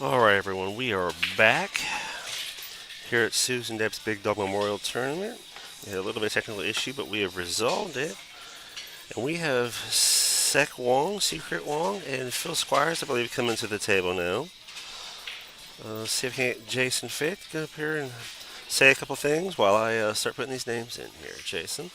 Alright, everyone, we are back here at Susan Deb's Big Dog Memorial Tournament. We had a little bit of technical issue, but we have resolved it. And we have Sek Wong, Secret Wong, and Phil Squires, I believe, coming to the table now. Let's see if we can get Jason Fit to get up here and say a couple things while I start putting these names in here. Jason.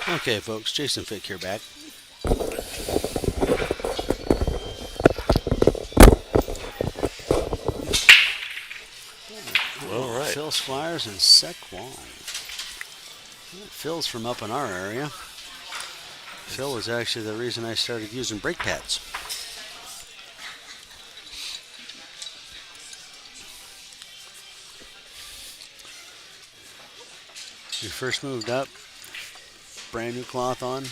Okay, folks, Jason Fick here back. All right. Phil Squires and Sek Wong. Phil's from up in our area. Phil was actually the reason I started using brake pads. We first moved up, brand new cloth on.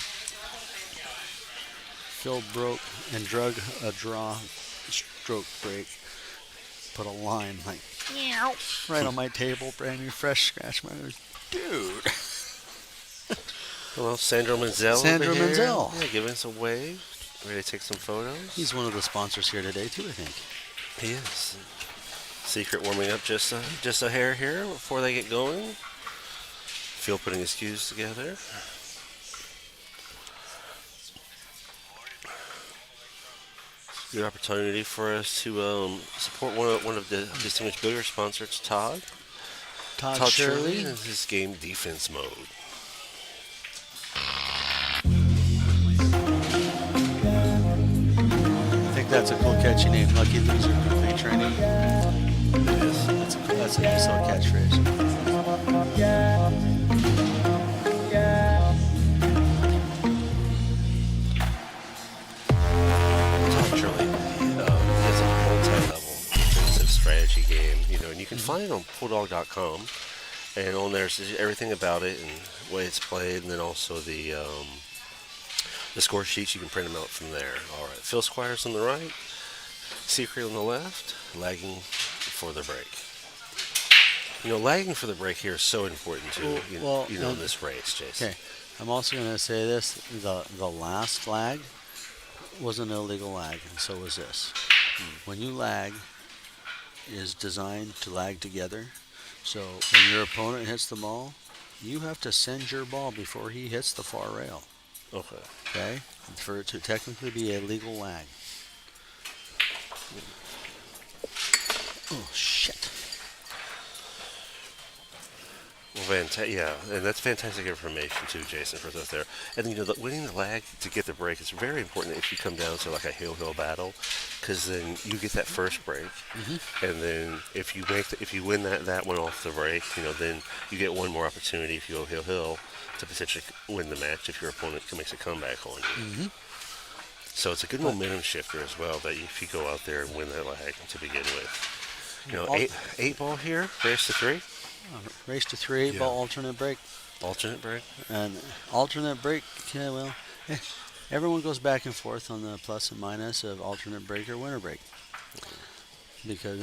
Phil broke and drug a draw stroke brake. Put a line like right on my table, brand new fresh scratch marks. Dude. Hello, Sandro Menzel. Sandro over here. Menzel. Yeah, giving us a wave. Ready to take some photos? He's one of the sponsors here today too, I think. He is. Secret warming up just a hair here before they get going. Phil putting his cues together. Good opportunity for us to support one of the distinguished billiard sponsors, Todd. Todd Shirley. in his game defense mode. I think that's a cool catchy name. Lucky loser, complete training. It is. That's a nice little catchphrase. Todd Shirley has a multi-level defensive strategy game, and you can find it on Bulldog.com. And on there's everything about it and the way it's played, and then also the score sheets. You can print them out from there. All right, Phil Squires on the right, Secret on the left, lagging for the break. Lagging for the break here is so important too. In this race, Jason. Okay, I'm also going to say this: the last lag was an illegal lag, and so was this. When you lag, is designed to lag together. So when your opponent hits the ball, you have to send your ball before he hits the far rail. Okay. Okay, for it to technically be a legal lag. Oh shit. Well, yeah, and that's fantastic information too, Jason, for us there. And winning the lag to get the break is very important if you come down to like a hill battle, because then you get that first break, and then if you win that one off the break, then you get one more opportunity if you go hill to potentially win the match if your opponent makes a comeback on you. So it's a good momentum shifter as well that if you go out there and win that lag to begin with. Eight ball here, race to three. Race to three, ball alternate break. Alternate break? And alternate break, everyone goes back and forth on the plus and minus of alternate break or winner break. Because,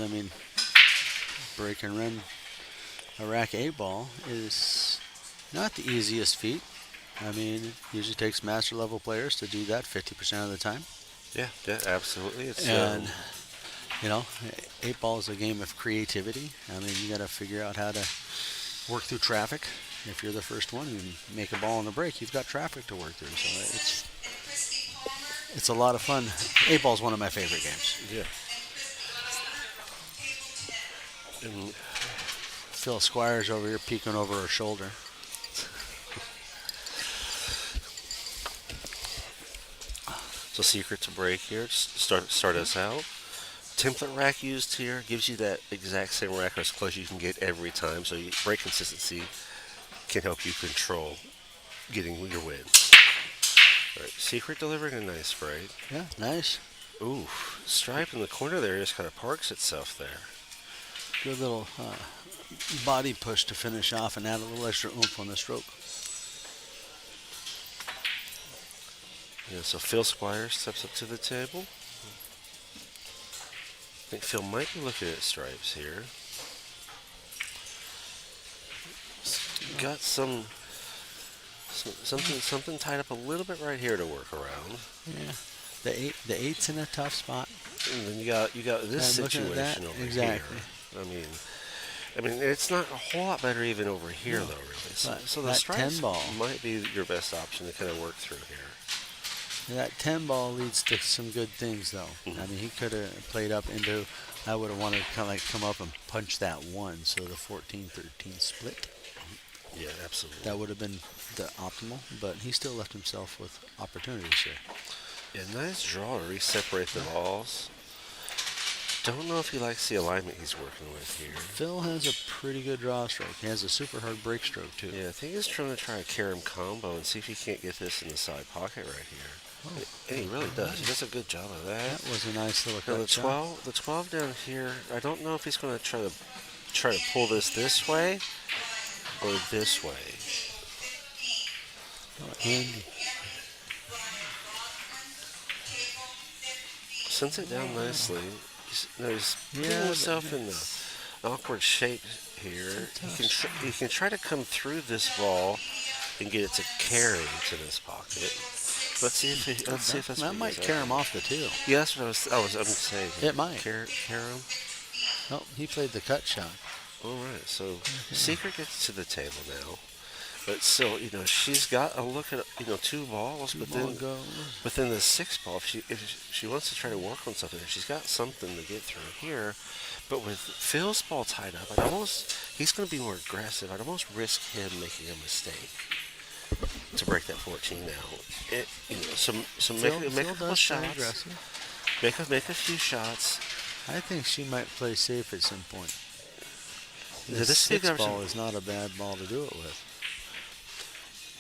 break and run a rack 8 ball is not the easiest feat. It usually takes master level players to do that 50% of the time. Yeah, absolutely. It's 8 ball is a game of creativity. You got to figure out how to work through traffic. If you're the first one and make a ball on the break, you've got traffic to work through. So it's a lot of fun. 8 ball is one of my favorite games. Yeah. And Phil Squires over here peeking over her shoulder. so secret to break here. Start us out. Template rack used here gives you that exact same rack or as close as you can get every time. So break consistency can help you control getting your win. All right, Secret delivering a nice break. Yeah, nice. Ooh, stripe in the corner there just kind of parks itself there. Good little body push to finish off and add a little extra oomph on the stroke. Yeah, so Phil Squires steps up to the table. think Phil might be looking at stripes here. Got something tied up a little bit right here to work around. Yeah. The eight's in a tough spot. And then you got this I'm looking at that. situation over Exactly. here. I mean, it's not a whole lot better even over here No. though, really. So, But so the that stripes 10 ball. might be your best option to kind of work through here. That 10 ball leads to some good things, though. Mhm. I mean, he could have played up into. I would have wanted to kind of like come up and punch that one, so the 14-13 split. Yeah, absolutely. That would have been the optimal, but he still left himself with opportunities here. Yeah, nice draw to re-separate the balls. Don't know if he likes the alignment he's working with here. Phil has a pretty good draw stroke. He has a super hard break stroke, too. Yeah, I think he's trying to try a carom combo and see if he can't get this in the side pocket right here. Oh, And he really does. He does a good job of that. that was a nice little Now cut shot. the 12 down here, I don't know if he's going to try to pull this way or this way. Oh, handy. Sends it down nicely. He's putting Yeah, himself in the awkward shape here. He can try to come through this ball and get it to carry to this pocket. Let's see if that's that what he might does. carry him off the two. Yeah, that's what I'm saying. It might. Carry him. Oh, he played the cut shot. All right, so Secret gets to the table now, but still, she's got a look at two balls, but then the sixth ball, if she wants to try to work on something, she's got something to get through here. But with Phil's ball tied up, he's going to be more aggressive. I'd almost risk him making a mistake to break that 14 now. So make a couple shots. Make a few shots. I think she might play safe at some point. Yeah, This this big six ball option- is not a bad ball to do it with.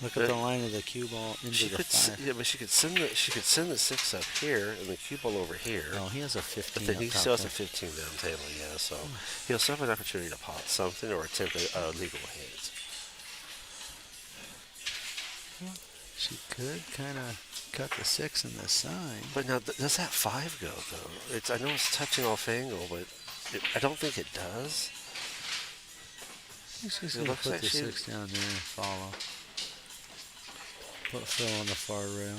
Look at the line of the cue ball into She the could, five. yeah, but she could send the six up here and the cue ball over here. Oh, he has a 15 But then up he top still has there. a 15 down table, yeah. So he'll still have an opportunity to pot something or attempt a legal hit. She could kind of cut the six in the side. But now, does that five go though? I know it's touching off angle, but I don't think it does. She's It going to looks put like the she- six down there and follow. Put Phil on the far rail.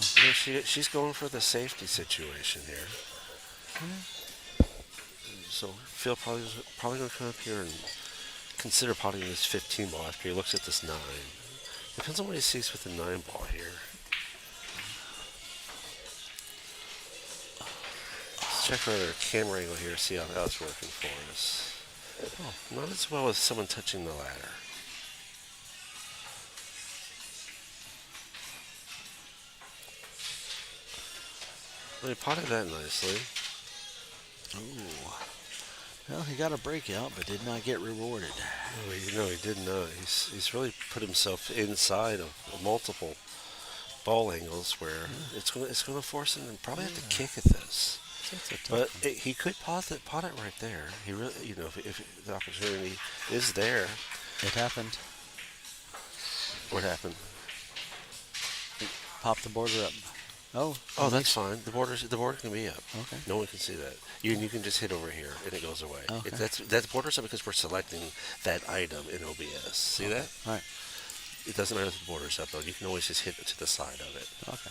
She's going for the safety situation here. So Phil probably going to come up here and consider potting this 15 ball after he looks at this 9. Depends on what he sees with the 9 ball here. Let's check our camera angle here, see how that's working for us. Not as well as someone touching the ladder. Well, he potted that nicely. Ooh. Well, he got a breakout, but did not get rewarded. No, he did not. He's really put himself inside of multiple ball angles where it's going to force him to probably have to kick at this. That's a tough But one. he could pot it right there. He really, if the opportunity is there. It happened. What happened? Pop the border up. Oh, That's fine. The border can be up. Okay. No one can see that. You can just hit over here and it goes away. Okay. That's borders up because we're selecting that item in OBS. See that? All right. It doesn't matter if the border's up though. You can always just hit it to the side of it. Okay.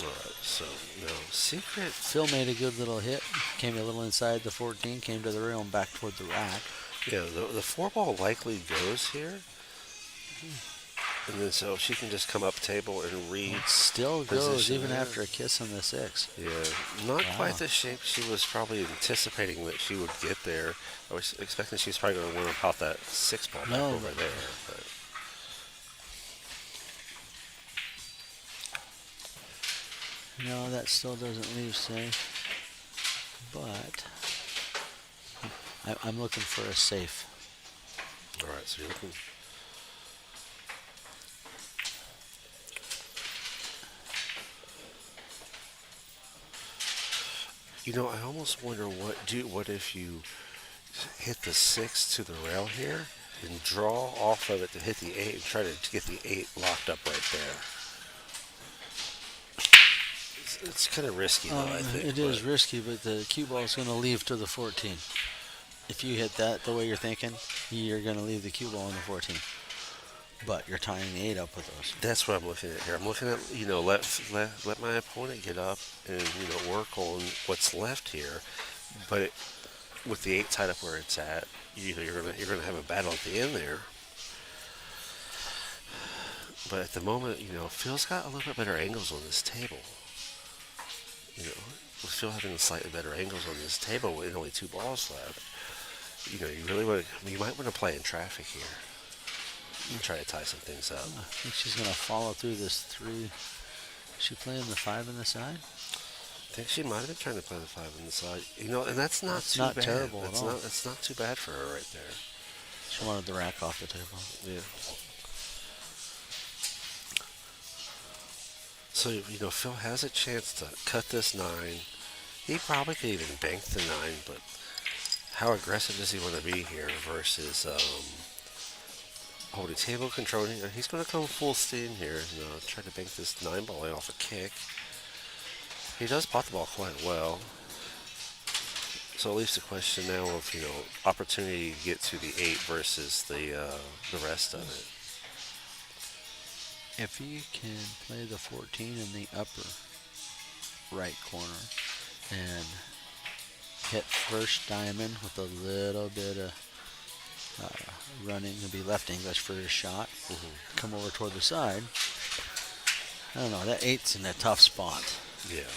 Alright, so no secret. Phil made a good little hit. Came a little inside the 14. Came to the rail and back toward the rack. Yeah, the 4 ball likely goes here. And then so she can just come up table and read. It still goes Position even there. after a kiss on the 6. Yeah, not Wow. quite the shape she was probably anticipating that she would get there. I was expecting she's probably going to want to pop that 6 ball back No. over there. But No, that still doesn't leave safe. But I'm looking for a safe. all right, so you're looking. I almost wonder what if you hit the 6 to the rail here and draw off of it to hit the 8 and try to get the 8 locked up right there. It's kind of risky, though, I think. It is risky, but the cue ball is going to leave to the 14. If you hit that the way you're thinking, you're going to leave the cue ball in the 14. But you're tying the 8 up with those. That's what I'm looking at here. I'm looking at, let my opponent get up and, work on what's left here. But with the 8 tied up where it's at, you're gonna have a battle at the end there. But at the moment, Phil's got a little bit better angles on this table. With Phil having slightly better angles on this table with only 2 balls left. You might want to play in traffic here. And try to tie some things up. I think she's going to follow through this 3. Is she playing the 5 on the side? I think she might have been trying to play the 5 on the side. And that's not too not bad. terrible That's at all. That's not too bad for her right there. She wanted the rack off the table. Yeah. So, Phil has a chance to cut this 9. He probably could even bank the 9, but how aggressive does he want to be here versus holding table, controlling? He's going to come full steam here, try to bank this 9 ball off a kick. He does pot the ball quite well. So it leaves the question now of, opportunity to get to the 8 versus the rest of it. If he can play the 14 in the upper right corner and hit first diamond with a little bit of running, it'll be left English for his shot, come over toward the side. I don't know, that 8's in a tough spot. Yeah.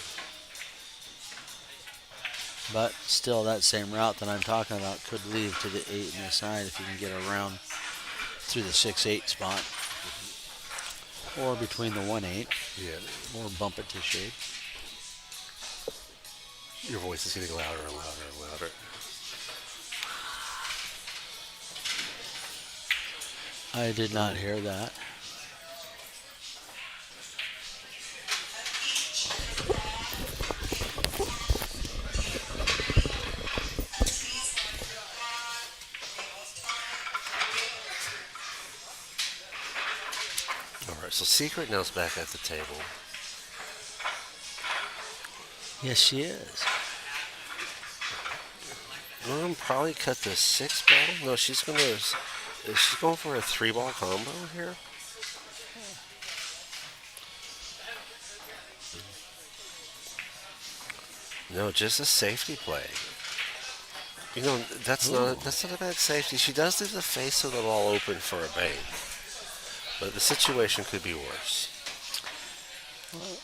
But still, that same route that I'm talking about could lead to the 8 in the side if you can get around through the 6-8 spot. Or between the 1-8. Yeah. Or bump it to shade. Your voice is getting louder and louder and louder. I did not hear that. All right, so Secret now's back at the table. Yes, she is. Probably cut the 6 ball. No, she's going for a 3 ball combo here. No, just a safety play. That's not a bad safety. She does leave the face of the ball open for a bank, but the situation could be worse. Well,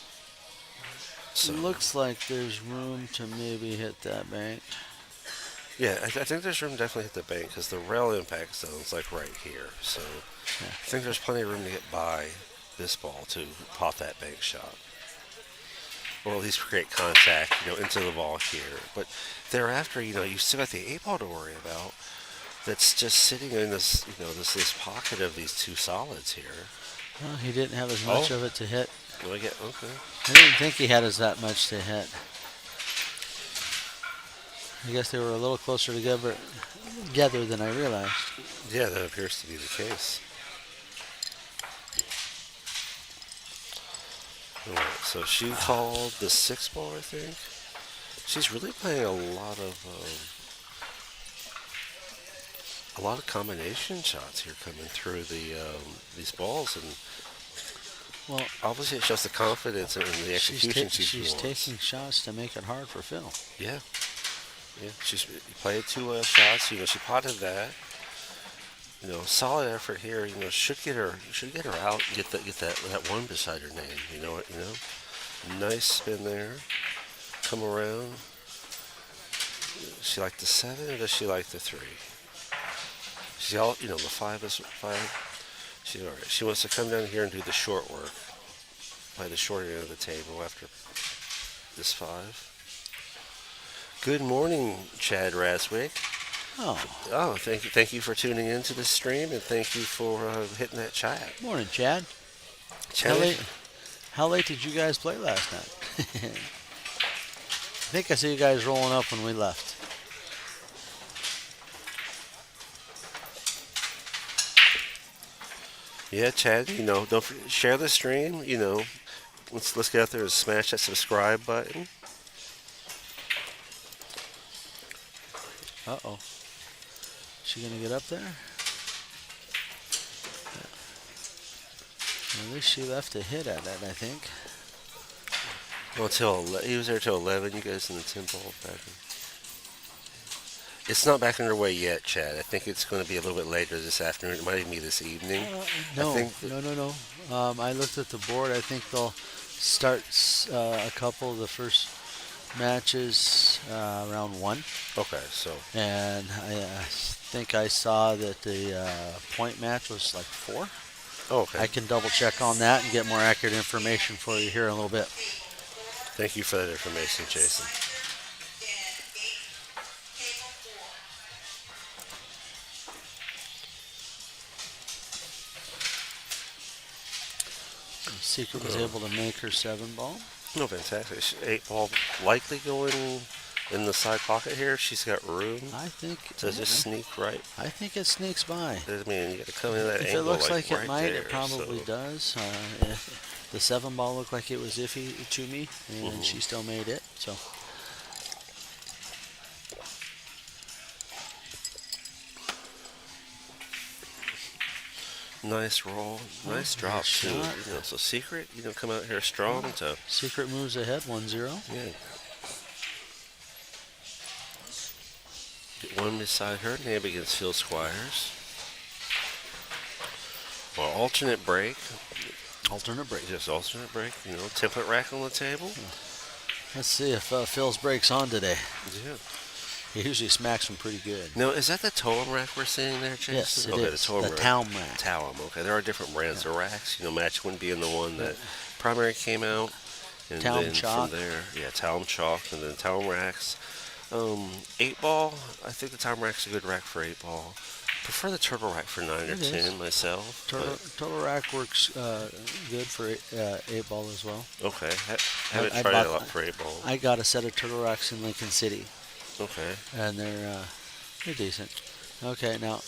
So, it looks like there's room to maybe hit that bank. yeah, I think there's room to definitely hit the bank because the rail impact zone's like right here. So Yeah. I think there's plenty of room to get by this ball to pot that bank shot. Or at least create contact, into the ball here. But thereafter, you still got the 8 ball to worry about. That's just sitting in this, this pocket of these 2 solids here. Well, he didn't have as much of it to hit. Okay. I didn't think he had as that much to hit. I guess they were a little closer together than I realized. Yeah, that appears to be the case. All right, so she called the 6 ball, I think. She's really playing a lot of combination shots here coming through these balls, and Well, obviously it shows the confidence in the execution she's taking shots to make it hard for Phil. Yeah. She's played 2 shots. She potted that. Solid effort here. Should get her out. And get that 1 beside her name. Nice spin there. Come around. Does she like the 7 or does she like the 3? She's all the 5 is 5. She's all right. She wants to come down here and do the short work. Play the short end of the table after this 5. Good morning, Chad Raswick. Oh, Thank you for tuning into the stream, and thank you for hitting that chat. morning, Chad. How late did you guys play last night? I think I see you guys rolling up when we left. Yeah, Chad. Don't share the stream. let's get out there and smash that subscribe button. Uh-oh. She gonna get up there? At least she left a hit at it, I think. Well, he was there till 11. You guys in the temple back. It's not back underway yet, Chad. I think it's going to be a little bit later this afternoon. It might even be this evening. No, I think no. I looked at the board. I think they'll start a couple of the first matches around 1. Okay, so And I think I saw that the point match was like 4. okay. I can double check on that and get more accurate information for you here in a little bit. Thank you for that information, Jason. Secret was able to make her 7 ball. No, fantastic. 8 ball likely going in the side pocket here. She's got room I think to just sneak right. I think it sneaks by. I mean, you got to come in that If angle. it looks like right it might, there, it probably so. does. The 7 ball looked like it was iffy to me, and she still made it. So Nice roll, nice drop nice too. shot. So Secret, come out here strong to Secret moves ahead 1-0. yeah. Get one beside her, Nab against Phil Squires. Or alternate break, Alternate break. just alternate break. Template rack on the table. Let's see if Phil's break's on today. Yeah. He usually smacks them pretty good. Now, is that the totem rack we're seeing there, Jason? Yes, it okay, is. The totem The rack. town rack. Town. Okay, there are different brands of racks. Match one being the one that primary came out, and Town then chalk. from there, town chalk, and then town racks. 8 ball. I think the town rack's a good rack for 8 ball. Prefer the turtle rack for 9 or It 10 is. myself. Total rack works good for 8 ball as well. Okay, haven't I tried bought- it a lot for 8 ball. I got a set of turtle racks in Lincoln City, Okay. and they're decent. Okay, now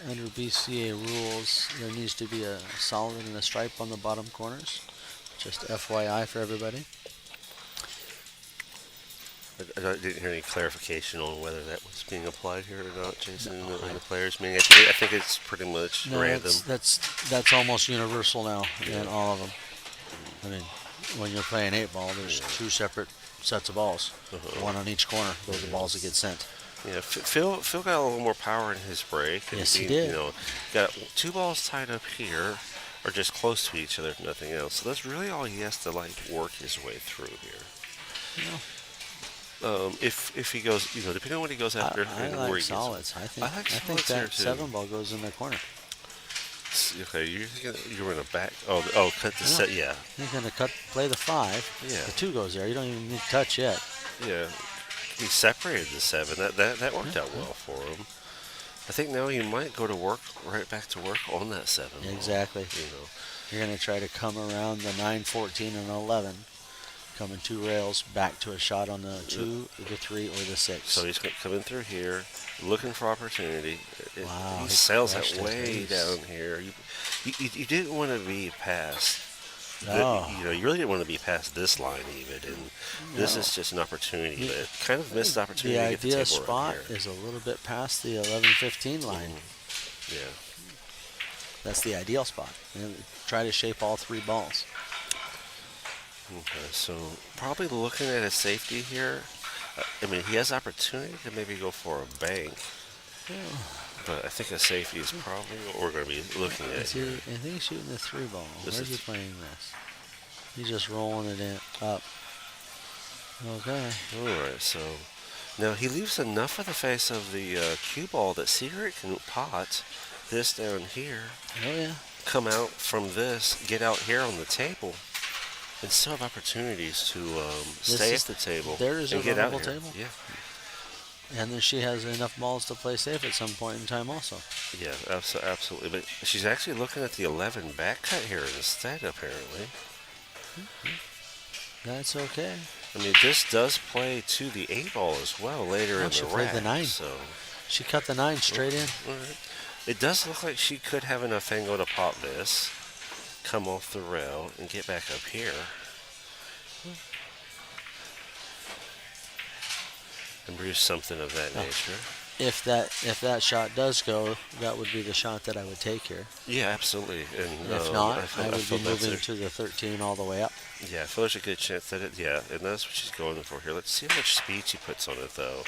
under BCA rules, there needs to be a solid and a stripe on the bottom corners. Just FYI for everybody. I didn't hear any clarification on whether that was being applied here or not, Jason, No, in the players' meeting. I think it's pretty much No, random. that's almost universal now in all of them. I mean, when you're playing 8 ball, there's 2 separate sets of balls, one on each corner. Those are the balls that get sent. Yeah, Phil got a little more power in his break. And Yes, he did. Got 2 balls tied up here, or just close to each other, if nothing else. So that's really all he has to work his way through here. Yeah. If he goes, depending on what he goes after, I and where like he solids. I think solids here, that too. 7 ball goes in the corner. Okay, you're in a back. Oh, cut the set. Yeah, He's gonna play the 5. Yeah. The 2 goes there. You don't even need to touch yet. yeah. He separated the 7. That worked out well for him. I think now he might go to work, right back to work on that 7. ball, Exactly. You're gonna try to come around the 9, 14, and 11. Coming 2 rails back to a shot on the 2, the 3, or the 6. So he's coming through here, looking for opportunity. Wow, He he sails crushed that his way ace. down here. You didn't want to be past. No. You really didn't want to be past this line even, and this No. is just an opportunity. But kind of missed The opportunity to get the ideal table spot right here. is a little bit past the 11-15 line. Yeah. That's the ideal spot. Try to shape all 3 balls. Okay, so probably looking at a safety here. I mean, he has opportunity to maybe go for a bank, but I think a safety is probably what we're going to be looking at I here. think he's shooting the 3 ball. This Where's he is- playing this? He's just rolling it up. Okay. All right, so now he leaves enough of the face of the cue ball that Secret can pot this down here, Oh yeah. come out from this, get out here on the table, and still have opportunities to stay at is- the table there is a and get out runnable here. table? Yeah, And then she has enough balls to play safe at some point in time also. yeah, absolutely. But she's actually looking at the 11 back cut here instead, apparently. That's okay. I mean, this does play to the 8 ball as well later Oh, in she the played rack. the 9. So She cut the 9 straight in. all right. It does look like she could have enough angle to pop this. come off the rail and get back up here. And produce something of that nature. If that shot does go, that would be the shot that I would take here. Yeah, absolutely. And If not, I would feel be that's moving to the 13 all the way up. Yeah, I feel there's a good chance that and that's what she's going for here. Let's see how much speed she puts on it, though.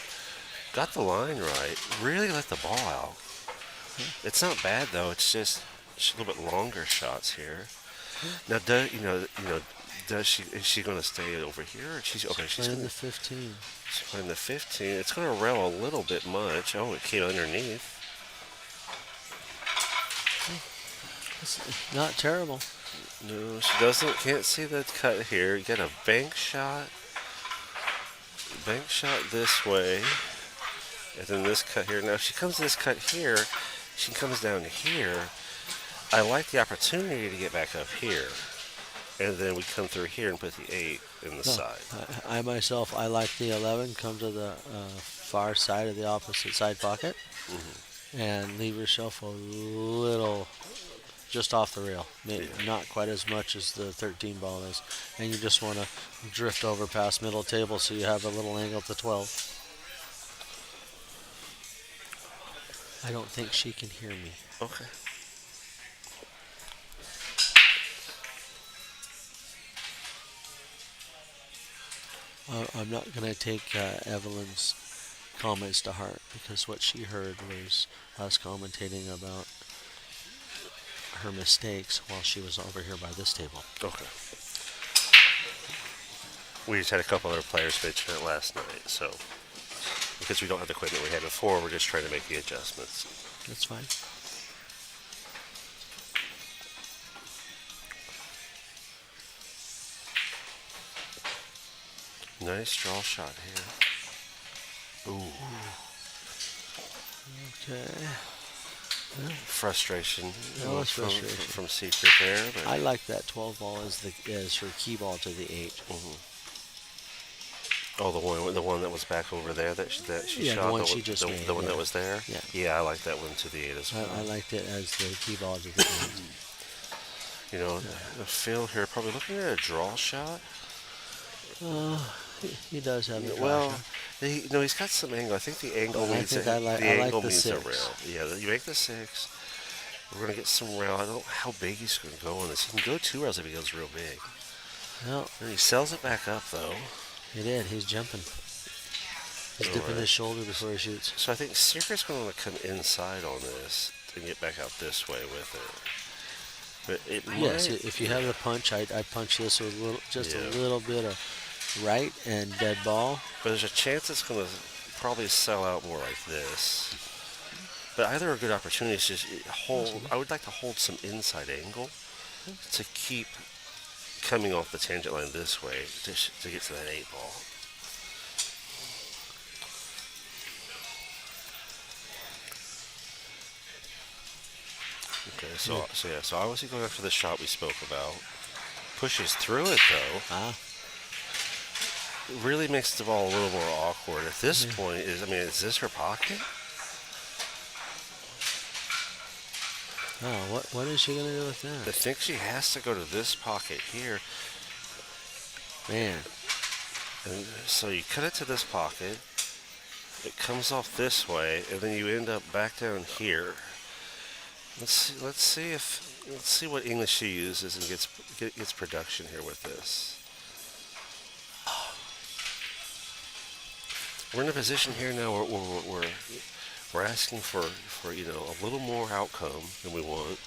Got the line right. Really let the ball out. It's not bad, though. It's just a little bit longer shots here. Now, is she going to stay over here? Or she's Playing going the 15. She's playing the 15. It's going to rail a little bit much. Oh, it came underneath. It's not terrible. No, she can't see the cut here. You got a bank shot this way, and then this cut here. Now, if she comes to this cut here, she comes down here. I like the opportunity to get back up here, and then we come through here and put the 8 in the side. I myself, I like the 11. Come to the far side of the opposite side pocket, and leave yourself a little just off the rail. Not quite as much as the 13 ball is. And you just want to drift over past middle table so you have a little angle to 12. I don't think she can hear me. Okay. I'm not going to take Evelyn's comments to heart, because what she heard was us commentating about her mistakes while she was over here by this table. Okay. We just had a couple other players pitching it last night, so because we don't have the equipment we had before, we're just trying to make the adjustments. That's fine. Nice draw shot here. Ooh. Okay. Frustration. That was frustration. From Secret there. But I like that 12 ball as her key ball to the 8. Oh, the one that was back over there that she shot. The one she just made. The one that was there. Yeah. Yeah, I like that one to the 8 as well. I liked it as the key ball to the 8. The Phil here probably looking at a draw shot. He does have a Well, he's got some angle. I think the angle means I like the means a 6. rail. Yeah, you make the 6. We're gonna get some rail. I don't know how big he's gonna go on this. He can go 2 rails if he goes real big. Well, And he sells it back up though. he did. He's jumping. He's dipping his shoulder before he shoots. So I think Secret's gonna come inside on this and get back out this way with it. But it Yes, might, if you have the punch, I punch this with a little bit of right and dead ball. But there's a chance it's going to probably sell out more like this. But either are good opportunities to hold. I would like to hold some inside angle to keep coming off the tangent line this way to get to that 8 ball. Okay, so obviously going after the shot we spoke about. Pushes through it though. Really makes the ball a little more awkward. At this point, is this her pocket? Oh, what is she going to do with I that? think she has to go to this pocket here. Man. And so you cut it to this pocket. It comes off this way, and then you end up back down here. Let's see what English she uses and gets production here with this. We're in a position here now where we're asking for a little more outcome than we want.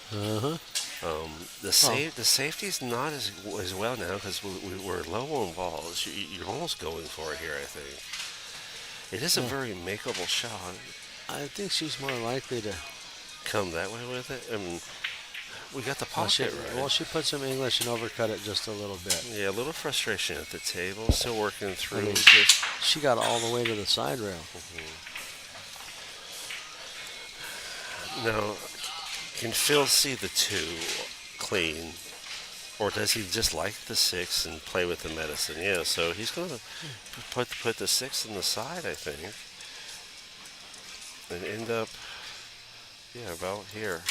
The safety's not as well now because we're low on balls. You're almost going for it here, I think. It is a very makeable shot. I think she's more likely to come that way with it. We got the pocket right. Well, she put some English and overcut it just a little bit. Yeah, a little frustration at the table. Still working through. She got all the way to the side rail. Now, can Phil see the 2 clean? Or does he just like the 6 and play with the medicine? Yeah, so he's going to put the 6 in the side, I think. And end up, about here.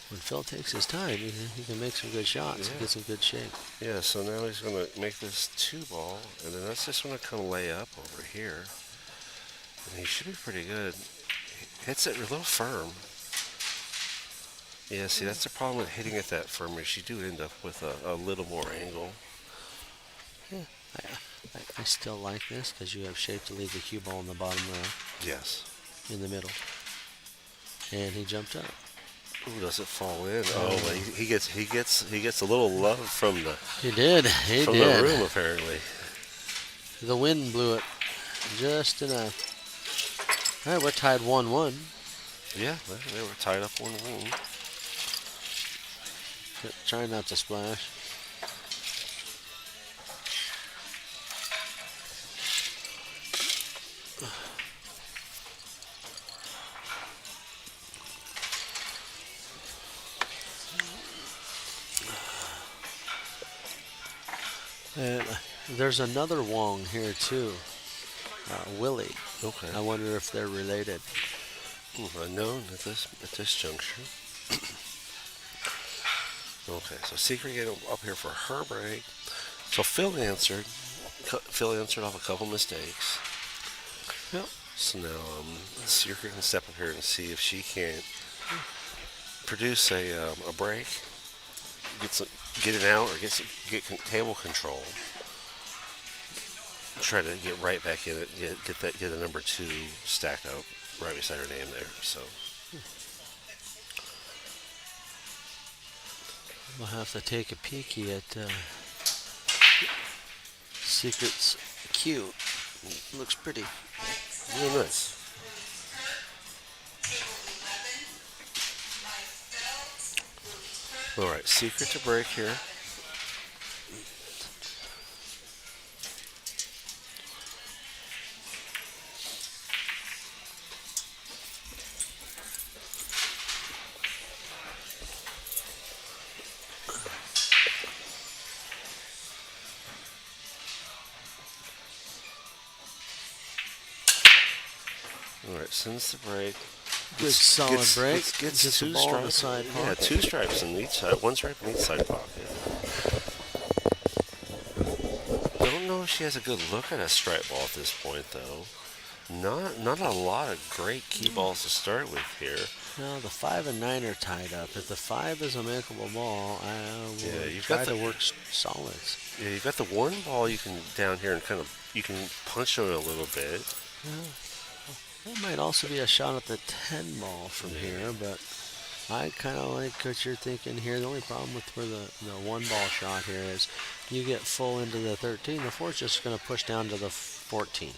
When Phil takes his time, he can make some good shots. Yeah. He gets in good shape. Yeah, so now he's going to make this 2-ball, and then that's just going to come lay up over here. And he should be pretty good. Hits it a little firm. Yeah, see, that's the problem with hitting it that firm is you do end up with a little more angle. Yeah, I still like this because you have shape to leave the cue ball in the bottom row, Yes. in the middle. And he jumped up. Ooh, does it fall in? Oh, but he gets a little love from the He did. from the room apparently. The wind blew it just enough. All right, we're tied 1-1. Yeah, they were tied up 1-1. Try not to splash. And there's another Wong here too, Willie. Okay. I wonder if they're related. Unknown at this juncture. Okay, so Secret get up here for her break. So Phil answered. Phil answered off a couple mistakes. Yep. So now Secret can step up here and see if she can't produce a break, get it out, or get table control. Try to get right back in it. Get a number 2 stacked up right beside her name there. So. We'll have to take a peeky at Secret's cue. Looks pretty. Real nice. All right, Secret to break here. All right, sends the break. Good solid break. Gets the 2 ball in the stripes. side Yeah, pocket. 2 stripes in each side. 1 stripe in each side pocket. Don't know if she has a good look at a stripe ball at this point, though. Not a lot of great key balls to start with here. No, the 5 and 9 are tied up. If the 5 is a makeable ball, I will you've try got to the- work solids. Yeah, you've got the 1 ball you can down here and you can punch on it a little bit. That might also be a shot at the 10 ball from here, but I kind of like what you're thinking here. The only problem with where the 1 ball shot here is you get full into the 13. The 4 is just going to push down to the 14.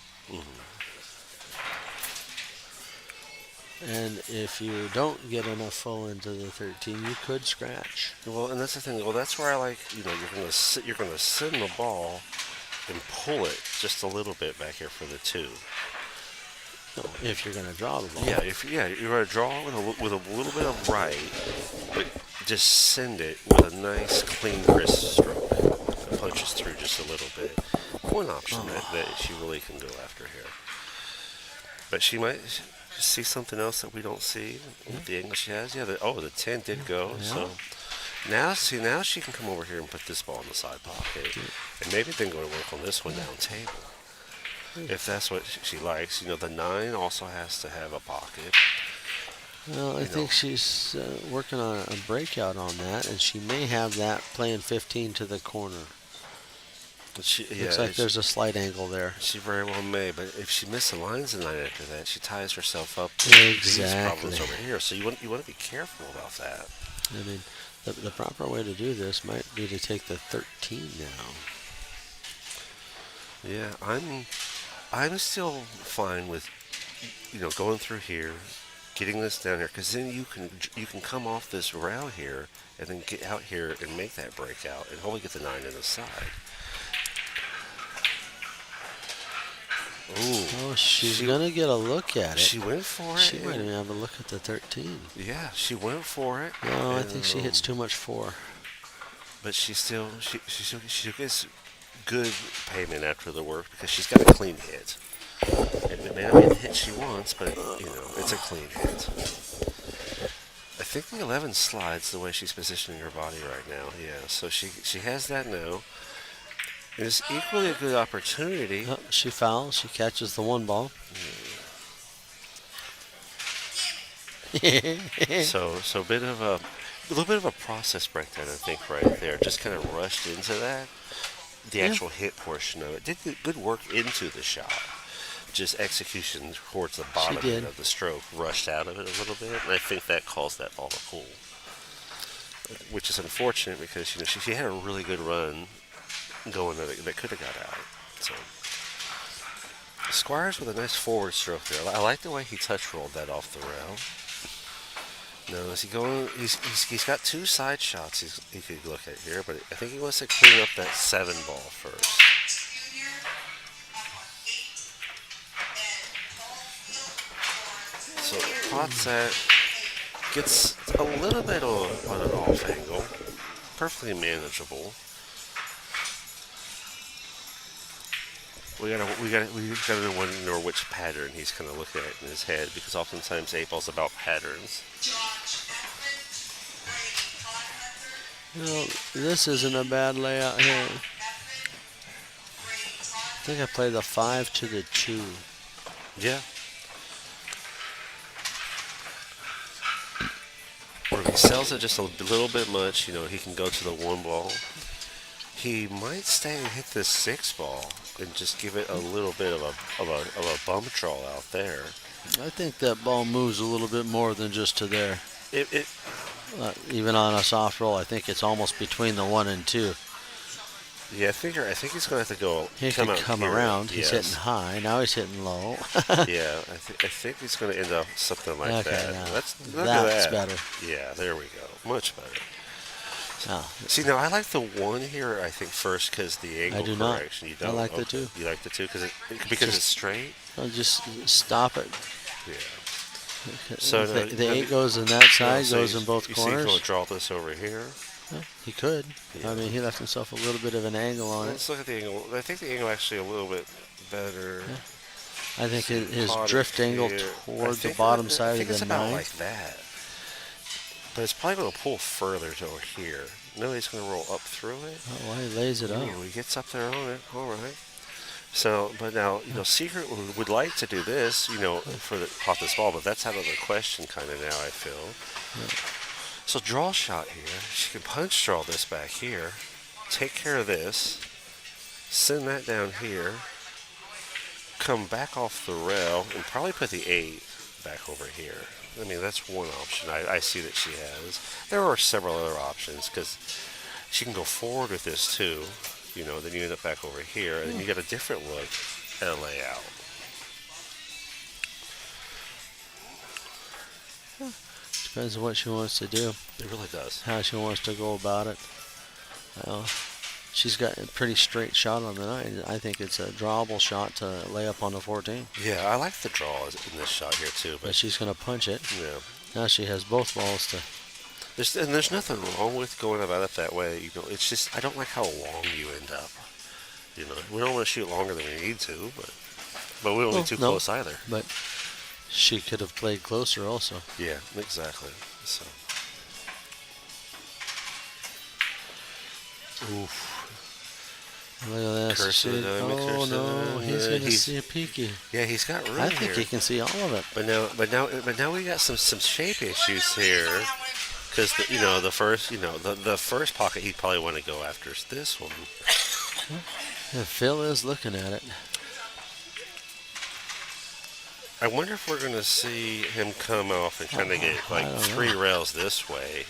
And if you don't get enough full into the 13, you could scratch. Well, and that's the thing. Well, that's where I like. You're gonna send the ball and pull it just a little bit back here for the 2. If you're going to draw the ball. Yeah, you're gonna draw with a little bit of right, but just send it with a nice, clean, crisp stroke. It punches through just a little bit. One option that she really can go after here, but she might see something else that we don't see with the angle she has. Yeah, the 10 did go. Yeah. So now she can come over here and put this ball in the side pocket, and maybe then go to work on this one down table. If that's what she likes. The 9 also has to have a pocket. Well, I think she's working on a breakout on that, and she may have that playing 15 to the corner. But Looks like there's a slight angle there. She very well may, but if she misaligns the 9 after that, she ties herself up to these problems over here. So you want to be careful about that. I mean, the proper way to do this might be to take the 13 now. Yeah, I'm still fine with going through here, getting this down here, because then you can come off this rail here and then get out here and make that breakout and hopefully get the 9 in the side. Ooh. Oh, she's going to get a look at it. She went for it. She might even have a look at the 13. Yeah, she went for it. No, I think she hits too much 4. But she gets good payment after the work because she's got a clean hit. It may not be the hit she wants, but it's a clean hit. I think the 11 slides the way she's positioning her body right now. Yeah, so she has that now. And it's equally a good opportunity. Oh, she fouls. She catches the one ball. So a little bit of a process breakdown, I think, right there. Just kind of rushed into that. The actual hit portion of it did good work into the shot. Just execution towards the bottom end of the stroke, rushed out of it a little bit, and I think that caused that ball to pull, which is unfortunate because she had a really good run going that could have got out. So Squires with a nice forward stroke there. I like the way he touch rolled that off the rail. Now is he going? He's got two side shots he could look at here, but I think he wants to clean up that 7 ball first. So pots that gets a little bit on an off angle, perfectly manageable. We gotta know which pattern he's kind of looking at in his head, because oftentimes 8-ball's about patterns. This isn't a bad layout here. I think I played the 5 to the 2. Yeah. Or if he sells it just a little bit much, he can go to the 1 ball. He might stay and hit this 6 ball and just give it a little bit of a bump draw out there. I think that ball moves a little bit more than just to there. Even on a soft roll, I think it's almost between the 1 and 2. Yeah, I think he's going to have to go. He can come around. He's hitting high. Now he's hitting low. Yeah, I think he's going to end up something like that. That's better. Yeah, there we go. Much better. Oh. See, now I like the 1 here, I think, first because the angle I do correction. not. You don't? I like the 2. You like the 2 because it's straight? I'll just stop it. Yeah. So the 8 goes in that side, goes in both corners. You see he'll draw this over here? Yeah, he could. Yeah. I mean, he left himself a little bit of an angle on Let's look at the angle. I think the angle actually a little bit better. Yeah. I think his drift angle toward the bottom side of the 9. About like that. But it's probably going to pull further to over here. No, he's going to roll up through it. Oh, well, he lays it up. He gets up there on it. All right. So, but now, Secret would like to do this, for the pop this ball, but that's out of the question kind of now, I feel. Yeah. So draw shot here. She can punch draw this back here. Take care of this. Send that down here. Come back off the rail and probably put the 8 back over here. I mean, that's one option I see that she has. There are several other options because she can go forward with this too. Then you end up back over here, and then you get a different look at a layout. Depends on what she wants to do. It really does. How she wants to go about it. Well, she's got a pretty straight shot on the 9. I think it's a drawable shot to lay up on the 14. Yeah, I like the draw in this shot here too. But she's going to punch it. Yeah. Now she has both balls to. There's nothing wrong with going about it that way. It's just I don't like how long you end up. We don't want to shoot longer than we need to, but we don't be too close either. But she could have played closer also. Yeah, exactly. So. Oof. Look at this. Oh no, he's going to see a peeky. Yeah, he's got room I think here. he can see all of it. But now we got some shape issues here. Because the first pocket he'd probably want to go after is this one. Yeah, Phil is looking at it. I wonder if we're going to see him come off and kind of get 3 rails this way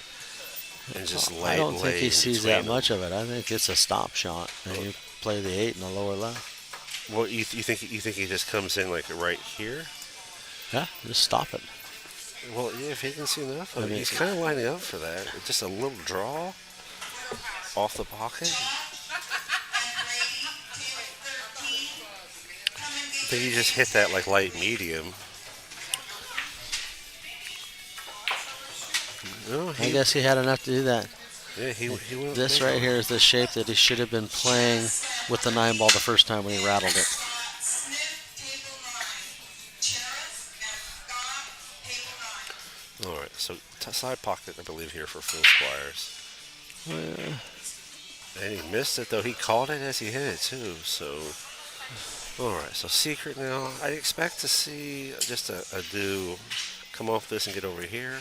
and just lay. I don't think he sees that much of it. I think it's a stop shot, and you play the 8 in the lower left. Well, you think he just comes in like right here? Yeah, just stop it. Well, yeah, if he can see enough of it, he's kind of lining up for that. Just a little draw off the pocket. I think he just hit that like light medium. No, I guess he had enough to do that. Yeah, he went. This right here is the shape that he should have been playing with the 9 ball the first time when he rattled it. All right, so side pocket, I believe, here for Phil Squires. Well, And he missed it, though. He caught it as he hit it, too. So, all right, so secret now. I expect to see just a do come off this and get over here.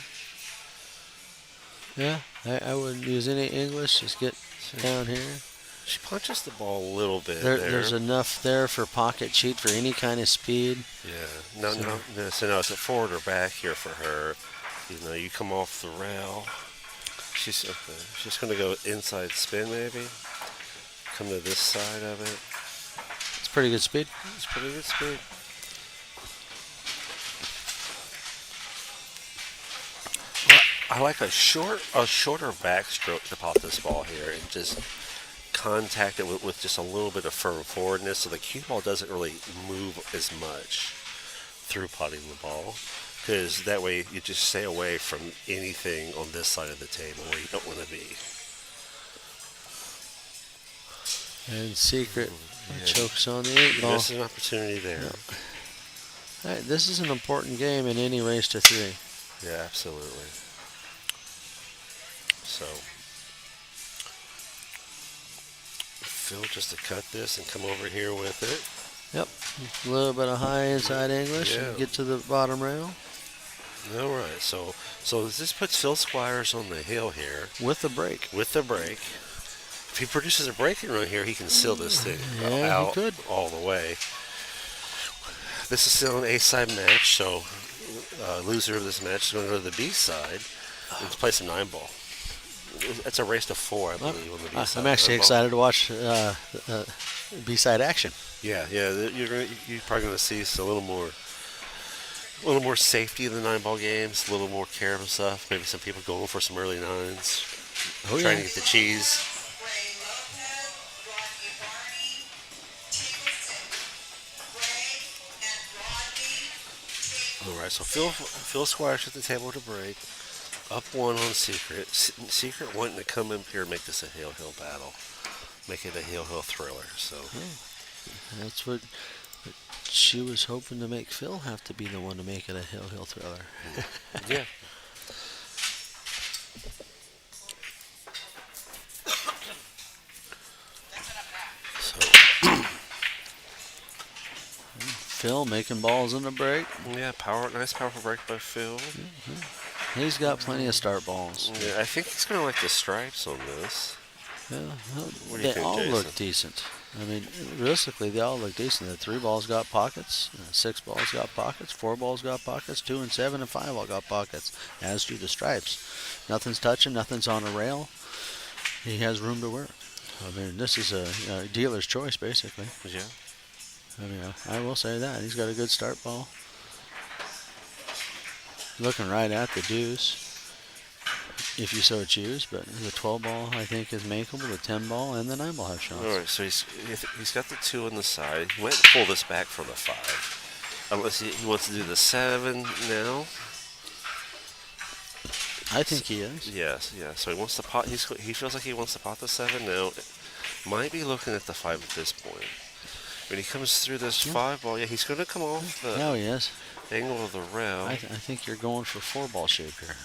yeah, I wouldn't use any English. Just get down here. She punches the ball a little bit There's enough there for pocket cheat for any kind of speed. Yeah. No, it's a forward or back here for her. You know, you come off the rail. She's okay. She's going to go inside spin, maybe. Come to this side of it. It's pretty good speed. It's pretty good speed. I like a shorter backstroke to pop this ball here and just contact it with just a little bit of firm forwardness, so the cue ball doesn't really move as much through putting the ball. Because that way you just stay away from anything on this side of the table where you don't want to be. And secret Yeah. chokes on the 8 ball. There's an opportunity there. All right, this is an important game in any race to 3. Yeah, absolutely. So, Phil just to cut this and come over here with it. Yep. A little bit of high inside English Yeah. and get to the bottom rail. All right, so this puts Phil Squires on the hill here With the break. with the break. If he produces a breaking run here, he can seal this thing Yeah, he out could. all the way. This is still an A side match, so loser of this match is going to go to the B side and play some 9 ball. That's a race to 4, I believe, on the B side. I'm actually excited to watch B-side action. Yeah. You're probably going to see a little more safety in the 9 ball games, a little more care of stuff. Maybe some people going for some early 9s, trying to get the cheese. All right, so Phil Squires at the table to break. Up 1 on Secret. Secret wanting to come up here and make this a hill battle. Make it a hill thriller. So That's what she was hoping to make Phil have to be the one to make it a hill thriller. yeah. So Phil making balls in the break. yeah, nice powerful break by Phil. He's got plenty of start balls. Yeah, I think he's gonna like the stripes on this. Yeah, well, What do you they think, all Jason? look decent. I mean, realistically, they all look decent. The 3 balls got pockets, 6 balls got pockets, 4 balls got pockets, 2 and 7 and 5 all got pockets, as do the stripes. Nothing's touching, nothing's on a rail. He has room to work. I mean, this is a dealer's choice, basically. Yeah. I mean, I will say that. He's got a good start ball. Looking right at the deuce, if you so choose, but the 12 ball, I think, is makeable. The 10 ball and the 9 ball have shots. All right, so he's got the 2 on the side. He might pull this back for the 5, unless he wants to do the 7 now. I think he is. Yes, yeah. So he wants to pot. He feels like he wants to pot the 7 now. Might be looking at the 5 at this point. When he comes through this 5 ball, yeah, he's going to come off the Now he is. angle of the rail. I think you're going for 4 ball shape here.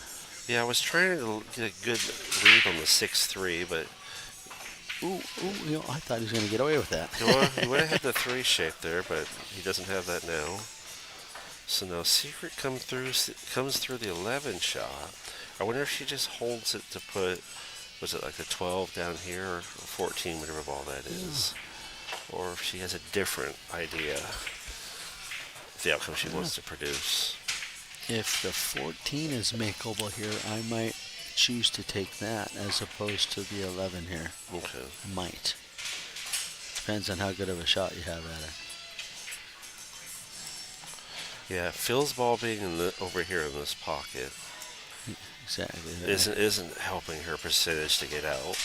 Yeah, I was trying to get a good read on the 6-3, but Ooh, I thought he was going to get away with that. he would have had the 3 shape there, but he doesn't have that now. So now Secret comes through the 11 shot. I wonder if she just holds it to put, was it like a 12 down here or 14, whatever ball that is. Or if she has a different idea of the outcome she wants to produce. If the 14 is makeable here, I might choose to take that as opposed to the 11 here. Okay. Might. Depends on how good of a shot you have at it. Yeah, Phil's ball being over here in this pocket Exactly. isn't helping her percentage to get out.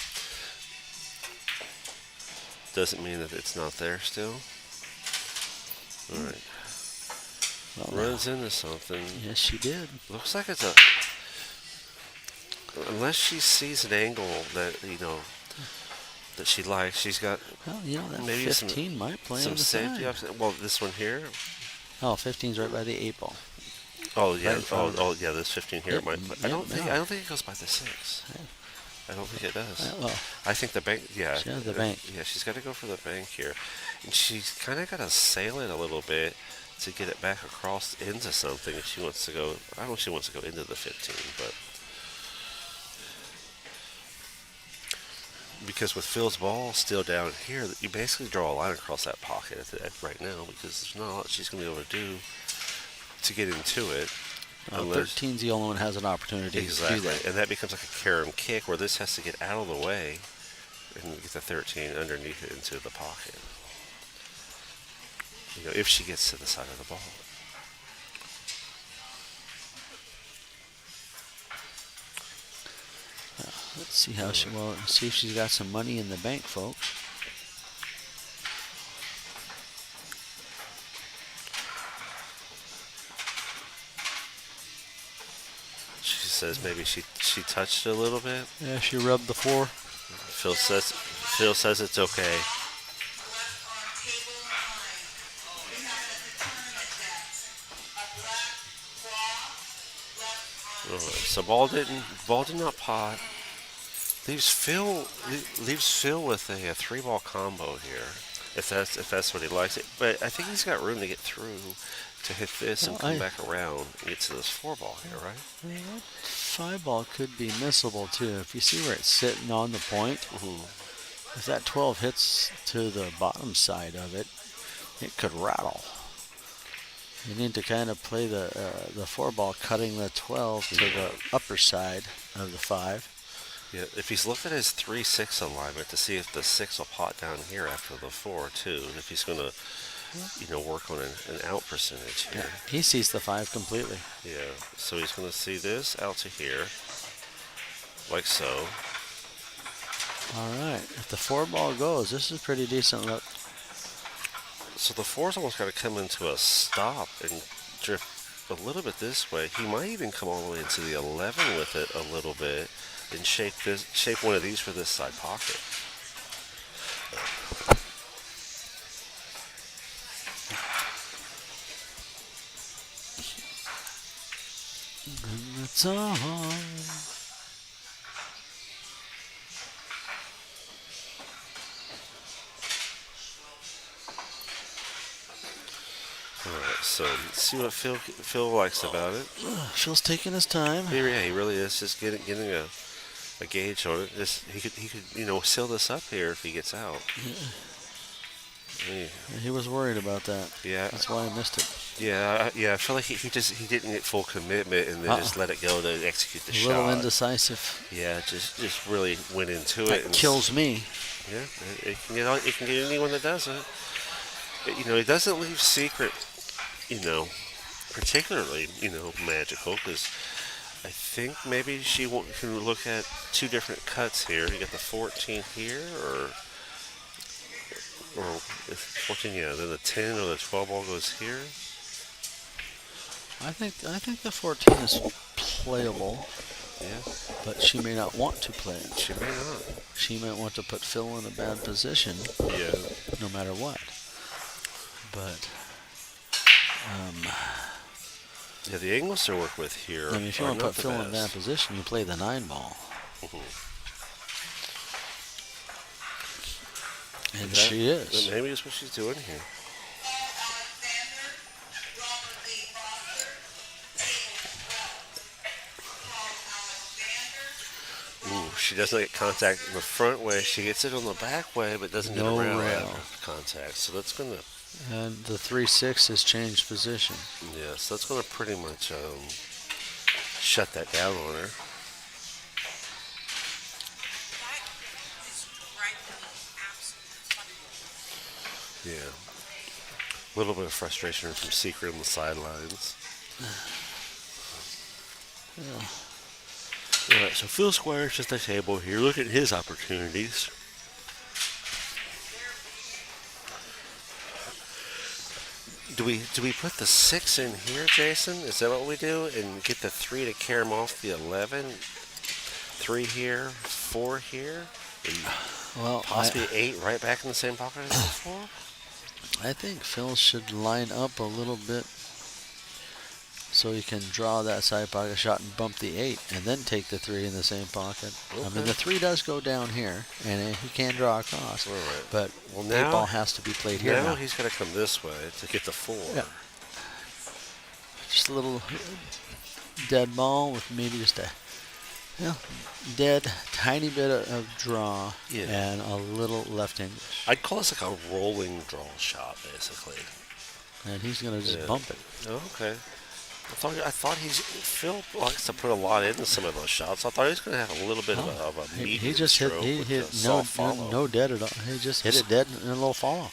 Doesn't mean that it's not there still. All right. Well, Runs into something. yes, she did. Looks like it's unless she sees an angle that that she likes. She's got Well, that maybe 15 might play on some the safety side. option. Well, this one here. Oh, 15's right by the 8 ball. Oh yeah. Right in front of her. Yeah. This 15 here. Yep, Might. I yep, don't think. no. I don't think it goes by the 6. I don't think it does. Well, I think the bank. Yeah. she has the bank. Yeah. She's got to go for the bank here, and she's kind of got to sail it a little bit to get it back across into something. If she wants to go. I don't know if she wants to go into the 15, but. Because with Phil's ball still down here, you basically draw a line across that pocket right now because there's not a lot she's going to be able to do to get into it. 13's the only one has an opportunity to do that. And that becomes like a carom kick where this has to get out of the way and get the 13 underneath it into the pocket. If she gets to the side of the ball. Let's see how see if she's got some money in the bank, folks. She says maybe she touched it a little bit. Yeah, she rubbed the 4. Phil says it's okay. So ball did not pot. Leaves Phil with a 3-ball combo here, if that's what he likes. But I think he's got room to get through to hit this and come back around and get to this 4-ball here, right? That 5-ball could be missable too. If you see where it's sitting on the point, if that 12 hits to the bottom side of it, it could rattle. You need to kind of play the 4-ball, cutting the 12 to the upper side of the 5. Yeah, if he's looking at his 3-6 alignment to see if the 6 will pot down here after the 4 too, and if he's going to, work on an out percentage here. Yeah, he sees the 5 completely. Yeah, so he's going to see this out to here, like so. All right, if the 4-ball goes, this is a pretty decent look. So the 4's almost got to come into a stop and drift a little bit this way. He might even come all the way into the 11 with it a little bit and shape one of these for this side pocket. And that's all. Alright, so let's see what Phil likes about it. Phil's taking his time. Yeah, he really is just getting a gauge on it. He could seal this up here if he gets out. Yeah, he was worried about that. Yeah, that's why I missed it. Yeah. I feel like he didn't get full commitment and then just let it go to execute the shot. A little indecisive. Yeah, just really went into it. That kills me. Yeah, it can get anyone that does it. It doesn't leave secret. Particularly magical because I think maybe she can look at 2 different cuts here. You got the 14 here, or 14, yeah. Then the 10 or the 12 ball goes here. I think the 14 is playable. Yeah. But she may not want to play it. She may not. She might want to put Phil in a bad position. Yeah. No matter what. But. Yeah, the angles to work with here. I mean, if you want to put Phil in a bad position, you play the 9-ball. And she is. Maybe that's what she's doing here. Ooh, she doesn't get contact in the front way. She gets it on the back way, but doesn't get around after contact. So that's going to... And the 3-6 has changed position. Yeah, so that's going to pretty much shut that down on her. Yeah. A little bit of frustration from Secret on the sidelines. Yeah. All right, so Phil Squire's just at the table here. Look at his opportunities. Do we put the 6 in here, Jason? Is that what we do? And get the 3 to carry him off the 11? 3 here, 4 here? Well, possibly 8 right back in the same pocket as before? I think Phil should line up a little bit so he can draw that side pocket shot and bump the 8 and then take the 3 in the same pocket. I mean, Okay. the 3 does go down here, and he can draw across. All right. But Well, 8 now- ball has to be played here now. he's got to come this way to get the 4. Yeah. Just a little dead ball with maybe just a dead tiny bit of draw Yeah. and a little left English. I'd call this like a rolling draw shot, basically. And he's going to just Yeah. bump it. Oh, okay. I thought Phil likes to put a lot into some of those shots. I thought he was going to have a little bit of a He medium just hit, stroke he with hit the no, soft follow. no dead at all. He just hit it dead in a little follow.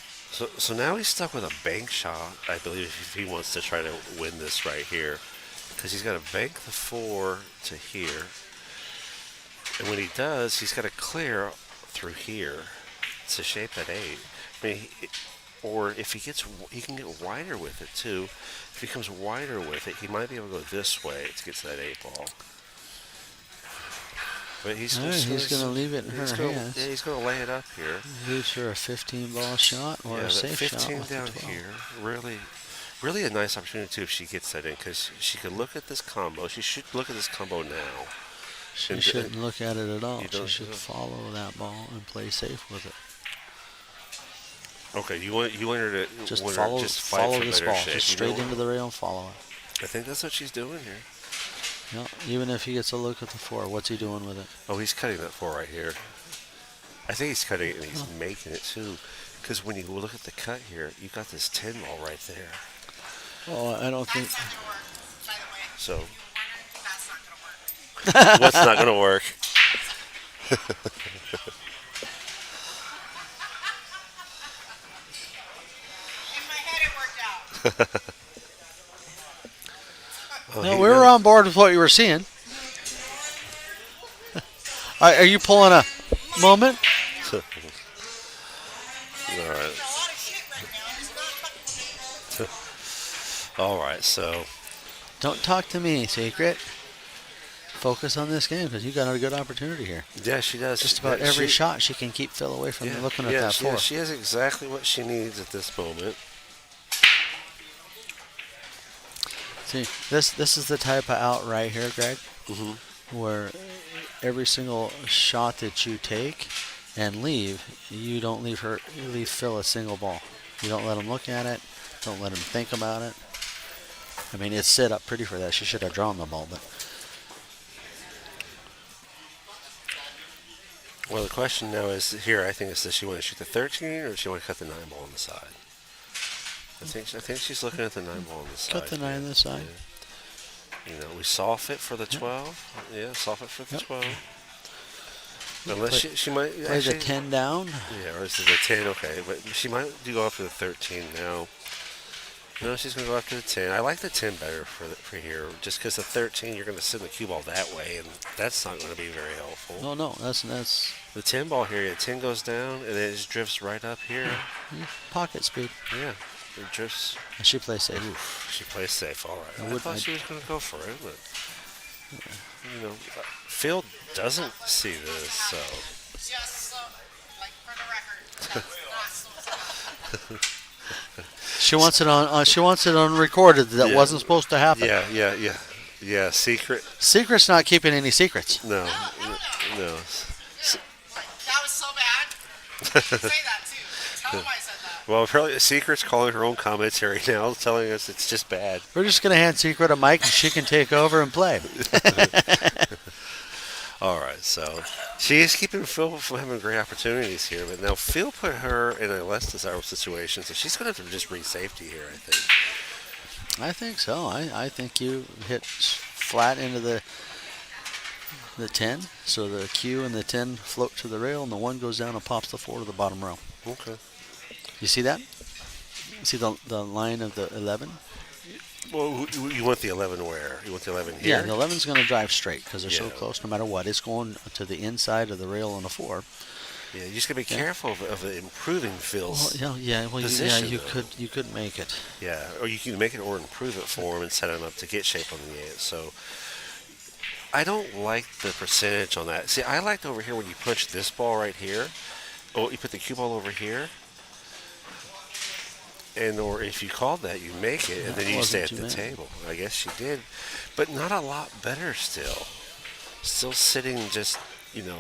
So now he's stuck with a bank shot, I believe, if he wants to try to win this right here. Because he's got to bank the 4 to here. And when he does, he's got to clear through here to shape that 8. I mean, or if he can get wider with it too. If he comes wider with it, he might be able to go this way to get to that 8 ball. But he's going to leave it in her hands. Yeah, he's going to lay it up here. Leaves her a 15 ball shot or Yeah, a that safe 15 shot with down the 12. here. Really a nice opportunity too if she gets that in, because she could look at this combo. She should look at this combo now. She And- shouldn't look at it at all. You She don't- should follow that ball and play safe with it. Okay, you want her to Just want follow, her, just fight follow for this better ball. shape. Just You know straight into the rail and follow it. I think that's what she's doing here. Yeah, even if he gets a look at the 4, what's he doing with it? Oh, he's cutting that 4 right here. I think he's cutting it and he's making it too. Because when you look at the cut here, you got this 10 ball right there. Oh, I don't think. That's not gonna work, by the way. So If you wondered, that's not gonna work. what's not going to work? In my head, it worked out. Oh, No, he we were does- on board with what you were seeing. Are you pulling a moment? All right. A lot of shit right now. It's not fucking All right. So Don't talk to me, Secret. Focus on this game because you got a good opportunity here. yeah, she does. Just about Yeah, every she- shot she can keep Phil away from looking at that she, 4. she has exactly what she needs at this moment. See, this is the type of out right here, Greg, Mm-hmm. where every single shot that you take and leave, you don't leave Phil a single ball. You don't let him look at it. Don't let him think about it. I mean, it's set up pretty for that. She should have drawn the ball, but Well, the question now is here. I think is does she want to shoot the 13 or does she want to cut the 9 ball on the side? I think she's looking at the 9 ball on the side. cut the 9 on the side. Yeah. You know, we soft it for the 12. Yeah, soft it for the Yep. 12. Unless she might Play the actually, 10 down. Yeah, or is it the 10? Okay, but she might go after the 13 now. No, she's going to go after the 10. I like the 10 better for here, just because the 13 you're going to send the cue ball that way, and that's not going to be very helpful. No, that's The 10 ball here, the 10 goes down, and it just drifts right up here. pocket speed. Yeah, it drifts. And she plays safe. Oof, she plays safe. All right. I thought she was going to go for it, but you know, Phil doesn't see this, so just so, like, for the record, that's not so. She wants it on. She wants it on recorded. That Yeah. wasn't supposed to happen. yeah. Secret? Secret's not keeping any secrets. No. No. No. That was so bad. You should say that too. Tell him I said that. Well, apparently, Secret's calling her own commentary now, telling us it's just bad. We're just gonna hand Secret a mic and she can take over and play. All right, so she is keeping Phil from having great opportunities here, but now Phil put her in a less desirable situation, so she's going to have to just read safety here, I think. I think so. I think you hit flat into the 10, so the Q and the 10 float to the rail, and the 1 goes down and pops the 4 to the bottom row. Okay. You see that? See the line of the 11? Well, you want the 11 where? You want the 11 here? Yeah, the 11's going to drive straight because they're so Yeah. close no matter what. It's going to the inside of the rail on the 4. Yeah, you just got to be careful of improving Phil's. Well, Position, you though. could make it. Yeah, or you can make it or improve it for him and set him up to get shape on the 8. So I don't like the percentage on that. See, I liked over here when you punch this ball right here. Oh, you put the cue ball over here. And or if you called that, you make it, and That then you stay wasn't at too the bad. table. I guess she did, but not a lot better still. Still sitting just, you know,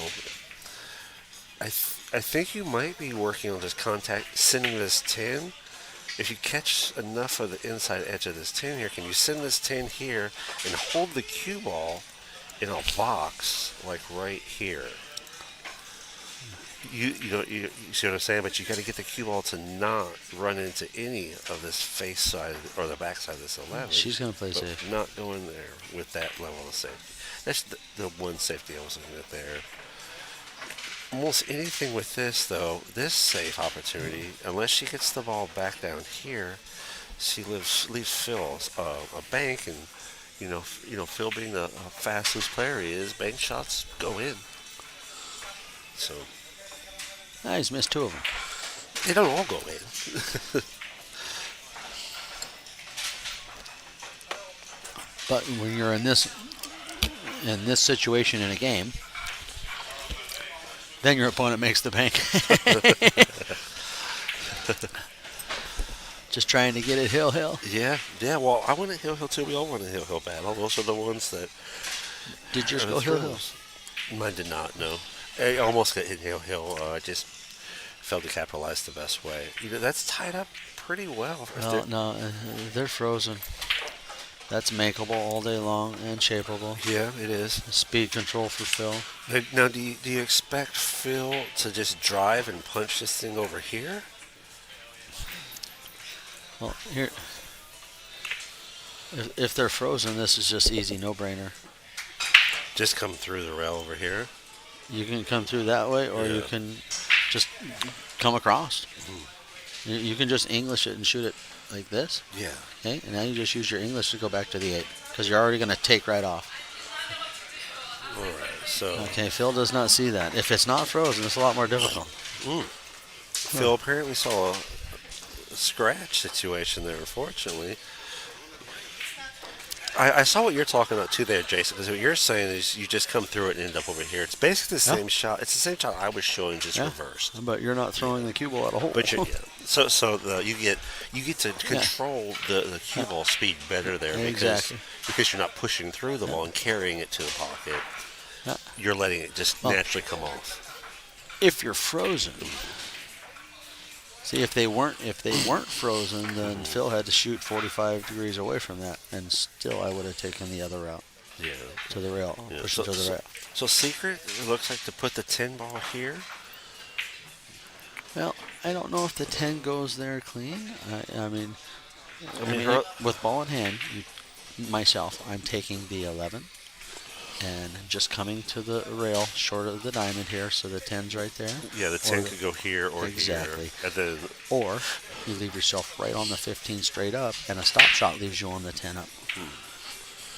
I think you might be working on this contact, sending this 10. If you catch enough of the inside edge of this 10 here, can you send this 10 here and hold the cue ball in a box, like right here? You see what I'm saying? But you got to get the cue ball to not run into any of this face side or the back side of this 11. She's going to play but safe. not going there with that level of safety. That's the one safety I was looking at there. Almost anything with this, though, this safe opportunity, unless she gets the ball back down here, she leaves Phil a bank, and Phil being the fastest player he is, bank shots go in. So He's missed 2 of them. they don't all go in. But when you're in this situation in a game, then your opponent makes the bank. Just trying to get it hill. Yeah. Well, I want a hill too. We all want a hill battle. Those are the ones that. Did yours are go the hill? thrills. Mine did not. No, I almost got hit hill. I just failed to capitalize the best way. That's tied up pretty well. No, they're frozen. That's makeable all day long and shapeable. Yeah, it is. Speed control for Phil. Now, do you expect Phil to just drive and punch this thing over here? Well, here, if they're frozen, this is just easy, no-brainer. Just come through the rail over here? You can come through that way, or you Yeah. can just come across. You can just English it and shoot it like this. Yeah. Okay, and now you just use your English to go back to the 8, because you're already going to take right off. All right. So Okay, Phil does not see that. If it's not frozen, it's a lot more difficult. Phil apparently saw a scratch situation there, unfortunately. I saw what you're talking about too there, Jason, because what you're saying is you just come through it and end up over here. It's basically the same shot. It's the same shot I was showing, just reversed. But you're not throwing the cue ball at a hole. But you get to control the cue ball speed better there Exactly. because you're not pushing through the ball and carrying it to the pocket. Yeah. You're letting it just naturally come off. If you're frozen. See, if they weren't frozen, then Phil had to shoot 45 degrees away from that, and still I would have taken the other route Yeah. to the rail, Yeah, push it to the rail. So secret, it looks like to put the 10 ball here. Well, I don't know if the 10 goes there clean. I mean, with ball in hand, I'm taking the 11 and just coming to the rail short of the diamond here, so the 10's right there. Yeah, the 10 could go here or Exactly. here. And then, Or you leave yourself right on the 15 straight up, and a stop shot leaves you on the 10 up.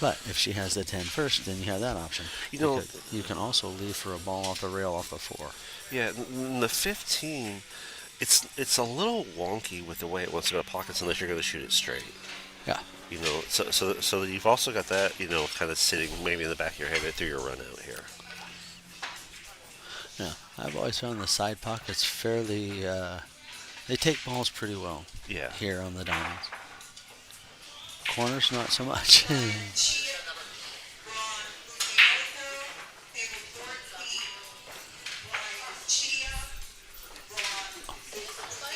But if she has the 10 first, then you have that option. Because you can also leave for a ball off the rail off the 4. yeah, the 15, it's a little wonky with the way it wants to go to pockets unless you're going to shoot it straight. Yeah. So you've also got that, kind of sitting maybe in the back of your head through your run out here. Yeah. I've always found the side pockets fairly, they take balls pretty well Yeah. here on the diamonds. Corners, not so much.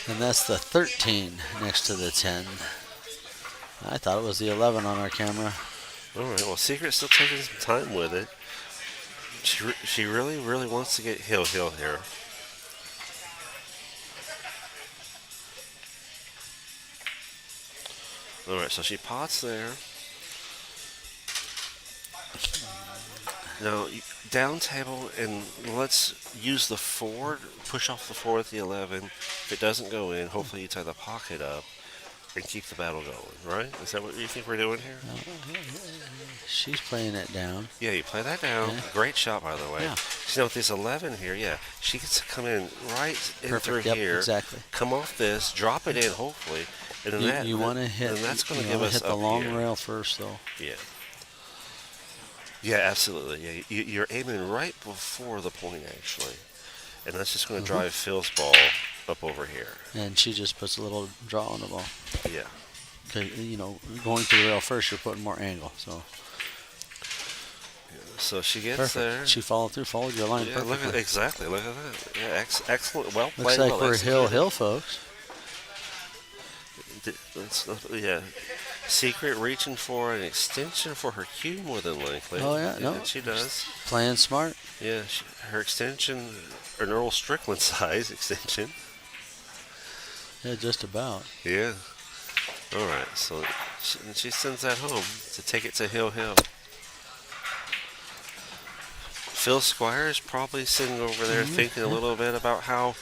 And that's the 13 next to the 10. I thought it was the 11 on our camera. All right. Well, Secret's still taking some time with it. She really, really wants to get hill here. All right. So she pots there. Now down table, and let's use the 4. Push off the 4 at the 11. If it doesn't go in, hopefully you tie the pocket up and keep the battle going. Right? Is that what you think we're doing here? She's playing it down. Yeah, you play that down. Yeah. Great shot, by the way. Yeah. See, now with this 11 here, she gets to come in right in Perfect. through Yep, here. exactly. Come off this, drop it in, hopefully, and then You want to hit. And that's going to you give wanna us hit the up long here. rail first, though. Yeah. Yeah, absolutely. Yeah, you're aiming right before the point actually, and that's just going to drive Phil's ball up over here. And she just puts a little draw on the ball. Yeah. 'Cause, going to the rail first, you're putting more angle. So So she gets perfect. there. She followed your line Yeah, perfectly. exactly. Look at that. Yeah, excellent. Well Looks played. like well we're executed. hill, folks. Yeah. Secret reaching for an extension for her cue more than likely. Oh, yeah, no. She does. Playing smart. Yeah, her extension, an Earl Strickland size extension. Yeah, just about. Yeah. All right. So she sends that home to take it to Hill. Phil Squires probably sitting over there thinking a little bit about how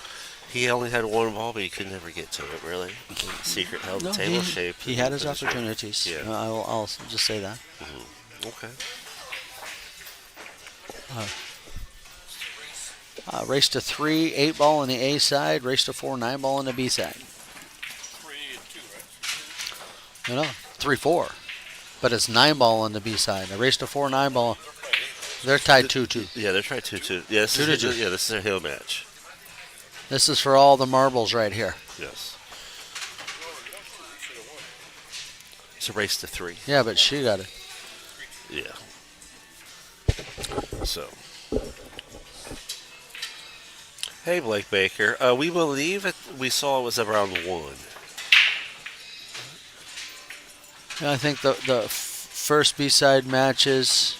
he only had one ball, but he could never get to it, really. Secret held the table shape. He had his for this round. opportunities. Yeah. I'll just say that. Okay. Race to 3, 8 ball on the A side. Race to 4, 9 ball on the B side. 3 and 2, right? No, 3, 4. But it's 9 ball on the B side. A race to 4, 9 ball. They're tied 2-2. Yeah, they're trying 2-2. Yeah, this Two is to two. yeah, this is their Hill match. This is for all the marbles right here. Yes. It's a race to 3. Yeah, but she got it. Yeah. So. Hey, Blake Baker. We believe we saw it was around 1. Yeah, I think the first B-side matches,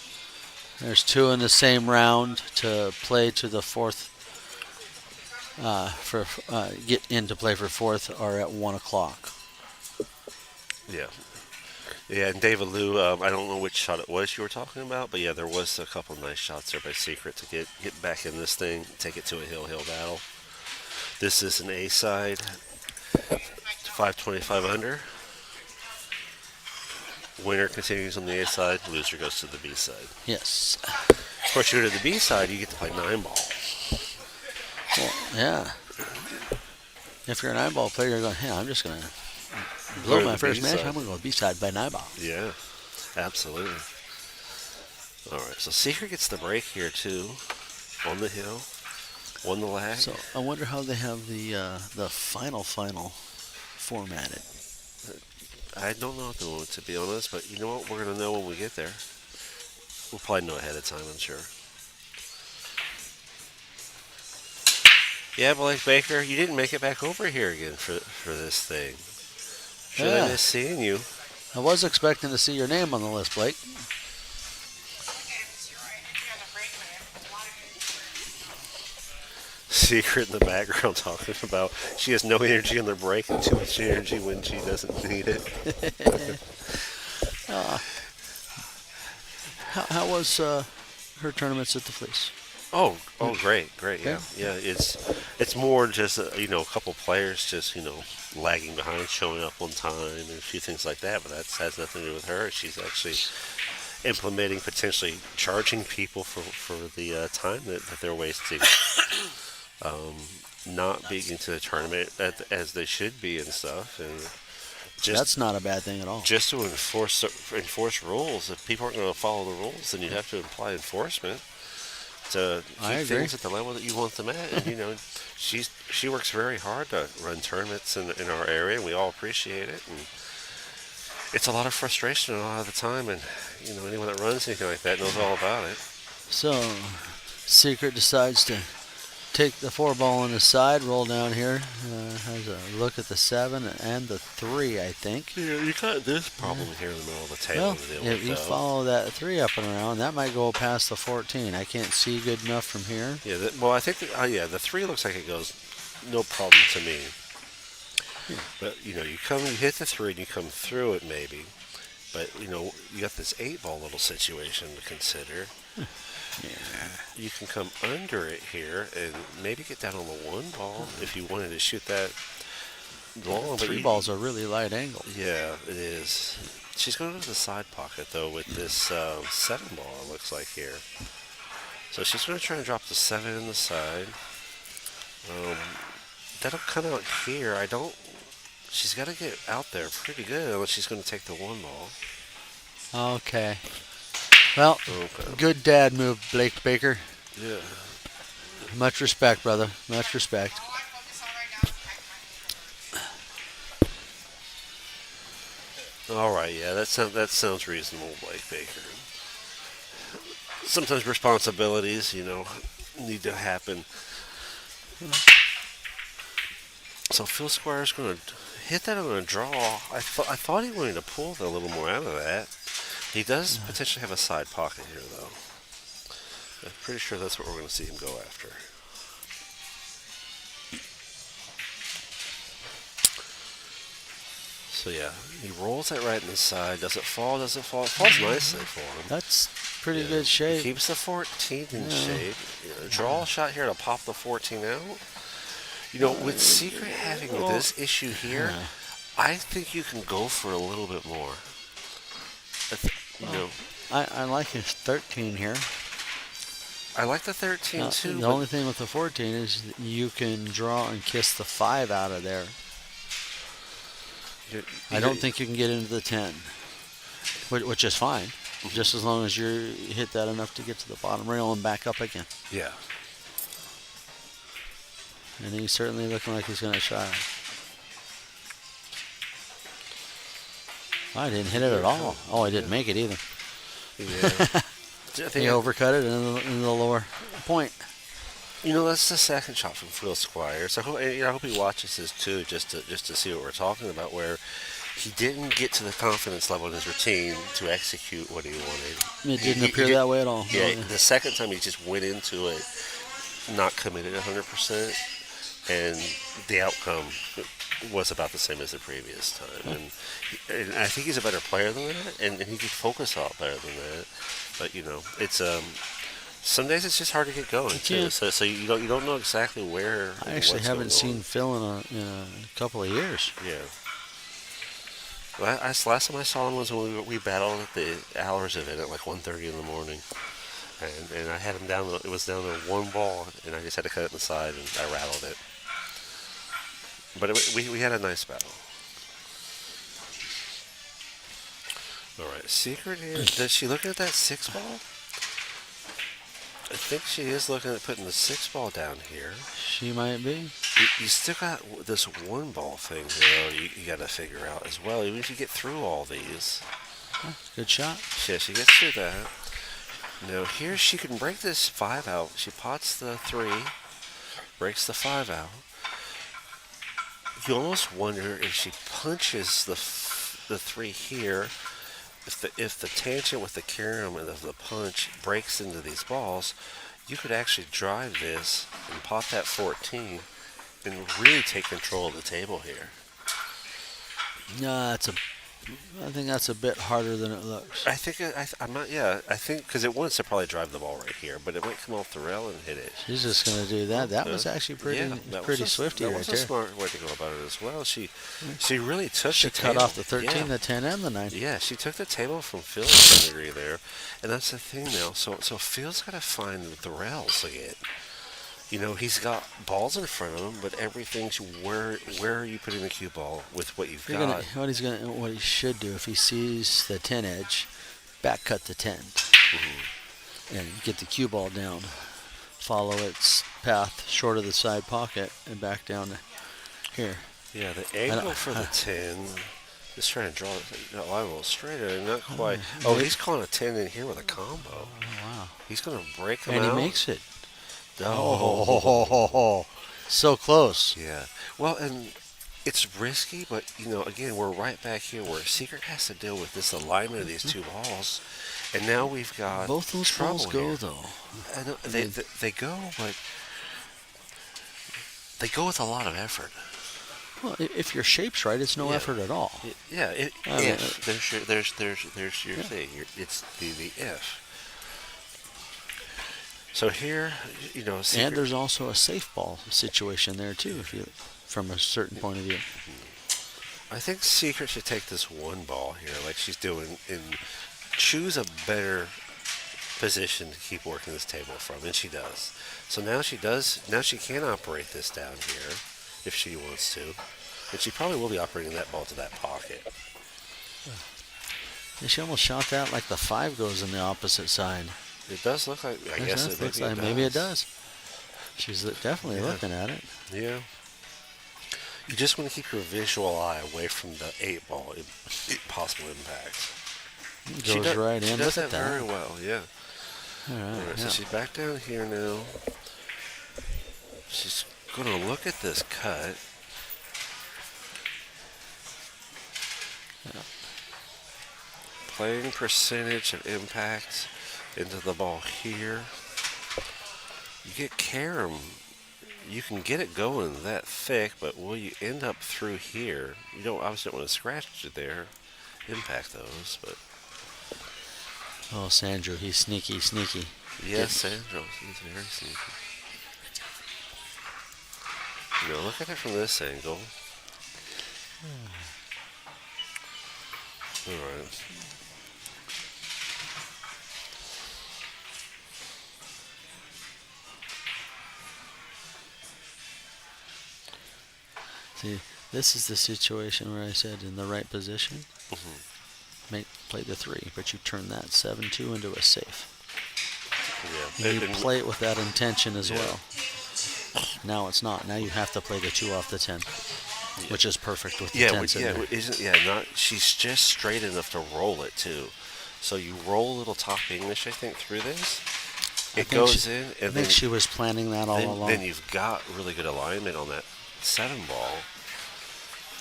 there's 2 in the same round to play to the 4th. Get into play for 4th are at 1 o'clock. Yeah. Yeah, and David Liu, I don't know which shot it was you were talking about, but yeah, there was a couple nice shots there by Secret to get back in this thing, take it to a hill battle. This is an A side, 525 under. Winner continues on the A side, loser goes to the B side. Yes. Of course, you go to the B side, you get to play 9 ball. Well, yeah. If you're an eyeball player, you're going, hey, I'm just going to blow Go to my the first match. B-side. I'm going to go B-side by 9 ball. Yeah, absolutely. All right, so Secret gets the break here too, on the hill, won the lag. So I wonder how they have the final formatted. I don't know at the moment, to be honest, but you know what? We're going to know when we get there. We'll probably know ahead of time, I'm sure. Yeah, Blake Baker, you didn't make it back over here again for this thing. Should Yeah. I miss seeing you? I was expecting to see your name on the list, Blake. Okay, you're right. You're on the break, man. A lot of good. Secret in the background talking about she has no energy on the break and too much energy when she doesn't need it. How was her tournaments at the Fleece? Oh, great, yeah, Yeah. It's more just a couple players just lagging behind, showing up on time, and a few things like that. But that has nothing to do with her. She's actually implementing potentially charging people for the time that they're wasting, not being into the tournament as they should be and stuff, and just That's not a bad thing at all. just to enforce rules. If people aren't going to follow the rules, then you have to apply enforcement to I keep agree. things at the level that you want them at. And she works very hard to run tournaments in our area, and we all appreciate it. And it's a lot of frustration a lot of the time, and anyone that runs anything like that knows all about it. So, Secret decides to take the 4 ball on the side, roll down here, has a look at the 7 and the 3, I think. Yeah, you got this problem here in the middle of the table. Well, to deal if with, you though. follow that 3 up and around, that might go past the 14. I can't see good enough from here. Yeah, I think the 3 looks like it goes no problem to me. But you hit the 3 and you come through it maybe. But you got this 8 ball little situation to consider. You can come under it here and maybe get down on the 1 ball if you wanted to shoot that long. But 3 balls are really light angle. Yeah, it is. She's going to the side pocket though with this 7 ball. It looks like here. So she's going to try and drop the 7 in the side. That'll come out here. She's got to get out there pretty good unless she's going to take the 1 ball. Okay. Well, Okay. good dad move, Blake Baker. Yeah. Much respect, brother. Much respect. All I focus on right now All right, yeah, that sounds reasonable, Blake Baker. Sometimes responsibilities, need to happen. So Phil Squire's going to hit that on a draw. I thought he wanted to pull a little more out of that. He does potentially have a side pocket here, though. I'm pretty sure that's what we're going to see him go after. So yeah, he rolls that right in the side. Does it fall? Does it fall? It falls nicely for him. That's pretty Yeah. good shape. Keeps the 14 in Yeah. shape. Draw a shot here to pop the 14 out. With Secret having this issue here, Yeah. I think you can go for a little bit more. I like his 13 here. I like the 13 Now, too. the but only thing with the 14 is that you can draw and kiss the 5 out of there. I don't think you can get into the 10, which is fine, just as long as you hit that enough to get to the bottom rail and back up again. Yeah. And he's certainly looking like he's going to try. I didn't hit it at all. Oh, I didn't make it either. Yeah. He overcut it in the lower point. That's the second shot from Phil Squire. So I hope he watches this too, just to see what we're talking about, where he didn't get to the confidence level in his routine to execute what he wanted. It didn't appear that way at all. Yeah, No. the second time he just went into it not committed 100%, and the outcome was about the same as the previous time. And I think he's a better player than that, and he could focus a lot better than that. But it's some days it's just hard to get going too. Yeah. So you don't know exactly where. I actually what's haven't going seen on. Phil in a couple of years. Yeah. Last time I saw him was when we battled at the Hours event at like 1:30 in the morning, and I had him down. It was down to one ball, and I just had to cut it in the side, and I rattled it. But we had a nice battle. All right, Secret here. Is she looking at that 6 ball? I think she is looking at putting the 6 ball down here. She might be. You still got this 1 ball thing here, though, you got to figure out as well. Even if you get through all these. Good shot. Yeah, she gets through that. Now here she can break this 5 out. She pots the 3, breaks the 5 out. You almost wonder if she punches the 3 here. If the tangent with the carom and the punch breaks into these balls, you could actually drive this and pop that 14 and really take control of the table here. No, I think that's a bit harder than it looks. I think I'm not. Yeah, I think because it wants to probably drive the ball right here, but it might come off the rail and hit it. She's just going to do that. That was actually pretty swifty that right was there. a smart way to go about it as well. She really took She the cut table. off the 13, Yeah. the 10, and the 9. Yeah, she took the table from Phil to some degree there, and that's the thing now. So Phil's got to find the rails again. He's got balls in front of him, but everything's where are you putting the cue ball with what you've got? What he should do if he sees the 10 edge, back cut the 10, and get the cue ball down, follow its path short of the side pocket, and back down here. Yeah, the angle for the 10. Just trying to draw it a little straighter, not quite. Oh, he's calling a 10 in here with a combo. Oh, wow. He's going to break him And out. he makes it. Oh. So close. Yeah. Well, and it's risky, but, again, we're right back here where Secret has to deal with this alignment of these 2 balls. And now we've got Both those trouble balls go, here. though. I know, they go, but they go with a lot of effort. Well, if your shape's right, it's no Yeah. effort at all. Yeah, I mean, if there's your thing. It's the if. So here, Secret, And there's also a safe ball situation there too, from a certain point of view. I think Secret should take this 1 ball here, like she's doing, and choose a better position to keep working this table from, and she does. So now she can operate this down here if she wants to, and she probably will be operating that ball to that pocket. She almost shot that like the 5 goes in the opposite side. It does look like. I guess it looks like maybe it does. She's definitely looking at it. Yeah. You just want to keep your visual eye away from the 8-ball possible impact. Goes right She in. does Look at that very that. well, yeah. All All right. right, Yeah. so she's back down here now. She's going to look at this cut. Yeah. Playing percentage of impact into the ball here. You get carom. You can get it going that thick, but will you end up through here? You don't obviously don't want to scratch it there, impact those, but Oh, Sandro, he's sneaky, sneaky. yes, Sandro, he's very sneaky. You know, look at it from this angle. All right. See, this is the situation where I said in the right position, play the 3, but you turn that 7-2 into a safe. Yeah. And you play it with that intention as Yeah. well. Now it's not. Now you have to play the 2 off the 10, which is perfect with the 10s in there. Not. She's just straight enough to roll it too. So you roll a little top English, I think, through this. I It think goes she- in, I and think then she was planning that all along. then you've got really good alignment on that 7-ball.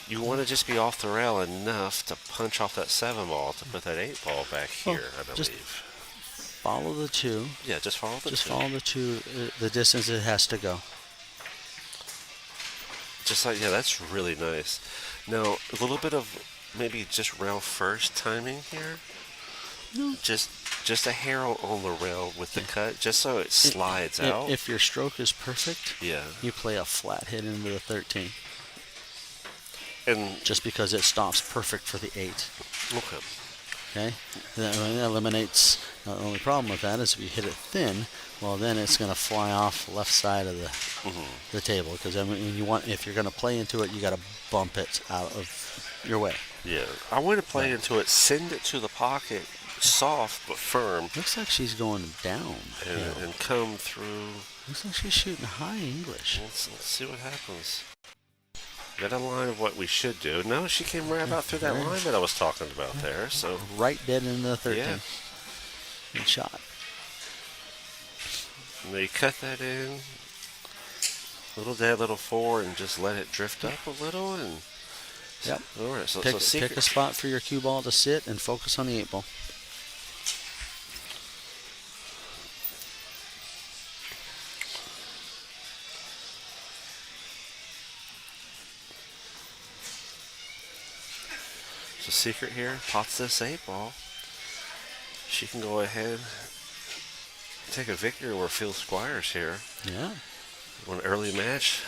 You want to just be off the rail enough to punch off that 7-ball to put that 8-ball back Well, here, I just believe. Follow the 2. Yeah, just follow the Just 2. follow the 2, the distance it has to go. Just like, yeah, that's really nice. Now, a little bit of maybe just rail first timing here. No. Just a hair on the rail with the cut, just so it slides out. If your stroke is perfect, Yeah. you play a flat hit into the 13. And, Just because it stops perfect for the 8. okay. Okay? That eliminates. The only problem with that is if you hit it thin, well, then it's going to fly off the left side of the table. Because I mean, if you're going to play into it, you got to bump it out of your way. Yeah. I want to play into it, send it to the pocket, soft but firm, Looks like she's going down. and come through. Looks like she's shooting high English. Let's see what happens. Got a line of what we should do. No, she came right about through that line that I was talking about there. So Right dead into the 13. Yeah. Good shot. and you cut that in, little dead, little 4, and just let it drift up a little. And Yep. all right. So Pick secret. a spot for your cue ball to sit and focus on the 8-ball. So secret here, pots this 8-ball. She can go ahead, take a victory over Phil Squires here. Yeah. One early match.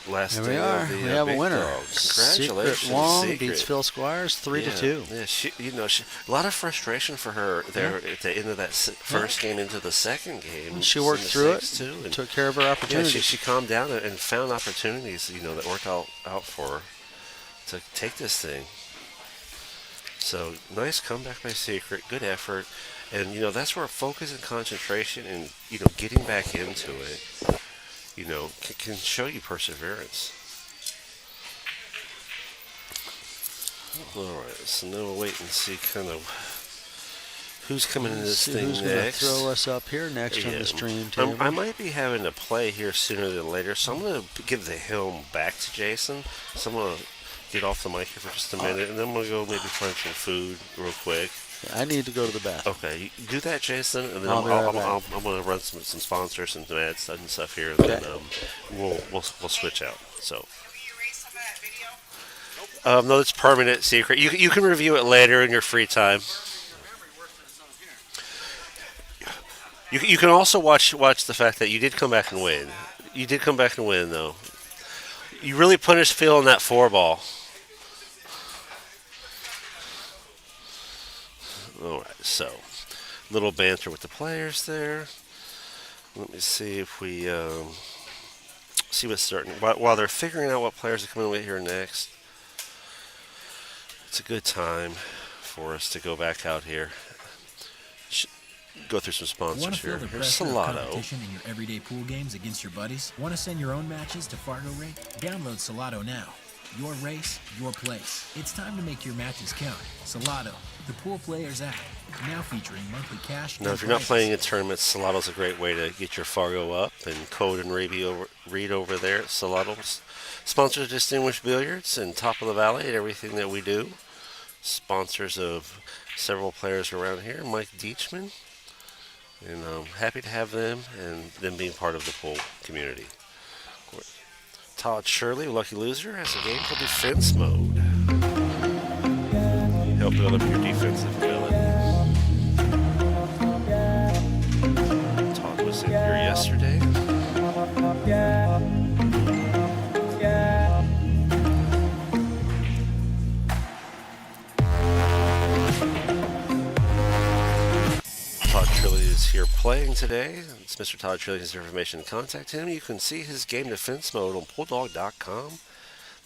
Last There day we are. of the We have a Big winner. Dog. Congratulations, Secret Wong Secret. beats Phil Squires 3-2. Yeah, she, a lot of frustration for her there at the end of that first game into the second game. She worked through it, too, and took care of her yeah, opportunities. she calmed down and found opportunities, that worked out for her to take this thing. So nice comeback by Secret, good effort, and that's where focus and concentration and getting back into it, can show you perseverance. All right, so now we'll wait and see kind of who's coming in this See thing who's going to next. throw us up here next on Yeah. the stream table. I might be having to play here sooner than later, so I'm going to give the helm back to Jason. So I'm going to get off the mic here for just a minute, and then I'm going to go maybe find some food real quick. I need to go to the bathroom. Okay, you do that, Jason, and then I'll be right back. I'm going to run some sponsors and some ads and stuff here, and Okay. then we'll switch out. So. Did we erase some of that video? No, it's permanent secret. You can review it later in your free time. You can also watch the fact that you did come back and win. You did come back and win, though. You really punished Phil on that 4-ball. All right, so little banter with the players there. Let me see if we see what's starting while they're figuring out what players are coming with here next. It's a good time for us to go back out here. go through some Want sponsors to feel here. the Here's pressure of Salado. competition in your everyday pool games against your buddies? Want to send your own matches to Fargo Rig? Download Salado now. Your race, your place. It's time to make your matches count. Salado, the pool players app, now featuring monthly cash. Now, and if you're not prizes. playing in tournaments, Salado's a great way to get your Fargo up. And Code and Read over there at Salado sponsors Distinguished Billiards and Top of the Valley and everything that we do. Sponsors of several players around here, Mike Deachman. And I'm happy to have them and them being part of the pool community. Todd Shirley, Lucky Loser, has a game called Defense Mode. Help build up your defensive ability. Todd was in here yesterday. Todd Shirley is here playing today. It's Mr. Todd Shirley. His information to contact him. You can see his game defense mode on pooldawg.com.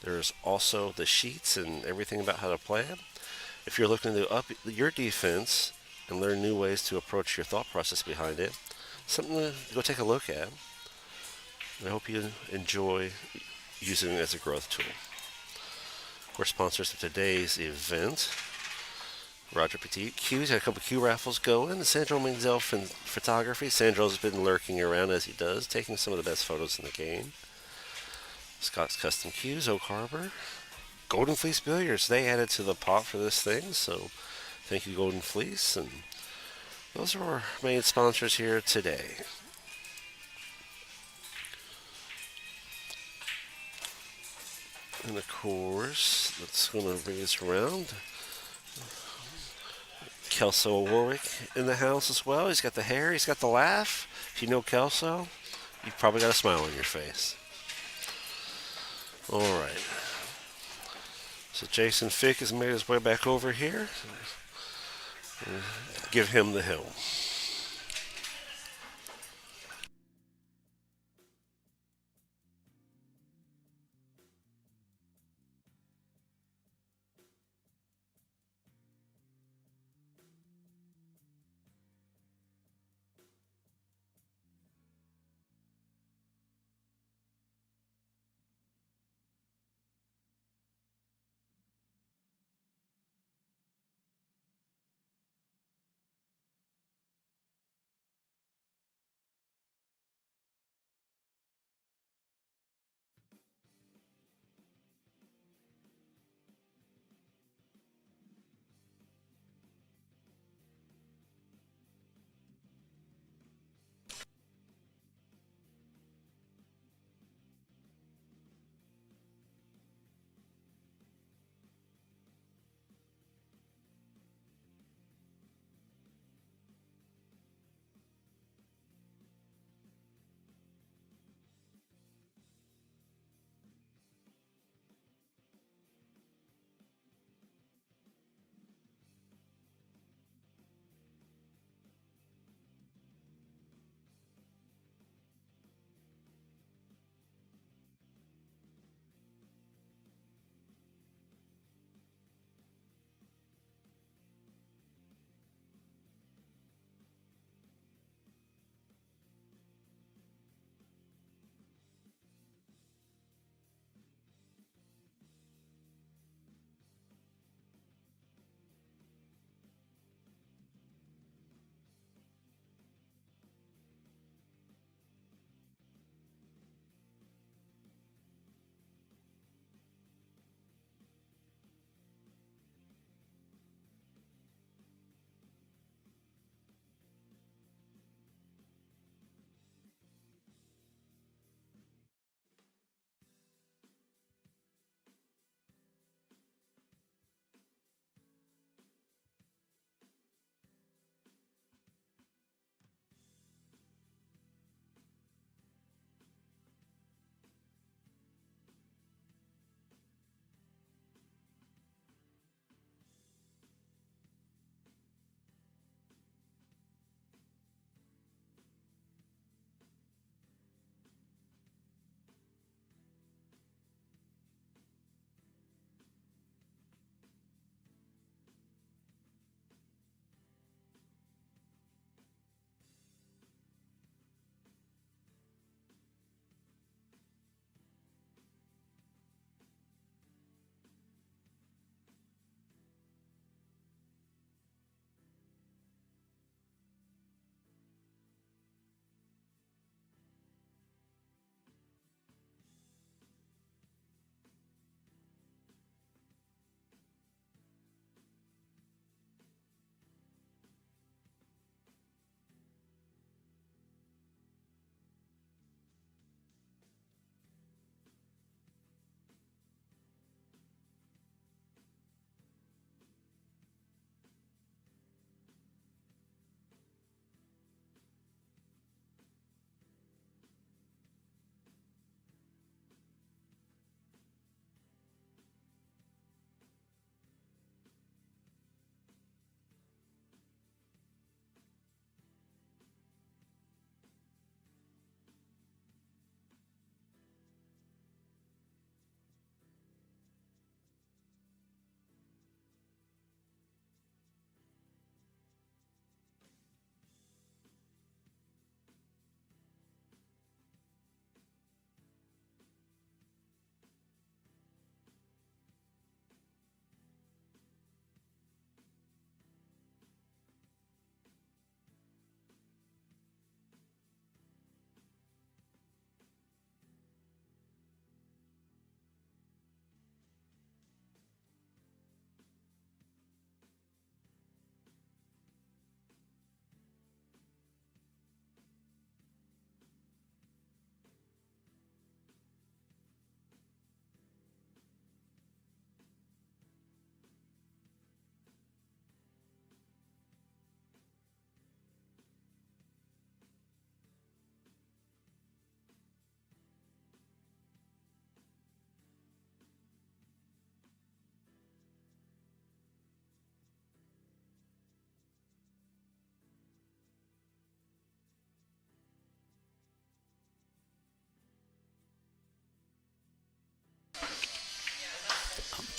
There's also the sheets and everything about how to play it. If you're looking to up your defense and learn new ways to approach your thought process behind it, something to go take a look at. I hope you enjoy using it as a growth tool. We're sponsors of today's event. Roger Petit Q's had a couple Q raffles going. Sandro Menzel photography. Sandro's been lurking around as he does, taking some of the best photos in the game. Scott's Custom Q's, Oak Harbor. Golden Fleece Billiards, they added to the pot for this thing, so thank you, Golden Fleece. And those are our main sponsors here today. And of course, that's going to bring us around. Kelso Warwick in the house as well. He's got the hair, he's got the laugh. If you know Kelso, you've probably got a smile on your face. All right. So Jason Fick has made his way back over here. Give him the helm.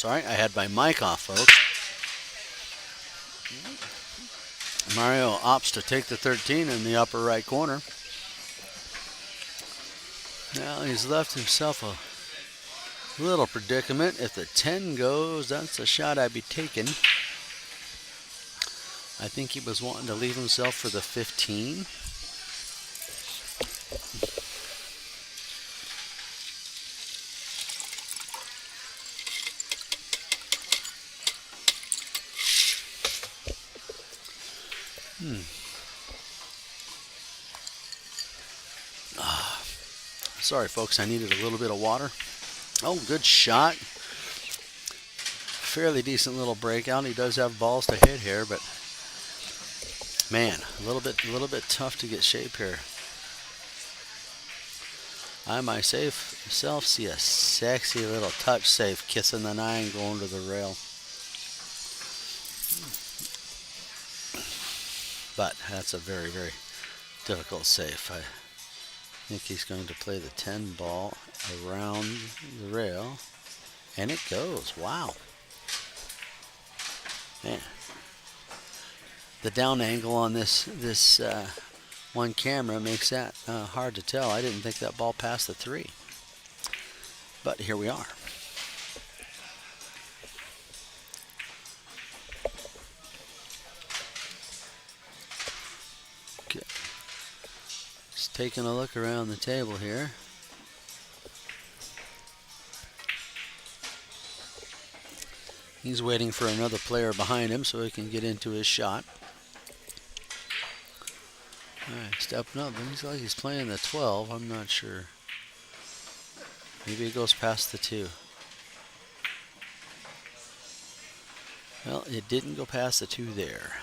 Sorry, I had my mic off, folks. Mario opts to take the 13 in the upper right corner. Now he's left himself a little predicament. If the 10 goes, that's the shot I'd be taking. I think he was wanting to leave himself for the 15. Sorry, folks, I needed a little bit of water. Oh, good shot. Fairly decent little breakout. He does have balls to hit here, but man, a little bit tough to get shape here. I myself see a sexy little touch safe kissing the 9 going to the rail. But that's a very, very difficult safe. I think he's going to play the 10 ball around the rail, and it goes. Wow. Man. The down angle on this one camera makes that hard to tell. I didn't think that ball passed the 3. But here we are. Okay. Just taking a look around the table here. He's waiting for another player behind him so he can get into his shot. All right, stepping up. Looks like he's playing the 12. I'm not sure. Maybe it goes past the 2. Well, it didn't go past the 2 there.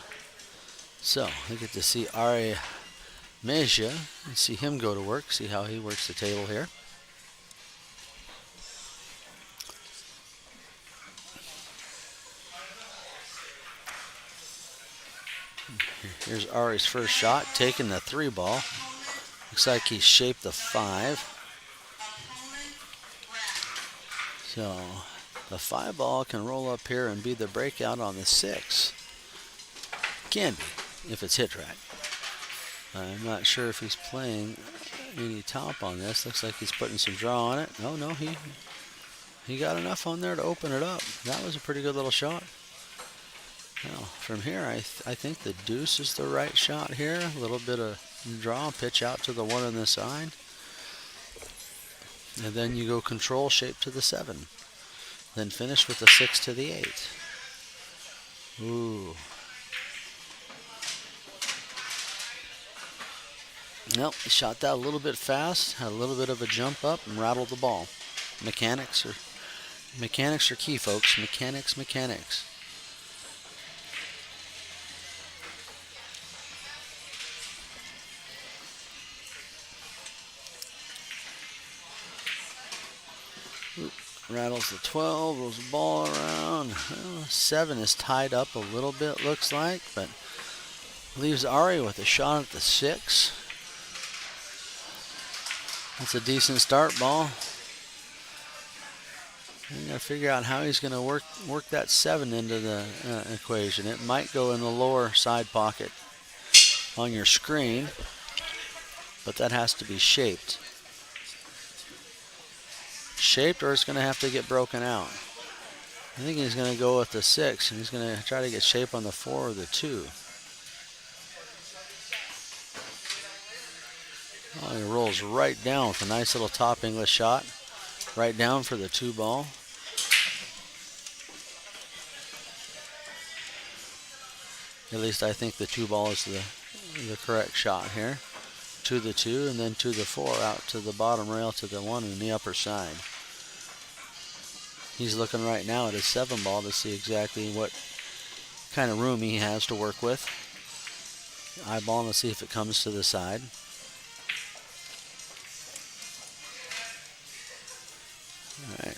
So we get to see Ari Meja and see him go to work, see how he works the table here. Here's Ari's first shot, taking the 3 ball. Looks like he's shaped the 5. So the 5 ball can roll up here and be the breakout on the 6. Can be, if it's hit right. I'm not sure if he's playing any top on this. Looks like he's putting some draw on it. Oh no, he got enough on there to open it up. That was a pretty good little shot. Now, from here, I think the deuce is the right shot here. A little bit of draw, pitch out to the 1 on the side. And then you go control shape to the 7. Then finish with the 6 to the 8. Ooh. Nope, he shot that a little bit fast, had a little bit of a jump up, and rattled the ball. Mechanics are key, folks. Mechanics. Rattles the 12, rolls the ball around. Well, 7 is tied up a little bit, looks like, but leaves Ari with a shot at the 6. That's a decent start ball. You got to figure out how he's going to work that 7 into the equation. It might go in the lower side pocket on your screen, but that has to be shaped. Shaped, or it's going to have to get broken out. I think he's going to go with the 6, and he's going to try to get shape on the 4 or the 2. Oh, he rolls right down with a nice little top English shot. Right down for the 2 ball. At least I think the 2 ball is the correct shot here. To the 2 and then to the 4 out to the bottom rail to the 1 in the upper side. He's looking right now at his 7 ball to see exactly what kind of room he has to work with. Eyeballing to see if it comes to the side. All right.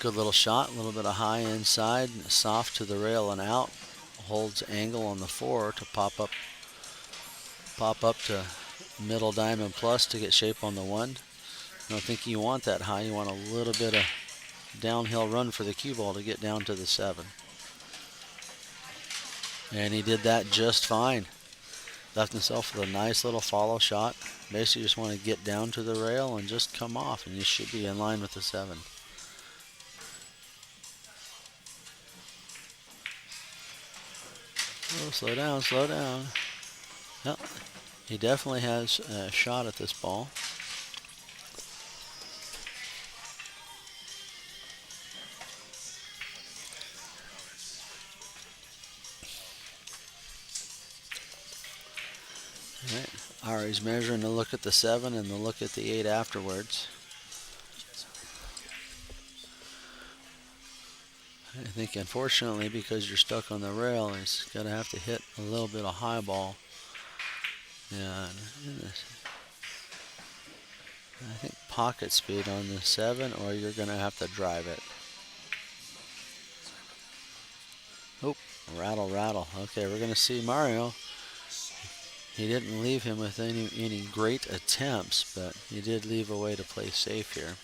Good little shot, a little bit of high inside, soft to the rail and out. Holds angle on the 4 to pop up to middle diamond plus to get shape on the 1. I don't think you want that high. You want a little bit of downhill run for the cue ball to get down to the 7. And he did that just fine. Left himself with a nice little follow shot. Basically just want to get down to the rail and just come off, and you should be in line with the 7. Oh, slow down, slow down. Yep. He definitely has a shot at this ball. All right. Ari's measuring the look at the 7 and the look at the 8 afterwards. I think unfortunately, because you're stuck on the rail, he's going to have to hit a little bit of high ball. Yeah, I think pocket speed on the 7, or you're going to have to drive it. Oh, rattle, rattle. Okay, we're going to see Mario. He didn't leave him with any great attempts, but he did leave a way to play safe here.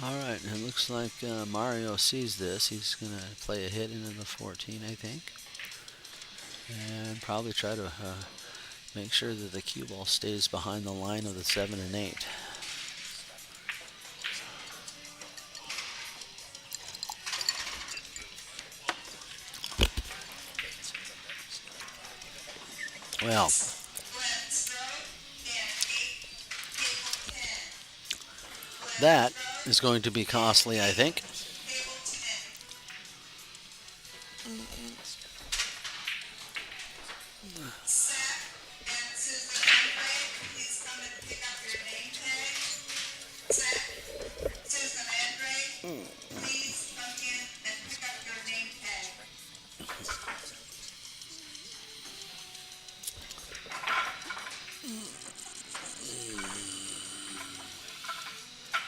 All right, it looks like Mario sees this. He's going to play a hit into the 14, I think. And probably try to make sure that the cue ball stays behind the line of the 7 and 8. Well, that is going to be costly, I think.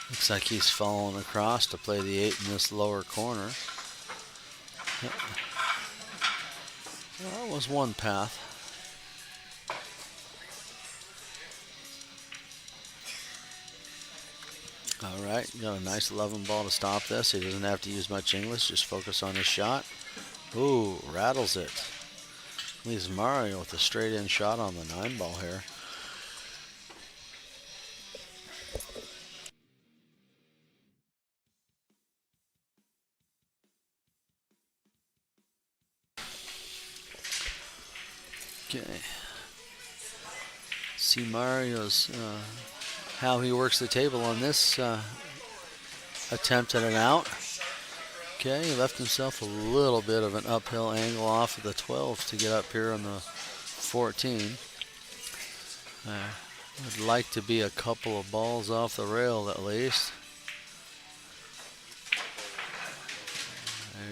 Looks like he's falling across to play the 8 in this lower corner. Well, that was one path. All right, got a nice 11 ball to stop this. He doesn't have to use much English, just focus on his shot. Ooh, rattles it. Leaves Mario with a straight in shot on the 9 ball here. Okay. See Mario's how he works the table on this attempt at an out. Okay, he left himself a little bit of an uphill angle off of the 12 to get up here on the 14. Would like to be a couple of balls off the rail at least.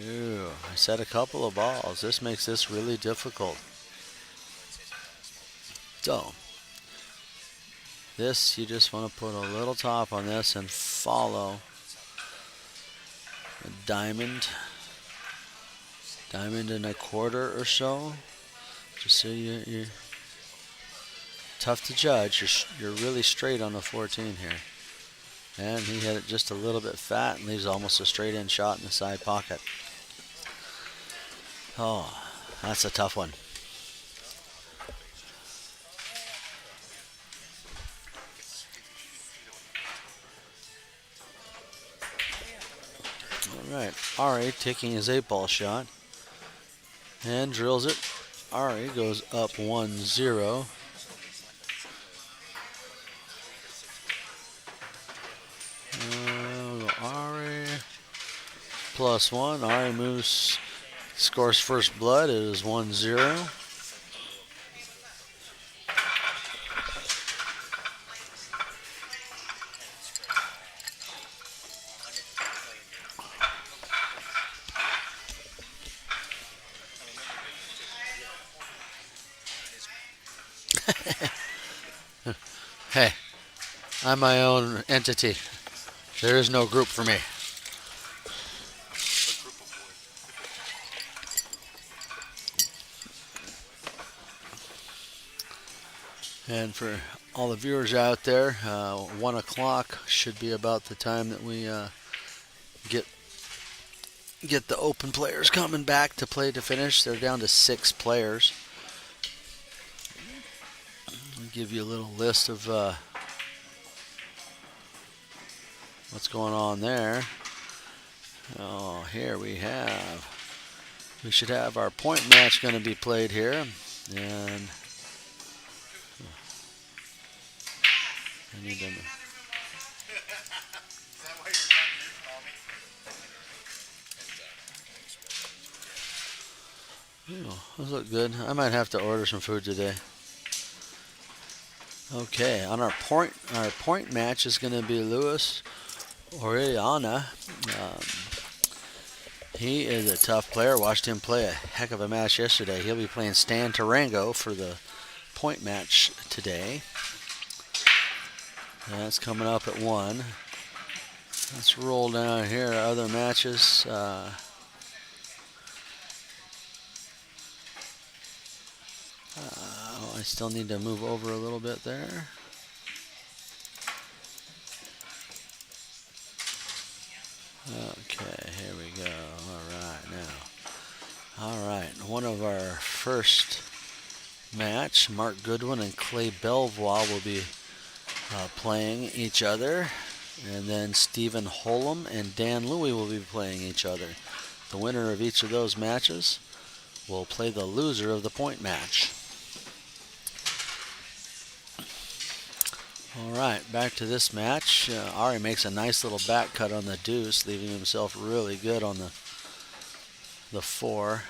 Ew, I said a couple of balls. This makes this really difficult. So, this, you just want to put a little top on this and follow a diamond and a quarter or so. Just so you're tough to judge. You're really straight on the 14 here. And he hit it just a little bit fat and leaves almost a straight in shot in the side pocket. Oh, that's a tough one. All right, Ari taking his 8 ball shot and drills it. Ari goes up 1-0. Ari +1. Ari moves, scores first blood. It is 1-0. Hey, I'm my own entity. There is no group for me. And for all the viewers out there, 1 o'clock should be about the time that we get the open players coming back to play to finish. They're down to 6 players. I'll give you a little list of what's going on there. Oh, here we should have our point match going to be played here. And I need them. Is that why you're trying to call me? Oh, those look good. I might have to order some food today. Okay, on our point match is going to be Luis Orellana. He is a tough player. Watched him play a heck of a match yesterday. He'll be playing Stan Tarango for the point match today. That's coming up at 1. Let's roll down here to other matches. I still need to move over a little bit there. Okay, here we go. All right, one of our first match, Mark Goodwin and Clay Belvoir will be playing each other. And then Stephen Holm and Dan Louie will be playing each other. The winner of each of those matches will play the loser of the point match. All right, back to this match. Ari makes a nice little back cut on the deuce, leaving himself really good on the 4.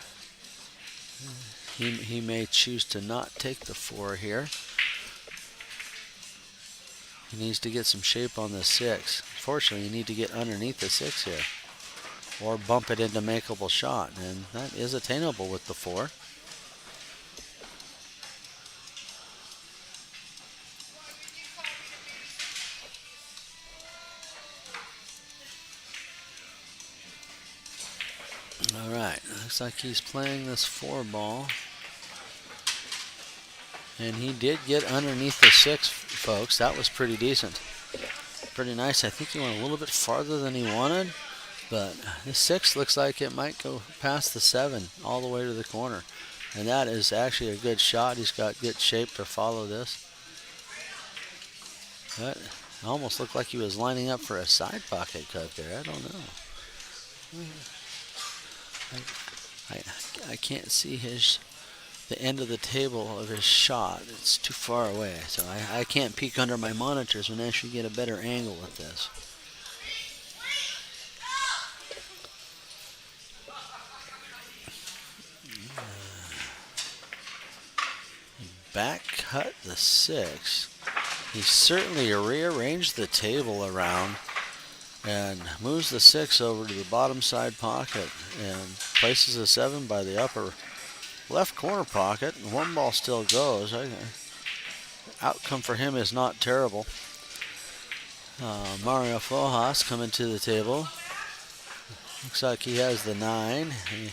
He may choose to not take the 4 here. He needs to get some shape on the 6. Fortunately, you need to get underneath the 6 here, or bump it into makeable shot, and that is attainable with the 4. All right, looks like he's playing this 4 ball. And he did get underneath the 6, folks. That was pretty decent. Pretty nice. I think he went a little bit farther than he wanted, but the 6 looks like it might go past the 7 all the way to the corner. And that is actually a good shot. He's got good shape to follow this. That almost looked like he was lining up for a side pocket cut there. I don't know. I can't see the end of the table of his shot. It's too far away, so I can't peek under my monitors and actually get a better angle at this. Back cut the 6. He certainly rearranged the table around and moves the 6 over to the bottom side pocket and places the 7 by the upper left corner pocket. And 1 ball still goes. Outcome for him is not terrible. Mario Fojas coming to the table. Looks like he has the 9. He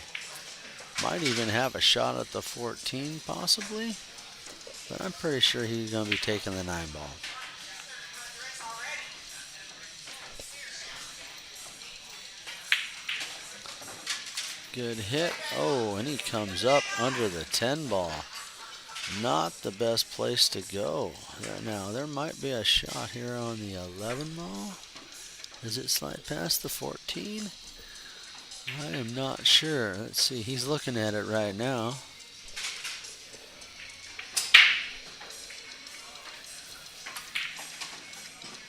might even have a shot at the 14 possibly, but I'm pretty sure he's going to be taking the 9 ball. Good hit. Oh, and he comes up under the 10 ball. Not the best place to go. Now, there might be a shot here on the 11 ball. Does it slide past the 14? I am not sure. Let's see. He's looking at it right now.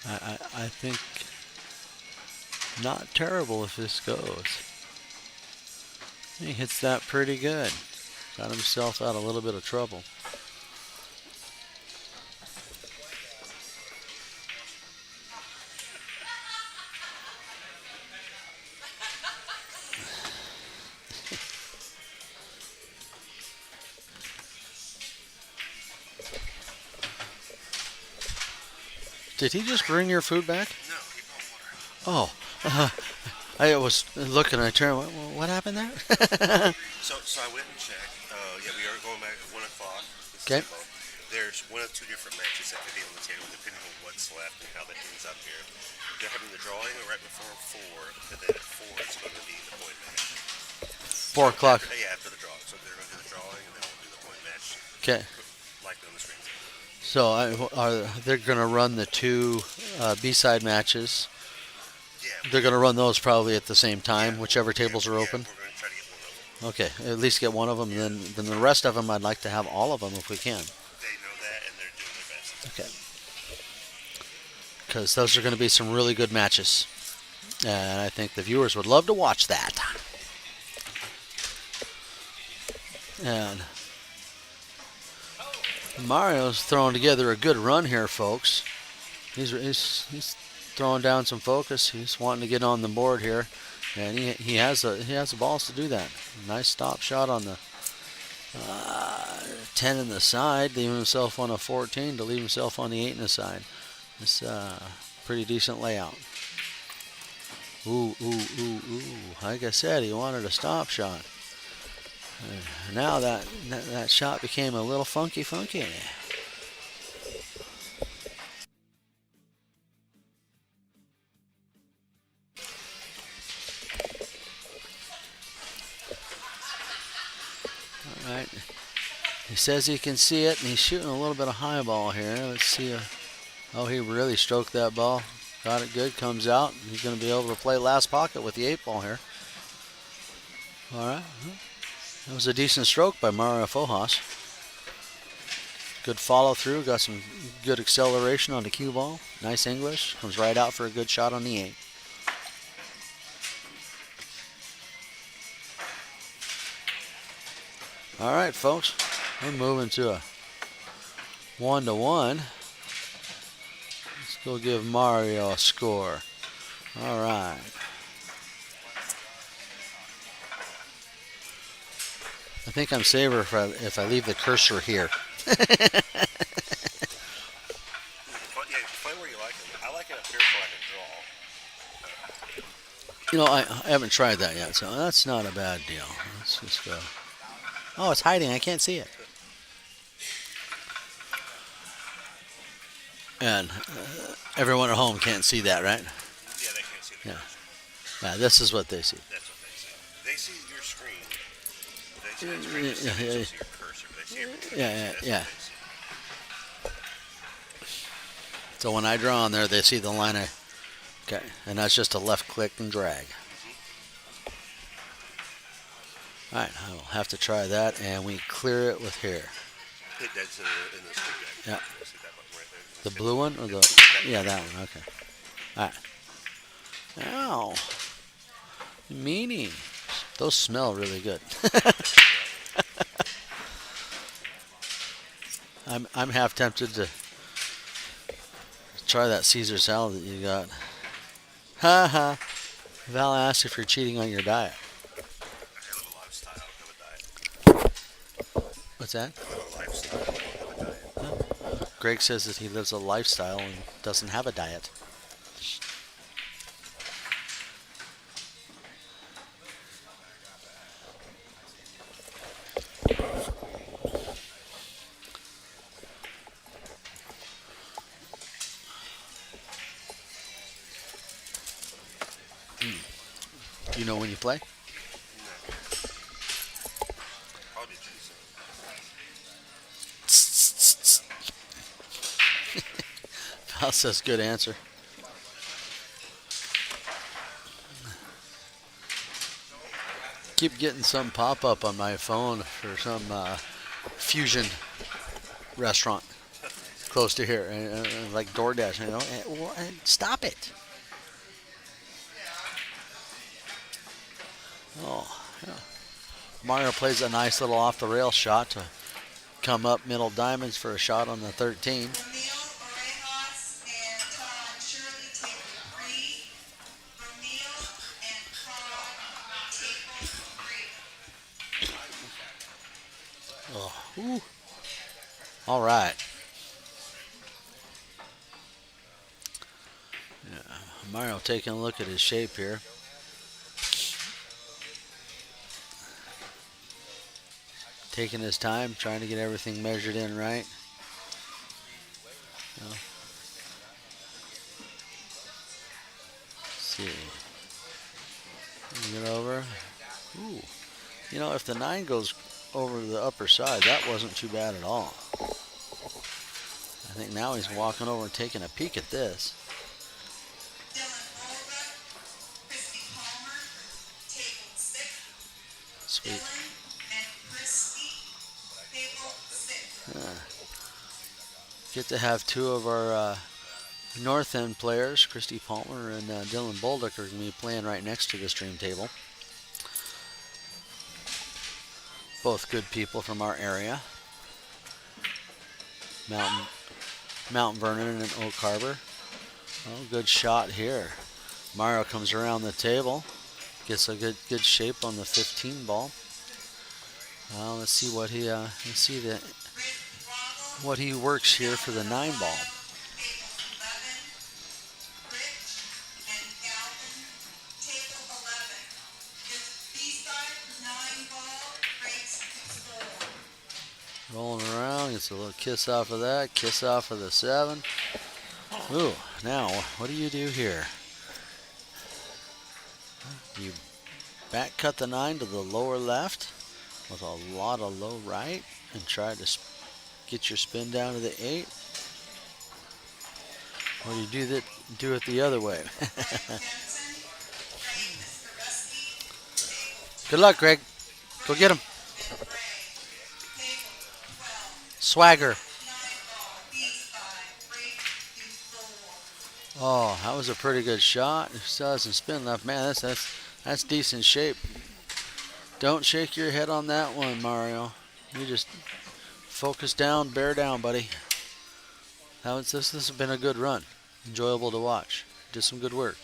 I think not terrible if this goes. He hits that pretty good. Got himself out a little bit of trouble. Did he just bring your food back? No, he brought water. Oh, I was looking. I turned. What happened there? So I went and checked. Yeah, we are going back at 1 o'clock. This is Okay. Tempo. There's one of two different matches that could be on the table depending on what's left and how that ends up here. They're having the drawing right before 4, and then at 4 it's going to be the point match. 4 o'clock. Yeah, after the drawing. So they're going to do the drawing, and then we'll do the point match. Okay. Likely on the screen. So they're going to run the two B-side matches. Yeah. They're going to run those probably at the same time, whichever tables are open. We're going to try to get one of them. Okay, at least get one of them. Then the rest of them, I'd like to have all of them if we can. They know that, and they're doing their best. Okay. Because those are going to be some really good matches. And I think the viewers would love to watch that. And Mario's throwing together a good run here, folks. He's throwing down some focus. He's wanting to get on the board here, and he has the balls to do that. Nice stop shot on the 10 in the side, leaving himself on a 14 to leave himself on the 8 in the side. It's pretty decent layout. Ooh. Like I said, he wanted a stop shot. Now that shot became a little funky. All right. He says he can see it, and he's shooting a little bit of high ball here. Let's see. Oh, he really stroked that ball. Got it good. Comes out. He's going to be able to play last pocket with the 8 ball here. All right. That was a decent stroke by Mario Fojas. Good follow through. Got some good acceleration on the cue ball. Nice English. Comes right out for a good shot on the 8. All right, folks. We're moving to a 1-1. Let's go give Mario a score. All right. I think I'm safer if I leave the cursor here. Yeah, play where you like it. I like it up here so I can draw. You know, I haven't tried that yet, so that's not a bad deal. Let's just go. Oh, it's hiding. I can't see it. And everyone at home can't see that, right? Yeah, they can't see the Yeah. cursor. Yeah, this is what they see. That's what they see. They see your screen. They see the screen. They see your cursor. They see everything. Yeah. So when I draw on there, they see the line of... Okay, and that's just a left click and drag. All right, I will have to try that, and we clear it with here. That's in the screen. Yeah. See that button right there? The blue one or the... Yeah, that one, okay. All right. Ow. Meanie. Those smell really good. I'm half tempted to try that Caesar salad that you got. Ha ha. Val asked if you're cheating on your diet. I live a lifestyle. I don't have a diet. What's that? I live a lifestyle. I don't have a diet. Greg says that he lives a lifestyle and doesn't have a diet. Do you know when you play? Probably Jason. Val says good answer. Keep getting some pop-up on my phone for some fusion restaurant close to here, like DoorDash. You know, stop it. Oh, yeah. Mario plays a nice little off-the-rail shot to come up middle diamonds for a shot on the 13. Neil Orejas and Todd Shirley, table 3. Neil and Carl, table 3. Oh, ooh. All right. Mario taking a look at his shape here. Taking his time, trying to get everything measured in right. Let's see. Get over. Ooh. You know, if the 9 goes over the upper side, that wasn't too bad at all. I think now he's walking over and taking a peek at this. Sweet. Get to have two of our North End players, Christy Palmer and Dylan Bolduc, are going to be playing right next to the stream table. Both good people from our area. Mount Vernon and Oak Harbor. Oh, good shot here. Mario comes around the table, gets a good shape on the 15 ball. Well, let's see what what he works here for the 9 ball. Rolling around, gets a little kiss off of that, kiss off of the 7. Ooh, now, what do you do here? You back cut the 9 to the lower left with a lot of low right and try to get your spin down to the 8. Or you do it the other way. Good luck, Greg. Go get him. Swagger. Oh, that was a pretty good shot. He still has some spin left. Man, that's decent shape. Don't shake your head on that one, Mario. You just focus down, bear down, buddy. This has been a good run. Enjoyable to watch. Did some good work.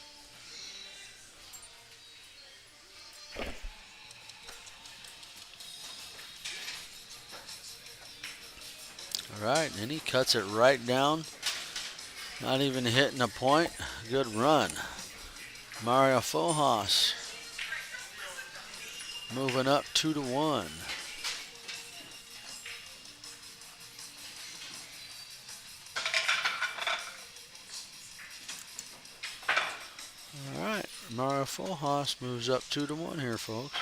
All right, and he cuts it right down. Not even hitting a point. Good run. Mario Fojas moving up 2-1. All right, Mario Fojas moves up 2-1 here, folks.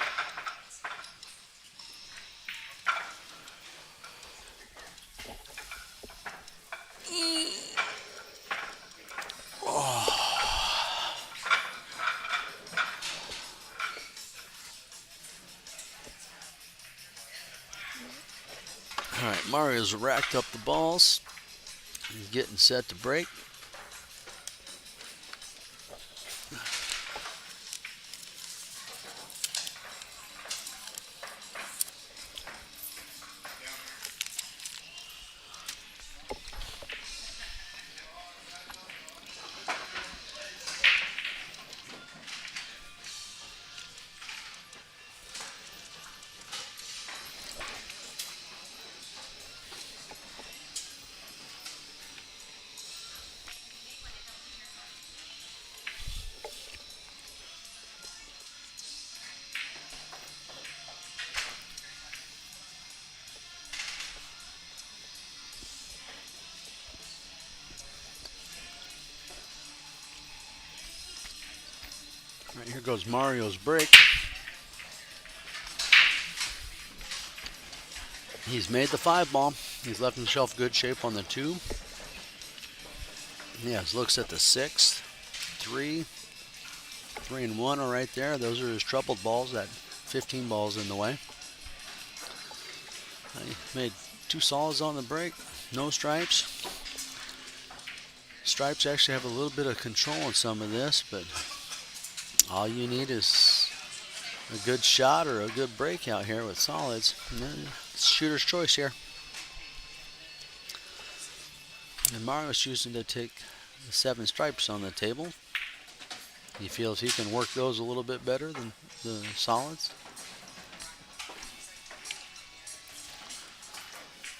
All right, Mario's racked up the balls. He's getting set to break. All right, here goes Mario's break. He's made the 5 ball. He's left himself good shape on the 2. He has looks at the 6, 3 and 1 are right there. Those are his troubled balls. That 15 ball's in the way. He made 2 solids on the break. No stripes. Stripes actually have a little bit of control on some of this, but all you need is a good shot or a good break out here with solids. It's shooter's choice here. And Mario's choosing to take the 7 stripes on the table. He feels he can work those a little bit better than the solids.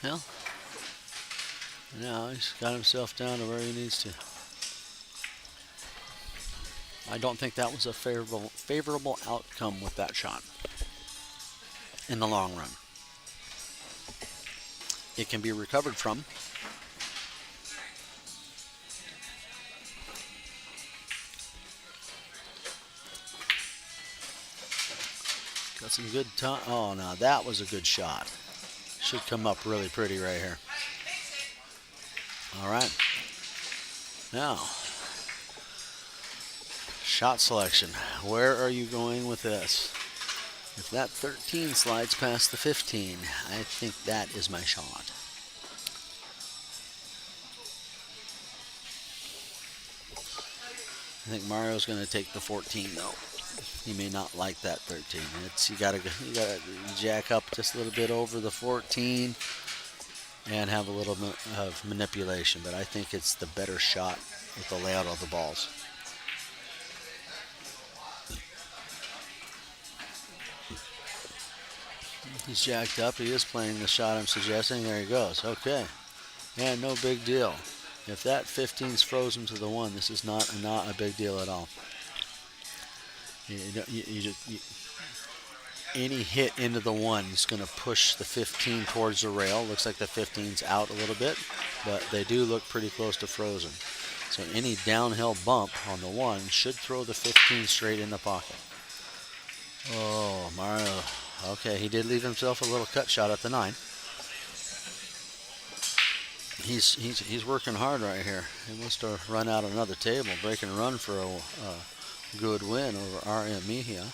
Well, now he's got himself down to where he needs to. I don't think that was a favorable outcome with that shot in the long run. It can be recovered from. Got some good time. Oh, now that was a good shot. Should come up really pretty right here. All right. Now, shot selection. Where are you going with this? If that 13 slides past the 15, I think that is my shot. I think Mario's going to take the 14 though. He may not like that 13. You gotta jack up just a little bit over the 14 and have a little bit of manipulation. But I think it's the better shot with the layout of the balls. He's jacked up. He is playing the shot I'm suggesting. There he goes. Okay. And no big deal. If that 15's frozen to the 1, this is not a big deal at all. Any hit into the 1 is going to push the 15 towards the rail. Looks like the 15's out a little bit, but they do look pretty close to frozen. So any downhill bump on the 1 should throw the 15 straight in the pocket. Oh, Mario. Okay, he did leave himself a little cut shot at the 9. He's working hard right here. He wants to run out another table, break and run for a good win over R.M. Mejia.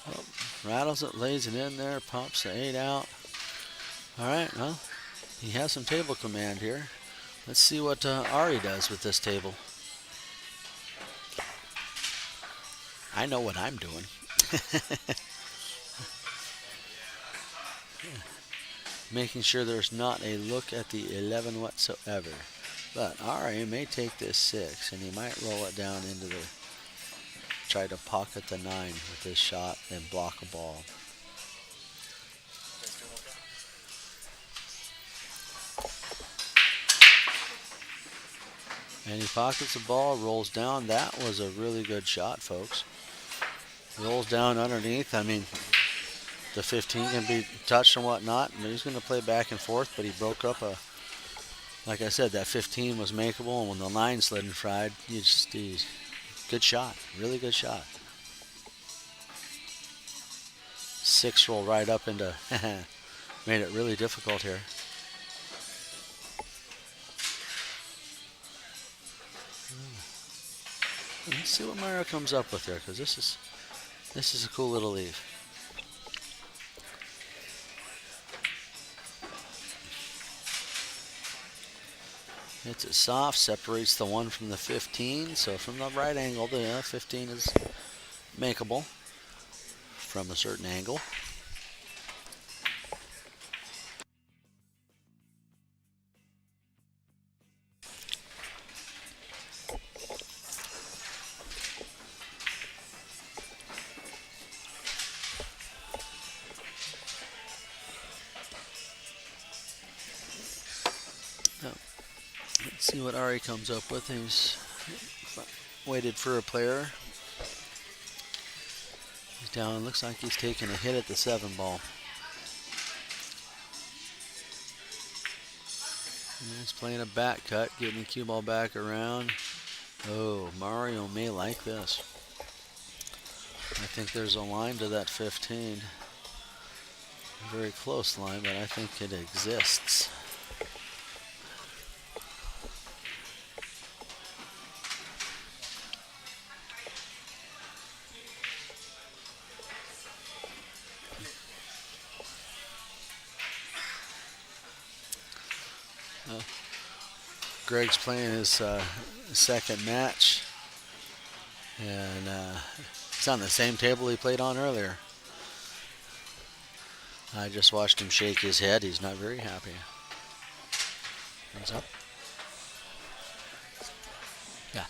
Oh, rattles it, lays it in there, pops the 8 out. All right, well, he has some table command here. Let's see what Ari does with this table. I know what I'm doing. Making sure there's not a look at the 11 whatsoever. But Ari may take this 6, and he might roll it down into the... try to pocket the 9 with this shot and block a ball. And he pockets the ball, rolls down. That was a really good shot, folks. Rolls down underneath. I mean, the 15 can be touched and whatnot. And he's going to play back and forth, but he broke up a... Like I said, that 15 was makeable, and when the 9 slid and fried, good shot. Really good shot. 6 rolled right up into... made it really difficult here. Let's see what Mario comes up with there, because this is a cool little leave. Hits it soft, separates the 1 from the 15. So from the right angle, the 15 is makeable from a certain angle. Let's see what Ari comes up with. He's waited for a player. He's down. Looks like he's taking a hit at the 7 ball. And he's playing a back cut, getting the cue ball back around. Oh, Mario may like this. I think there's a line to that 15. A very close line, but I think it exists. Greg's playing his second match, and it's on the same table he played on earlier. I just watched him shake his head. He's not very happy. Hands up. Yeah.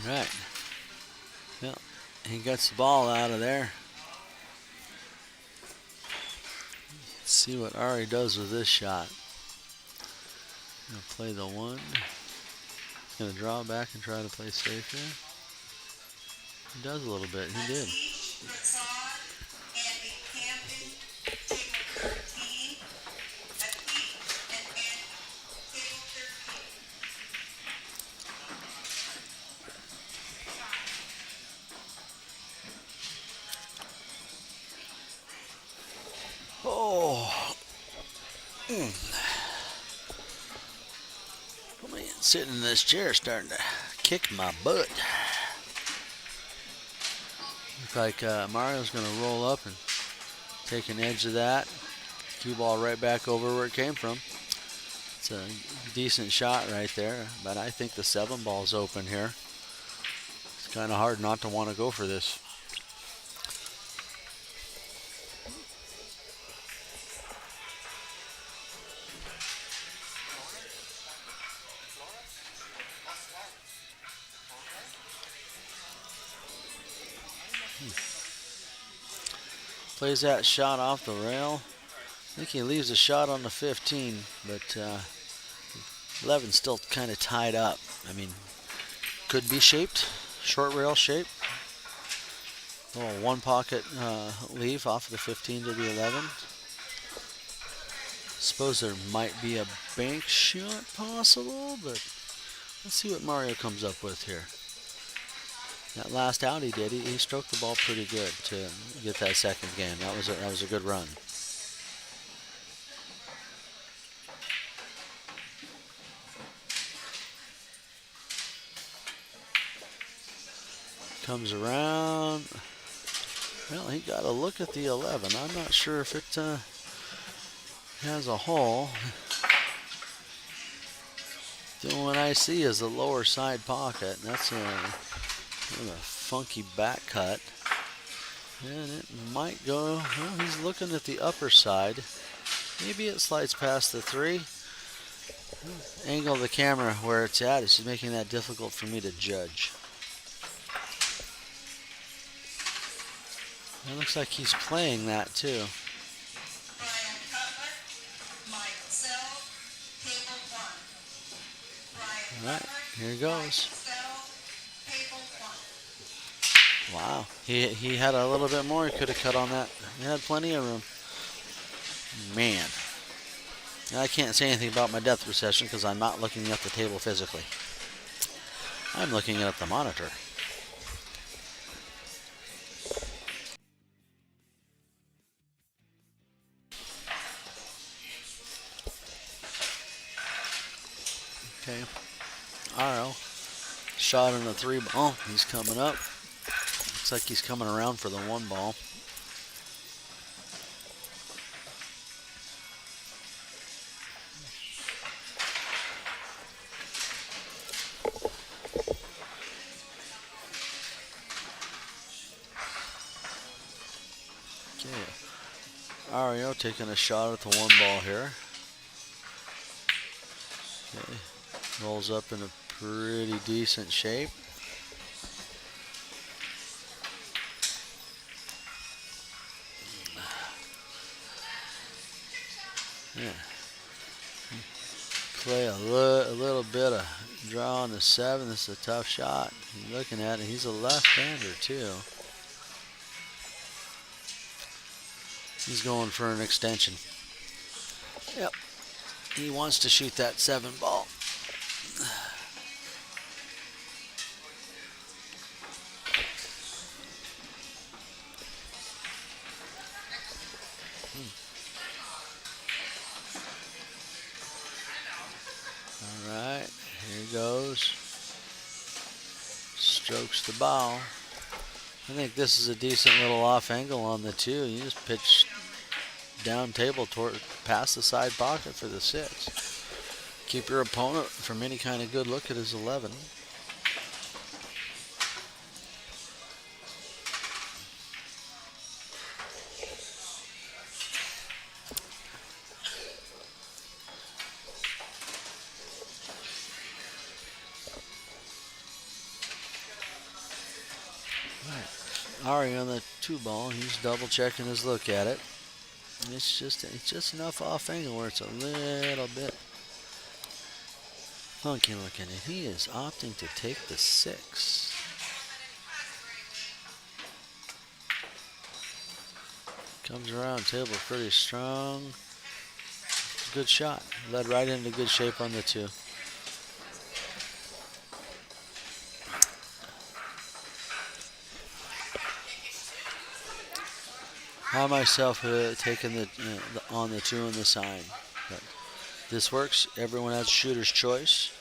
Right. Well, he gets the ball out of there. Let's see what Ari does with this shot. Gonna play the one. Gonna draw back and try to play safe here. He does a little bit. He did. Oh. Man, sitting in this chair starting to kick my butt. Looks like Mario's going to roll up and take an edge of that. Cue ball right back over where it came from. It's a decent shot right there, but I think the 7 ball's open here. It's kind of hard not to want to go for this. Plays that shot off the rail. I think he leaves a shot on the 15, but 11's still kind of tied up. I mean, could be shaped, short rail shape. A little one pocket leave off of the 15 to the 11. Suppose there might be a bank shot possible, but let's see what Mario comes up with here. That last out he did, he stroked the ball pretty good to get that second game. That was a good run. Comes around. Well, he got a look at the 11. I'm not sure if it has a hole. The only one I see is the lower side pocket. That's a funky back cut. And it might go, well, he's looking at the upper side. Maybe it slides past the 3. Angle the camera where it's at. It's just making that difficult for me to judge. It looks like he's playing that too. All right, here he goes. Wow, he had a little bit more he could have cut on that. He had plenty of room. Man. I can't say anything about my depth perception because I'm not looking at the table physically. I'm looking at the monitor. Okay. Aro. Shot in the 3 ball. He's coming up. Looks like he's coming around for the 1 ball. Okay. Ario taking a shot at the 1 ball here. Okay. Rolls up in a pretty decent shape. Yeah. Play a little bit of draw on the 7. This is a tough shot. You're looking at it. He's a left-hander too. He's going for an extension. Yep. He wants to shoot that 7 ball. All right, here he goes. Strokes the ball. I think this is a decent little off angle on the 2. You just pitch down table toward past the side pocket for the 6. Keep your opponent from any kind of good look at his 11. Ari on the 2-ball. He's double checking his look at it. It's just enough off angle where it's a little bit funky looking, and he is opting to take the 6. Comes around table pretty strong. Good shot. Led right into good shape on the 2. I myself taking the on the 2 and the sign. But this works. Everyone has shooter's choice.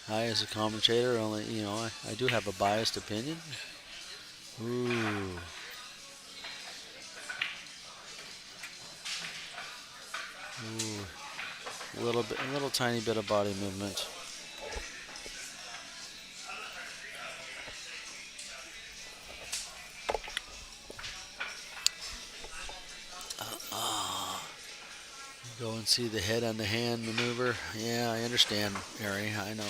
I, as a commentator, only I do have a biased opinion. Ooh. Ooh. A little tiny bit of body movement. Go and see the head on the hand maneuver. Yeah, I understand, Harry. I know.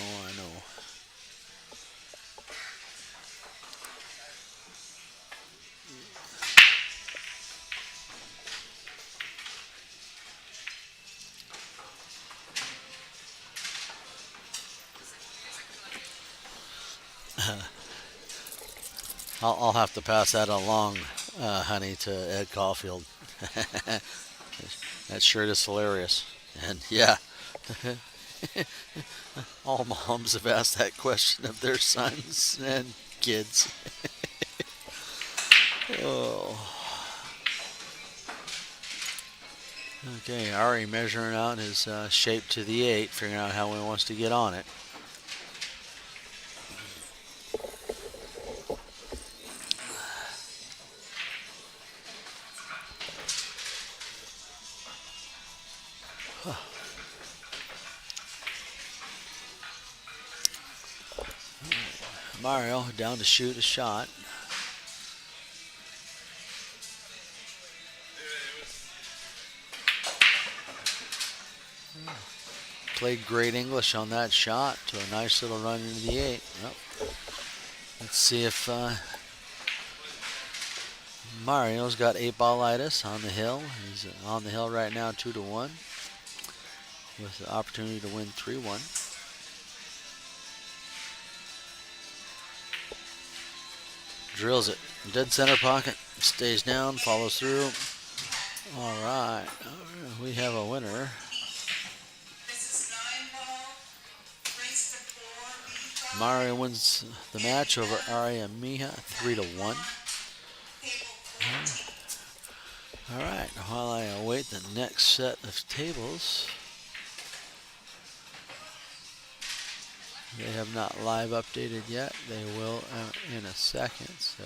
I'll have to pass that along, honey, to Ed Caulfield. That shirt is hilarious. And yeah, all moms have asked that question of their sons and kids. Oh. Okay, Ari measuring out his shape to the 8, figuring out how he wants to get on it. Mario down to shoot a shot. Played great English on that shot to a nice little run into the 8. Yep. Let's see if Mario's got 8-ballitis on the hill. He's on the hill right now 2-1 with the opportunity to win 3-1. Drills it. Dead center pocket. Stays down. Follows through. All right. We have a winner. Mario wins the match over Ari and Miha 3-1. All right. While I await the next set of tables, they have not live updated yet. They will in a second. So,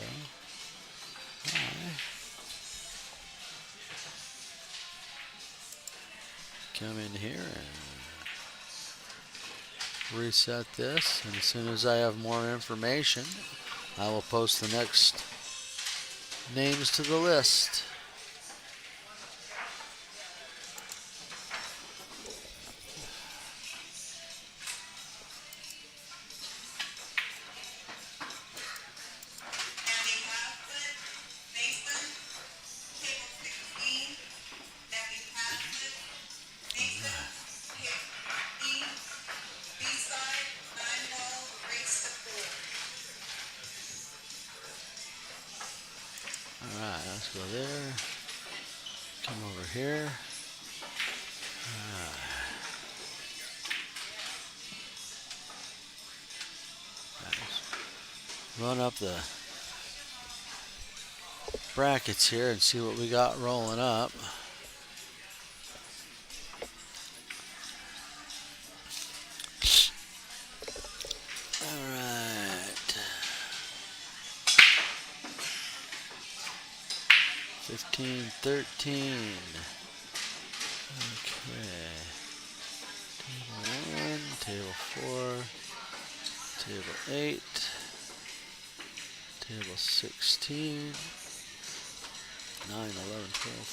come in here and reset this. And as soon as I have more information, I will post the next names to the list. Let's go there. Come over here. Run up the brackets here and see what we got rolling up. All right. 15-13. Okay. Table 1, table 4, table 8, table 16, 9, 11, 12,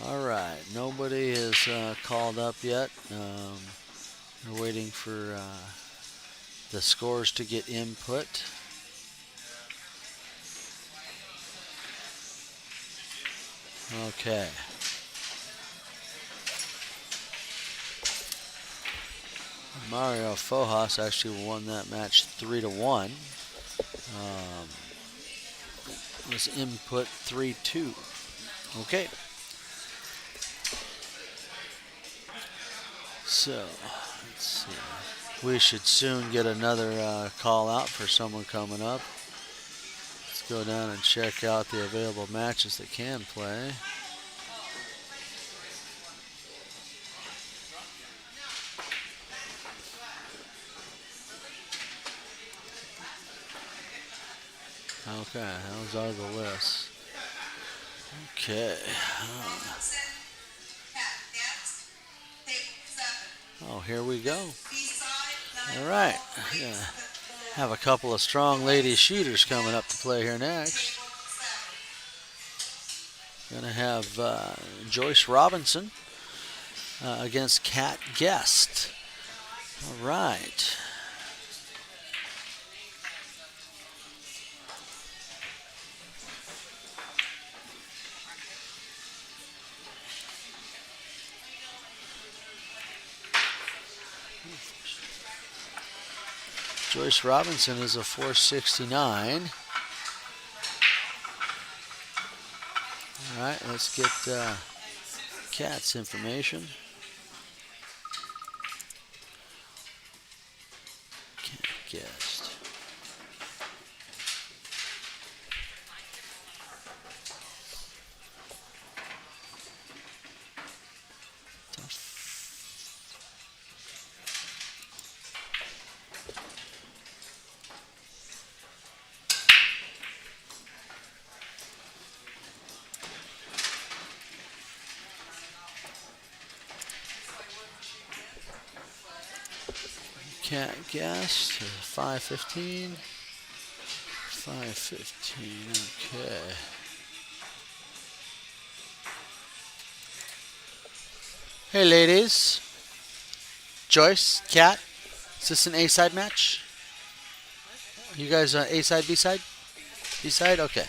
14. All right. Nobody is called up yet. We're waiting for the scores to get input. Okay. Mario Fojas actually won that match 3-1. Was input 3-2. Okay. So, let's see. We should soon get another call out for someone coming up. Let's go down and check out the available matches that can play. Okay, those are the lists. Okay. Oh, here we go. All right. Yeah. Have a couple of strong lady shooters coming up to play here next. Going to have Joyce Robinson against Kat Guest. All right. Joyce Robinson is a 469. All right, let's get Kat's information. Kat Guest. Cat Guest, 515. 515, okay. Hey ladies. Joyce, Cat, is this an A-side match? You guys A-side, B-side? B-side, okay.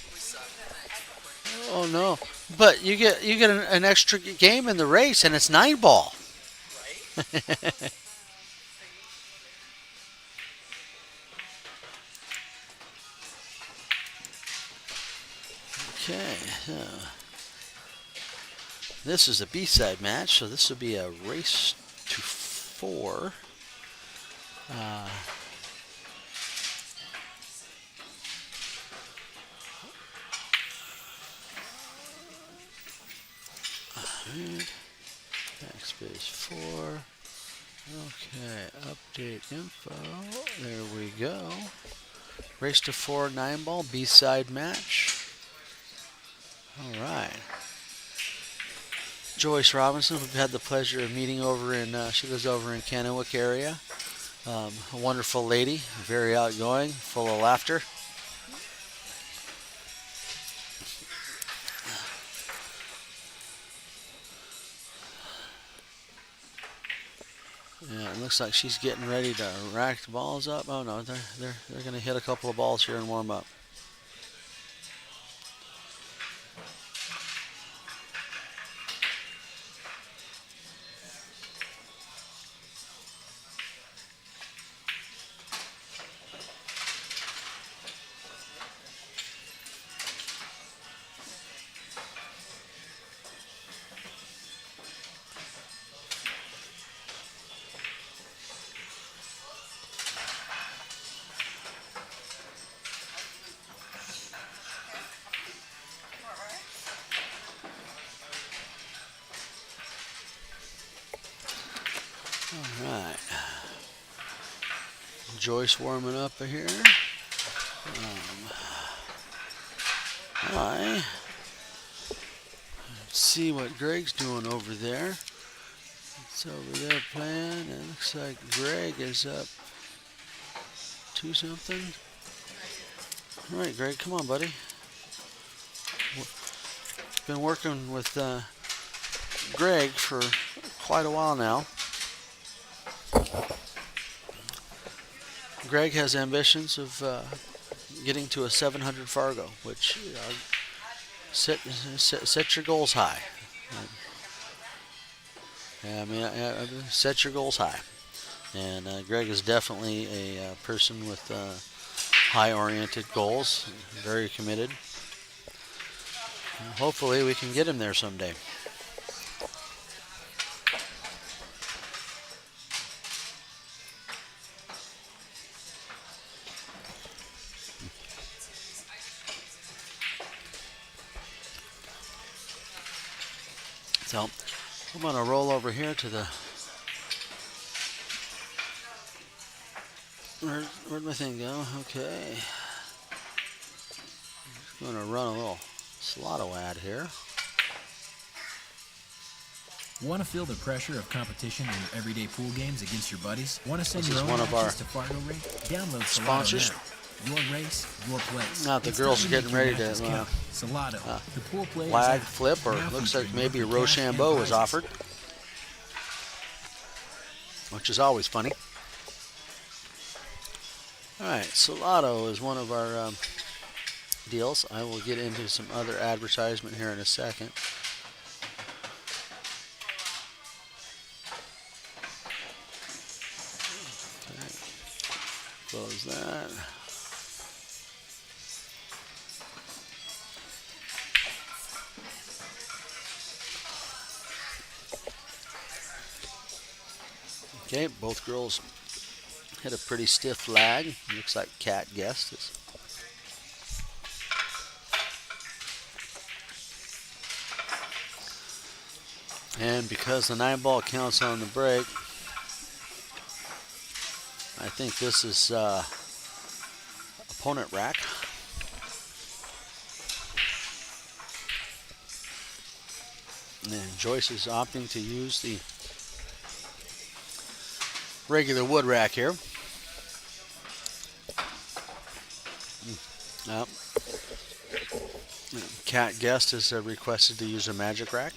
Oh no. But you get an extra game in the race and it's 9-ball. Okay, so this is a B-side match, so this will be a race to 4. Backspace 4. Okay, update info. There we go. Race to 4 9-ball B-side match. All right. Joyce Robinson, we've had the pleasure of meeting over in, she lives over in Kennewick area. A wonderful lady, very outgoing, full of laughter. Yeah, it looks like she's getting ready to rack the balls up. Oh no, they're going to hit a couple of balls here and warm up. Alright. Joyce warming up here. Let's see what Greg's doing over there. It's over there playing. It looks like Greg is up 2-something. Alright, Greg, come on, buddy. Been working with Greg for quite a while now. Greg has ambitions of getting to a 700 Fargo, which set your goals high. Yeah, I mean, set your goals high. And Greg is definitely a person with high-oriented goals, very committed. And hopefully, we can get him there someday. So, I'm going to roll over here to the... Where'd my thing go? Okay. I'm going to run a little Slotto ad here. Want to feel the pressure of competition in your everyday pool games against your buddies? Want to send This your is own one of our matches to Fargo Rate? Download sponsors. Salado now. Your race, your place. Now the It's girls time are to getting make your ready to matches count. Salado, the pool players flag app. flip, or Now looks like featuring maybe local cash and Rochambeau is prizes. offered, which is always funny. All right, Salado is one of our deals. I will get into some other advertisement here in a second. Okay. Close that. Okay, both girls hit a pretty stiff lag. Looks like Cat guessed it. And because the 9-ball counts on the break, I think this is opponent rack. And Joyce is opting to use the regular wood rack here. Yep. Cat Guest has requested to use a magic rack,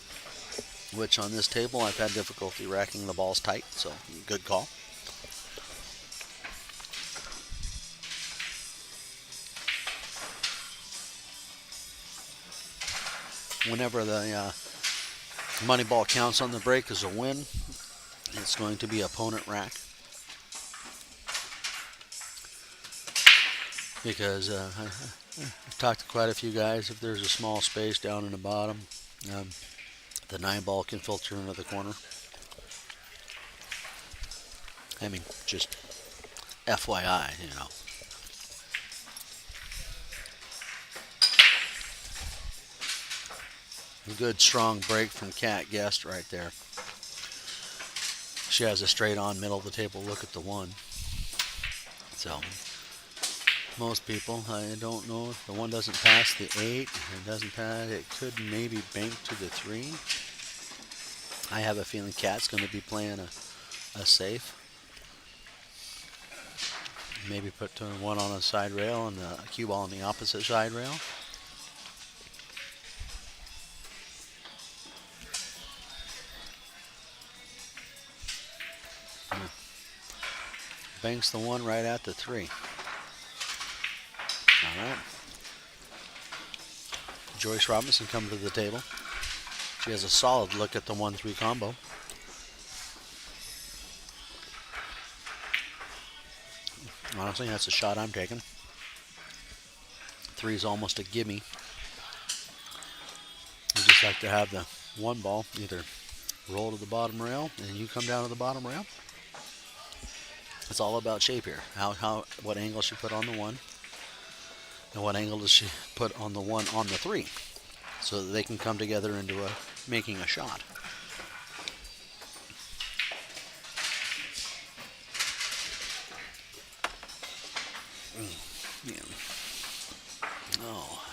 which on this table I've had difficulty racking the balls tight, so good call. Whenever the money ball counts on the break as a win, it's going to be opponent rack. Because I've talked to quite a few guys, if there's a small space down in the bottom, the 9-ball can filter into the corner. I mean, just FYI, you know. A good strong break from Cat Guest right there. She has a straight on middle of the table look at the 1. So most people, I don't know if the 1 doesn't pass the 8, it doesn't pass, it could maybe bank to the 3. I have a feeling Cat's going to be playing a safe. Maybe put 1 on a side rail and the cue ball on the opposite side rail. Banks the 1 right at the 3. All right. Joyce Robinson comes to the table. She has a solid look at the 1-3 combo. Honestly, that's a shot I'm taking. 3 is almost a gimme. You just like to have the 1 ball either roll to the bottom rail and you come down to the bottom rail. It's all about shape here. What angle she put on the 1, and what angle does she put on the 1 on the 3, so that they can come together into making a shot. Yeah. Oh,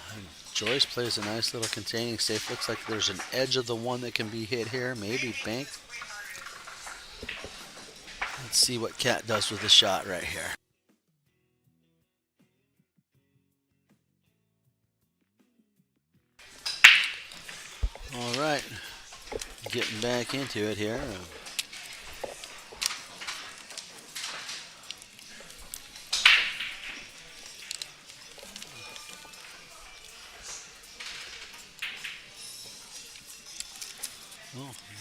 Joyce plays a nice little containing safe. Looks like there's an edge of the 1 that can be hit here, maybe banked. Let's see what Cat does with the shot right here. All right, getting back into it here.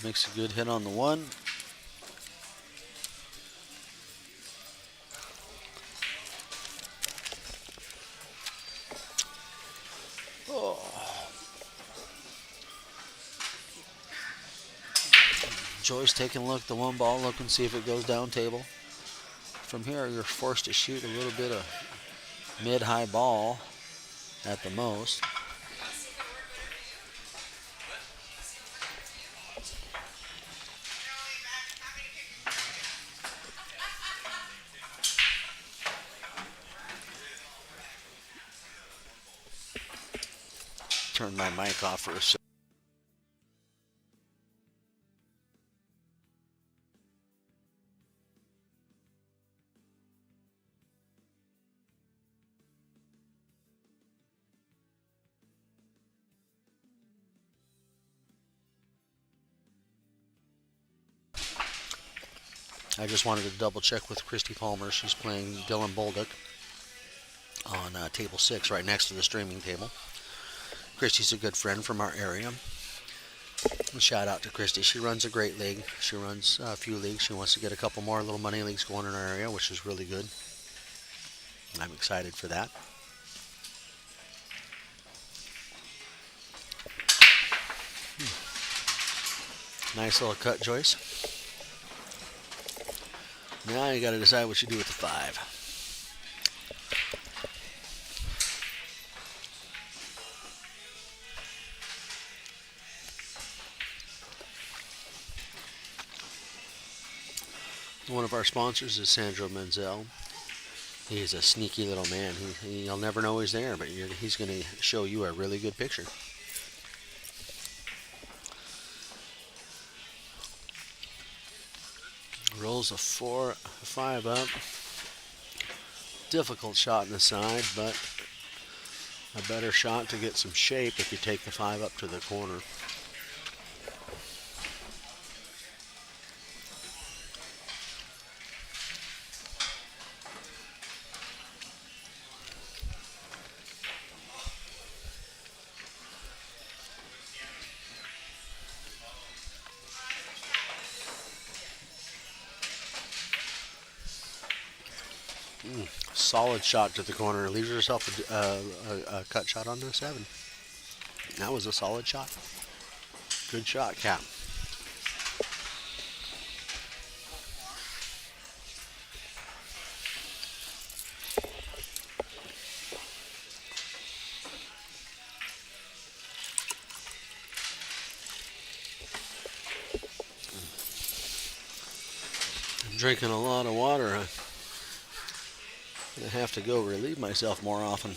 Makes a good hit on the 1. Joyce taking a look at the 1 ball, look and see if it goes down table. From here, you're forced to shoot a little bit of mid-high ball at the most. Turn my mic off for a second. I just wanted to double check with Christy Palmer. She's playing Dylan Bolduc on table 6 right next to the streaming table. Christy's a good friend from our area. Shout out to Christy. She runs a great league. She runs a few leagues. She wants to get a couple more little money leagues going in our area, which is really good. I'm excited for that. Nice little cut, Joyce. Now you got to decide what you do with the 5. One of our sponsors is Sandro Menzel. He's a sneaky little man. You'll never know he's there, but he's going to show you a really good picture. Rolls a 4, 5 up. Difficult shot in the side, but a better shot to get some shape if you take the 5 up to the corner. Solid shot to the corner. Leaves herself a cut shot on the 7. That was a solid shot. Good shot, Cap. I'm drinking a lot of water. I have to go relieve myself more often.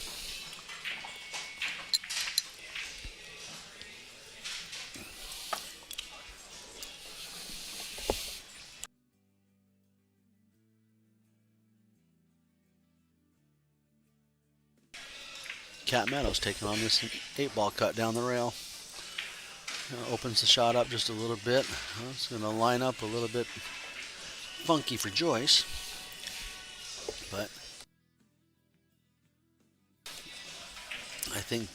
Cat Meadows taking on this 8-ball cut down the rail. Opens the shot up just a little bit. It's going to line up a little bit funky for Joyce, but I think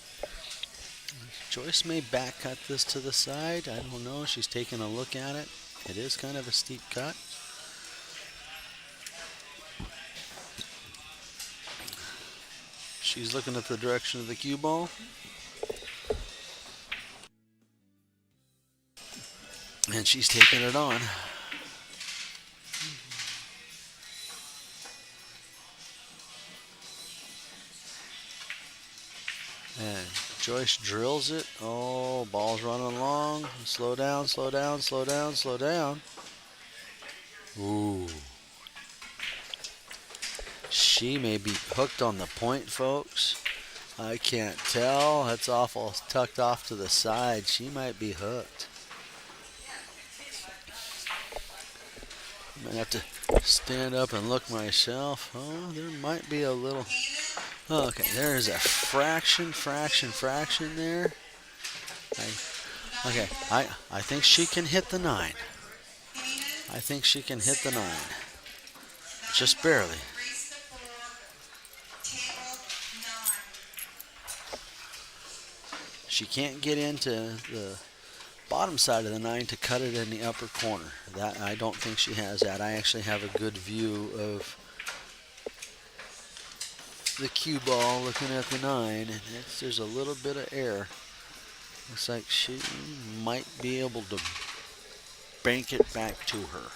Joyce may back cut this to the side. I don't know. She's taking a look at it. It is kind of a steep cut. She's looking at the direction of the cue ball. And she's taking it on. And Joyce drills it. Oh, ball's running long. Slow down, slow down, slow down, slow down. Ooh. She may be hooked on the point, folks. I can't tell. That's awful tucked off to the side. She might be hooked. I might have to stand up and look myself. Oh, there might be a little... Okay, there's a fraction there. I think she can hit the 9. I think she can hit the 9. Just barely. She can't get into the bottom side of the 9 to cut it in the upper corner. That I don't think she has that. I actually have a good view of the cue ball looking at the 9, and there's a little bit of air. Looks like she might be able to bank it back to her.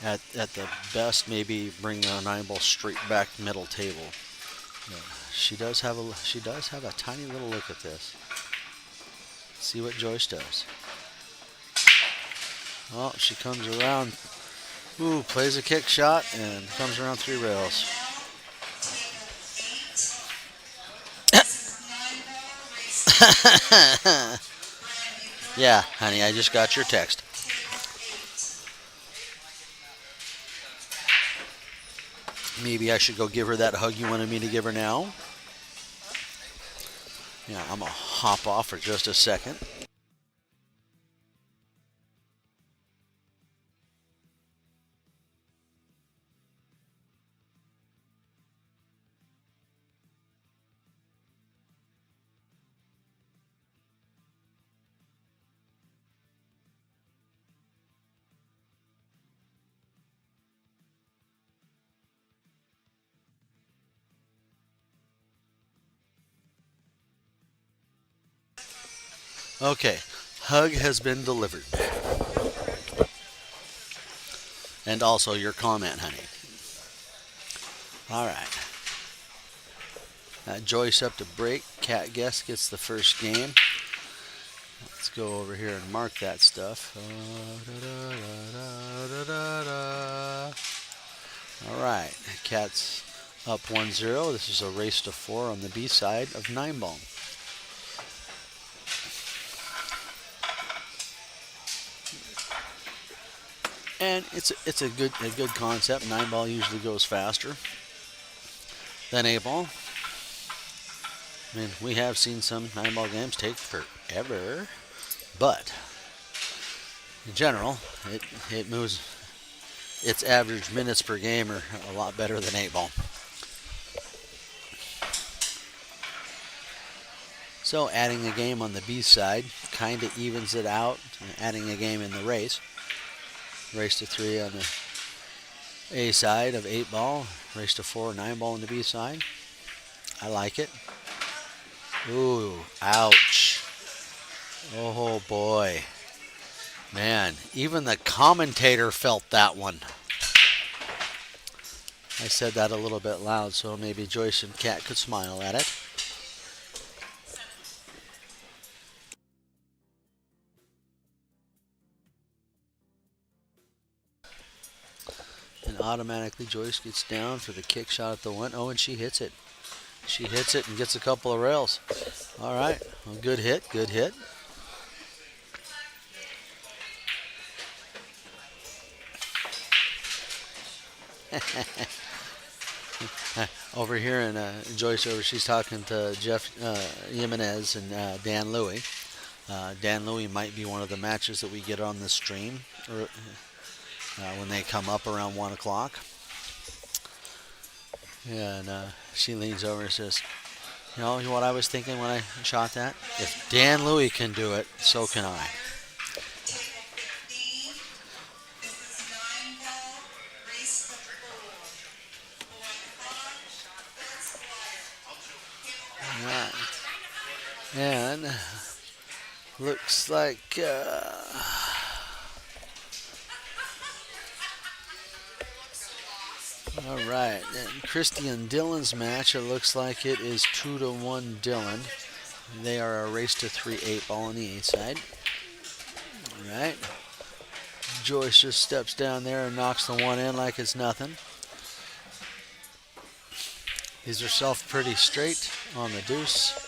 At the best, maybe bring the 9 ball straight back middle table. But she does have a tiny little look at this. See what Joyce does. Well, she comes around. Ooh, plays a kick shot and comes around 3 rails. Yeah, honey, I just got your text. Maybe I should go give her that hug you wanted me to give her now. Yeah, I'm going to hop off for just a second. Okay, hug has been delivered. And also your comment, honey. All right. Joyce up to break. Cat Guest gets the first game. Let's go over here and mark that stuff. All right, Cat's up 1-0. This is a race to 4 on the B side of 9 ball. And it's a good concept. 9 ball usually goes faster than 8 ball. I mean, we have seen some 9 ball games take forever, but in general, it moves. Its average minutes per game are a lot better than 8 ball. So adding a game on the B side kind of evens it out. Adding a game in the race. Race to 3 on the A side of 8 ball. Race to 4, 9 ball on the B side. I like it. Ooh, ouch. Oh boy. Man, even the commentator felt that one. I said that a little bit loud, so maybe Joyce and Kat could smile at it. And automatically Joyce gets down for the kick shot at the 1. Oh, and she hits it. She hits it and gets a couple of rails. All right, well, good hit, good hit. Over here in Joyce she's talking to Jeff Jimenez and Dan Louie. Dan Louie might be one of the matches that we get on the stream when they come up around 1 o'clock. And she leans over and says, you know what I was thinking when I shot that? If Dan Louie can do it, so can I. Right. And looks like all right, and Christy and Dylan's match, it looks like it is 2-1 Dylan. They are a race to 3 8 ball on the A side. All right. Joyce just steps down there and knocks the 1 in like it's nothing. Leaves herself pretty straight on the deuce.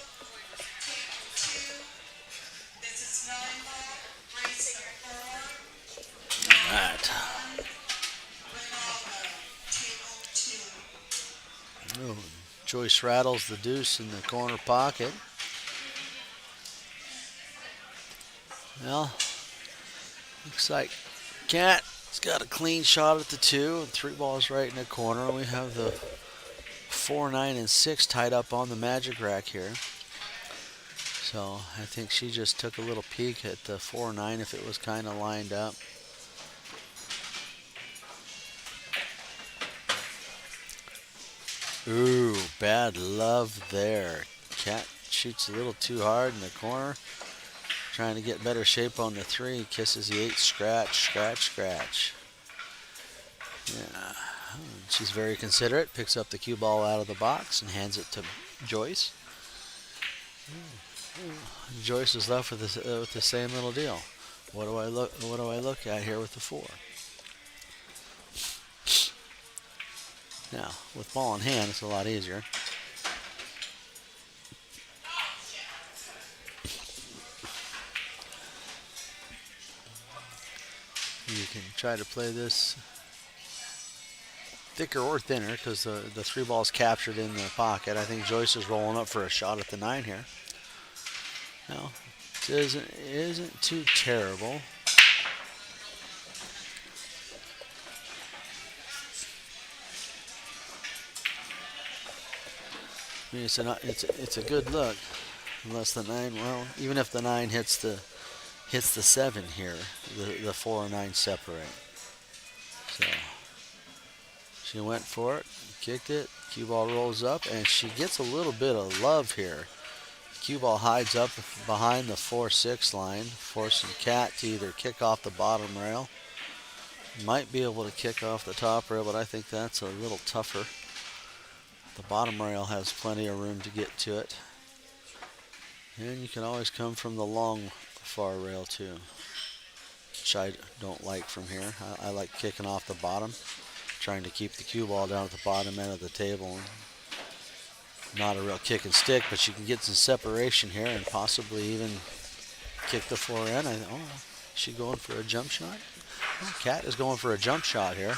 All right. Oh, Joyce rattles the deuce in the corner pocket. Well, looks like Cat's got a clean shot at the 2 and 3 balls right in the corner. We have the 4, 9, and 6 tied up on the magic rack here. So I think she just took a little peek at the 4-9 if it was kind of lined up. Ooh, bad love there. Cat shoots a little too hard in the corner. Trying to get better shape on the 3. Kisses the 8. Scratch, scratch, scratch. Yeah. She's very considerate. Picks up the cue ball out of the box and hands it to Joyce. Joyce is left with the same little deal. What do I look at here with the 4? Now, with ball in hand, it's a lot easier. You can try to play this thicker or thinner because the 3 ball's captured in the pocket. I think Joyce is rolling up for a shot at the 9 here. No, it isn't too terrible. I mean, it's a good look, unless the 9. Well, even if the 9 hits the 7 here, the 4 and 9 separate. So she went for it, kicked it. Cue ball rolls up, and she gets a little bit of love here. Cue ball hides up behind the 4-6 line, forcing Cat to either kick off the bottom rail. Might be able to kick off the top rail, but I think that's a little tougher. The bottom rail has plenty of room to get to it. And you can always come from the long far rail too, which I don't like from here. I like kicking off the bottom, trying to keep the cue ball down at the bottom end of the table. Not a real kick and stick, but you can get some separation here and possibly even kick the 4 in. Is she going for a jump shot? Oh, Cat is going for a jump shot here.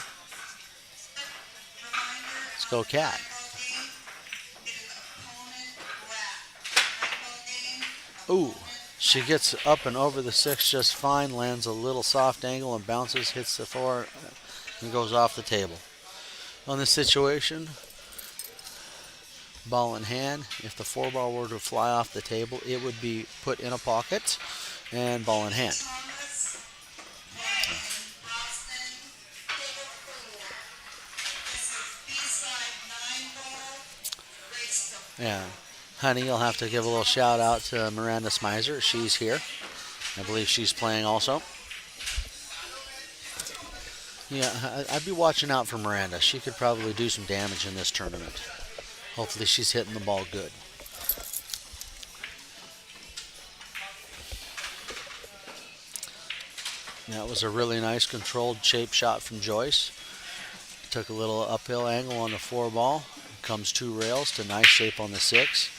Let's go, Cat. Ooh, she gets up and over the 6 just fine, lands a little soft angle and bounces, hits the 4, and goes off the table. On this situation, ball in hand, if the 4 ball were to fly off the table, it would be put in a pocket and ball in hand. Yeah. Honey, you'll have to give a little shout out to Miranda Smizer. She's here. I believe she's playing also. Yeah, I'd be watching out for Miranda. She could probably do some damage in this tournament. Hopefully she's hitting the ball good. That was a really nice controlled shape shot from Joyce. Took a little uphill angle on the 4 ball. Comes 2 rails to nice shape on the 6.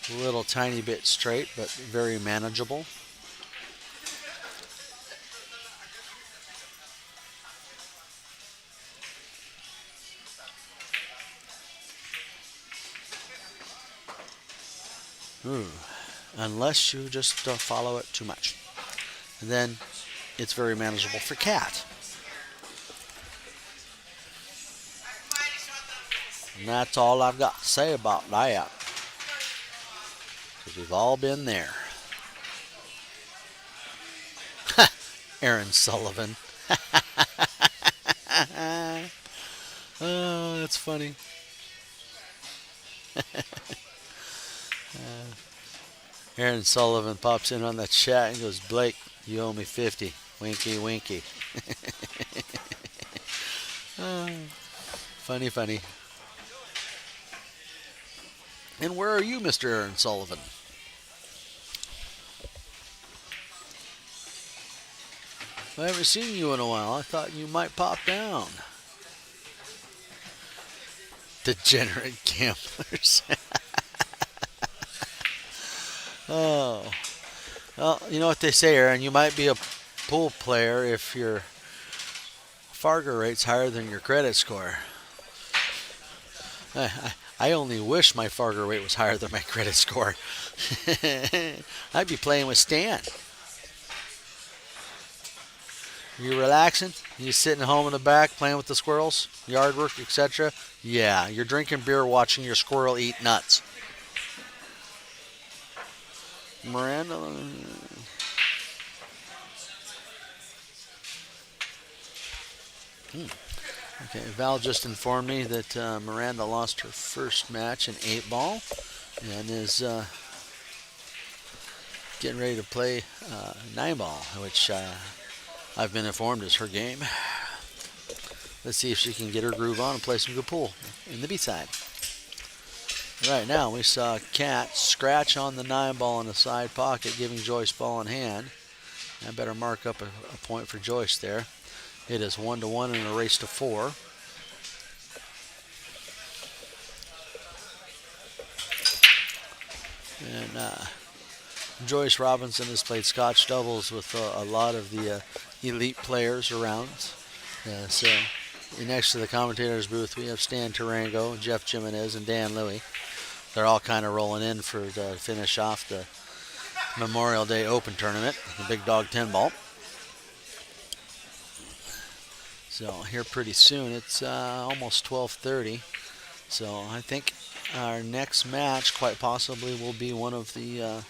A little tiny bit straight, but very manageable. Unless you just follow it too much. And then it's very manageable for Cat. And that's all I've got to say about that. Because we've all been there. Aaron Sullivan. Oh, that's funny. Aaron Sullivan pops in on the chat and goes, Blake, you owe me 50. Winky, winky. Funny, funny. And where are you, Mr. Aaron Sullivan? I haven't seen you in a while. I thought you might pop down. Degenerate gamblers. Oh. Well, you know what they say, Aaron. You might be a pool player if your Fargo rate's higher than your credit score. I only wish my Fargo rate was higher than my credit score. I'd be playing with Stan. You relaxing? You sitting home in the back playing with the squirrels, yard work, etc.? Yeah, you're drinking beer watching your squirrel eat nuts. Miranda. Okay, Val just informed me that Miranda lost her first match in 8-ball and is getting ready to play 9-ball, which I've been informed is her game. Let's see if she can get her groove on and play some good pool in the B-side. Right now, we saw Kat scratch on the 9-ball in the side pocket, giving Joyce ball in hand. I better mark up a point for Joyce there. It is 1-1 in a race to 4. And Joyce Robinson has played Scotch doubles with a lot of the elite players around. So next to the commentator's booth, we have Stan Tarango, Jeff Jimenez, and Dan Louie. They're all kind of rolling in to finish off the Memorial Day Open tournament, the Big Dog 10-ball. So here pretty soon, it's almost 12:30. So I think our next match quite possibly will be one of the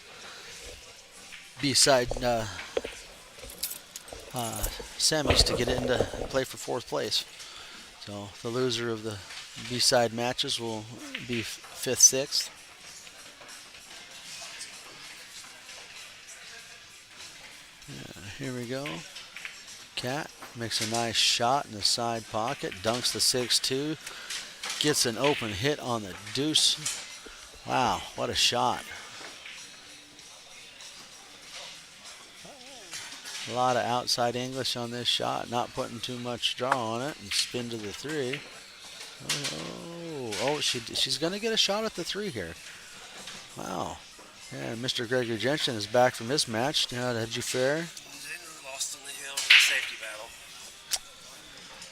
B-side semis to get into play for 4th place. So the loser of the B-side matches will be 5th, 6th. Here we go. Kat makes a nice shot in the side pocket, dunks the 6-2, gets an open hit on the deuce. Wow, what a shot. A lot of outside English on this shot, not putting too much draw on it, and spin to the 3. She's going to get a shot at the 3 here. Wow. And Mr. Gregory Jensen is back from his match. How did you fare? Lost on the hill in the safety battle.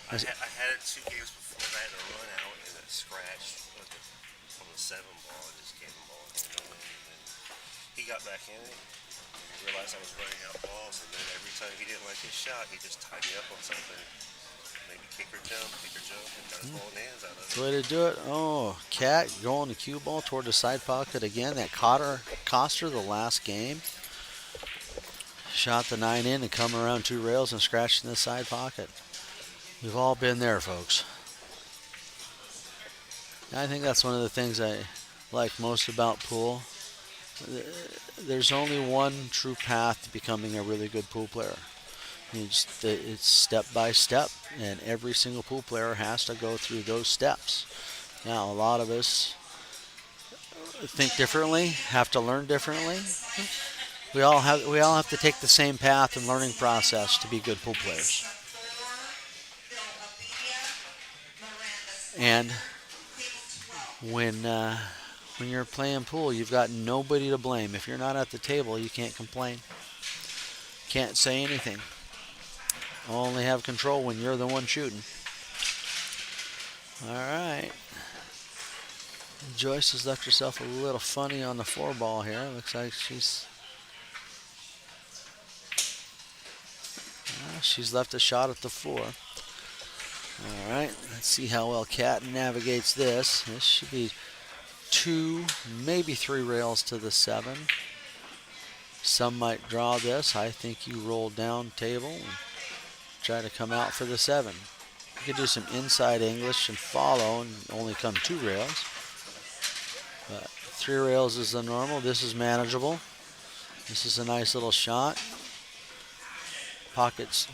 I had it 2 games before that, a run out and a scratch on the 7-ball. I just gave him ball. And he got back in it. He realized I was running out balls, and then every time he didn't like his shot, he just tied me up on something. Maybe kick or jump, and got his ball in hands out of it. That's the way to do it. Oh, Kat going the cue ball toward the side pocket again. That cost her the last game. Shot the 9 in and come around 2 rails and scratched in the side pocket. We've all been there, folks. I think that's one of the things I like most about pool. There's only one true path to becoming a really good pool player. It's step by step, and every single pool player has to go through those steps. Now, a lot of us think differently, have to learn differently. We all have to take the same path and learning process to be good pool players. And when you're playing pool, you've got nobody to blame. If you're not at the table, you can't complain. Can't say anything. Only have control when you're the one shooting. All right. Joyce has left herself a little funny on the 4-ball here. Looks like she's left a shot at the 4. All right. Let's see how well Kat navigates this. This should be 2, maybe 3 rails to the 7. Some might draw this. I think you roll down table and try to come out for the 7. You could do some inside English and follow and only come 2 rails. But 3 rails is the normal. This is manageable. This is a nice little shot. Pockets.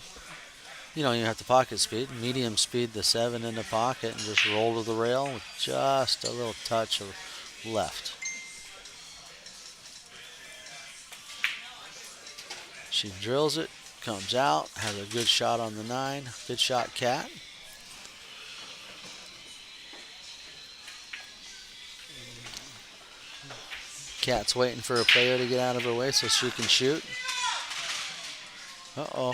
You don't even have to pocket speed. Medium speed the 7 in the pocket and just roll to the rail with just a little touch of left. She drills it, comes out, has a good shot on the 9. Good shot, Kat. Kat's waiting for a player to get out of her way so she can shoot. Uh-oh.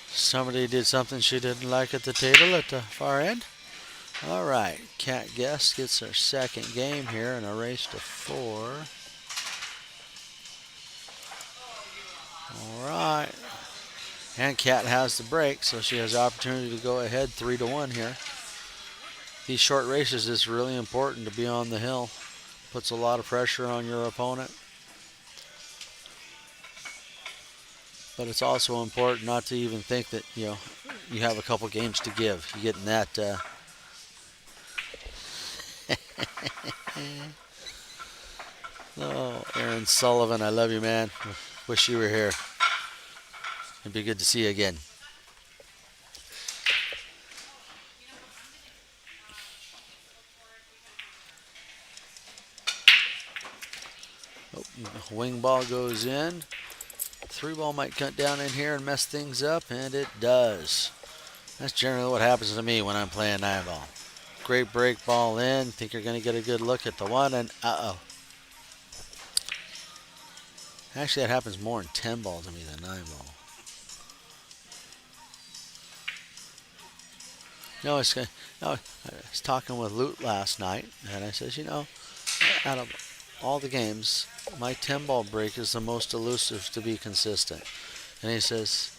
Somebody did something she didn't like at the table at the far end. All right, Kat Guest gets her second game here in a race to 4. All right. And Kat has the break, so she has the opportunity to go ahead 3-1 here. these short races, it's really important to be on the hill. Puts a lot of pressure on your opponent. But it's also important not to even think that, you have a couple games to give. You get in that. Oh, Aaron Sullivan, I love you, man. Wish you were here. It'd be good to see you again. Oh, wing ball goes in. 3-ball might cut down in here and mess things up, and it does. That's generally what happens to me when I'm playing 9-ball. Great break ball in. Think you're going to get a good look at the one, and uh-oh. Actually, that happens more in 10-ball to me than 9-ball. I was talking with Lute last night, and I says, out of all the games, my 10-ball break is the most elusive to be consistent. And he says,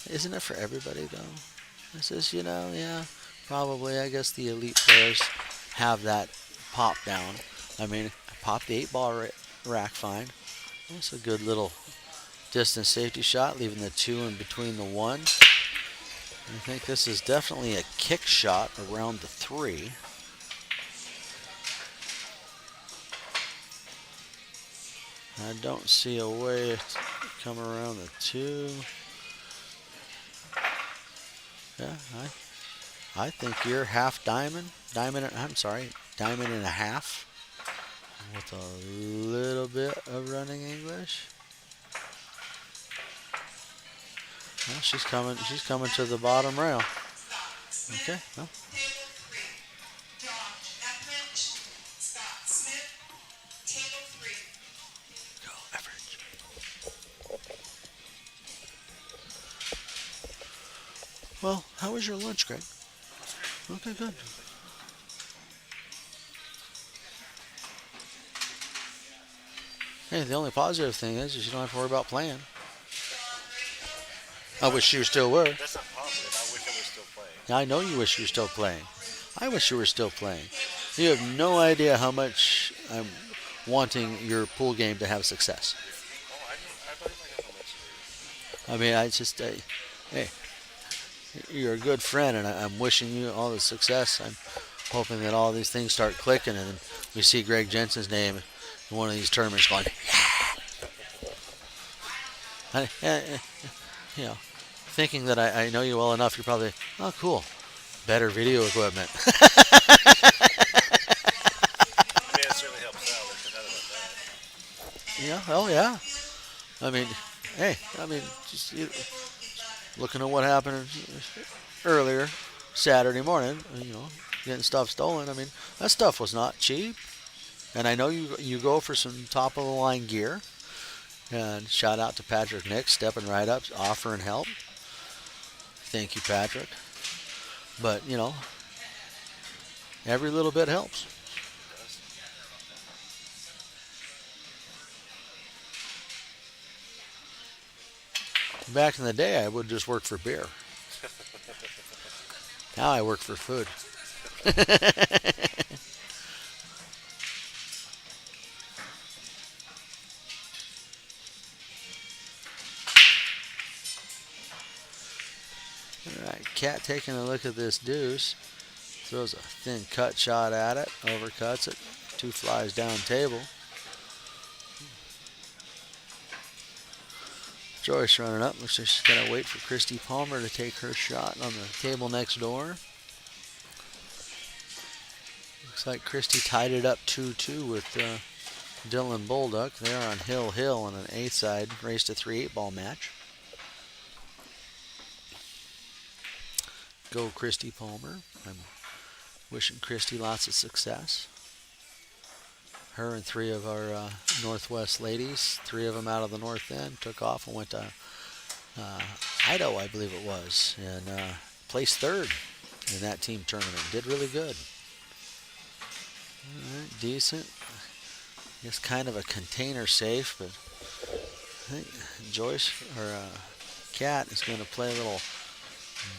isn't it for everybody, though? I says, yeah, probably. I guess the elite players have that pop down. I mean, I popped the 8-ball rack fine. That's a good little distance safety shot, leaving the 2 in between the 1. I think this is definitely a kick shot around the 3. I don't see a way to come around the 2. Yeah, I think you're half diamond. Diamond and a half. With a little bit of running English. Well, she's coming to the bottom rail. Okay, well. Go, average. Well, how was your lunch, Greg? Okay, good. Hey, the only positive thing is you don't have to worry about playing. I wish you still were. That's not positive. I wish I was still playing. I know you wish you were still playing. I wish you were still playing. You have no idea how much I'm wanting your pool game to have success. Oh, I believe I got how much. I mean, I just, hey, you're a good friend, and I'm wishing you all the success. I'm hoping that all these things start clicking, and then we see Greg Jensen's name in one of these tournaments going, thinking that I know you well enough, you're probably, oh, cool, better video equipment. It certainly helps out. There's no doubt about that. Yeah, oh yeah. I mean, just looking at what happened earlier Saturday morning, getting stuff stolen. I mean, that stuff was not cheap. And I know you go for some top of the line gear. And shout out to Patrick Nix stepping right up, offering help. Thank you, Patrick. But, every little bit helps. Back in the day, I would just work for beer. Now I work for food. All right, Cat taking a look at this deuce. Throws a thin cut shot at it. Overcuts it. 2 flies down table. Joyce running up. Looks like she's got to wait for Christy Palmer to take her shot on the table next door. Looks like Christy tied it up 2-2 with Dylan Bolduck. They're on Hill on an 8th side. Race to 3 8-ball match. Go Christy Palmer. I'm wishing Christy lots of success. Her and 3 of our Northwest ladies, 3 of them out of the North End, took off and went to Idaho, I believe it was, and placed 3rd in that team tournament. Did really good. All right, decent. I guess kind of a container safe, but I think Joyce or Cat is going to play a little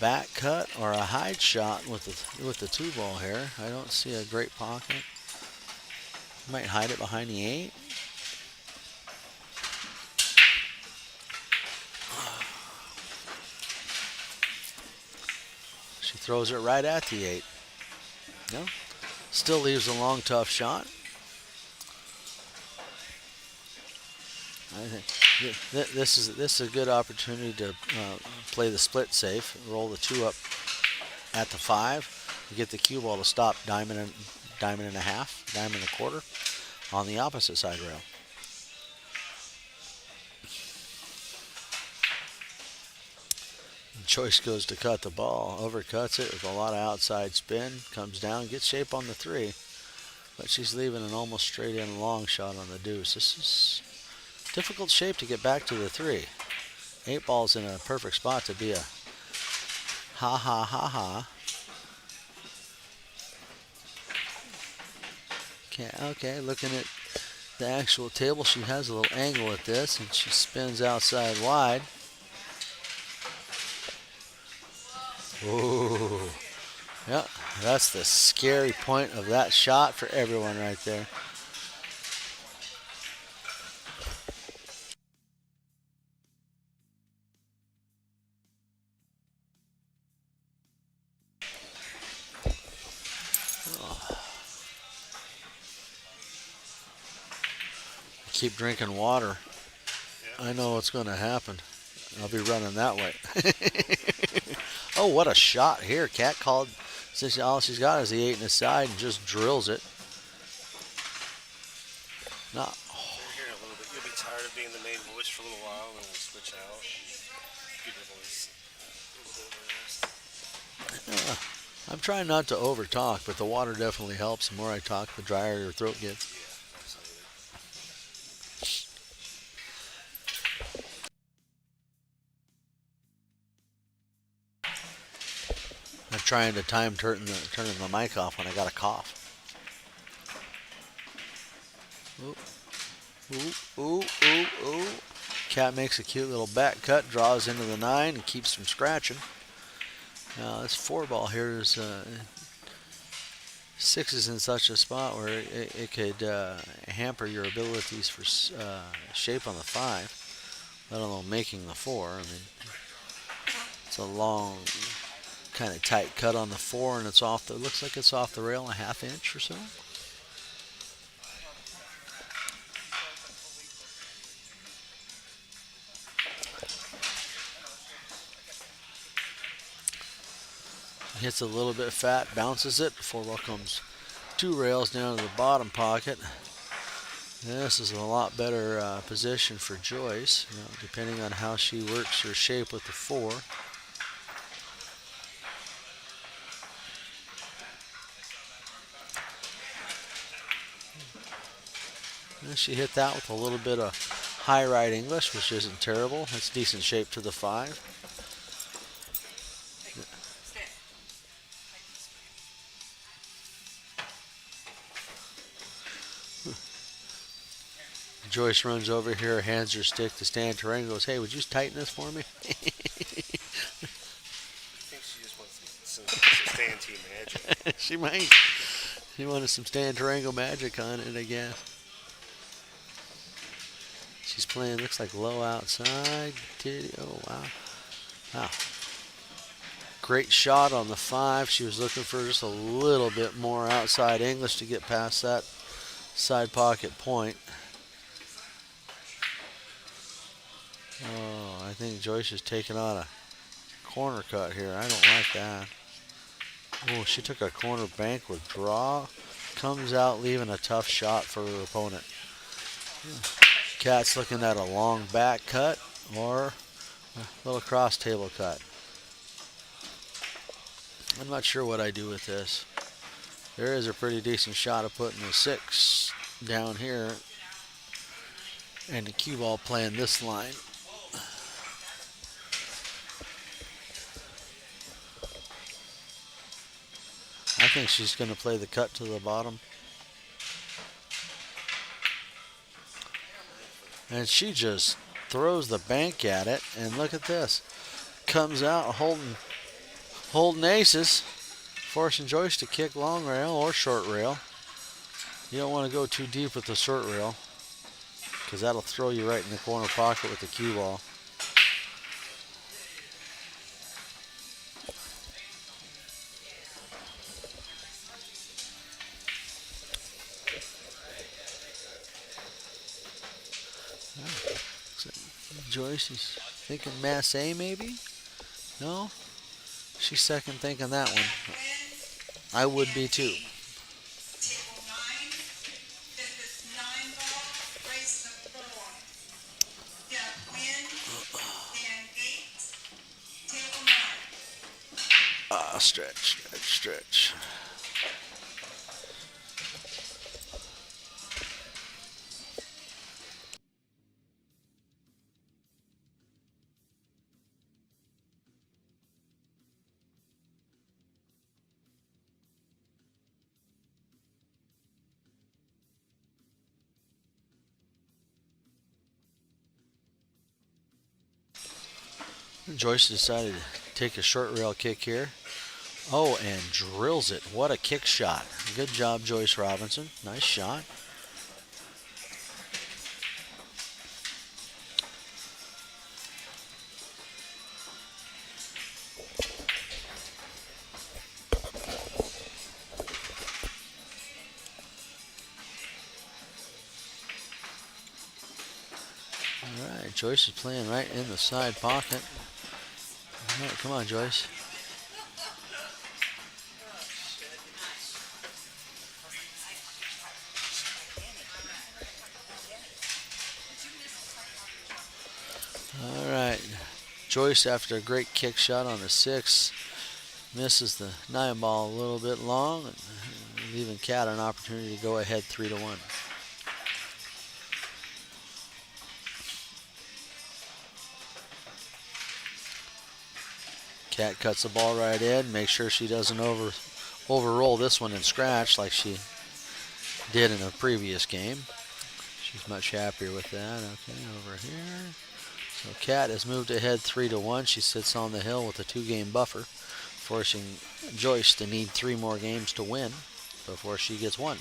back cut or a hide shot with the 2 ball here. I don't see a great pocket. Might hide it behind the 8. She throws it right at the 8. No, still leaves a long, tough shot. I think this is a good opportunity to play the split safe. Roll the 2 up at the 5. You get the cue ball to stop diamond and a half, diamond and a quarter on the opposite side rail. Joyce goes to cut the ball, overcuts it with a lot of outside spin, comes down, gets shape on the 3, but she's leaving an almost straight in long shot on the deuce. This is difficult shape to get back to the 3. 8 ball's in a perfect spot to be a ha ha ha ha. Okay, looking at the actual table, she has a little angle at this, and she spins outside wide. Ooh. Yeah, that's the scary point of that shot for everyone right there. Keep drinking water. I know what's going to happen. I'll be running that way. Oh, what a shot here. Cat called. All she's got is the 8 in the side and just drills it. Not. We're here in a little bit. You'll be tired of being the main voice for a little while, and then we'll switch out. Give your voice a little bit of rest. I'm trying not to over talk, but the water definitely helps. The more I talk, the drier your throat gets. Yeah, absolutely. I'm trying to time turning the mic off when I got a cough. Ooh, ooh, ooh, ooh. Cat makes a cute little back cut, draws into the 9, and keeps from scratching. Now this 4 ball here is 6 is in such a spot where it could hamper your abilities for shape on the 5, let alone making the 4. I mean, it's a long, kind of tight cut on the 4, and it's off the. Looks like it's off the rail a ½ inch or so. Hits a little bit fat, bounces it. 4 ball comes 2 rails down to the bottom pocket. This is a lot better position for Joyce, depending on how she works her shape with the 4. And she hit that with a little bit of high right English, which isn't terrible. That's decent shape to the 5. Joyce runs over here, hands her stick to Stan Terrain, goes, "Hey, would you tighten this for me?" I think she just wants some Stan Team magic. She might. She wanted some Stan Tarango magic on it, I guess. She's playing, looks like low outside. Oh, wow. Wow. Great shot on the 5. She was looking for just a little bit more outside English to get past that side pocket point. Oh, I think Joyce is taking on a corner cut here. I don't like that. Oh, she took a corner bank with draw. Comes out leaving a tough shot for her opponent. Cat's looking at a long back cut or a little cross table cut. I'm not sure what I do with this. There is a pretty decent shot of putting a 6 down here and the cue ball playing this line. I think she's going to play the cut to the bottom. And she just throws the bank at it, and look at this. Comes out holding holding aces, forcing Joyce to kick long rail or short rail. You don't want to go too deep with the short rail because that'll throw you right in the corner pocket with the cue ball. Joyce is thinking Mass A maybe? No? She's second thinking that one. I would be too. Table 9, fifth is 9 ball, race the 4. Yeah, win, then 8, table 9. Stretch. Joyce decided to take a short rail kick here. Oh, and drills it. What a kick shot. Good job, Joyce Robinson. Nice shot. All right, Joyce is playing right in the side pocket. All right, come on, Joyce. All right, Joyce, after a great kick shot on the 6, misses the 9 ball a little bit long, and leaving Cat an opportunity to go ahead 3-1. Cat cuts the ball right in, makes sure she doesn't overroll this one and scratch like she did in a previous game. She's much happier with that. Okay, over here. So Cat has moved ahead 3-1. She sits on the hill with a 2-game buffer, forcing Joyce to need 3 more games to win before she gets one.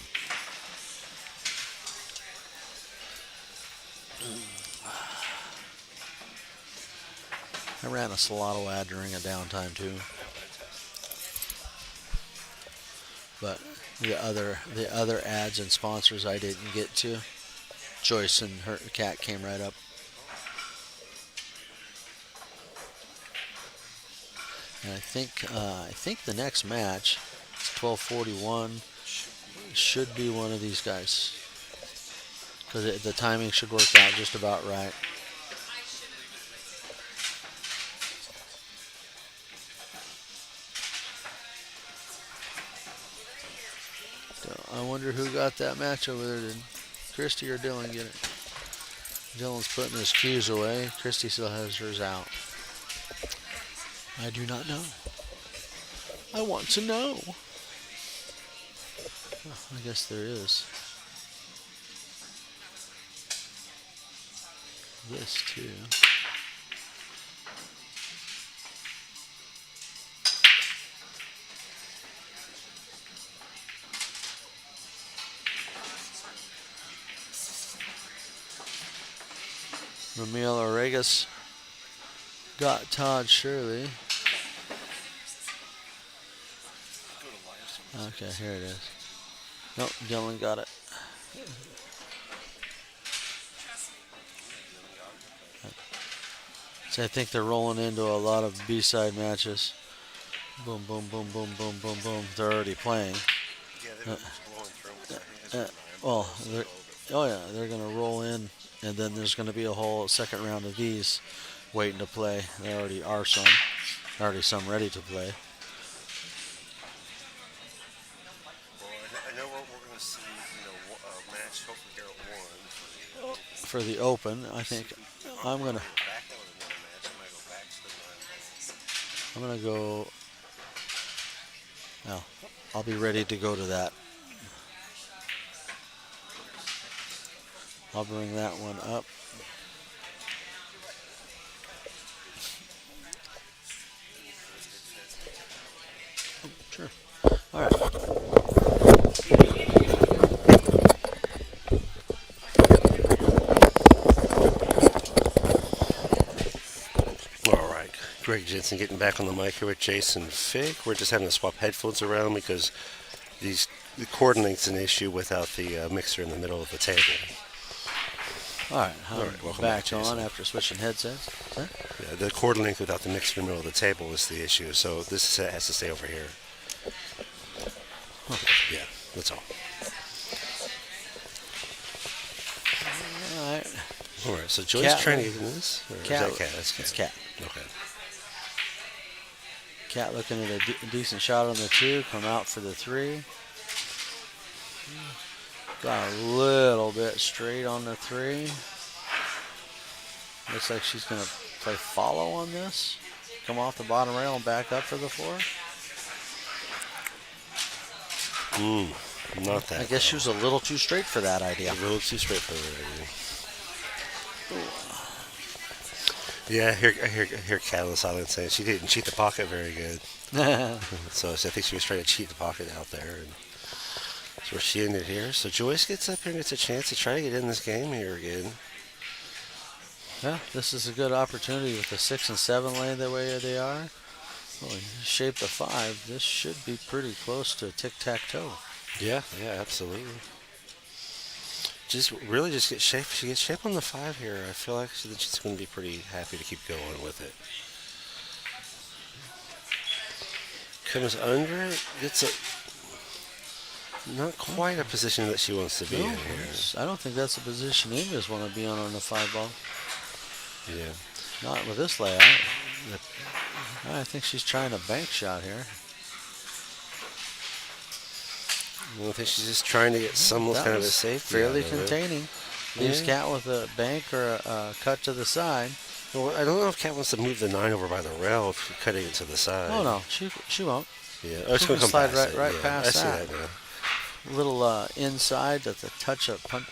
I ran a Salado ad during a downtime too. But the other ads and sponsors I didn't get to. Joyce and her Cat came right up. And I think the next match, it's 12:41, should be one of these guys. Because the timing should work out just about right. I wonder who got that match over there. Did Christy or Dylan get it? Dylan's putting his cues away. Christy still has hers out. I do not know. I want to know. Oh, I guess there is. This too. Ramil Oregas got Todd Shirley. Okay, here it is. Nope, Dylan got it. So I think they're rolling into a lot of B-side matches. Boom, boom, boom, boom, boom, boom, boom. They're already playing. Yeah, they were just blowing through them. Well, they're going to roll in, and then there's going to be a whole second round of these waiting to play. There already are some. Already some ready to play. Well, I know we're going to see, a match hopefully here at 1 For the Open, I think I'm going to... back out with another match. I might go back to the 9 ball. I'm going to go... Well, I'll be ready to go to that. I'll bring that one up. Sure. All right. All right. Greg Jensen getting back on the mic here with Jason Fig. We're just having to swap headphones around because the coordinate's an issue without the mixer in the middle of the table. All right. All right, welcome back back, Jason. on after switching headsets. Huh? Yeah, the cord length without the mixer in the middle of the table is the issue, so this set has to stay over here. Yeah, that's all. All right. All right, so Joyce Cat- trying to get in this? Or is Cat- that Cat? That's Cat. It's Cat. Okay. Cat looking at a decent shot on the 2. Come out for the 3. Got a little bit straight on the 3. Looks like she's going to play follow on this. Come off the bottom rail and back up for the 4. Not that. I guess she was a little too straight for that idea. A little too straight for the idea. Yeah, I hear Cat on the sideline saying she didn't cheat the pocket very good. So I think she was trying to cheat the pocket out there. And so we're seeing it here. So Joyce gets up here and gets a chance to try to get in this game here again. Yeah, this is a good opportunity with the 6 and 7 lane the way they are. Well, shape the 5. This should be pretty close to tic-tac-toe. Yeah, absolutely. Just get shape. She gets shape on the 5 here. I feel like she's going to be pretty happy to keep going with it. Comes under it, gets not quite a position that she wants to be in here. I don't think that's a position Emus want to be on the 5 ball. Yeah. Not with this layout. I think she's trying a bank shot here. I think she's just trying to get some That kind of a was safety. fairly out of it. containing. Leaves Yeah. Cat with a bank or a cut to the side. Well, I don't know if Cat wants to move the 9 over by the rail, cutting it to the side. Oh no, she won't. Yeah, it's She going to can come slide past right it. past I see that. that now. Little inside that's a touch of punch.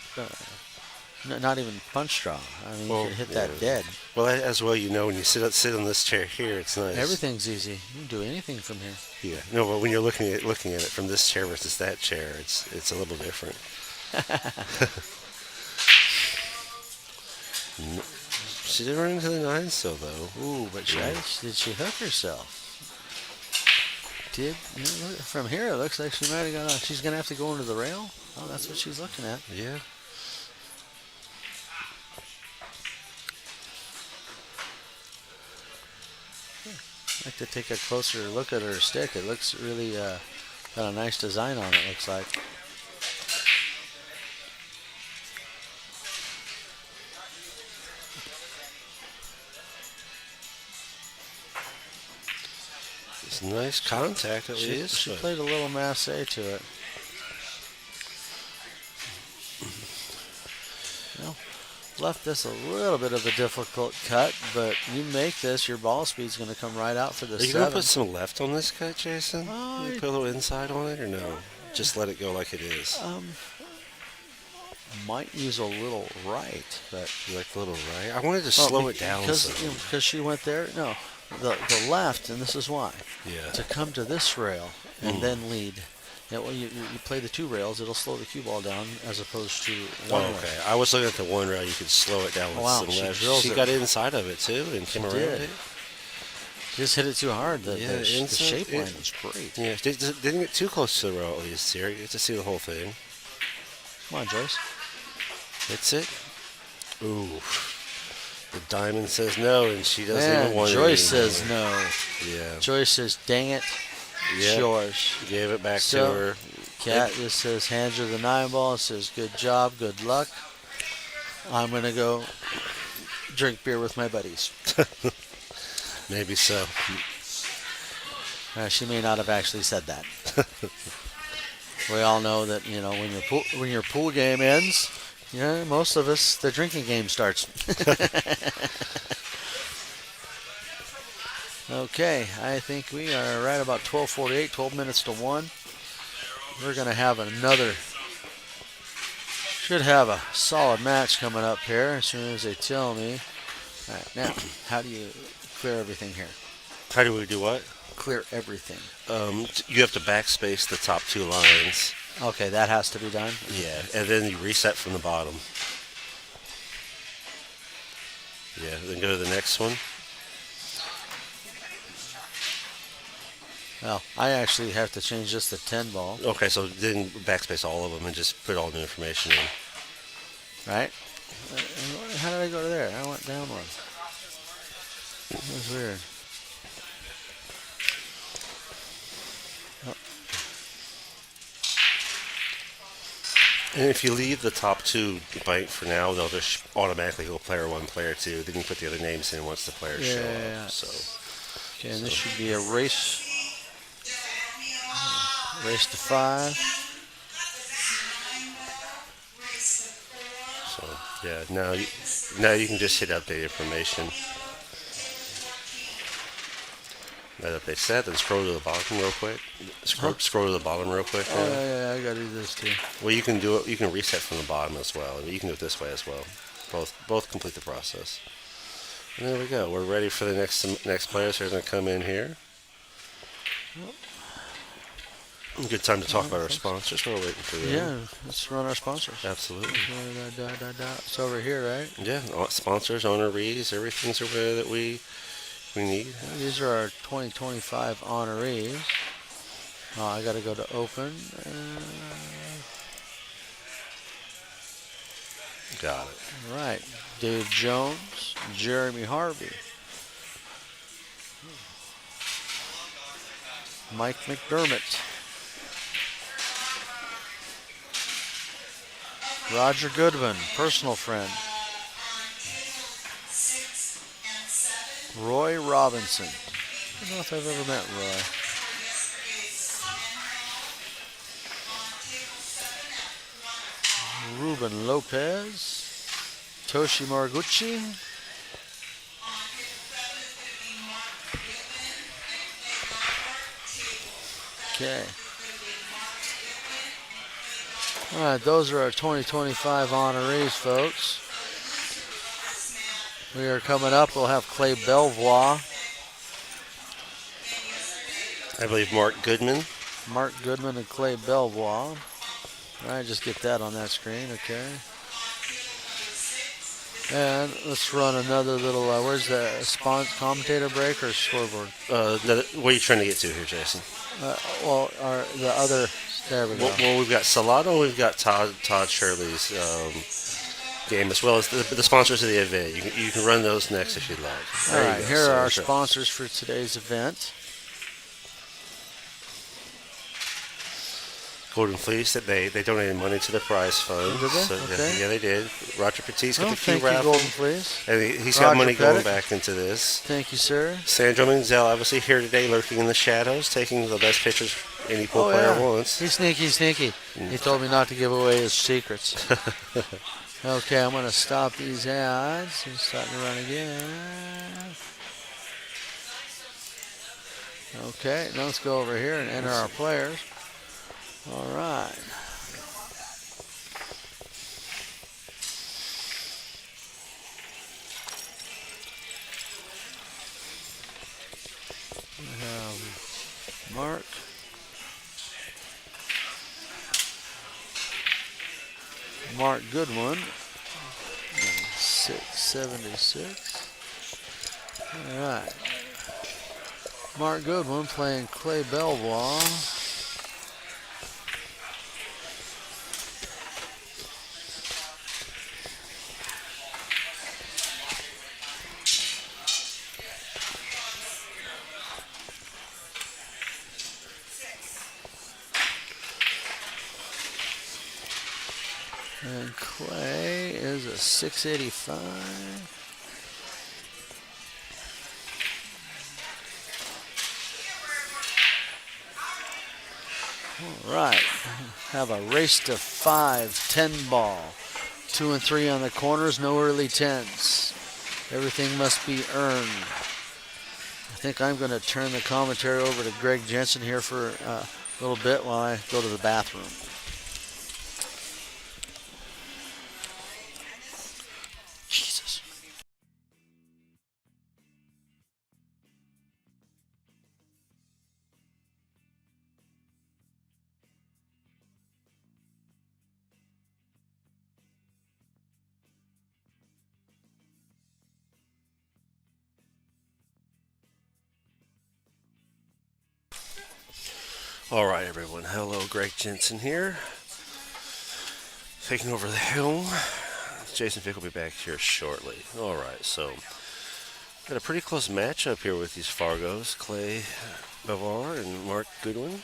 Not even punch draw. I mean, Well, you can hit yeah. that dead. Well, as well, when you sit on this chair here, it's nice. Everything's easy. You can do anything from here. Yeah. No, but when you're looking at it from this chair versus that chair, it's a little different. She did run into the 9 still, though. Ooh, but Yeah. did she hook herself? From here, it looks like she might have gone. She's gonna have to go into the rail. Oh, that's what she's looking at. Yeah. I'd like to take a closer look at her stick. It looks really got a nice design on it. Looks like. It's nice contact at least. She but- played a little masse to it. Well, left this a little bit of a difficult cut, but you make this, your ball speed's going to come right out for the Are you going 7. to put some left on this cut, Jason? Oh, You put a little inside on it, or no? Just let it go like it is. Might use a little right, but You like the little right? I wanted to slow it down. because she went there. No, the left, and this is why. Yeah. To come to this rail and then lead. Yeah, well, you play the 2 rails, it'll slow the cue ball down as opposed to one rail. Okay. I was looking at the 1 rail. You could slow it down with Wow, some she left. drills She it. got inside of it too and came around did. it. Just hit it too hard. The inside- shape line it- was great. Yeah, didn't get too close to the rail at least here. You get to see the whole thing. Come on, Joyce. Hits it. Ooh. The diamond says no, and she doesn't Man, even want Joyce it anymore. says no. Yeah. Joyce says, dang it, it's Yep. yours. Gave it back So- to her. Cat just says, hands her the 9 ball and says, good job, good luck. I'm going to go drink beer with my buddies. Maybe so. She may not have actually said that. We all know that, when your pool game ends, most of us, the drinking game starts. Okay, I think we are right about 12:48, 12 minutes to 1. We're going to have should have a solid match coming up here as soon as they tell me. All right, now, how do you clear everything here? How do we do what? clear everything? You have to backspace the top 2 lines. Okay, that has to be done. Yeah, and then you reset from the bottom. Yeah, then go to the next one. Well, I actually have to change just the 10 ball, Okay, so then backspace all of them and just put all new information in. right? How did I go to there? I went down one. That was weird. And if you leave the top 2 blank for now, they'll just automatically go player 1, player 2. Then you put the other names in once the players show Yeah. up. So, Okay, and this should be a race. Race to 5. yeah, now you can just hit update information. That update set, then scroll to the bottom real quick. Scroll to the bottom real quick. Oh, yeah, I gotta do this too. Well, you can do it. You can reset from the bottom as well. You can do it this way as well. Both complete the process. And there we go. We're ready for the next players who are going to come in here. Good time to talk about our sponsors. We're waiting for them. Yeah, let's run our sponsors. Absolutely. It's over here, right? Yeah, sponsors, honorees, everything's over there that we need. These are our 2025 honorees. Oh, I gotta go to open. Got it. Right. Dave Jones, Jeremy Harvey, Mike McDermott, Roger Goodman, personal friend, Roy Robinson. I don't know if I've ever met Roy. Ruben Lopez, Toshi Moriguchi, okay. All right, those are our 2025 honorees, folks. We are coming up. We'll have Clay Belvoir, I believe Mark Goodman. Mark Goodman, and Clay Belvoir. All right, just get that on that screen, okay. And let's run another little, where's the commentator break or scoreboard? What are you trying to get to here, Jason? The other, there we go. Well, we've got Salado, we've got Todd Shirley's game, as well as the sponsors of the event. You can run those next if you'd like. All right, here are our sponsors for today's event. Golden Fleece, that they donated money to the prize fund. Did they? So, Okay. yeah, they did. Roger Petit's got the Thank Q you, raffle. Golden Fleece. And he's got Roger money going Pettit. back into this. Thank you, sir. Sandro Menzel, obviously here today, lurking in the shadows, taking the best pictures any pool player wants. He's sneaky. He told me not to give away his secrets. Okay, I'm going to stop these ads. It's starting to run again. Okay, now let's go over here and enter our players. All right. We have Mark. Mark Goodwin. 676. All right. Mark Goodwin playing Clay Belvoir. And Clay is a 685. All right. Have a race to 5, 10 ball. 2 and 3 on the corners, no early 10s. Everything must be earned. I think I'm going to turn the commentary over to Greg Jensen here for a little bit while I go to the bathroom. Jesus. All right, everyone. Hello, Greg Jensen here, taking over the helm. Jason Vick will be back here shortly. All right, so got a pretty close matchup here with these Fargos, Clay Bavar and Mark Goodwin.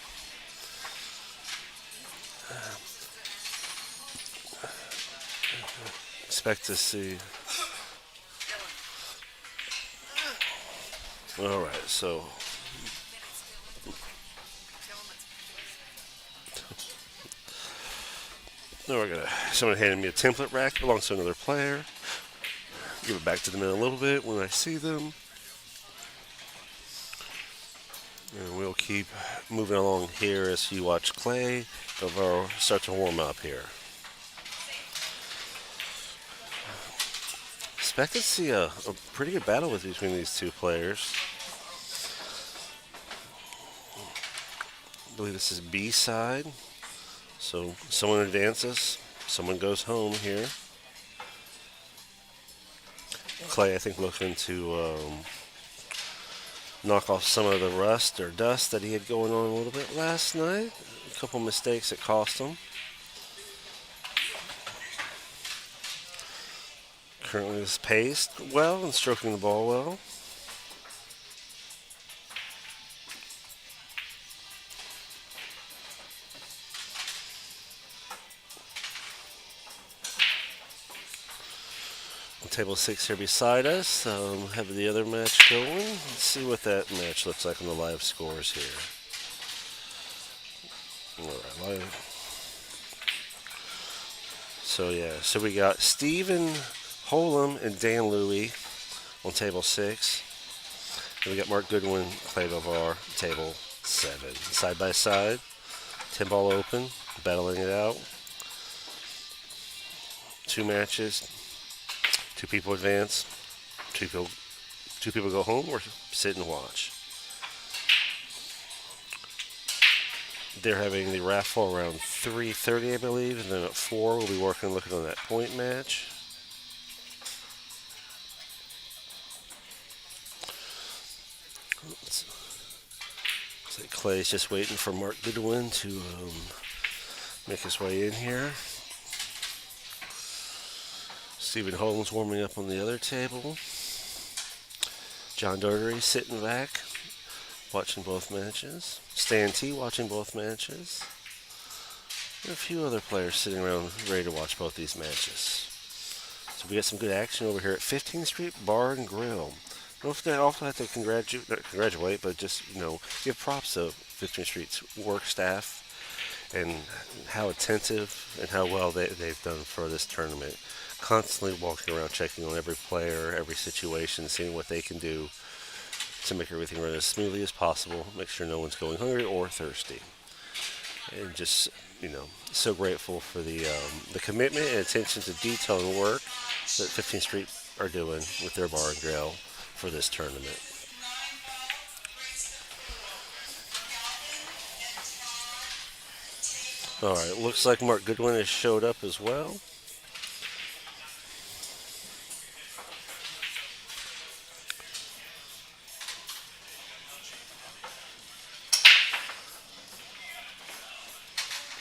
Expect to see. All right, so now someone handed me a template rack belongs to another player. Give it back to them in a little bit when I see them. And we'll keep moving along here as you watch Clay Bavar start to warm up here. Expect to see a pretty good battle between these two players. I believe this is B side. So someone advances, someone goes home here. Clay, I think, looking to knock off some of the rust or dust that he had going on a little bit last night. A couple mistakes that cost him. Currently is paced well and stroking the ball well. On table 6 here beside us, have the other match going. Let's see what that match looks like on the live scores here. All right, live. So we got Stephen Holm and Dan Louie on table 6. And we got Mark Goodwin, Clay Bavar, table 7. Side by side, 10 ball open, battling it out. 2 matches, 2 people advance, 2 people go home or sit and watch. They're having the raffle around 3:30, I believe, and then at 4 we'll be looking on that point match. So Clay's just waiting for Mark Goodwin to make his way in here. Stephen Holmes warming up on the other table. John Doherty sitting back, watching both matches. Stan T watching both matches. And a few other players sitting around ready to watch both these matches. So we got some good action over here at 15th Street Bar and Grill. I also have to congratulate, but just, give props to 15th Street's work staff and how attentive and how well they've done for this tournament. Constantly walking around, checking on every player, every situation, seeing what they can do to make everything run as smoothly as possible, make sure no one's going hungry or thirsty. And just, so grateful for the commitment and attention to detail and work that 15th Street are doing with their bar and grill for this tournament. All right, looks like Mark Goodwin has showed up as well.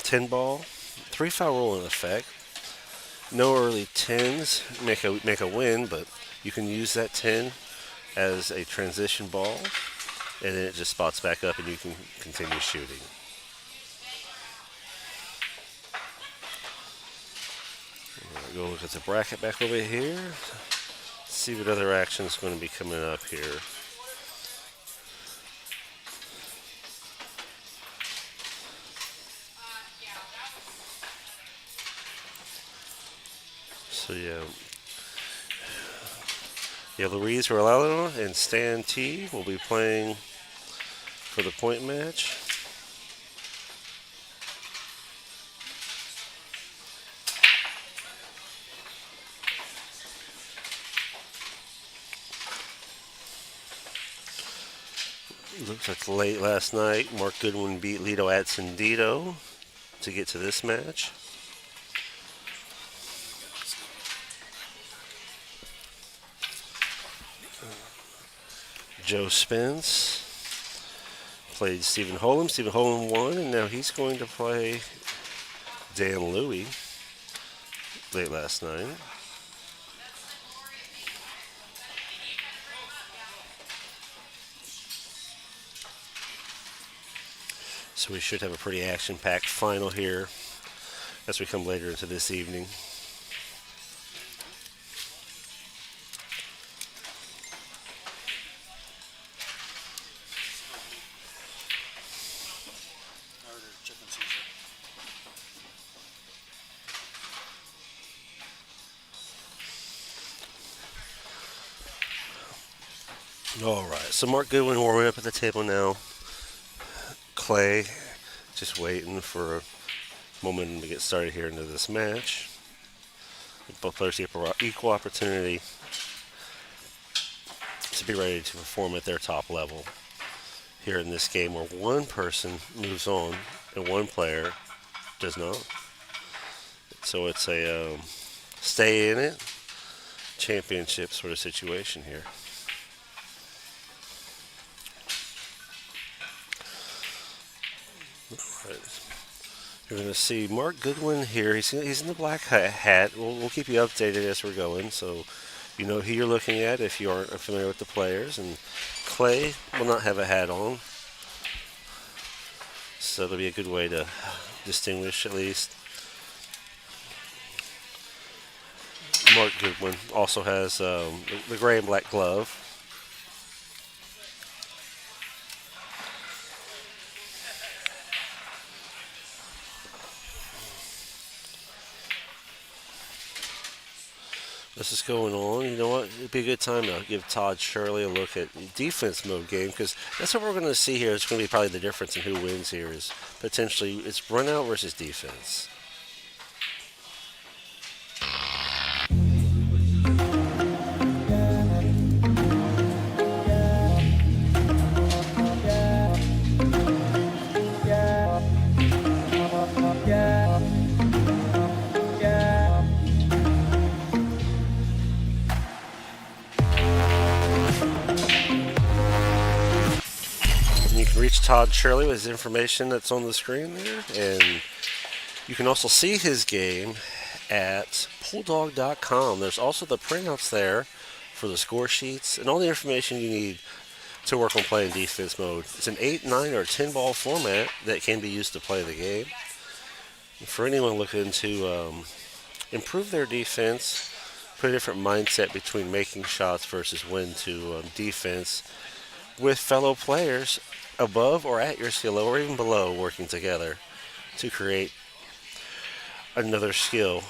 Ten ball, 3 foul rule in effect. No early 10s make a win, but you can use that 10 as a transition ball, and then it just spots back up and you can continue shooting. Right, go look at the bracket back over here. See what other action is going to be coming up here. So Louise Rolalo and Stan T will be playing for the point match. Looks like late last night, Mark Goodwin beat Lito Atsendito to get to this match. Joe Spence played Stephen Holm. Stephen Holm won, and now he's going to play Dan Louie late last night. So we should have a pretty action-packed final here as we come later into this evening. I ordered chicken Caesar. All right, so Mark Goodwin warming up at the table now. Clay just waiting for a momentum to get started here into this match. Both players get equal opportunity to be ready to perform at their top level here in this game where one person moves on and one player does not. So it's a stay in it championship sort of situation here. Right. You're going to see Mark Goodwin here. He's in the black hat. We'll keep you updated as we're going, so you know who you're looking at if you aren't familiar with the players. And Clay will not have a hat on, so it'll be a good way to distinguish at least. Mark Goodwin also has the gray and black glove. This is going on. You know what? It'd be a good time to give Todd Shirley a look at defense mode game because that's what we're going to see here. It's going to be probably the difference in who wins here is potentially it's run out versus defense. Reach Todd Shirley with his information that's on the screen there, and you can also see his game at Bulldog.com. There's also the printouts there for the score sheets and all the information you need to work on playing defense mode. It's an 8, 9, or 10 ball format that can be used to play the game. And for anyone looking to improve their defense, put a different mindset between making shots versus when to defense with fellow players above or at your skill level or even below working together to create another skill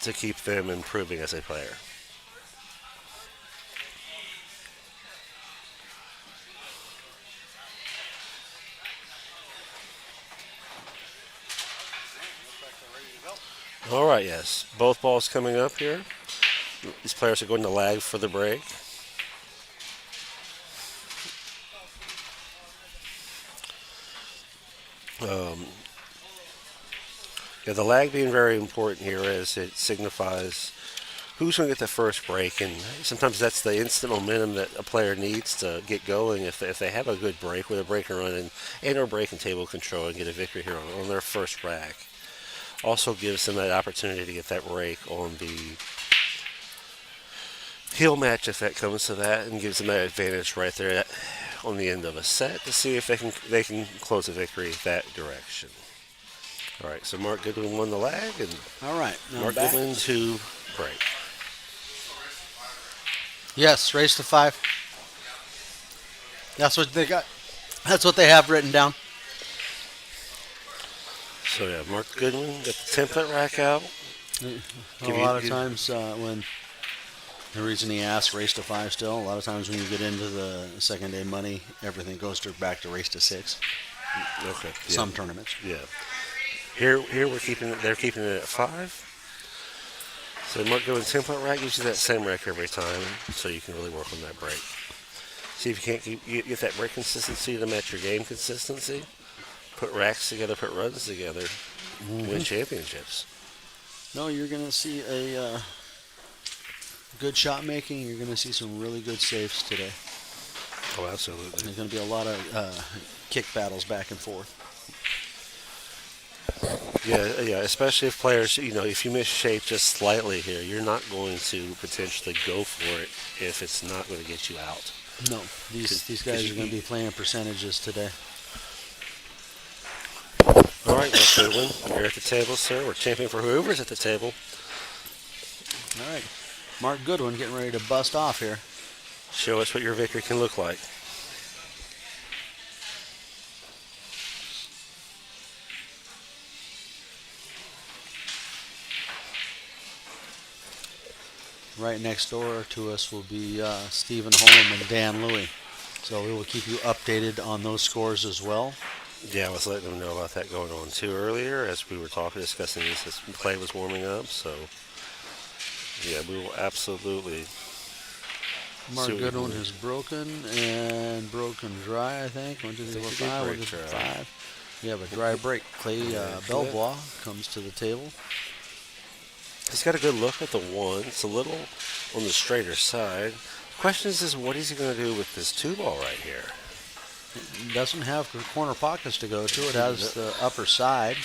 to keep them improving as a player. All right, yes. Both balls coming up here. These players are going to lag for the break. Yeah, the lag being very important here as it signifies who's going to get the first break, and sometimes that's the instant momentum that a player needs to get going if they have a good break with a break and run and or break and table control and get a victory here on their first rack. Also gives them that opportunity to get that break on the heel match if that comes to that, and gives them that advantage right there on the end of a set to see if they can close a victory that direction. All right, so Mark Goodwin won the lag, and All right, now Mark back. Goodwin to break. Yes, race to 5. That's what they got. That's what they have written down. So yeah, Mark Goodwin got the template rack out. A lot of times when the reason he asks race to 5 still, a lot of times when you get into the second day money, everything goes back to race to 6. Okay. Yeah. Some tournaments. Yeah. Here they're keeping it at 5. So Mark Goodwin's template rack gives you that same rack every time, so you can really work on that break. See if you can't get that break consistency to match your game consistency. Put racks together, put runs together, win championships. No, you're going to see a good shot making. You're going to see some really good saves today. Oh, absolutely. There's going to be a lot of kick battles back and forth. Yeah, especially if players, if you miss shape just slightly here, you're not going to potentially go for it if it's not going to get you out. No, these guys are going to be playing percentages today. All right, Mark Goodwin, you're at the table, sir. We're championing for whoever's at the table. All right, Mark Goodwin getting ready to bust off here. Show us what your victory can look like. Right next door to us will be Stephen Holm and Dan Louie. So we will keep you updated on those scores as well. Yeah, I was letting them know about that going on too earlier as we were discussing this as play was warming up. So, yeah, we will absolutely. Mark see what we Goodwin can do. has broken dry, I think. 1, 2, 3, 4, think he did 5. 1, break 2, 3, dry. 5. We have a dry break. Clay Belbois comes to the table. He's got a good look at the one. It's a little on the straighter side. The question is what is he going to do with this 2-ball right here? It doesn't have corner pockets to go to. It has the upper side.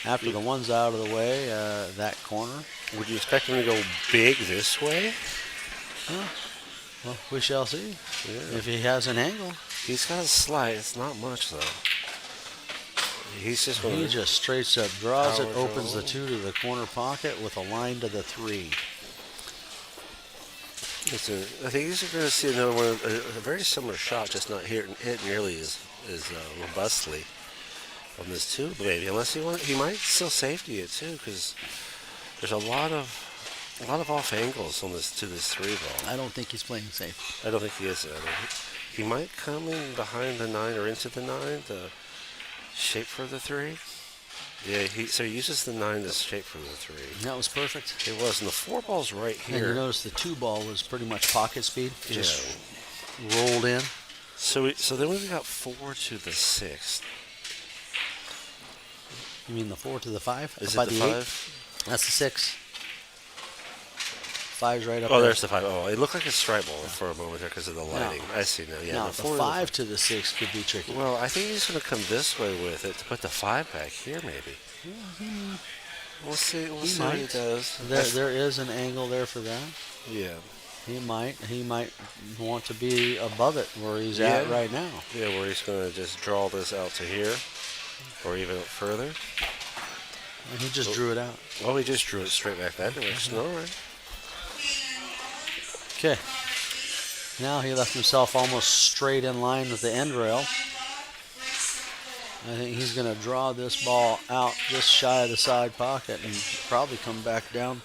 After the one's out of the way, that corner. Would you expect him to go big this way? Well, we shall see. Yeah. If he has an angle. He's got a slide. It's not much, though. He's just going He just straight up draws it, Power opens draw. the 2 to the corner pocket with a line to the 3. I think he's going to see another one, a very similar shot, just not hit nearly as robustly on this 2, maybe. Unless he might still safety it too, because there's a lot of off angles on this 3 ball. I don't think he's playing safe. I don't think he is. He might come in behind the 9 or into the 9 to shape for the 3. Yeah, so he uses the 9 to shape for the 3. That was perfect. It was, and the 4 ball's right And you here. notice the 2 ball was pretty much pocket speed, just Yeah. rolled in. So then we've got 4 to the 6. You mean the 4 to the 5? Is By it the 8? 5? That's the 6. 5's right up Oh, there. there's the 5. Oh, it looked like a stripe ball for a moment there because of the lighting. I see now. Yeah, Now, the the 4 5 to the 6 could be tricky. Well, I think he's going to come this way with it to put the 5 back here, maybe. We'll see. We'll see what he might. does. There is an angle there for that. Yeah. He might want to be above it where he's at Yeah. right now. Yeah, where he's going to just draw this out to here or even further. And he just drew it out. Oh, he just drew it straight back that direction. All right. Okay. Now he left himself almost straight in line with the end rail. I think he's going to draw this ball out just shy of the side pocket and probably come back down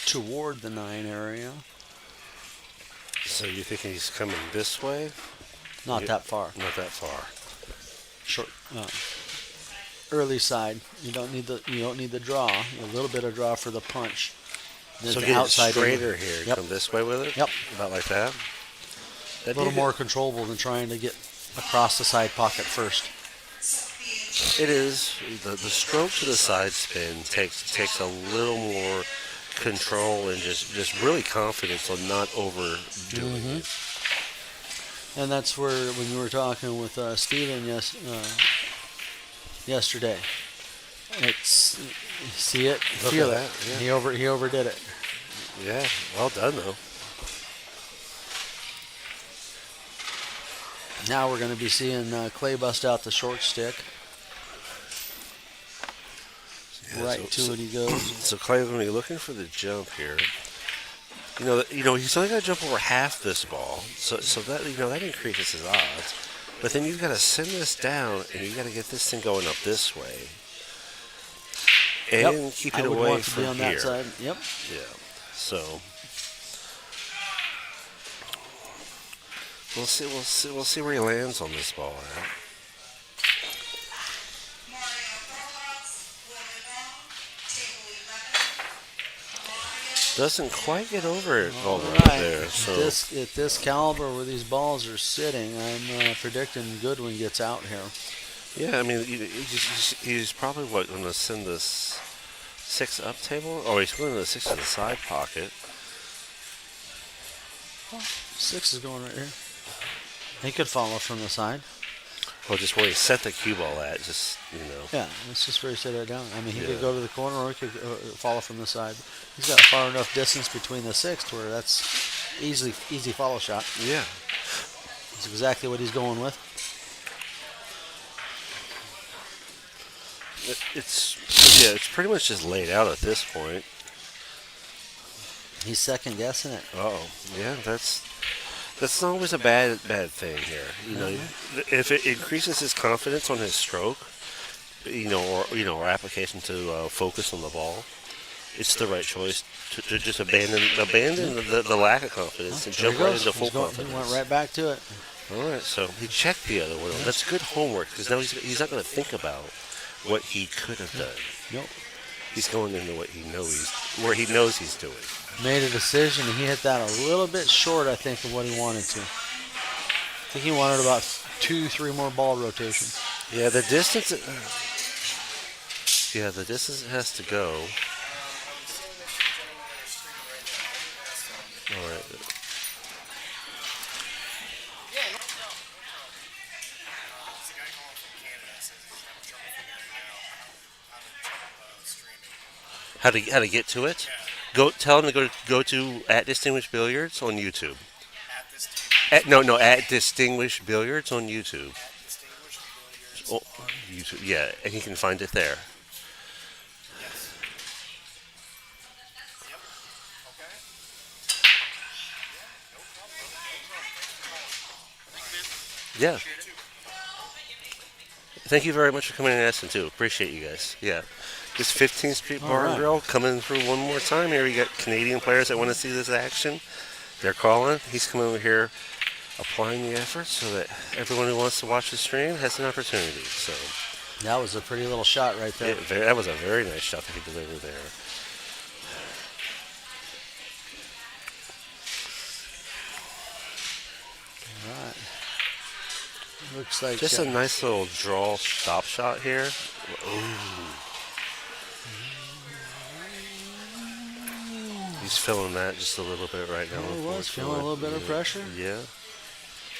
toward the 9 area. So you think he's coming this way? Not Yeah. that far. Not that far. Short. Early side. You don't need the draw. A little bit of draw for the punch. There's So the get it outside straighter angle. here. Yep. Come this way with it? Yep. About like that? A little more controllable than trying to get across the side pocket first. It is. The stroke to the side spin takes a little more control and just really confidence on not overdoing it. And that's where, when you were talking with Steven yesterday, it's see it, Look feel at it. that, yeah. He overdid it. Yeah, well done though. Now we're going to be seeing Clay bust out the short stick. Yeah, Right to it he goes. So Clay, when you're looking for the jump here, he's only got to jump over half this ball, so that that increases his odds. But then you've got to send this down, and you got to get this thing going up this way, and keep it I would away want to from be on here. that side. Yep. Yeah. So we'll see where he lands on this ball. Right? Doesn't quite get over it all the way there. So At this caliber where these balls are sitting, I'm predicting Goodwin gets out here. yeah, I mean he's probably going to send this 6 up table, or he's going to the 6 to the side pocket. 6 is going right here. He could follow from the side. Well, just where he set the cue ball at, just, Yeah, it's just where he set it down. I mean, he Yeah. could go to the corner or he could follow from the side. He's got far enough distance between the six to where that's easy follow shot. Yeah. That's exactly what he's going with. It's pretty much just laid out at this point. He's second guessing it. Oh, yeah, that's not always a bad thing here. If it increases his confidence on his stroke, or application to focus on the ball, it's the right choice to just abandon the lack of confidence and There jump he right goes. into full He confidence. went right back to it. All right, so he checked the other one. That's good homework because now he's not going to think about what he could have done. Nope. He's going into where he knows he's doing. Made a decision, and he hit that a little bit short, I think, of what he wanted to. I think he wanted about 2-3 more ball rotations. Yeah, the distance. The distance it has to go. All right. How to get to it? Tell him to go to at Distinguished Billiards on YouTube. At Distinguished Billiards on YouTube. Oh, YouTube, yeah, and he can find it there. Yeah. Thank you very much for coming in and asking too. Appreciate you guys. Yeah. This 15th Street Bar and right. Grill coming through one more time here. We got Canadian players that want to see this action. They're calling. He's coming over here applying the effort so that everyone who wants to watch the stream has an opportunity. So That was a pretty little shot right there. that was a very nice shot that he delivered there. All right. Looks like Just a nice little draw stop shot here. He's feeling that just a little bit right now. He was feeling a little bit of pressure. Yeah.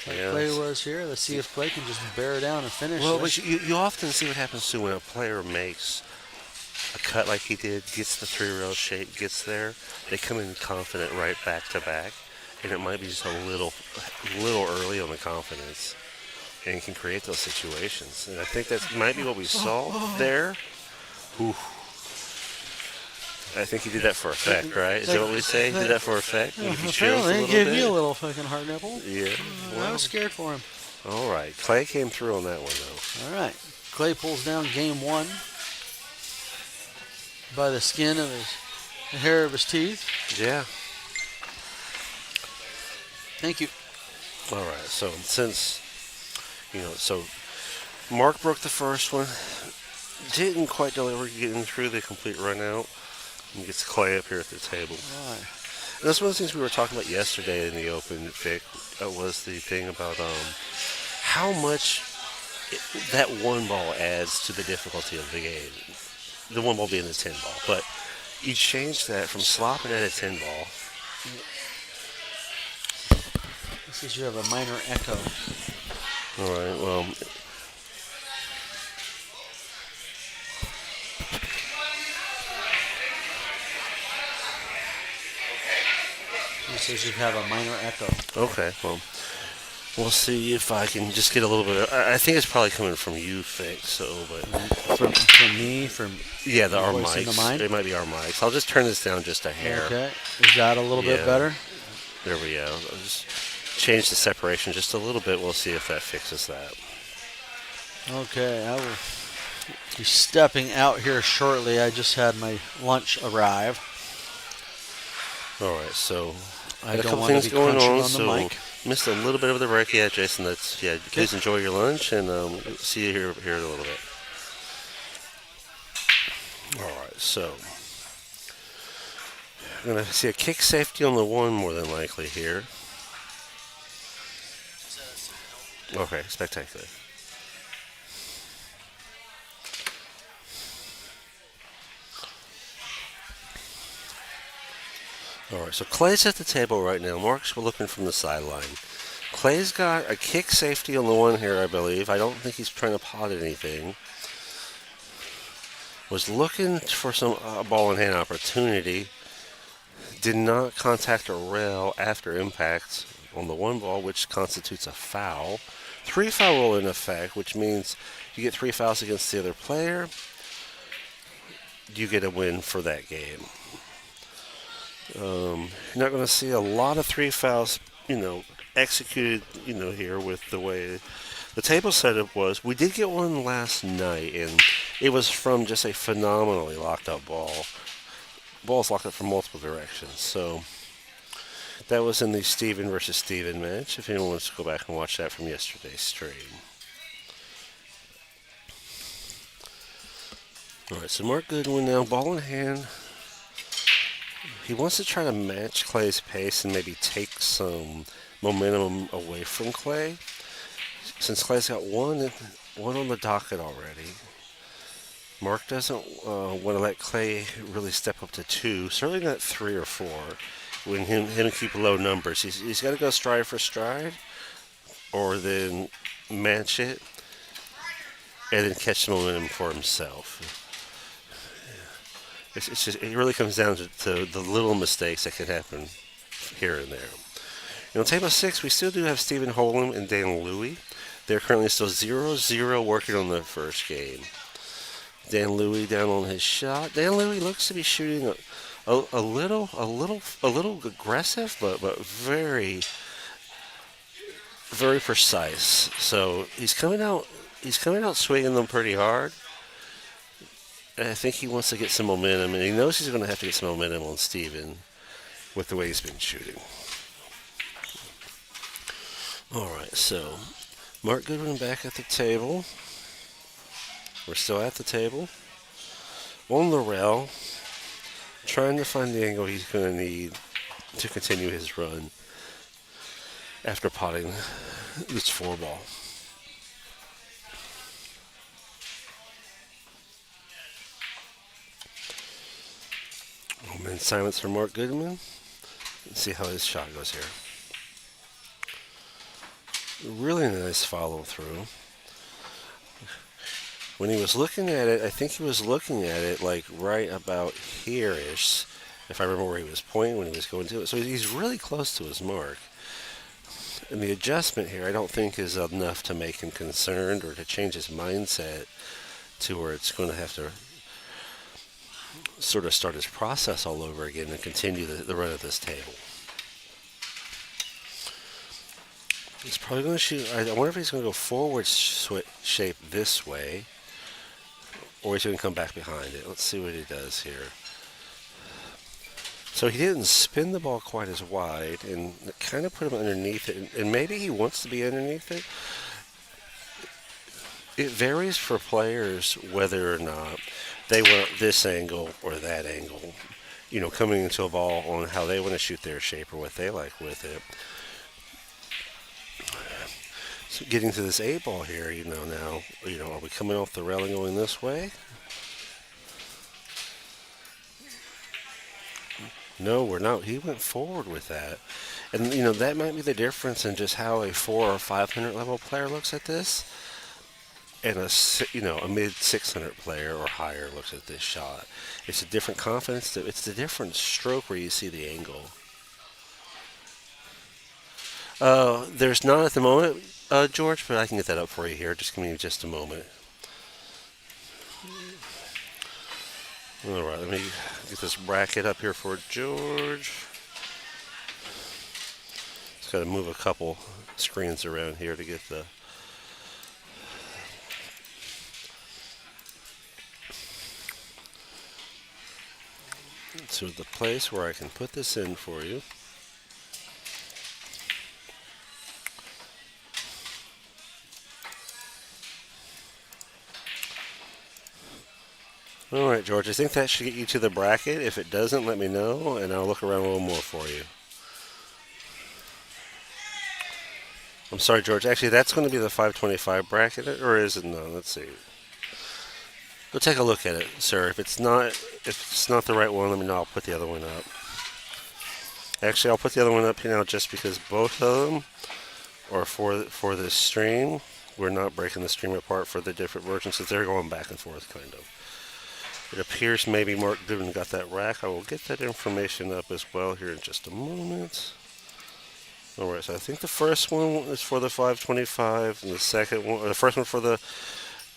Like Yeah, Clay that's- was here. Let's see if Clay can just bear down and finish Well, this. but you often see what happens too when a player makes a cut like he did, gets the 3-rail shape, gets there. They come in confident right back to back, and it might be just a little early on the confidence, and can create those situations. And I think that might be what we saw there. Ooh. I think he did that for effect, right? Is that what we say? He did that for effect? You can cheer us Apparently, a he little gave bit? me a little fucking heart nipple. Yeah. I was scared for him. All right. Clay came through on that one, though. All right. Clay pulls down game one by the skin of the hair of his teeth. Yeah. Thank you. All right. So Mark broke the first one. Didn't quite deliver getting through the complete run out. And gets Clay up here at the table. All right. And that's one of the things we were talking about yesterday in the open, Vic. Was the thing about how much that one ball adds to the difficulty of the game. The one ball being the 10 ball. But you change that from slopping at a 10 ball. This is you have a minor echo. All right, well. He says you have a minor echo. Okay, well. We'll see if I can just get a little bit. I think it's probably coming from you, Vic. So, but From me, from yeah, our voice into mine? mics. It might be our mics. I'll just turn this down just a hair. Okay. Is that a little bit Yeah. better? There we go. I'll just change the separation just a little bit. We'll see if that fixes that. Okay, I will be stepping out here shortly. I just had my lunch arrive. All right, so I got a don't couple want to things be going crunching on. on the So mic. missed a little bit of the break. Yeah, Jason. Please enjoy your lunch and see you here in a little bit. All right, so I'm gonna see a kick safety on the one more than likely here. Okay, spectacular. All right, so Clay's at the table right now. Mark's looking from the sideline. Clay's got a kick safety on the one here, I believe. I don't think he's trying to pot anything. Was looking for some ball in hand opportunity. Did not contact a rail after impact on the one ball, which constitutes a foul. 3 foul rule in effect, which means you get 3 fouls against the other player. You get a win for that game. You're not going to see a lot of 3 fouls, executed, here with the way the table setup was. We did get one last night, and it was from just a phenomenally locked up ball. Ball's locked up from multiple directions. So that was in the Steven versus Steven match, if anyone wants to go back and watch that from yesterday's stream. Alright, so Mark Goodwin now, ball in hand. He wants to try to match Clay's pace and maybe take some momentum away from Clay. Since Clay's got one on the docket already, Mark doesn't want to let Clay really step up to 2, certainly not 3 or 4. When him keep low numbers, he's got to go stride for stride, or then match it, and then catch the momentum for himself. It's just, it really comes down to the little mistakes that can happen here and there. On table 6, we still do have Stephen Holm and Dan Louie. They're currently still 0-0 working on the first game. Dan Louie down on his shot. Dan Louie looks to be shooting a little aggressive, but very, very precise. So he's coming out swinging them pretty hard. And I think he wants to get some momentum, and he knows he's going to have to get some momentum on Steven with the way he's been shooting. All right, so Mark Goodwin back at the table. We're still at the table. On the rail, trying to find the angle he's going to need to continue his run after potting this 4-ball. In silence for Mark Goodman. Let's see how his shot goes here. Really nice follow through. When he was looking at it, I think he was looking at it like right about here-ish, if I remember where he was pointing when he was going to it. So he's really close to his mark. And the adjustment here, I don't think is enough to make him concerned or to change his mindset to where it's going to have to sort of start his process all over again and continue the run of this table. He's probably going to shoot. I wonder if he's going to go forward shape this way, or he's going to come back behind it. Let's see what he does here. So he didn't spin the ball quite as wide, and kind of put him underneath it. And maybe he wants to be underneath it. It varies for players whether or not they want this angle or that angle, coming into a ball on how they want to shoot their shape or what they like with it. So getting to this 8-ball here, now, are we coming off the rail and going this way? No, we're not. He went forward with that. And, that might be the difference in just how a 400 or 500 level player looks at this. And a mid 600 player or higher looks at this shot. It's a different confidence. It's a different stroke where you see the angle. There's not at the moment, George, but I can get that up for you here. Just give me just a moment. All right, let me get this bracket up here for George. Just got to move a couple screens around here to get the... to the place where I can put this in for you. All right, George, I think that should get you to the bracket. If it doesn't, let me know, and I'll look around a little more for you. I'm sorry, George. Actually, that's going to be the 525 bracket, or is it? No, let's see. Go take a look at it, sir. If it's not the right one, let me know. I'll put the other one up. Actually, I'll put the other one up here now just because both of them or for this stream. We're not breaking the stream apart for the different versions, since they're going back and forth, kind of. It appears maybe Mark Goodwin got that rack. I will get that information up as well here in just a moment. Alright, so I think the first one is for the 525, and the second one, or the first one for the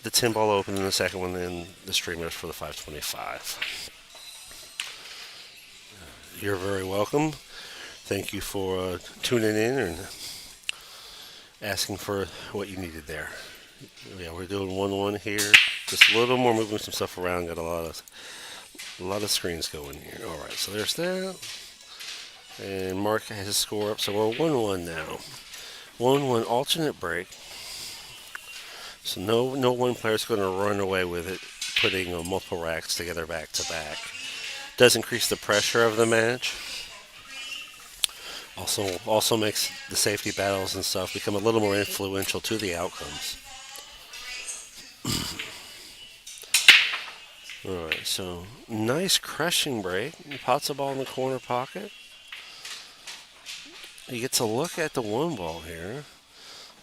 10 ball open, and the second one in the streamers for the 525. You're very welcome. Thank you for tuning in and asking for what you needed there. Yeah, we're doing 1-1 here. Just a little more, moving some stuff around. Got a lot of screens going here. All right, so there's that. And Mark has his score up, so we're 1-1 now. 1-1 alternate break. So no one player's going to run away with it, putting multiple racks together back to back. Does increase the pressure of the match. Also makes the safety battles and stuff become a little more influential to the outcomes. Alright, so nice crushing break. He pots a ball in the corner pocket. He gets a look at the one ball here.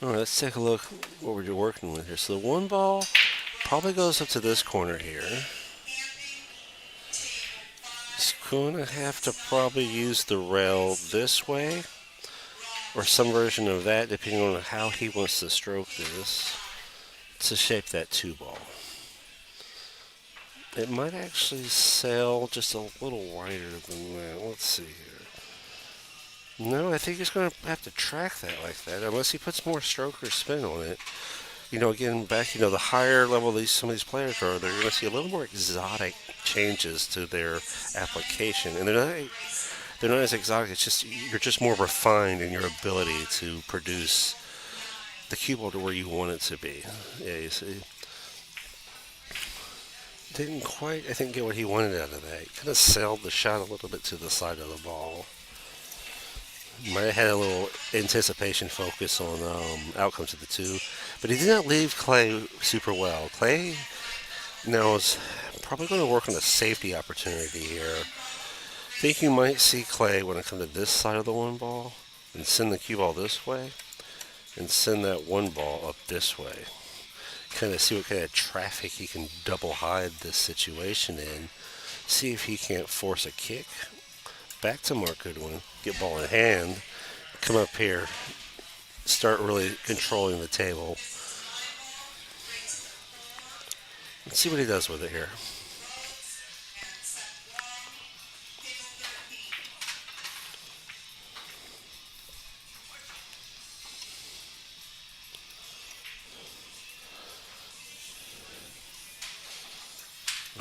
Alright, let's take a look what we're working with here. So the one ball probably goes up to this corner here. He's going to have to probably use the rail this way, or some version of that, depending on how he wants to stroke this, to shape that 2 ball. It might actually sail just a little wider than that. Let's see here. No, I think he's going to have to track that like that, unless he puts more stroke or spin on it. Again, back, the higher level some of these players are, they're going to see a little more exotic changes to their application. And they're not as exotic, it's just, you're just more refined in your ability to produce the cue ball to where you want it to be. Yeah, you see. Didn't quite, I think, get what he wanted out of that. He kind of sailed the shot a little bit to the side of the ball. Might have had a little anticipation focus on outcomes of the 2, but he did not leave Clay super well. Clay now is probably going to work on a safety opportunity here. I think you might see Clay when it comes to this side of the one ball and send the cue ball this way and send that one ball up this way. Kind of see what kind of traffic he can double hide this situation in. See if he can't force a kick. Back to Mark Goodwin, get ball in hand, come up here, start really controlling the table. Let's see what he does with it here.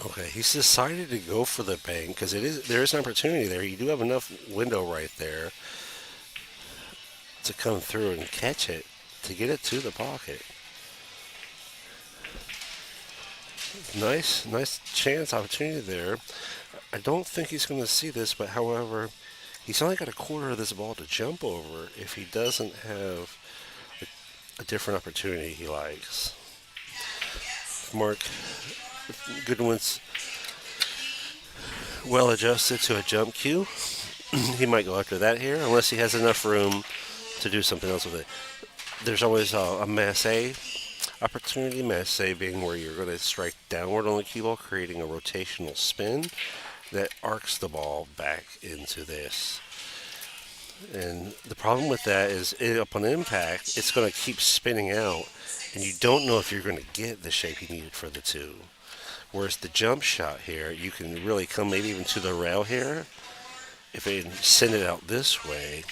Okay, he's decided to go for the bank because there is an opportunity there. You do have enough window right there to come through and catch it, to get it to the pocket. Nice chance opportunity there. I don't think he's going to see this, but however, he's only got a quarter of this ball to jump over if he doesn't have a different opportunity he likes. Mark Goodwin's well adjusted to a jump cue. He might go after that here, unless he has enough room to do something else with it. There's always a masse opportunity, masse being where you're going to strike downward on the cue ball, creating a rotational spin that arcs the ball back into this. And the problem with that is, upon impact, it's going to keep spinning out, and you don't know if you're going to get the shape you needed for the 2. Whereas the jump shot here, you can really come maybe even to the rail here, if you send it out this way,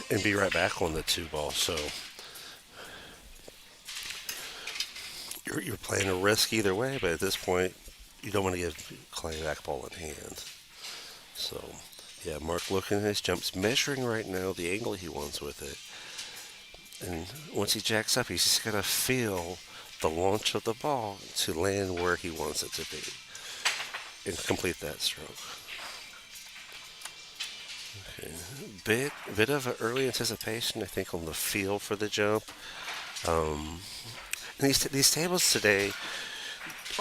and be right back on the 2 ball. So you're playing a risk either way, but at this point, you don't want to give Clay back ball in hand. So, yeah, Mark looking at his jumps, measuring right now the angle he wants with it. And once he jacks up, he's just got to feel the launch of the ball to land where he wants it to be and complete that stroke. Okay. Bit of an early anticipation, I think, on the feel for the jump. And these tables today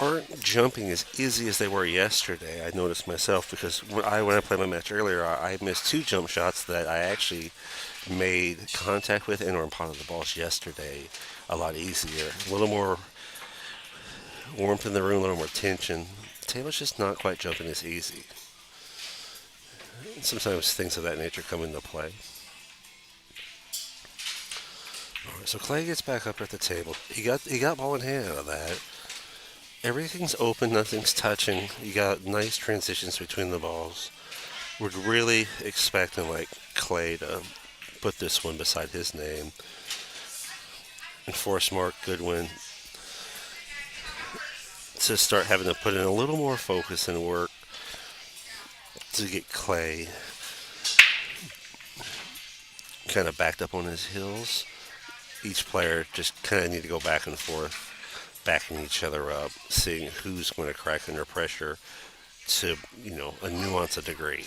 aren't jumping as easy as they were yesterday. I noticed myself because when I played my match earlier, I missed 2 jump shots that I actually made contact with and were on pot of the balls yesterday a lot easier. A little more warmth in the room, a little more tension. The table's just not quite jumping as easy. Sometimes things of that nature come into play. All right, so Clay gets back up at the table. He got ball in hand out of that. Everything's open, nothing's touching. You got nice transitions between the balls. We're really expecting like Clay to put this one beside his name and force Mark Goodwin to start having to put in a little more focus and work to get Clay kind of backed up on his heels. Each player just kind of need to go back and forth, backing each other up, seeing who's going to crack under pressure to, a nuance of degree.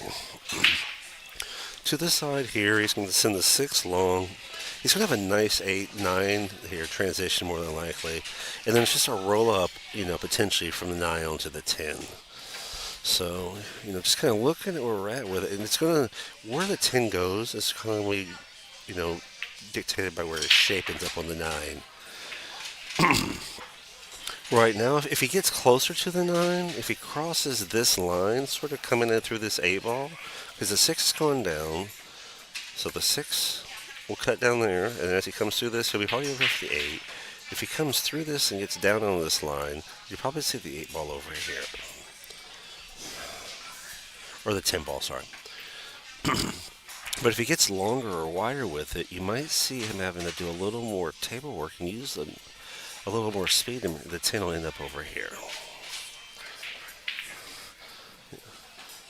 To the side here, he's going to send the 6 long. He's going to have a nice 8-9 here, transition more than likely. And then it's just a roll up, potentially from the 9 onto the 10. So, just kind of looking at where we're at with it. And it's going to, where the 10 goes, it's kind of, dictated by where his shape ends up on the 9. Right now, if he gets closer to the 9, if he crosses this line, sort of coming in through this 8 ball, because the 6 is going down, so the 6 will cut down there, and as he comes through this, he'll be probably over the 8. If he comes through this and gets down on this line, you'll probably see the 8 ball over here. Or the 10 ball, sorry. But if he gets longer or wider with it, you might see him having to do a little more table work and use a little more speed, and the 10 will end up over here.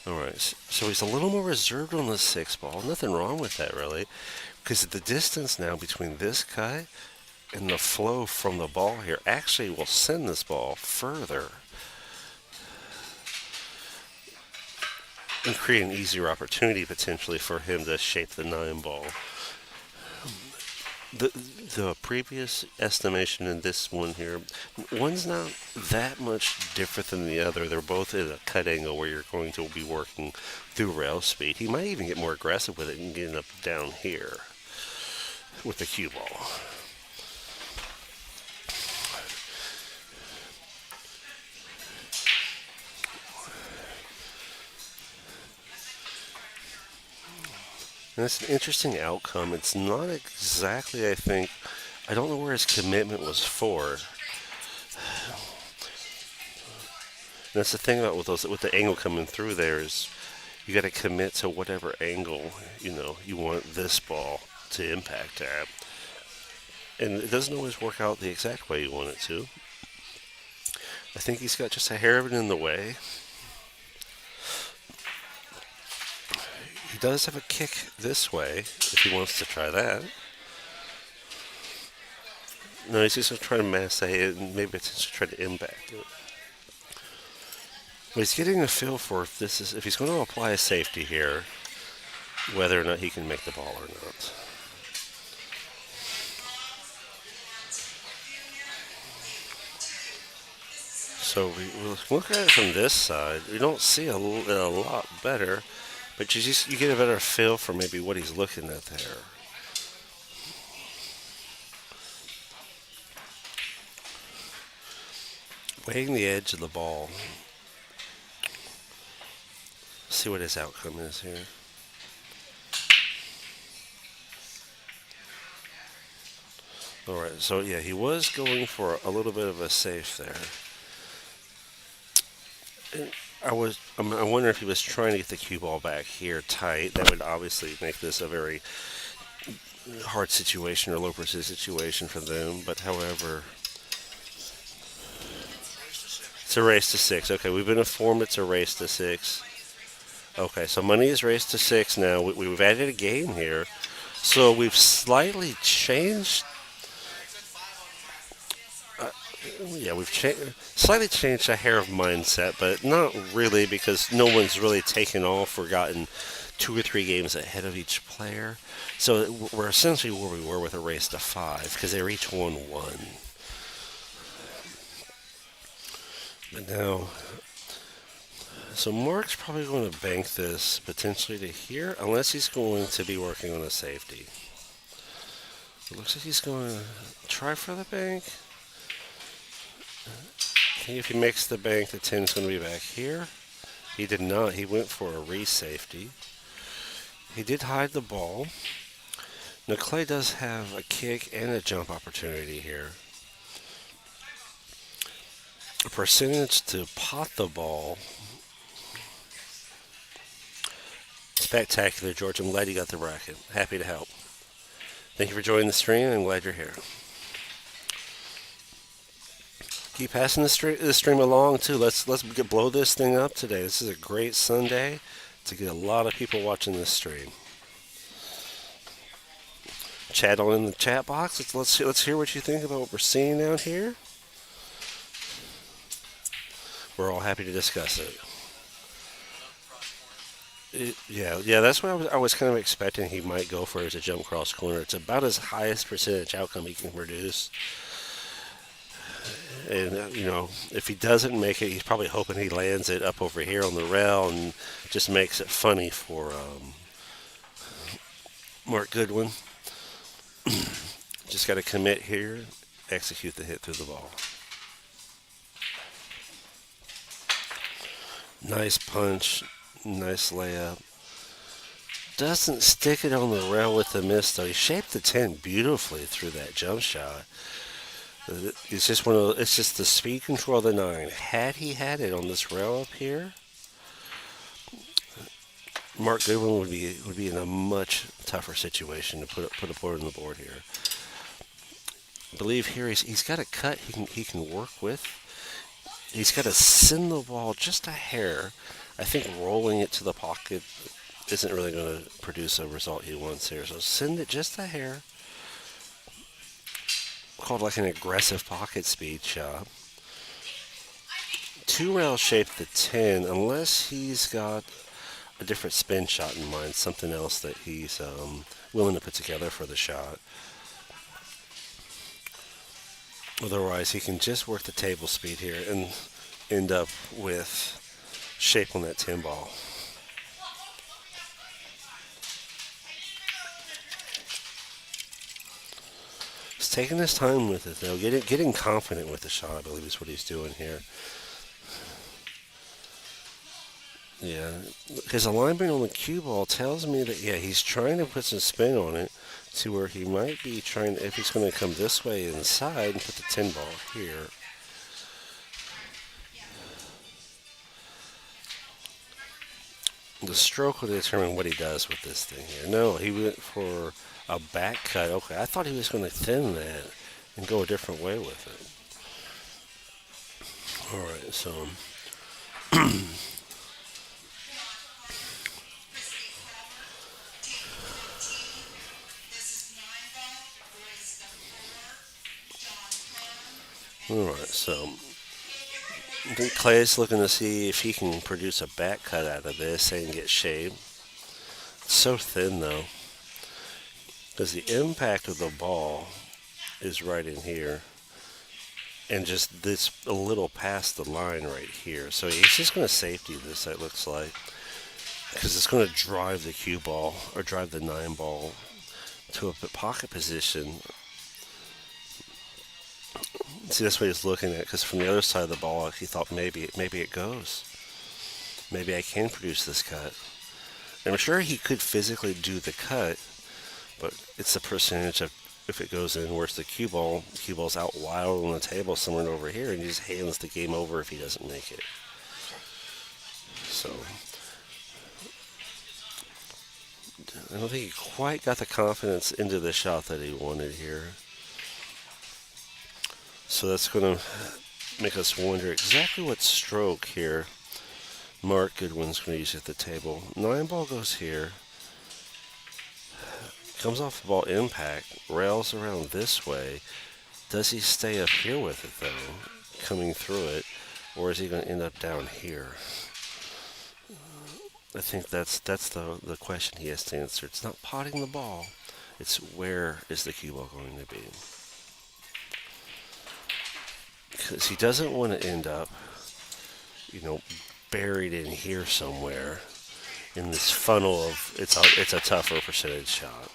Alright, so he's a little more reserved on the 6 ball. Nothing wrong with that, really, because the distance now between this cut and the flow from the ball here actually will send this ball further and create an easier opportunity potentially for him to shape the 9 ball. The previous estimation in this one here, one's not that much different than the other. They're both at a cut angle where you're going to be working through rail speed. He might even get more aggressive with it and get up down here with the cue ball. And it's an interesting outcome. It's not exactly, I don't know where his commitment was for. And that's the thing about with the angle coming through there is you got to commit to whatever angle, you want this ball to impact at. And it doesn't always work out the exact way you want it to. I think he's got just a hair of it in the way. He does have a kick this way, if he wants to try that. No, he's just going to try to mass it and maybe potentially try to impact it. But he's getting a feel for if he's going to apply a safety here, whether or not he can make the ball or not. So we look at it from this side. We don't see a lot better. But you get a better feel for maybe what he's looking at there. Weighing the edge of the ball. See what his outcome is here. Alright, so yeah, he was going for a little bit of a safe there. And I wonder if he was trying to get the cue ball back here tight. That would obviously make this a very hard situation or low precision situation for them. But however, it's a race to 6. Okay, we've been informed it's a race to 6. Okay, so money is raised to 6 now. We've added a game here. So we've slightly changed. We've slightly changed a hair of mindset, but not really, because no one's really taken off or gotten 2 or 3 games ahead of each player. So we're essentially where we were with a race to 5, because they each won 1. But now, so Mark's probably going to bank this potentially to here, unless he's going to be working on a safety. It looks like he's going to try for the bank. I think if he makes the bank, the 10 is going to be back here. He did not. He went for a re-safety. He did hide the ball. Now Clay does have a kick and a jump opportunity here. A percentage to pot the ball. Spectacular, George. I'm glad you got the bracket. Happy to help. Thank you for joining the stream. I'm glad you're here. Keep passing the stream along too. Let's blow this thing up today. This is a great Sunday to get a lot of people watching this stream. Chat on in the chat box. Let's hear what you think about what we're seeing down here. We're all happy to discuss it. Yeah, that's what I was kind of expecting he might go for as a jump cross corner. It's about his highest percentage outcome he can produce. And, if he doesn't make it, he's probably hoping he lands it up over here on the rail and just makes it funny for Mark Goodwin. Just got to commit here, execute the hit through the ball. Nice punch, nice layup. Doesn't stick it on the rail with the miss, though. He shaped the 10 beautifully through that jump shot. It's just it's just the speed control of the 9. Had he had it on this rail up here, Mark Goodwin would be in a much tougher situation to put a board on the board here. I believe here he's got a cut he can work with. He's got to send the ball just a hair. I think rolling it to the pocket isn't really going to produce a result he wants here. So send it just a hair. Called like an aggressive pocket speed shot. 2 rail shape the 10 unless he's got a different spin shot in mind, something else that he's willing to put together for the shot. Otherwise, he can just work the table speed here and end up with shape on that 10 ball. He's taking his time with it, though. Getting confident with the shot, I believe, is what he's doing here. Yeah, his alignment on the cue ball tells me that, he's trying to put some spin on it to where he might be trying, if he's going to come this way inside and put the 10 ball here. The stroke will determine what he does with this thing here. No, he went for a back cut. Okay, I thought he was going to thin that and go a different way with it. All right, so Alright, so I think Clay's looking to see if he can produce a back cut out of this and get shape. It's so thin, though, because the impact of the ball is right in here and just this a little past the line right here. So he's just going to safety this, it looks like, because it's going to drive the cue ball or drive the 9 ball to a pocket position. See, that's what he's looking at, because from the other side of the ball, he thought maybe it goes. Maybe I can produce this cut. And I'm sure he could physically do the cut, but it's the percentage of if it goes in. Where's the cue ball? The cue ball's out wild on the table somewhere over here, and he just hands the game over if he doesn't make it. So I don't think he quite got the confidence into the shot that he wanted here. So that's going to make us wonder exactly what stroke here Mark Goodwin's going to use at the table. 9 ball goes here. Comes off the ball impact. Rails around this way. Does he stay up here with it, though, coming through it? Or is he going to end up down here? I think that's the question he has to answer. It's not potting the ball. It's where is the cue ball going to be? Because he doesn't want to end up buried in here somewhere in this funnel of it's a tougher percentage shot.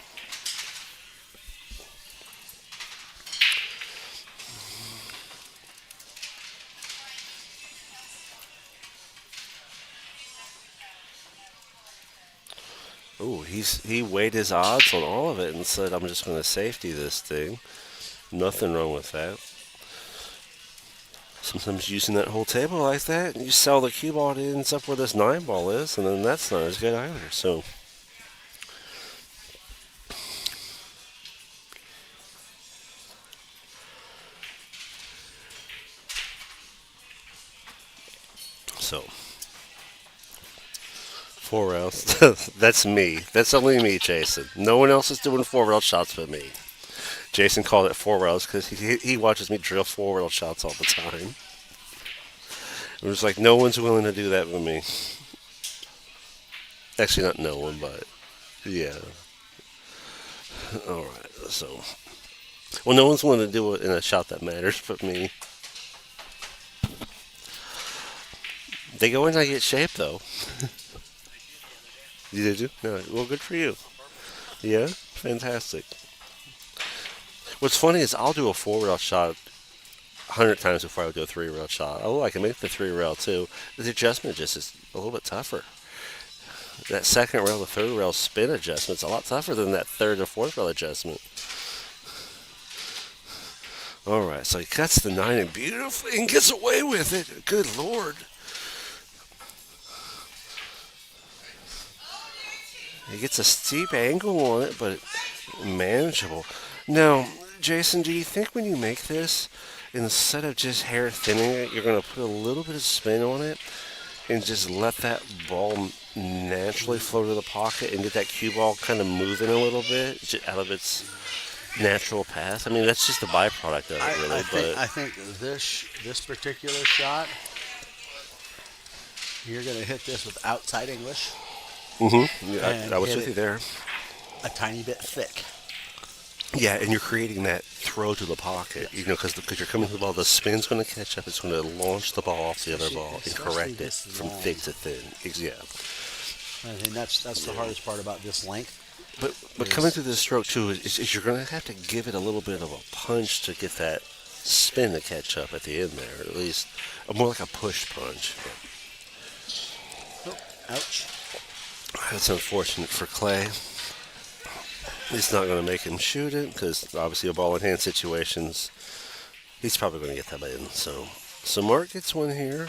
Ooh, he weighed his odds on all of it and said, "I'm just going to safety this thing." Nothing wrong with that. Sometimes using that whole table like that, you sell the cue ball, it ends up where this 9 ball is, and then that's not as good either. So, so 4 rounds. That's me. That's only me, Jason. No one else is doing 4 rail shots but me. Jason called it 4 rails because he watches me drill 4 rail shots all the time. It was like no one's willing to do that with me. Actually, not no one, but yeah. All right. So, well, no one's willing to do it in a shot that matters but me. They go in and I get shape though. You did you? No. Well, good for you. Yeah, fantastic. What's funny is I'll do a 4 rail shot 100 times before I would do a 3 rail shot. Oh, I can make the 3 rail too. The adjustment just is a little bit tougher. That second rail, the third rail spin adjustment's a lot tougher than that third or fourth rail adjustment. All right, so he cuts the 9 and beautifully and gets away with it. Good Lord. He gets a steep angle on it, but manageable. Now, Jason, do you think when you make this, instead of just hair thinning it, you're going to put a little bit of spin on it and just let that ball naturally flow to the pocket and get that cue ball kind of moving a little bit out of its natural path? I mean, that's just a byproduct of it, really. I think this particular shot, you're going to hit this with outside English. Mm-hmm. Yeah, I was with you there. A tiny bit thick. Yeah, and you're creating that throw to the pocket, because you're coming to the ball. The spin's going to catch up. It's going to launch the ball off the other ball and correct it from thick to thin. Yeah. I think that's the hardest part about this length. But coming through this stroke too is you're going to have to give it a little bit of a punch to get that spin to catch up at the end there. At least more like a push punch. Oh, ouch. That's unfortunate for Clay. It's not going to make him shoot it because obviously a ball in hand situations, he's probably going to get that in. So Mark gets one here.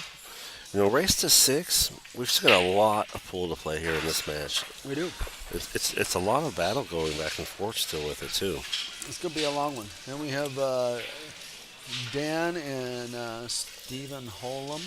Race to 6. We've still got a lot of pool to play here in this match. We do. It's a lot of battle going back and forth still with it too. It's going to be a long one. Then we have Dan and Stephen Holm.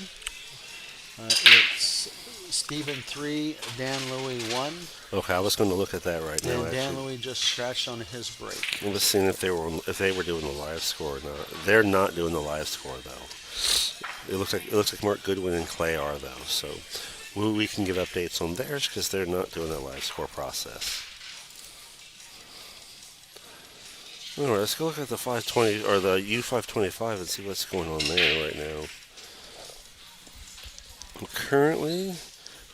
It's Stephen 3, Dan Louie 1. Okay, I was going to look at that right now. And Dan Louie just scratched on his break. I'm just seeing if they were doing the live score or not. They're not doing the live score though. It looks like Mark Goodwin and Clay are though. So we can give updates on theirs because they're not doing that live score process. All right, let's go look at the 520 or the U525 and see what's going on there right now. Currently,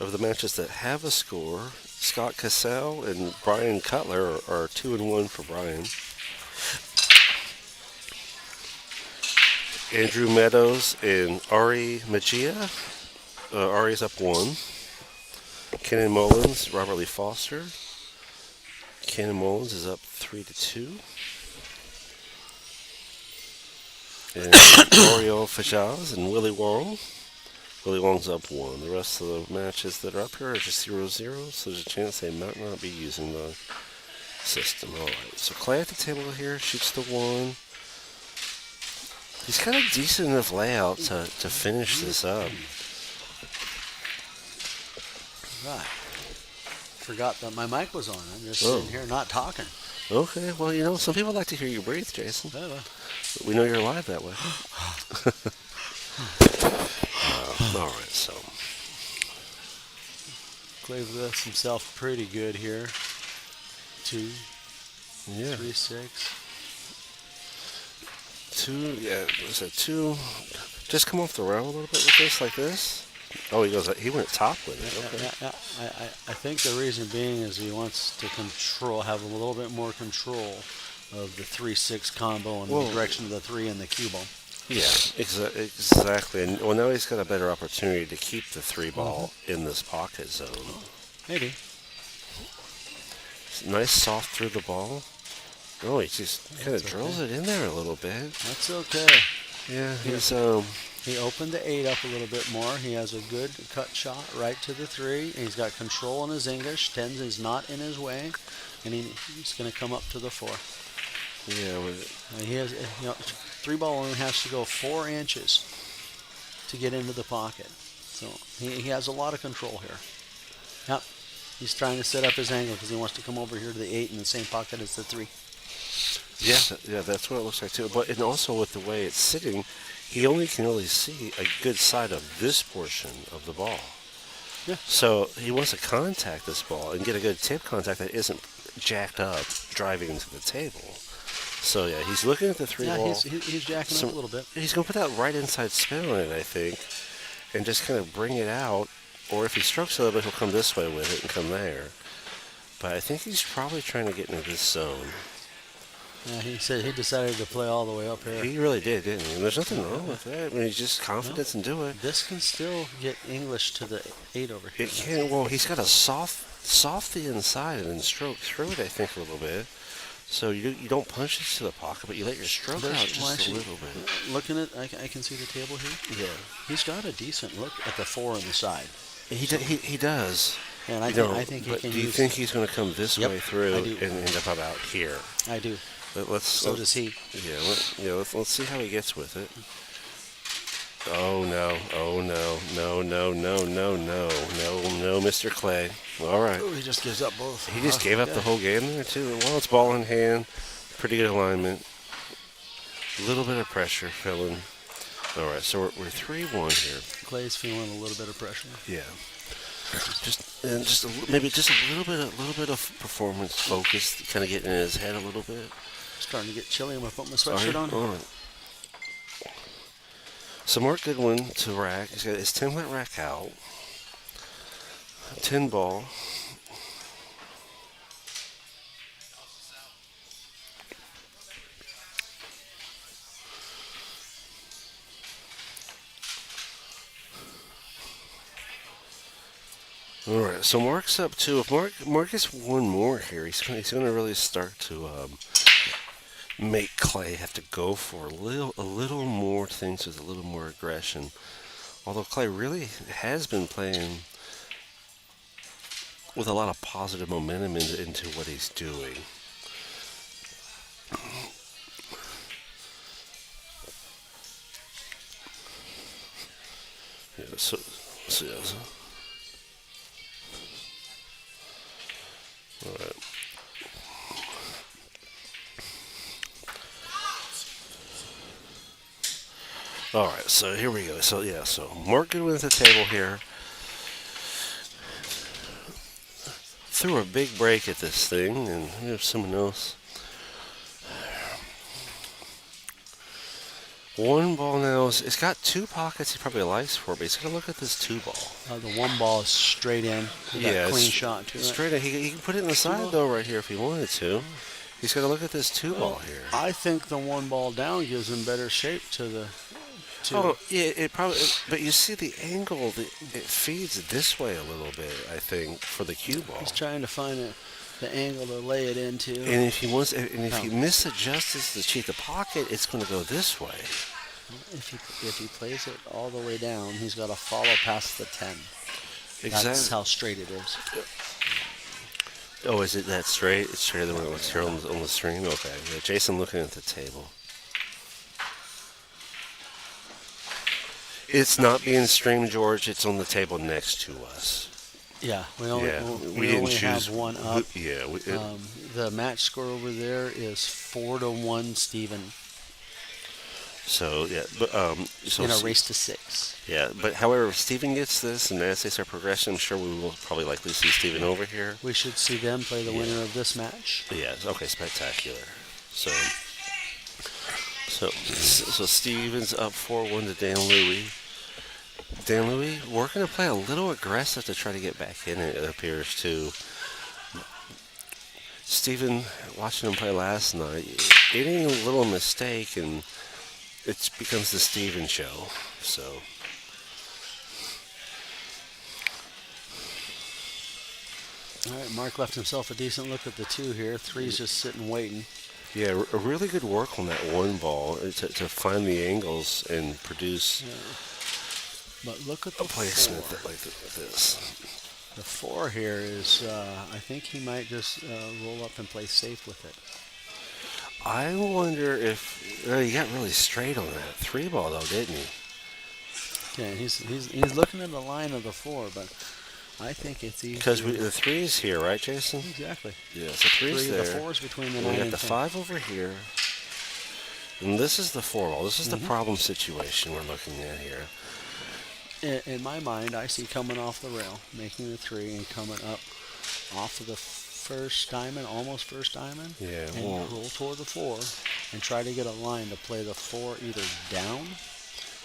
of the matches that have a score, Scott Cassell and Brian Cutler are 2-1 for Brian. Andrew Meadows and Ari Magia. Ari's up 1. Kenan Mullins, Robert Lee Foster. Kenan Mullins is up 3-2. And Oriol Fajaz and Willie Wong. Willie Wong's up 1. The rest of the matches that are up here are just 0-0, so there's a chance they might not be using the system. Alright, so Clay at the table here shoots the 1. He's got a decent enough layout to finish this up. Right. Forgot that my mic was on. I'm just sitting here not talking. Okay, well, some people like to hear you breathe, Jason. Oh, well. We know you're alive that way. Alright, so. Clay lifts himself pretty good here. 2, Yeah. 3, 6. 2, yeah, was that 2? Just come off the rail a little bit with this, like this. Oh, he goes. He went top with it. Okay. I think the reason being is he wants to have a little bit more control of the 3-6 combo and the direction of the 3 and the cue ball. Yeah, exactly. And well, now he's got a better opportunity to keep the 3 ball in this pocket zone. Maybe. Nice soft through the ball. Oh, he just kind of drills it in there a little bit. That's okay. Yeah, he's He opened the 8 up a little bit more. He has a good cut shot right to the 3. He's got control on his English. 10 is not in his way, and he's going to come up to the 4. yeah. He has, 3 ball only has to go 4 inches to get into the pocket. So he has a lot of control here. Yep. He's trying to set up his angle because he wants to come over here to the 8 in the same pocket as the 3. Yeah, that's what it looks like too. But and also with the way it's sitting, he only can really see a good side of this portion of the ball. Yeah. So he wants to contact this ball and get a good tip contact that isn't jacked up driving into the table. So yeah, he's looking at the 3 ball. He's jacking up a little bit. He's going to put that right inside spin on it, I think, and just kind of bring it out. Or if he strokes a little bit, he'll come this way with it and come there. But I think he's probably trying to get into this zone. Yeah, he said he decided to play all the way up here. He really did, didn't he? And there's nothing wrong with that. I mean, he's just confidence and do it. This can still get English to the 8 over here. It can. Well, he's got a soft the inside and then stroke through it, I think, a little bit. So you don't punch it to the pocket, but you let your stroke out just a little bit. Looking at, I can see the table here. Yeah. He's got a decent look at the 4 on the side. He does. And I think he but can do you think he's going to come this way through I do. and end up about here? I do. Does he. Yeah, let's see how he gets with it. Oh no, Mr. Clay. All right. Oh, he just gives up both. He just gave up the whole game there too. Well, it's ball in hand, pretty good alignment. A little bit of pressure filling. All right, so we're 3-1 here. Clay's feeling a little bit of pressure. Yeah. Maybe just a little bit of performance focus, kind of getting in his head a little bit. Starting to get chilly. I'm gonna put my sweatshirt on. All right. So Mark Goodwin to rack. He's got his 10-lit rack out. 10 ball. All right, so Mark's up 2. If Mark gets one more here, he's going to really start to make Clay have to go for a little more things with a little more aggression. Although Clay really has been playing with a lot of positive momentum into what he's doing. Yeah, so yes. All right. All right, so here we go. So Mark Goodwin at the table here. Threw a big break at this thing, and we have someone else. One ball now, it's got 2 pockets he probably likes for, but he's going to look at this 2 ball. The 1 ball is straight in. Yeah, clean shot to it. Straight in. He can put it in the side, though, right here if he wanted to. He's got to look at this 2 ball here. I think the 1 ball down gives him better shape to the... Oh, yeah, it probably... But you see the angle, it feeds this way a little bit, I think, for the cue ball. He's trying to find the angle to lay it into. And if he misadjusts to cheat the pocket, it's going to go this way. If he plays it all the way down, he's got to follow past the 10. Exactly. That's how straight it is. Oh, is it that straight? It's straighter than what it looks here on the stream? Okay. Yeah, Jason looking at the table. It's not being streamed, George. It's on the table next to us. Yeah, we only have one up. Yeah. The match score over there is 4-1, Steven. So yeah, but in a race to 6. Yeah, but however, if Steven gets this and as they start progressing, I'm sure we will probably likely see Steven over here. We should see them play the winner of this match. Yeah. Okay. Spectacular. So Steven's up 4-1 to Dan Louie. Dan Louis working to play a little aggressive to try to get back in, it appears, too. Steven, watching him play last night, any little mistake and it becomes the Steven show. So, All right, Mark left himself a decent look at the 2 here. 3's just sitting waiting. yeah, a really good work on that one ball to find the angles and produce But look at the a placement 4. that like this. The 4 here is, I think he might just roll up and play safe with it. I wonder if he got really straight on that 3 ball though, didn't he? Yeah, he's looking at the line of the 4, but I think it's easy. Because the 3's here, right, Jason? Exactly. Yeah, so 3's 3, there. the 4's between the And 9 we got and the 10. 5 over here. And this is the 4 ball. This is the problem situation we're looking at here. In my mind, I see coming off the rail, making the 3, and coming up off of the first diamond, almost first diamond, Yeah, and well- roll toward the 4, and try to get a line to play the 4 either down,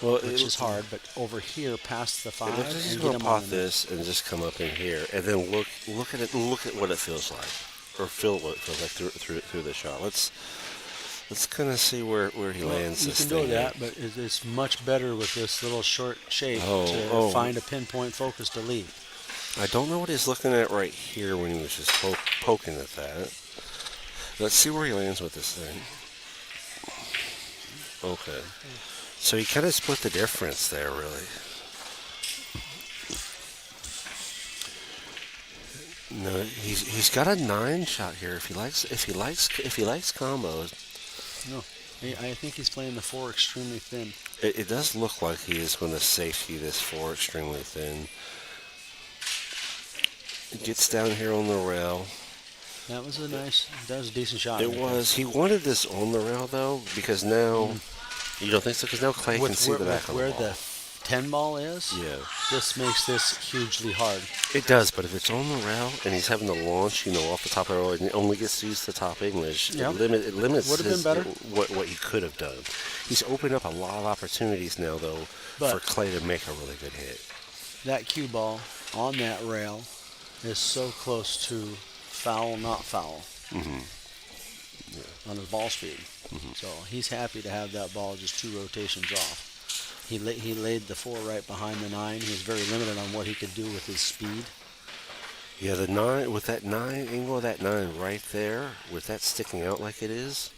Well, which is hard, but over here past the 5, It looks like he's and going get to him on pop the net. this and just come up in here, and then look at it, look at what it feels like, or feel what it feels like through the shot. Let's kind of see where he lands You this can thing. do that, but it's much better with this little short shape to Oh. find a pinpoint focus to lead. I don't know what he's looking at right here when he was just poking at that. Let's see where he lands with this thing. Okay. So he kind of split the difference there, really. No, he's got a 9 shot here. If he likes combos, No, I think he's playing the 4 extremely thin. it does look like he is going to safety this 4 extremely thin. It gets down here on the rail. That was a decent shot. It right there. was. He wanted this on the rail though, because now you don't think so. Because now Clay can see the back of the where ball. the 10 ball is. Yeah, This makes this hugely hard. it does. But if it's on the rail and he's having to launch, off the top of the rail, and he only gets to use the top English, Yeah. it limits Would've been better. what he could have done. He's opened up a lot of opportunities now though But- for Clay to make a really good hit. That cue ball on that rail is so close to foul, not foul. On his ball speed. So he's happy to have that ball just 2 rotations off. He laid the 4 right behind the 9. He was very limited on what he could do with his speed. Yeah, the 9 with that 9 angle of that 9 right there, with that sticking out like it is.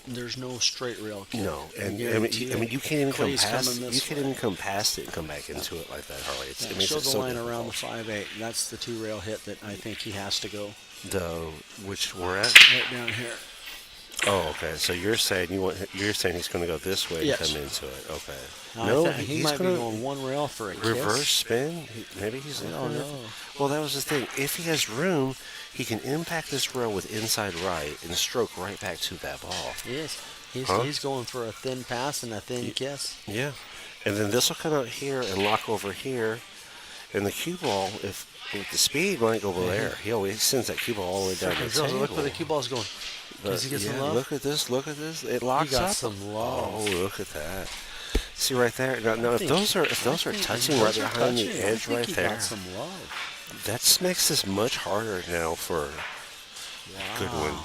There's no straight rail kick. No, and I I guarantee mean you can't even come Clay's past. coming this You can't way. even come past it and come back into it like that, Harley. It makes Show it the so line around the difficult. 5-8. That's the 2 rail hit that I think he has to go Which we're at. right down here. Oh, okay. So you're saying he's going to go this way Yes. to come into it. Okay. No, he he's might be going going 1 rail for a reverse kiss. spin. Maybe he's. I don't looking at- know. Well, that was the thing. If he has room, he can impact this rail with inside right and stroke right back to that ball. Yes. Huh? He's going for a thin pass and a thin kiss. Yeah. And then this will come out here and lock over here. And the cue ball, if with the speed, might go over there. He always sends that cue ball all the way down the Girls, table. look where the cue ball's going. Does he get some love? Look at this. Look at this. It locks got up. some love. Oh, look at that. See right there. Now if think- those are touching right Those are behind the touching. edge I think right he there, got some love. that makes this much harder now for Wow. Goodwin.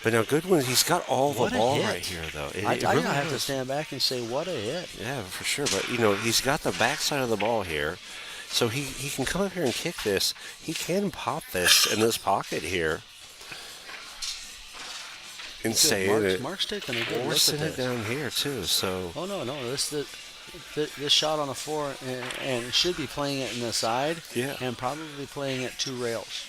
But now Goodwin, he's got all What the a ball hit. right here, though. It I really have to is. stand back and say, what a hit. Yeah, for sure. But he's got the backside of the ball here, so he can come up here and kick this. He can pop this in this pocket here. And say it. Mark's taking a good Or look at send it this. down here too. So Oh, no. This shot on a 4, and it should be playing it in the side. Yeah. And probably playing it 2 rails.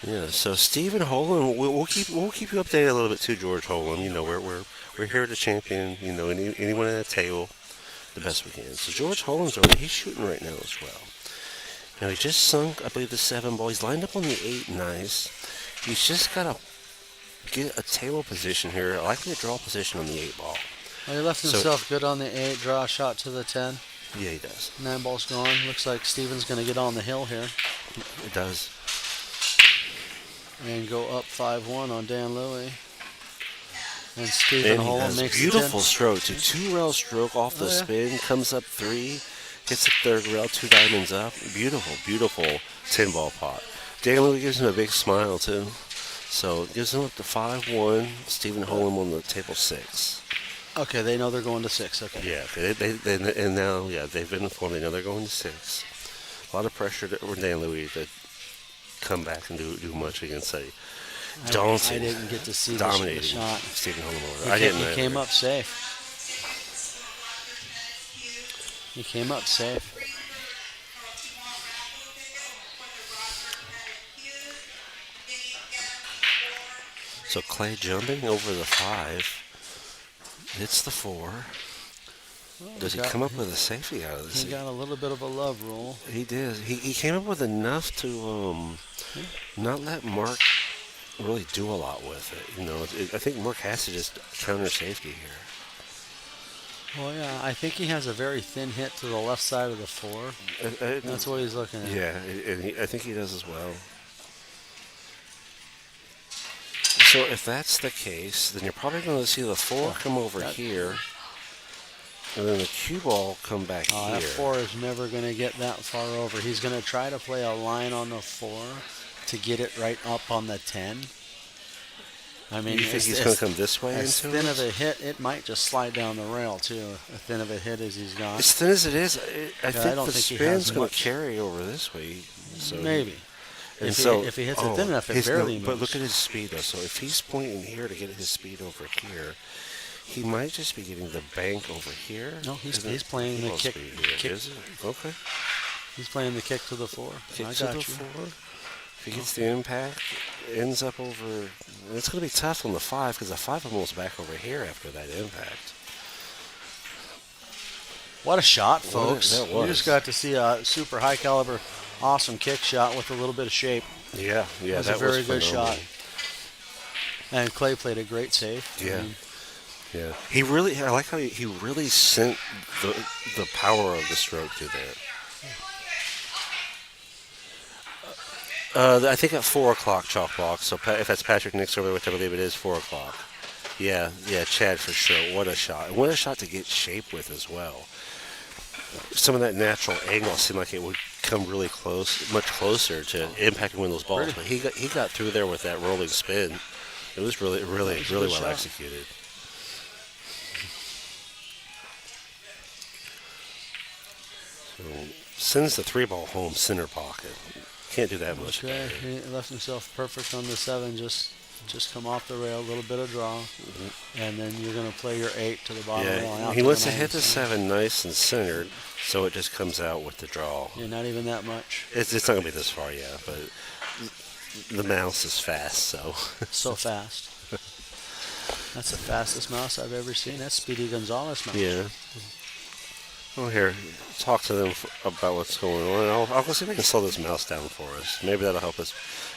yeah. So Stephen Holm, we'll keep you updated a little bit too, George Holm. We're here to champion anyone at the table the best we can. So George Holm's over. He's shooting right now as well. Now he just sunk, I believe, the 7 ball. He's lined up on the 8. Nice. He's just got to get a table position here, likely a draw position on the 8 ball. Well, he left So- himself good on the 8, draw a shot to the 10. Yeah, he does. 9 ball's gone. Looks like Steven's going to get on the hill here It does. and go up 5-1 on Dan Louie. And Stephen And he Holm has makes beautiful the 10. stroke. To 2-rail stroke off the Oh, yeah. spin, comes up 3, hits the 3rd rail, 2 diamonds up. Beautiful, beautiful 10-ball pot. Dan Louis gives him a big smile, too. So it gives him up to 5-1. Stephen Holm on the table 6. Okay, they know they're going to 6. Okay. Yeah, and now, yeah, they've been informed. They know they're going to 6. A lot of pressure for Dan Louis to come back and do much against a daunting, I didn't get to see the dominating shot. Stephen Holm. He came up safe. He came up safe. So Clay jumping over the 5, hits the 4. Does he come up with a safety out of this? He got a little bit of a love roll. He did. He came up with enough to not let Mark really do a lot with it. I think Mark has to just counter safety here. Well, yeah, I think he has a very thin hit to the left side of the 4. That's what he's looking at. Yeah, and I think he does as well. So if that's the case, then you're probably going to see the 4 come over here, and then the cue ball come back here. That 4 is never going to get that far over. He's going to try to play a line on the 4 to get it right up on the 10. I mean, you think he's going to come this way as into thin it? of a hit, it might just slide down the rail too. As thin of a hit as he's got. As thin as it is, I think don't the think he spin's has going much. to carry over this way. So Maybe. And If he hits it thin enough, it barely moves. But look at his speed, though. So if he's pointing here to get his speed over here, he might just be getting the bank over here. No, he's Isn't it? playing the Well, kick. speed here, kick. is it? Okay. He's playing the kick to the 4. Kick I to got the you. 4. If he gets the impact, ends up over. It's going to be tough on the 5 because the 5 almost back over here after that impact. What a shot, What folks. that You was. just got to see a super high caliber, awesome kick shot with a little bit of shape. Yeah, That was a very good shot. And Clay played a great save. Yeah. Yeah. I like how he really sent the power of the stroke to there. I think at 4 o'clock chalk box. So if that's Patrick Nix over there, which I believe it is 4 o'clock. Yeah, Chad for sure. What a shot. And what a shot to get shape with as well. Some of that natural angle seemed like it would come really close, much closer to impacting one of those balls. But he got through there with that rolling spin. It was really well shot. executed. So sends the 3-ball home center pocket. Can't do that much Okay, better. he left himself perfect on the 7. Just come off the rail, a little bit of draw, and then you're going to play your 8 to the bottom rail. Yeah, out he to wants to 9. hit the 7 nice and centered, so it just comes out with the draw. Yeah, not even that much. It's not going to be this far, yeah, but the mouse is fast, so. So fast. That's the fastest mouse I've ever seen. That's Speedy Gonzalez mouse. Yeah. Well, here, talk to them about what's going on. I'll go see if I can slow this mouse down for us. Maybe that'll help us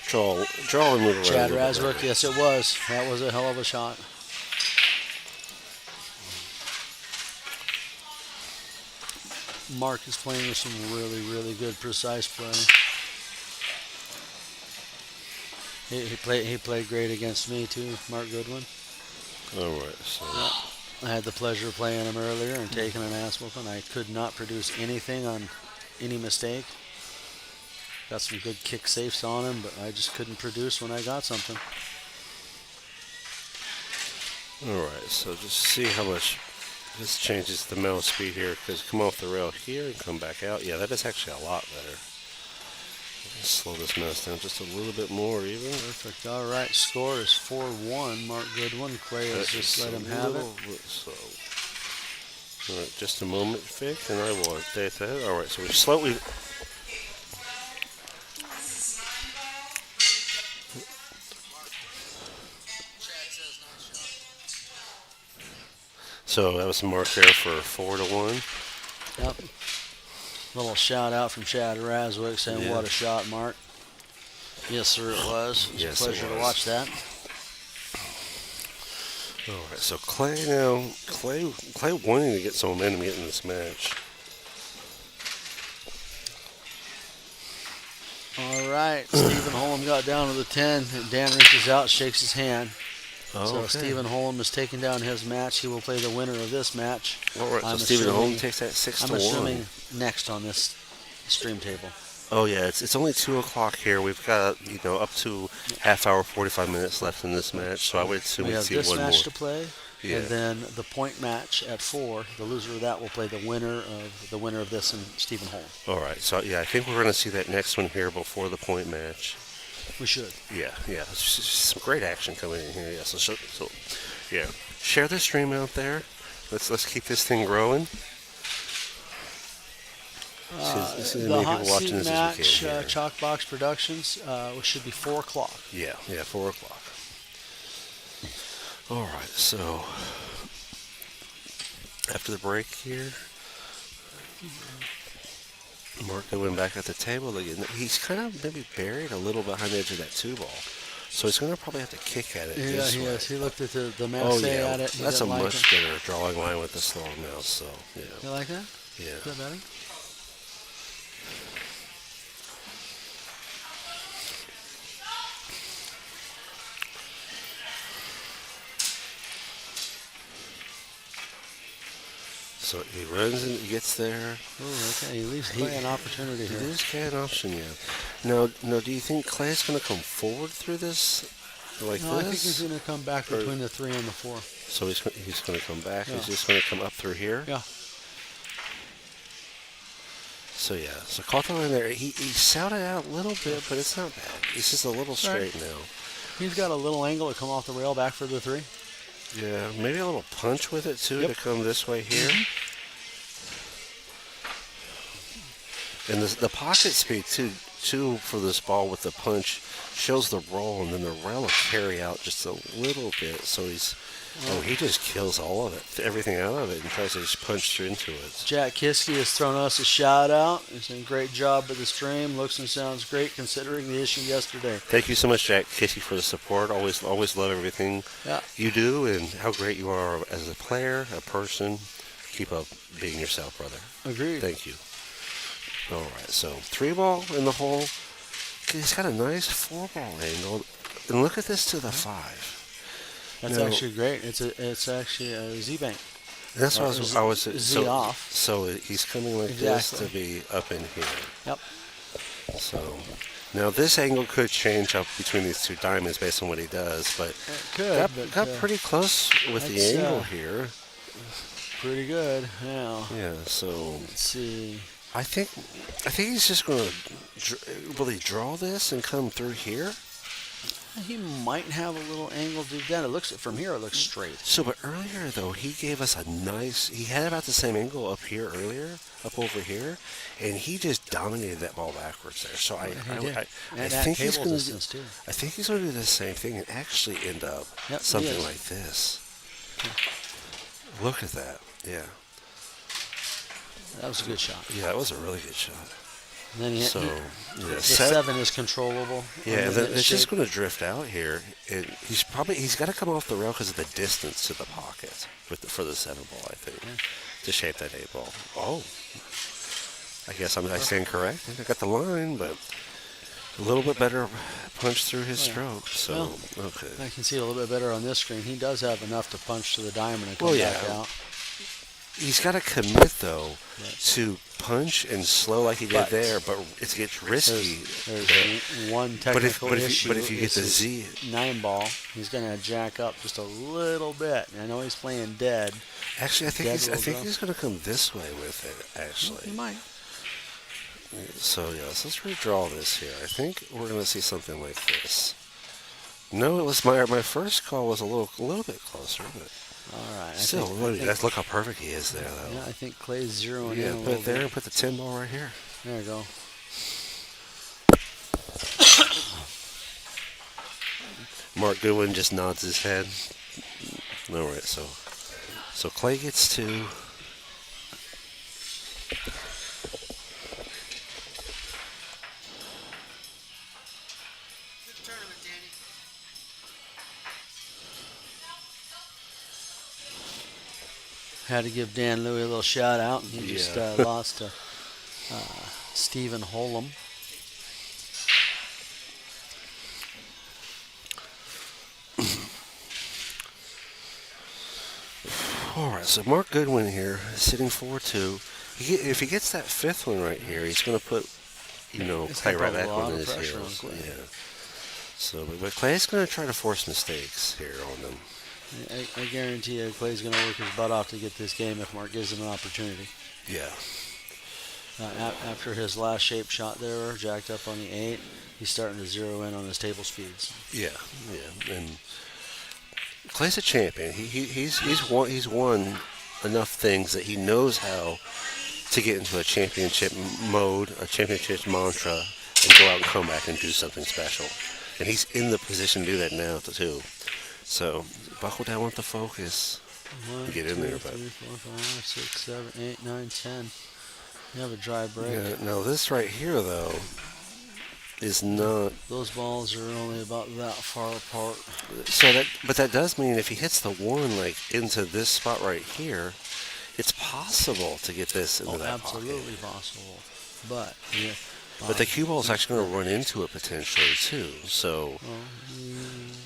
draw and move around. Chad a little bit Raswick, better. yes it was. That was a hell of a shot. Mark is playing with some really, really good precise play. He played great against me too, Mark Goodwin. All right, so. I had the pleasure of playing him earlier and taking an ass whooping. I could not produce anything on any mistake. Got some good kick safes on him, but I just couldn't produce when I got something. All right, so just see how much this changes the mouse speed here, because come off the rail here and come back out. Yeah, that is actually a lot better. Slow this mouse down just a little bit more even. Perfect. All right, score is 4-1. Mark Goodwin. Clay has just let him have it. So, all right, just a moment, Vic, and I will update that. All right, so we slowly. So that was Mark there for 4-1. Yep. Little shout out from Chad Raswick saying, Yeah. "What a shot, Mark." Yes, sir, it was. It was Yes, a it pleasure to was. watch that. All right, so Clay now. Clay wanting to get some momentum getting this match. All right, Stephen Holm got down to the 10. Dan reaches out, shakes his hand. Oh, So okay. Stephen Holm is taking down his match. He will play the winner of this match. All right, so I'm Stephen Holm assuming- takes that 6 I'm to 1. assuming next on this stream table. Oh yeah, it's only 2 o'clock here. We've got up to half hour, 45 minutes left in this match. So I would assume We we'd have see this one match more. to play, Yeah. and then the point match at 4. The loser of that will play the winner of this and Stephen Holm. All right, so yeah, I think we're going to see that next one here before the point match. We should. Yeah. It's just some great action coming in here. Yeah. So yeah, share the stream out there. Let's keep this thing growing. See as The many hot people watching seat this match, as we can here. Chalkbox Productions, should be 4 o'clock. Yeah, 4 o'clock. All right, so after the break here, Mark going back at the table again. He's kind of maybe buried a little behind the edge of that 2-ball. So he's going to probably have to kick at it Yeah, this he way. is. He looked at the match Oh, say yeah. at it. He That's a didn't like much it. better drawing line with the slow mouse, so, yeah. You like that? Yeah. Is that better? So he runs and he gets there. Oh, okay. He leaves Clay an opportunity here. There's an option, yeah. Now, do you think Clay's going to come forward through this like No, I think this? he's going to come back between the 3 and the 4. So he's going to come back. Yeah. He's just going to come up through here. Yeah. So yeah. So caught the line there. He shouted out a little bit, but it's not bad. It's just a little straight now. He's got a little angle to come off the rail back for the 3. Yeah, maybe a little punch with it too Yep. to come this way here. And the pocket speed too for this ball with the punch shows the roll, and then the rail will carry out just a little bit. So he just kills all of it, everything out of it, and tries to just punch through into it. Jack Kiske has thrown us a shout out. He's done a great job with the stream. Looks and sounds great considering the issue yesterday. Thank you so much, Jack Kissy, for the support. Always love everything Yeah. you do and how great you are as a player, a person. Keep up being yourself, brother. Agreed. Thank you. All right, so 3-ball in the hole. He's got a nice 4-ball angle, and look at this to the 5. That's No. actually great. It's actually a Z bank. And that's what I was Z off. So he's coming like Exactly. this to be up in here. Yep. So now this angle could change up between these 2 diamonds based on what he does, but It could. got but, pretty close with the that's, angle here. pretty good. Yeah. Yeah. So Let's see. I think he's just going to will he draw this and come through here? He might have a little angle to that. It looks from here. It looks straight. So, but earlier though, he gave us he had about the same angle up here earlier, up over here, and he just dominated that ball backwards there. So I And at think he's table going distance too. I think he's going to do the same thing and actually end up Yep, he something is. like this. Look at that. Yeah. That was a good shot. Yeah, that was a really good shot. And then So, yeah, the 7 is controllable. Yeah, on and the then it's just shape. going to drift out here. And he's got to come off the rail because of the distance to the pocket for the 7-ball, I think, to shape that 8-ball. Oh, I guess I stand corrected. I got the line, but a little bit better punch through his stroke. So, okay. I can see it a little bit better on this screen. He does have enough to punch to the diamond and come Well, back yeah. out. He's got to commit, though, to punch and slow like he did But there, but it gets risky. There's one But technical if issue. you get It's the his Z, 9-ball, he's going to jack up just a little bit. I know he's playing dead. actually, I think Dead will draw. he's going to come this way with it. Actually, He might. so yes, let's redraw this here. I think we're going to see something like this. No, it was my first call was a little bit closer, but All right. still, look how perfect he is there, though. Yeah, I think Clay's zeroing in Yeah, a put little it there bit. and put the 10-ball right here. There you go. Mark Goodwin just nods his head. All right, so Clay gets 2. Good tournament, Danny. Had to give Dan Louie a little shout out. He just Yeah. lost to Stephen Holm. right, so Mark Goodwin here, sitting 4-2. If he gets that fifth one right here, he's going to put, It's Clay gonna right put a back lot on of his pressure on heels. Clay. Yeah. So, but Clay's going to try to force mistakes here on them. I guarantee you Clay's going to work his butt off to get this game if Mark gives him an opportunity. Yeah. After his last shape shot there, jacked up on the 8, he's starting to zero in on his table speeds. Yeah. And Clay's a champion. He's won enough things that he knows how to get into a championship mode, a championship mantra, and go out and come back and do something special. And he's in the position to do that now, too. So, buckle down with the focus. 1, Get in 2, there, but 3, 4, 5, 6, 7, 8, 9, 10. You have a dry break. yeah, now this right here, though, is not. Those balls are only about that far apart. But that does mean if he hits the one like into this spot right here, it's possible to get this into that absolutely pocket. possible. But yeah, But the cue ball is actually going to run into it potentially too. So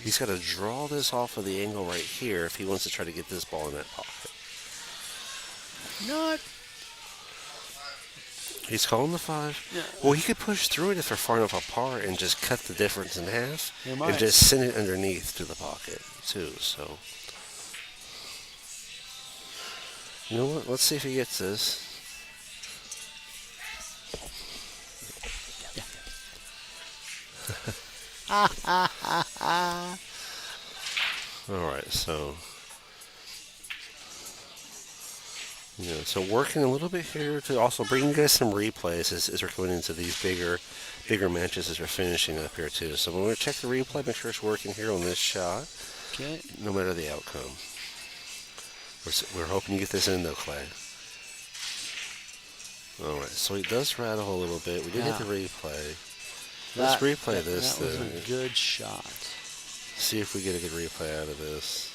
he's got to draw this off of the angle right here if he wants to try to get this ball in that pocket. not. He's calling the 5. Yeah. Well, he could push through it if they're far enough apart and just cut the difference in half He and might. just send it underneath to the pocket too. So, you know what? Let's see if he gets this. All right, so so working a little bit here to also bring you guys some replays as we're going into these bigger matches as we're finishing up here too. So when we check the replay, make sure it's working here on this shot, Okay. no matter the outcome. We're hoping you get this in though, Clay. All right, so he does rattle a little bit. We did hit the replay. Let's replay this That was then. a good shot. See if we get a good replay out of this.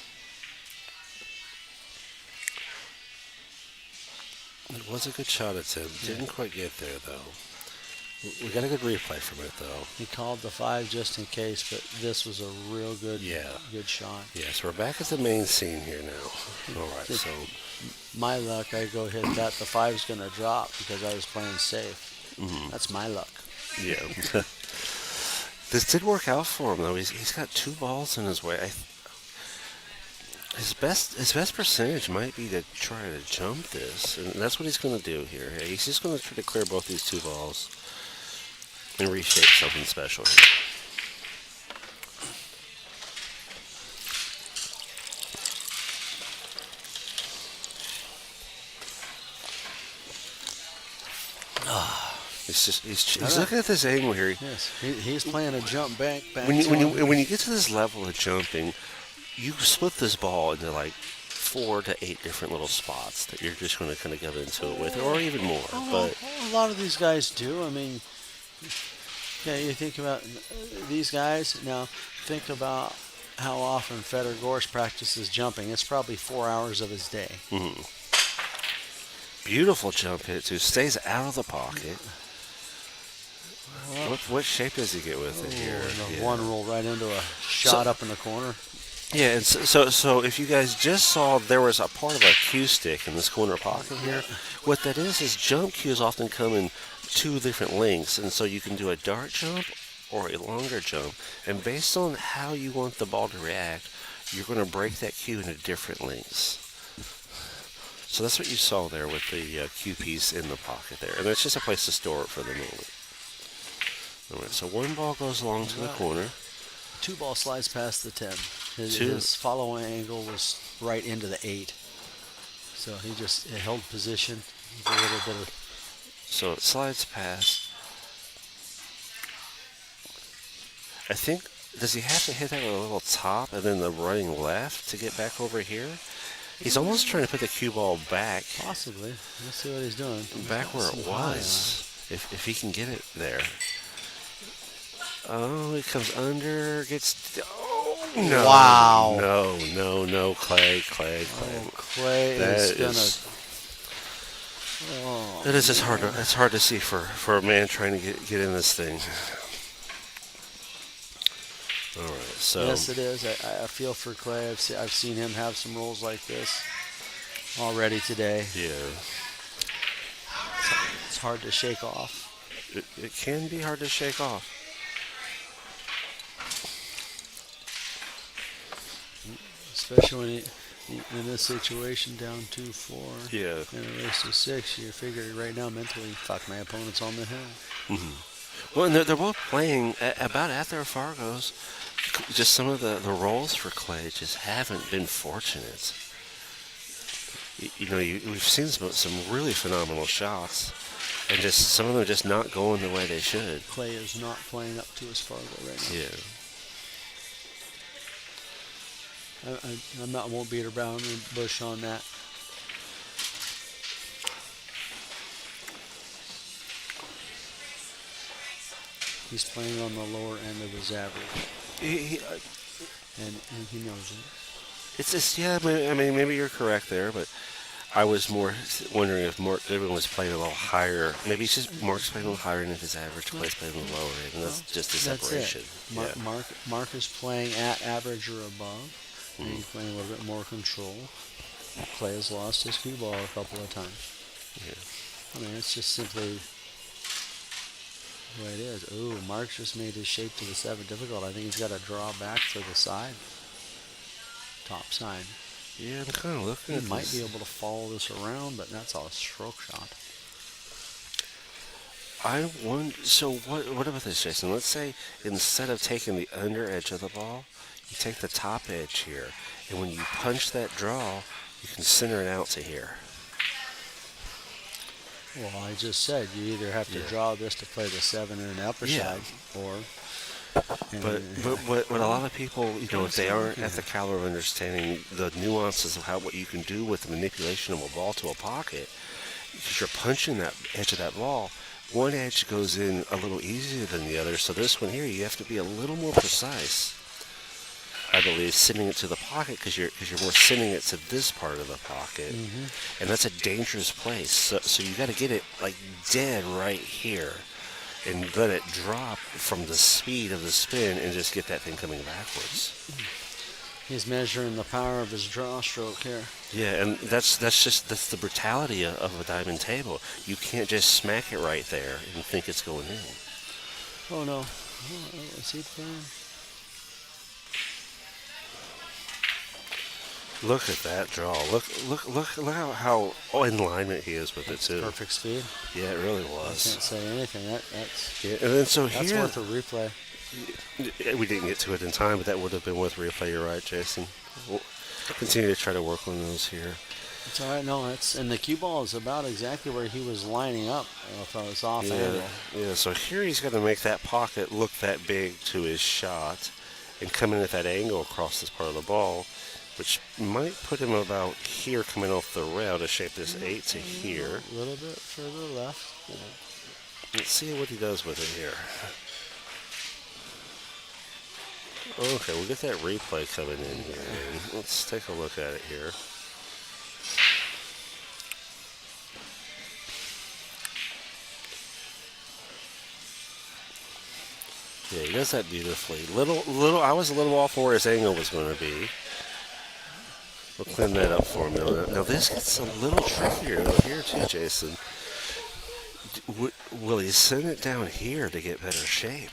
It was a good shot attempt. Didn't quite get there, though. We got a good replay from it, though. He called the 5 just in case, but this was a real good, good shot. Yeah, so we're back at the main scene here now. All right, so My luck, I go hit that. The 5's going to drop because I was playing safe. That's my luck. yeah. This did work out for him, though. He's got 2 balls in his way. His best percentage might be to try to jump this, and that's what he's going to do here. He's just going to try to clear both these 2 balls and reshape something special here. He's looking at this angle here. Yes, he's playing a jump back. When you get to this level of jumping, you split this ball into like 4 to 8 different little spots that you're just going to kind of get into it with, or even more. But a lot of these guys do. I mean, yeah, you think about these guys. Now, think about how often Feder Gorst practices jumping. It's probably 4 hours of his day. Beautiful jump hit too. Stays out of the pocket. What shape does he get with it here? And one roll right into a shot up in the corner. Yeah, and so if you guys just saw there was a part of a cue stick in this corner pocket here, what that is jump cues often come in 2 different lengths, and so you can do a dart jump or a longer jump, and based on how you want the ball to react, you're going to break that cue into different lengths. So that's what you saw there with the cue piece in the pocket there, and it's just a place to store it for the moment. All right, so 1 ball goes along to the corner. 2 ball slides past the 10. 2. His following angle was right into the 8. So he just held position. A little bit of. So it slides past. I think, does he have to hit that with a little top and then the running left to get back over here? He's almost trying to put the cue ball back. Possibly. Let's see what he's doing. Back where it was. If he can get it there. Oh, he comes under, gets... Oh, no. Wow. No, Clay. Oh, Clay That is going is- to... Oh, It is just hard. It's hard to see for a man trying to get in this thing. All right, so yes, it is. I feel for Clay. I've seen him have some rolls like this. already today. Yeah. It's hard to shake off. It can be hard to shake off. Especially when in this situation down 2-4 Yeah. in a race to 6, you figure right now mentally, fuck, my opponent's on the hill. Well, and they're both playing about at their Fargos. Just some of the rolls for Clay just haven't been fortunate. We've seen some really phenomenal shots, and just some of them just not going the way they should. Clay is not playing up to his Fargo right now. Yeah. I won't beat around the bush on that. He's playing on the lower end of his average, and he knows it. It's just, yeah, I mean, maybe you're correct there, but I was more wondering if everyone was playing a little higher. Maybe it's just Mark's playing a little higher than his average. Clay's playing a little lower, and that's just a That's separation. it. Mark is playing at average or above, and he's playing a little bit more control. Clay has lost his cue ball a couple of times. Yeah. I mean, it's just simply the way it is. Ooh, Mark's just made his shape to the 7 difficult. I think he's got to draw back to the side. Top side. Yeah, I'm kind of looking He at might this. be able to follow this around, but that's a stroke shot. I wonder, so what about this, Jason? Let's say instead of taking the under edge of the ball, you take the top edge here, and when you punch that draw, you can center it out to here. Well, I just said you either have to draw this to play the 7 in the upper Yeah. side, or... But what a lot of people, if they aren't at the caliber of understanding the nuances of what you can do with the manipulation of a ball to a pocket, because you're punching that edge of that ball, one edge goes in a little easier than the other. So this one here, you have to be a little more precise. I believe sending it to the pocket because you're more sending it to this part of the pocket, and that's a dangerous place. So you got to get it like dead right here, and let it drop from the speed of the spin, and just get that thing coming backwards. He's measuring the power of his draw stroke here. Yeah, and that's the brutality of a diamond table. You can't just smack it right there and think it's going in. Oh no! Oh, is he playing? Look at that draw. Look how in alignment he is with it too. Perfect speed. Yeah, it really I was. can't say anything. That's Yeah, and then so that's here worth a replay. we didn't get to it in time, but that would have been worth replay. You're right, Jason. We'll continue to try to work on those here. It's all right. No, and the cue ball is about exactly where he was lining up. If I was off angle. Yeah. So here he's got to make that pocket look that big to his shot, and come in at that angle across this part of the ball, which might put him about here, coming off the rail to shape this 8 to here. A little bit further left. Let's see what he does with it here. Okay, we'll get that replay coming in here. Let's take a look at it here. Yeah, he does that beautifully. I was a little off where his angle was going to be. We'll clean that up for him. Now this gets a little trickier here too, Jason. Will he send it down here to get better shape?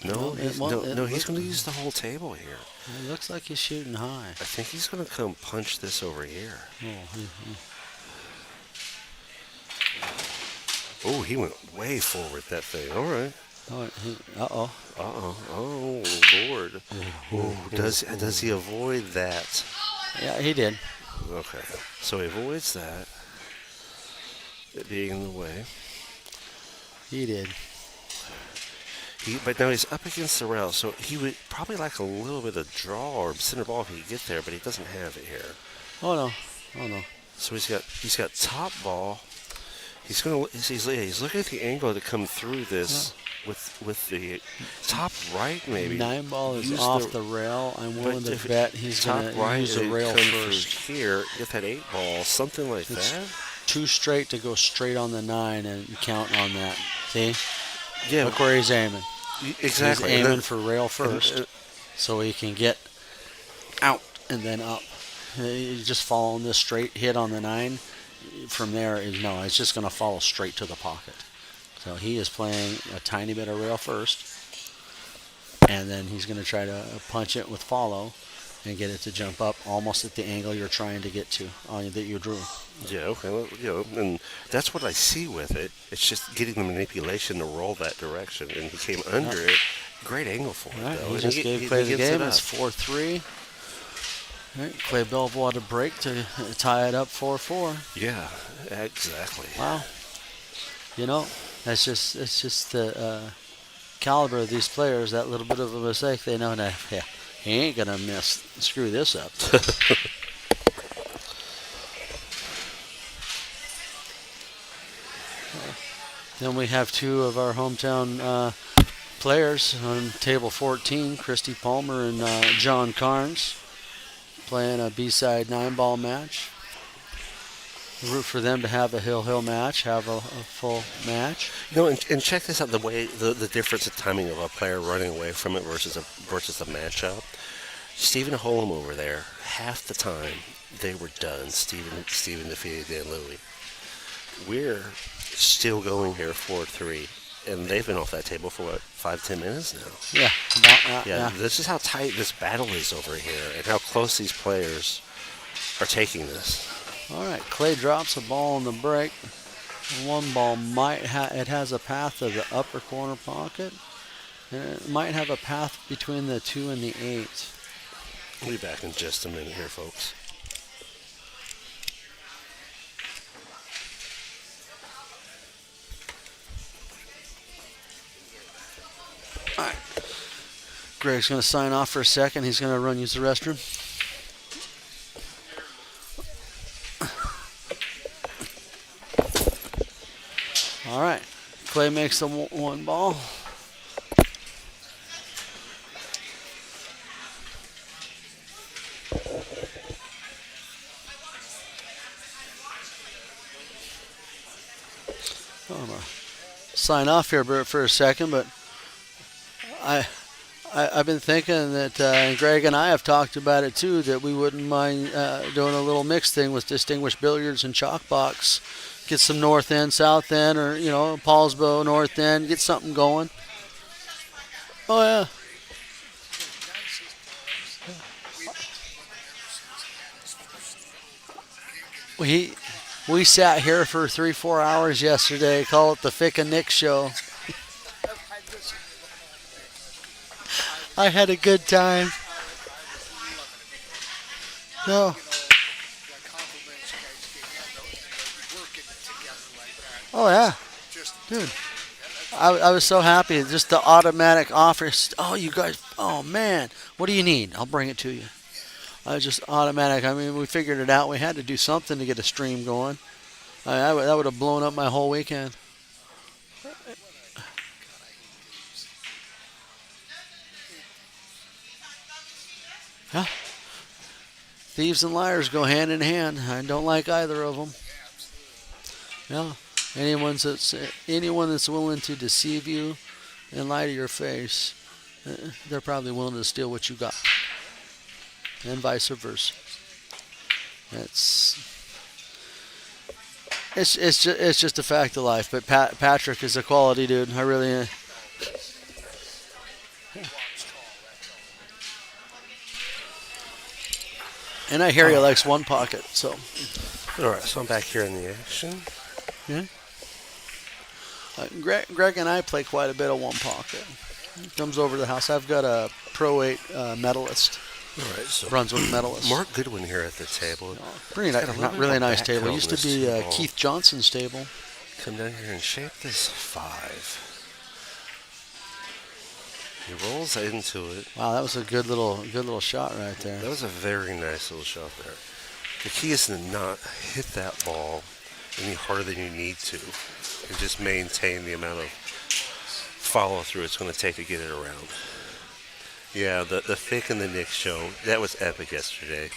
No, he's going to use the whole table here. It looks like he's shooting high. I think he's going to come punch this over here. Oh, he went way forward, that thing. All right. Uh-oh. Oh, Lord. Oh, does he avoid that? Yeah, he did. Okay. So he avoids that. It being in the way. He did. But now he's up against the rail, so he would probably like a little bit of draw or center ball if he could get there, but he doesn't have it here. Oh no. So he's got top ball. He's looking at the angle to come through this with the top right maybe. 9 ball is off the rail. I'm willing to bet he's going to use the rail first. Here, get that 8 ball, something like that. Too straight to go straight on the 9 and count on that. See? Yeah. Look where he's aiming. Exactly. He's aiming for rail first, so he can get out and then up. You just following this straight hit on the 9. From there is no, it's just going to follow straight to the pocket. So he is playing a tiny bit of rail first, and then he's going to try to punch it with follow and get it to jump up almost at the angle you're trying to get to that you drew. Yeah, okay, well, and that's what I see with it. It's just getting the manipulation to roll that direction, and he came under it. Great angle for it, Right, though. he And just gave Clay the gets it game. It's up. 4-3. Right, Clay Belleville had a break to tie it up 4-4. Yeah, exactly. Wow. You know, it's just the caliber of these players. That little bit of a mistake, they know that he ain't gonna screw this up. Then we have two of our hometown players on table 14, Christy Palmer and John Carnes, playing a B-side 9-ball match. Root for them to have a hill match, have a full match. And check this out: the difference in timing of a player running away from it versus a matchup. Stephen Holm over there, half the time they were done. Stephen defeated Dan Louie. We're still going here 4-3, and they've been off that table for 5-10 minutes now. Yeah, Yeah, this is how tight this battle is over here, and how close these players are taking this. All right, Clay drops a ball in the break. One ball it has a path to the upper corner pocket. And it might have a path between the 2 and the 8. We'll be back in just a minute here, folks. All right. Greg's going to sign off for a second. He's going to run use the restroom. All right. Clay makes the 1 ball. I'm going to sign off here for a second, but I've been thinking that, and Greg and I have talked about it too, that we wouldn't mind doing a little mixed thing with Distinguished Billiards and Chalk Box. Get some north end, south end, or, Paulsbo, north end, get something going. Oh, yeah. We sat here for 3-4 hours yesterday, call it the Fick and Nick show. I had a good time. No. Oh, yeah. Dude. I was so happy. Just the automatic offer. Oh, you guys. Oh, man. What do you need? I'll bring it to you. I was just automatic. I mean, we figured it out. We had to do something to get a stream going. That would have blown up my whole weekend. Yeah. Thieves and liars go hand in hand. I don't like either of them. Yeah. Anyone that's willing to deceive you and lie to your face, they're probably willing to steal what you got, and vice versa. It's just a fact of life. But Patrick is a quality dude. I really. And I hear he likes 1 pocket. So. All right, so I'm back here in the action. Yeah. Greg and I play quite a bit of 1 pocket. He comes over to the house. I've got a Pro 8 medalist. All right, so Brunswick medalist. Mark Goodwin here at the table. Not really nice table. It used to be ball. Keith Johnson's table. Come down here and shape this 5. He rolls into it. Wow, that was a good little shot right there. That was a very nice little shot there. The key is to not hit that ball any harder than you need to, and just maintain the amount of follow through it's going to take to get it around. Yeah, the Fick and the Nick show, that was epic yesterday.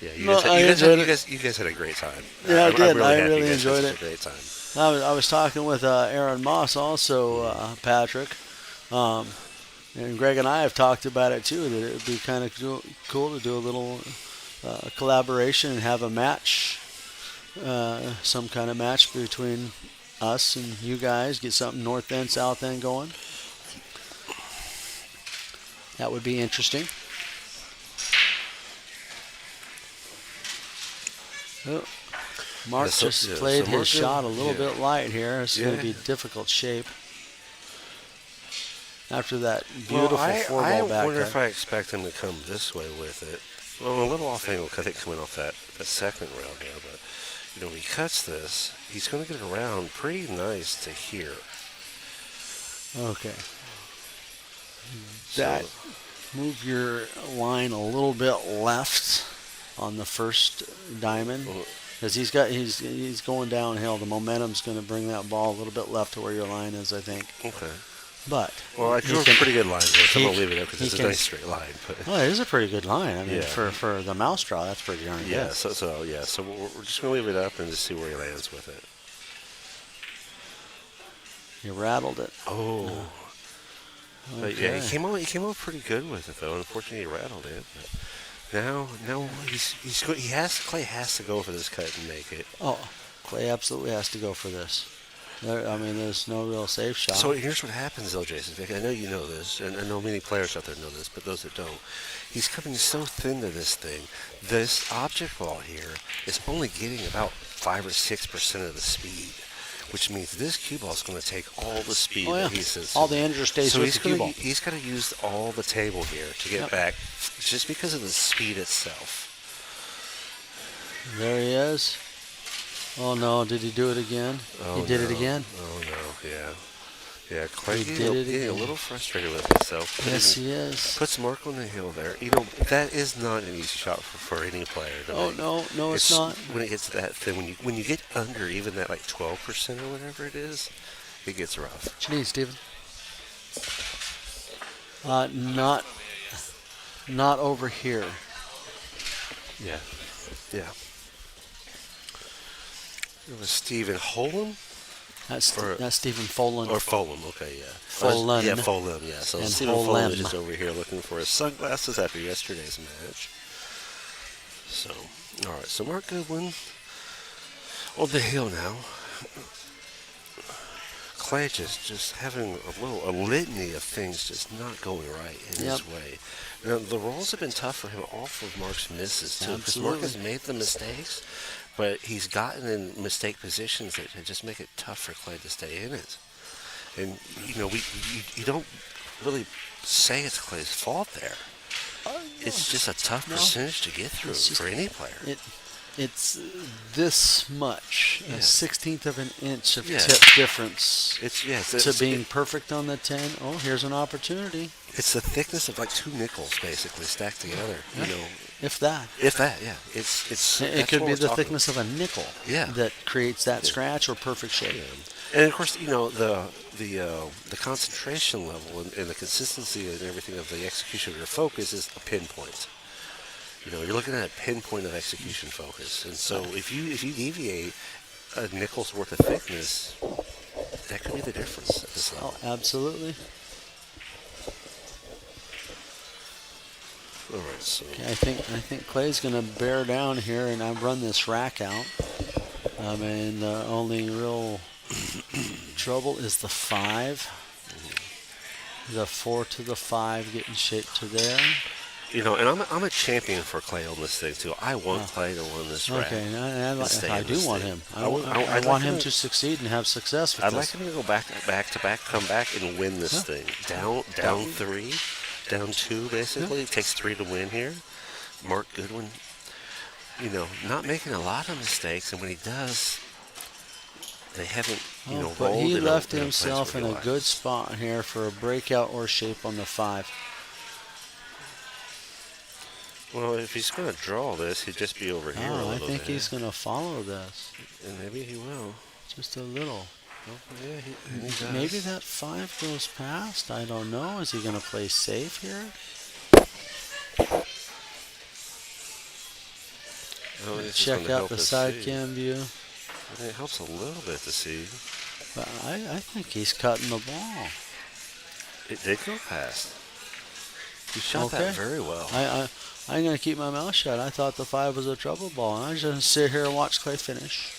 Yeah, you guys had a great time. Yeah, I did. I happy really you guys enjoyed had it. a great time. I was talking with Aaron Moss also, Patrick. And Greg and I have talked about it too, that it would be kind of cool to do a little collaboration and have a match, some kind of match between us and you guys. Get something north end, south end going. That would be interesting. Oh, Mark just played his shot a little bit light here. It's going to be difficult shape. After that beautiful four ball back. I wonder if I expect him to come this way with it. Well, a little off angle, I think, coming off that second round here. But, when he cuts this, he's going to get it around pretty nice to here. Okay. That move your line a little bit left on the first diamond. Because he's going downhill. The momentum's going to bring that ball a little bit left to where your line is, I think. Okay. But I drew a pretty good line there, so I'm going to leave it there because it's a nice straight line. But well, it is a pretty good line. I mean, for the mouse draw, that's pretty darn good. Yeah, so we're just going to leave it up and just see where he lands with it. He rattled it. Oh. Okay. But yeah, he came out pretty good with it, though. Unfortunately, he rattled it. But now Clay has to go for this cut and make it. Oh, Clay absolutely has to go for this. There's no real safe shot. So here's what happens, though, Jason. I know you know this, and I know many players out there know this, but those that don't, he's coming so thin to this thing. This object ball here is only getting about 5 or 6% of the speed, which means this cue ball is going to take all the speed that he says. All the energy stays with the cue ball. He's got to use all the table here to get back, just because of the speed itself. There he is. Oh no! Did he do it again? Oh, he did it again. Oh no! Yeah. Clay getting a little frustrated with himself. Yes, he is. Puts Mark on the hill there. That is not an easy shot for any player. Oh no, it's not. When it gets that thin, when you get under even that 12% or whatever it is, it gets rough. What you need, Steven? Not over here. Yeah. It was Stephen Holm? That's Stephen Folan. Or Fulham, okay, yeah. Folan. Yeah, Fulham, yeah. So and Stephen Holm. Fulham is just over here looking for his sunglasses after yesterday's match. So, all right. So Mark Goodwin on the hill now. Clay just having a litany of things just not going right in his way. Now, the rolls have been tough for him off of Mark's misses, too, because Mark has made the mistakes, but he's gotten in mistake positions that just make it tough for Clay to stay in it. And, you don't really say it's Clay's fault there. It's just a tough percentage to get through for any player. It's this much, a 1/16 of an inch of tip difference to being perfect on the 10. Oh, here's an opportunity. It's the thickness of 2 nickels basically stacked together. If that. Yeah. It could be the thickness of a nickel. Yeah. That creates that scratch or perfect shape. Yeah. And of course, the concentration level and the consistency and everything of the execution of your focus is a pinpoint. You're looking at a pinpoint of execution focus, and so if you deviate a nickel's worth of thickness, that could be the difference at this level. Oh, absolutely. All right, so okay, I think Clay's going to bear down here, and I run this rack out. The only real trouble is the 5. The 4 to the 5 getting shaped to there. And I'm a champion for Clay on this thing too. I want Clay to win this rack. Okay, I do want him. I want him to succeed and have success with I'd this. like him to go back to back, come back and win this thing. Down 3, down 2 basically. It takes 3 to win here. Mark Goodwin, not making a lot of mistakes, and when he does, they haven't, but rolled. he left himself in a good spot here for a breakout or shape on the 5. Well, if he's going to draw this, he'd just be over here a little bit. I think he's going to follow this. And maybe he will. Just a little. Oh, yeah, he does. Maybe that 5 goes past. I don't know. Is he going to play safe here? Check out the side cam view. It helps a little bit to see. But I think he's cutting the ball. It did go past. You shot Okay. that very well. I'm going to keep my mouth shut. I thought the 5 was a trouble ball. And I was just sit here and watch Clay finish.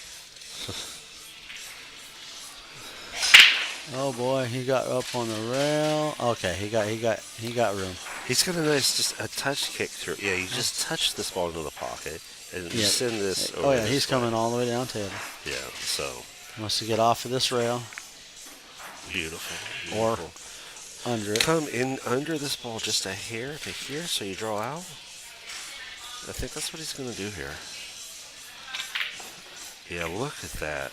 Oh boy, he got up on the rail. Okay, he got room. He's got a nice, just a touch kick through. Yeah, you just touch this ball into the pocket and just send this over. Oh yeah, this he's way. coming all the way down to it. Yeah, so Wants to get off of this rail beautiful. or beautiful. under it. Come in under this ball just a hair to here, so you draw out. I think that's what he's going to do here. Yeah, look at that.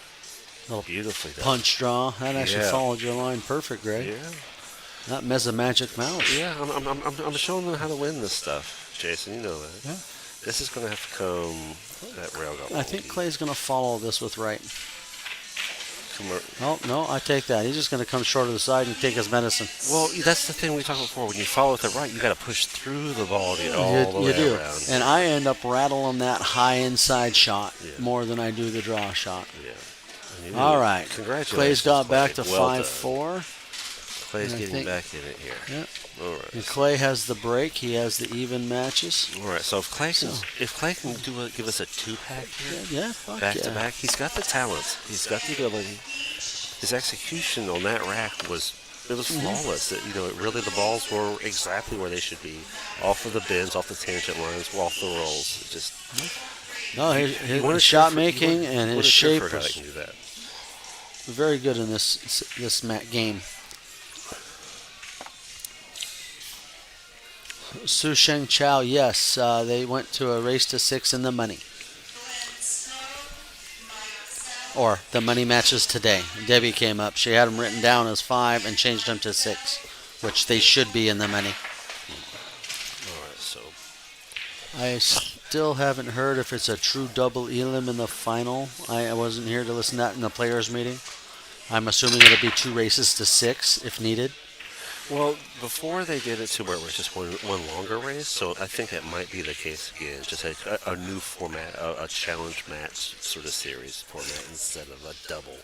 Little Beautifully done. punch draw. That actually Yeah. followed your line perfect, Greg. Yeah, That Meza Magic Mouse. yeah. I'm showing them how to win this stuff, Jason. You know that. Yeah. This is going to have to come. That rail got I think wonky. Clay's going to follow this with right. Come on. Oh, no, I take that. He's just going to come short of the side and take his medicine. Well, that's the thing we talked about before. When you follow with the right, you got to push through the ball to get all the You way do. around. And I end up rattling that high inside shot Yeah. more than I do the draw shot. Yeah. And you All do. right. Congratulations. Clay's got Clay. back to Well done. 5-4. Clay's and I getting think- back in it here. Yeah. All right. And Clay has the break. He has the even matches. All right. So if Clay can give us a 2-pack here, Yeah, fuck back yeah. to back, he's got the talent. He's got the ability. His execution on that rack was flawless. It really the balls were exactly where they should be, off of the bends, off the tangent lines, off the rolls. It just No, you his wanna cheer shot for- you making wanna- and you his wanna cheer shape for a guy was that can do that. very good in this game. Su Sheng Chow, yes, they went to a race to 6 in the money. Or the money matches today. Debbie came up. She had them written down as 5 and changed them to 6, which they should be in the money. All right. So I still haven't heard if it's a true double elim in the final. I wasn't here to listen to that in the players' meeting. I'm assuming it'll be 2 races to 6 if needed. well, before they did it to where it was just one longer race, so I think that might be the case again. Just a new format, a challenge match sort of series format instead of a double.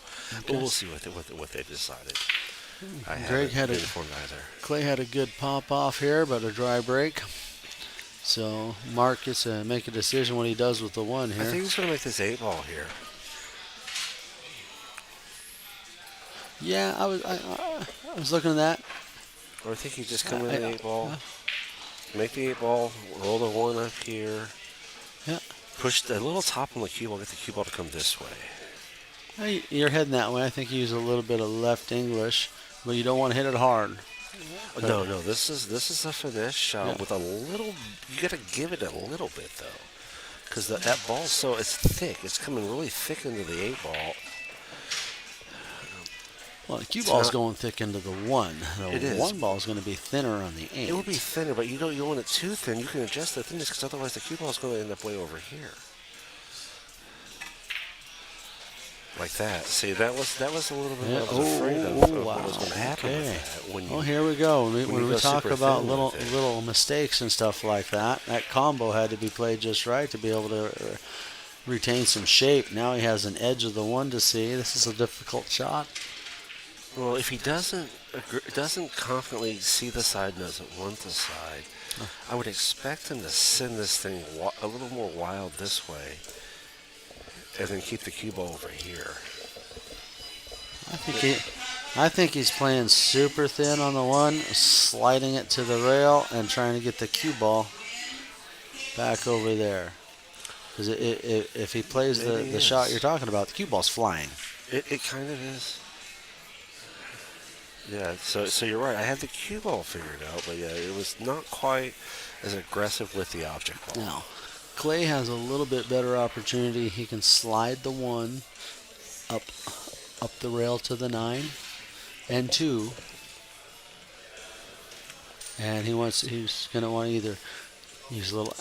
But we'll see what they've decided. I Greg haven't had been a- informed either. Clay had a good pop off here, but a dry break. So Mark gets to make a decision what he does with the 1 I here. think he's going to make this 8-ball here. Yeah, I was looking at that. Or I think he's just come with I- an 8-ball. Make the 8-ball, roll the 1 up here. Yeah. Push a little top on the cue ball, get the cue ball to come this way. Hey, you're heading that way. I think you use a little bit of left English, but you don't want to hit it hard. No, this is a finesse shot Yeah. with a little. You got to give it a little bit though, because that ball's it's thick. It's coming really thick into the 8-ball. Well, the cue It's ball's not- going thick into the 1. The It is. 1 ball is going to be thinner on the 8. It will be thinner, but you don't want it too thin. You can adjust the thickness because otherwise the cue ball is going to end up way over here. Like that. See, that was a little bit. Yeah. I was afraid of wow. what was going to happen Okay. with that. When you, Well, here we go. when When you we go talk super about thin little with it. little mistakes and stuff like that, that combo had to be played just right to be able to retain some shape. Now he has an edge of the 1 to see. This is a difficult shot. Well, if he doesn't confidently see the side and doesn't want the side, I would expect him to send this thing a little more wild this way, and then keep the cue ball over here. I think he's playing super thin on the 1, sliding it to the rail and trying to get the cue ball back over there. Because if he plays Maybe he the is. shot you're talking about, the cue ball's flying. It kind of is. Yeah, so you're right. I had the cue ball figured out, but yeah, it was not quite as aggressive with the object ball. Now, Clay has a little bit better opportunity. He can slide the 1 up the rail to the 9 and 2. And he's going to want to either use a little.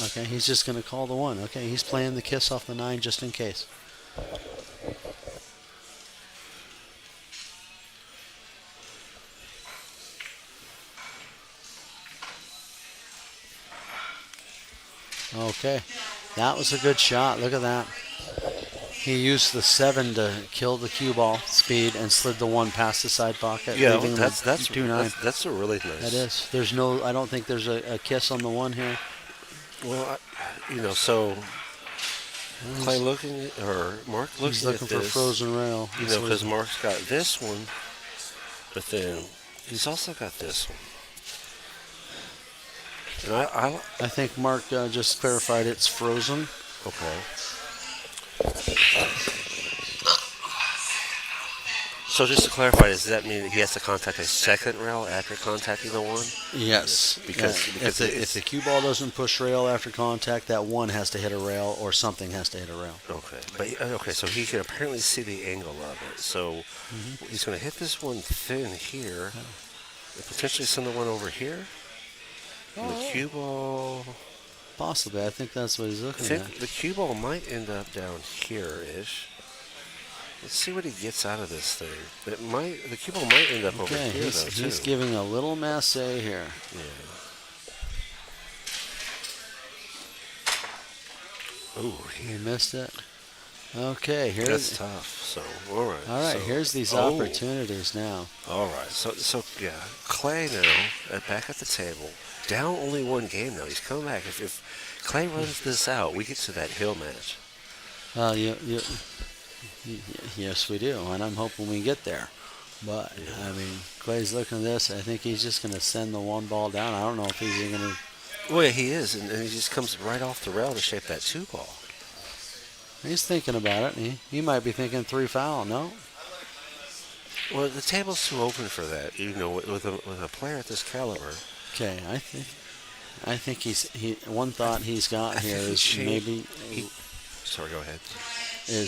Okay, he's just going to call the 1. Okay, he's playing the kiss off the 9 just in case. Okay, that was a good shot. Look at that. He used the 7 to kill the cue ball speed and slid the 1 past the side pocket, Yeah, leaving that's the 2-9. that's a really nice. That is. There's no. I don't think there's a kiss on the 1 here. Well, so Clay looking or Mark He's looking looking at for this, frozen rail. because Mark's got this one, but then he's also got this one. And I think Mark just clarified it's frozen. okay. So just to clarify, does that mean that he has to contact a second rail after contacting the 1? Yes, Because if the cue ball doesn't push rail after contact, that 1 has to hit a rail or something has to hit a rail. Okay, but so he can apparently see the angle of it. So he's going to hit this one thin here, and potentially send the 1 over here. And the cue ball. Possibly, I think that's what he's I looking think at. the cue ball might end up down here-ish. Let's see what he gets out of this thing. The cue ball might end up over Okay, here, though, too. he's giving a little masse here. Yeah. Ooh, He missed it. Okay, that's here's tough. So, all right. all right. So, Here's these opportunities now. All right. So yeah, Clay now back at the table, down only 1 game now. He's coming back. If Clay runs this out, we get to that hill match. Yes, we do, and I'm hoping we get there. But I mean, Clay's looking at this. I think he's just going to send the 1 ball down. I don't know if he's even going to. Well, yeah, he is, and he just comes right off the rail to shape that 2 ball. He's thinking about it. He might be thinking 3 foul. No. Well, the table's too open for that. With a player at this caliber. Okay, I think one thought he's got here is Sorry, go ahead.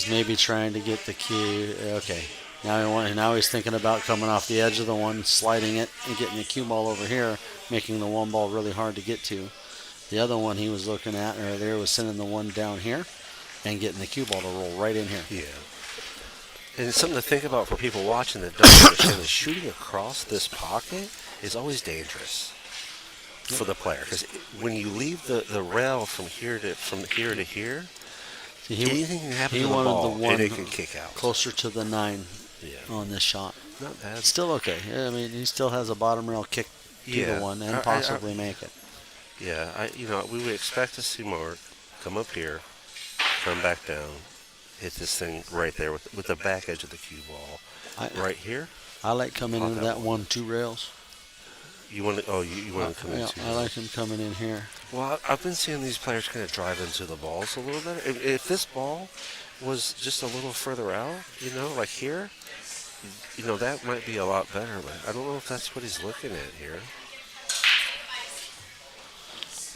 maybe trying to get the cue. Okay, now he's thinking about coming off the edge of the 1, sliding it, and getting the cue ball over here, making the 1 ball really hard to get to. The other one he was looking at earlier was sending the 1 down here and getting the cue ball to roll right in here. Yeah. And it's something to think about for people watching that don't understand that shooting across this pocket is always dangerous for the player, because when you leave the rail from here to here, anything can happen he to the wanted ball the 1 and it can kick out. closer to the 9 Yeah. on this shot. Not bad. It's still okay. I mean, he still has a bottom rail kick to the 1 and possibly make it. Yeah, we would expect to see Mark come up here, come back down, hit this thing right there with the back edge of the cue ball, right here. I like coming into that 1-2 rails. You want to? Oh, you want to come Yeah, into? I like him coming in here. Well, I've been seeing these players kind of drive into the balls a little better. If this ball was just a little further out, like here, that might be a lot better. But I don't know if that's what he's looking at here.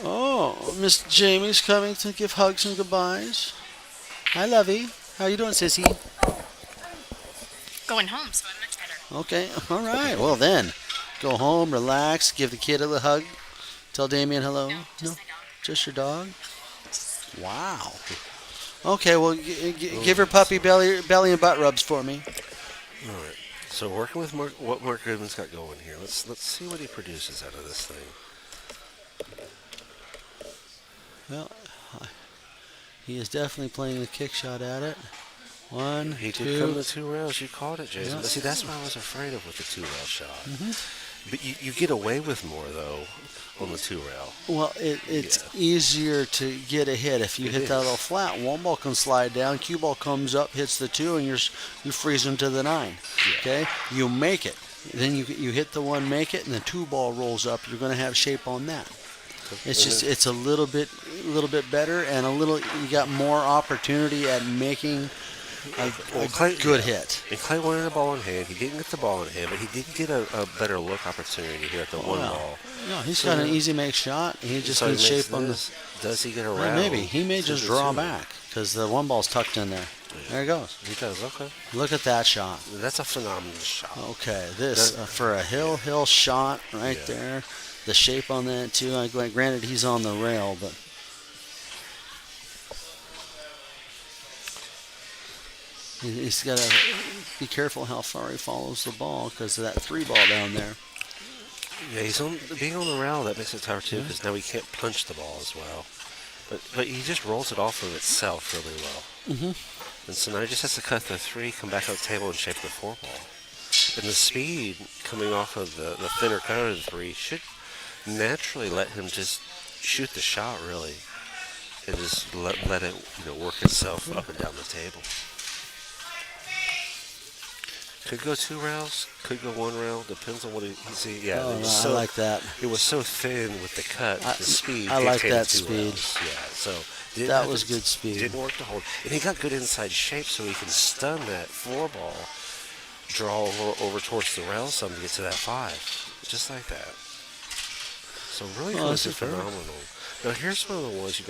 Oh, Miss Jamie's coming to give hugs and goodbyes. Hi, Lovey. How you doing, sissy? Going home, so I'm much better. Okay, all right. Well, then, go home, relax, give the kid a little hug. Tell Damien hello. No, just my dog. Just your dog? Wow. Okay, well, give her puppy belly and butt rubs for me. All right. So working with what Mark Goodman's got going here. Let's see what he produces out of this thing. Well, he is definitely playing the kick shot at it. 1, He 2. did come to 2 rails. You called it, Jason. Yeah. But see, that's what I was afraid of with the 2 rail shot. Mm-hmm. But you get away with more, though, on the 2 rail. Well, it's easier to get a hit if you hit that little flat. 1 ball can slide down, cue ball comes up, hits the 2, and you freeze them to the 9. Yeah. Okay, you make it. Then you hit the 1, make it, and the 2 ball rolls up. You're going to have shape on that. It's a little bit better, and you got more opportunity at making a good hit. And Clay wanted the ball in hand. He didn't get the ball in hand, but he did get a better look opportunity here at the 1 ball. No, he's got an easy make shot. He just So he needs makes shape on the. Does he get around? Well, maybe he may to just the draw 2? back because the 1 ball's tucked in there. There he goes. He does. Okay. Look at that shot. That's a phenomenal shot. Okay, this for a hill shot right there. The shape on that too. Granted, he's on the rail, but he's got to be careful how far he follows the ball because of that 3 ball down there. Yeah, being on the rail, that makes it tougher too, because now he can't punch the ball as well. But he just rolls it off of itself really well. Mm-hmm. And so now he just has to cut the 3, come back on the table, and shape the 4 ball. And the speed coming off of the thinner cut of the 3 should naturally let him just shoot the shot, really, and just let it work itself up and down the table. Could go 2 rails, could go 1 rail, depends on what he see. Yeah, Oh, it was I so, like that. It was so thin with the cut, the speed. I like dictated that 2 speed. rails. Yeah, so didn't That have was to- good speed. Didn't work to hold, and he got good inside shape, so he can stun that 4 ball, draw over towards the rail some to get to that 5, just like that. So really Oh, close that's to superb. phenomenal. Now here's one of the ones.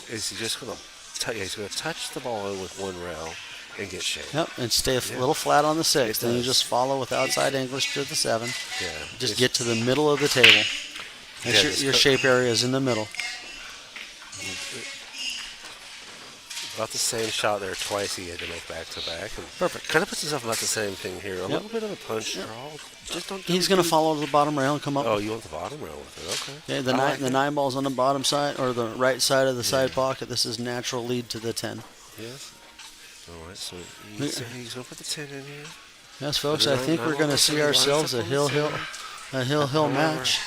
Is he just going to? He's going to touch the ball in with 1 rail and get shape. Yep, and stay a Yeah. little flat on the 6. It Then you does. just follow with outside English to the 7. Yeah, Just it's- get to the middle of the table. Make Yeah, sure just your cut- shape area is in the middle. About the same shot there twice he had to make back to back. Perfect. Kind of puts himself about the same thing here. A little bit of a punch draw. Just don't. He's going to follow to the bottom rail and come up. Oh, you want the bottom rail with it? Okay. Okay, the I nine, like the it. 9 ball's on the bottom side or the right side of the side pocket. This is natural lead to the 10. Yes. All right. So he's going to put the 10 in here. Yes, folks. The I nine- think nine we're ball going to goes see to the ourselves a line, hill However- match.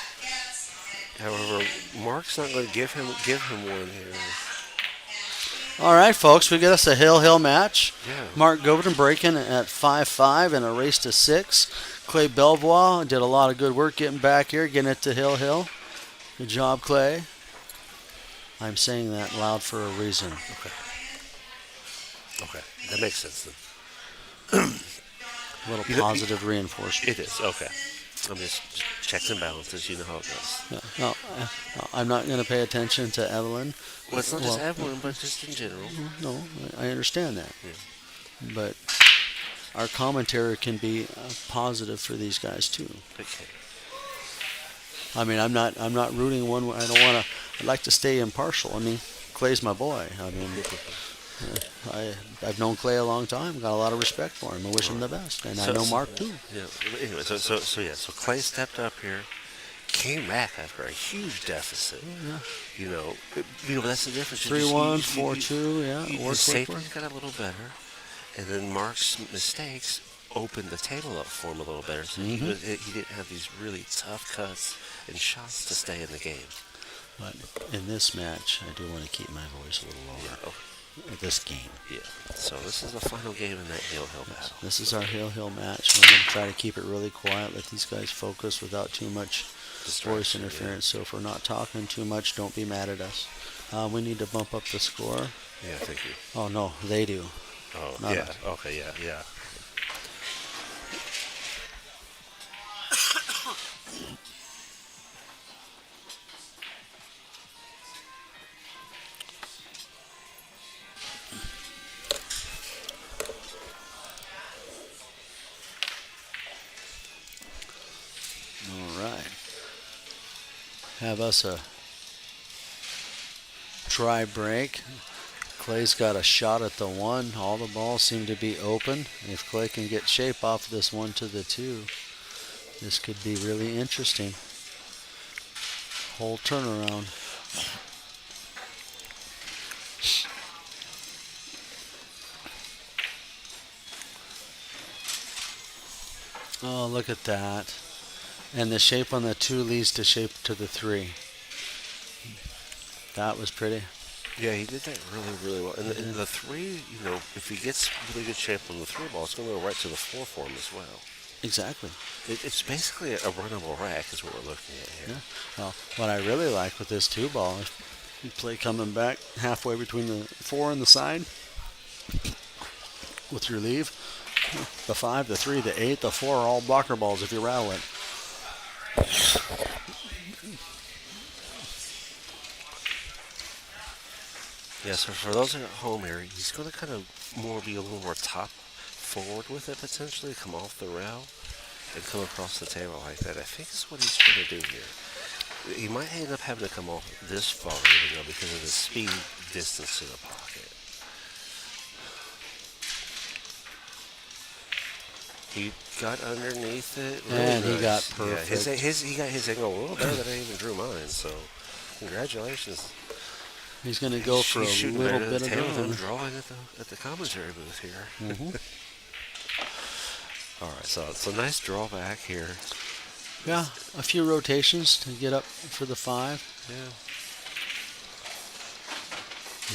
However, Mark's not going to give him one here. All right, folks. We get us a hill match. Yeah. Mark Goverton breaking at 5-5 in a race to 6. Clay Belvoir did a lot of good work getting back here, getting it to hill. Good job, Clay. I'm saying that loud for a reason. Okay. That makes sense then. A little You know, positive reinforcement. It is. Okay. I'm just checks and balances. You know how it goes. No, I'm not going to pay attention to Evelyn. Well, it's not just Well, Evelyn, but just in general. No, I understand that. Yeah. But our commentary can be positive for these guys too. Okay. I mean, I'm not rooting one way. I don't want to. I'd like to stay impartial. I mean, Clay's my boy. I mean, I've known Clay a long time. Got a lot of respect for him. I wish him the best, and I know Mark too. Yeah. Anyway, so Clay stepped up here, came back after a huge deficit. You know, that's the difference. 3-1, 4-2. Yeah, The work. safety's got a little better, and then Mark's mistakes opened the table up for him a little better. So he didn't have these really tough cuts and shots to stay in the game. But in this match, I do want to keep my voice a little lower. Oh, This game. yeah. So this is the final game in that hill battle. This is our hill match. We're going to try to keep it really quiet. Let these guys focus without too much voice Distraction, interference. So if we're not talking too much, don't be mad at us. We need to bump up the score. Yeah, thank you. Oh no, they do. Oh, Not yeah. us. Okay, yeah. All right. Have us a try break. Clay's got a shot at the 1. All the balls seem to be open. If Clay can get shape off this 1 to the 2, this could be really interesting. Whole turnaround. Oh, look at that. And the shape on the 2 leads to shape to the 3. That was pretty. Yeah, he did that really well. And the 3, if he gets really good shape on the 3 ball, it's going to go right to the 4 for him as well. Exactly. It's basically a runnable rack is what we're looking at here. Yeah. Well, what I really like with this 2 ball is you play coming back halfway between the 4 and the side with your leave. The 5, the 3, the 8, the 4 are all blocker balls if you rattle it. Yeah, so for those at home here, he's going to kind of be a little more top forward with it potentially, come off the rail and come across the table like that. I think that's what he's trying to do here. He might end up having to come off this far, because of the speed distance to the pocket. He got underneath it. Really And he nice. got Yeah, perfect. he got his angle a little better than I even drew mine, so congratulations. He's going to go for a He's shooting little right bit at of the tail of him, draw. drawing at the commentary booth here. Mm-hmm. All right, so it's a nice drawback here. Yeah, a few rotations to get up for the 5. Yeah.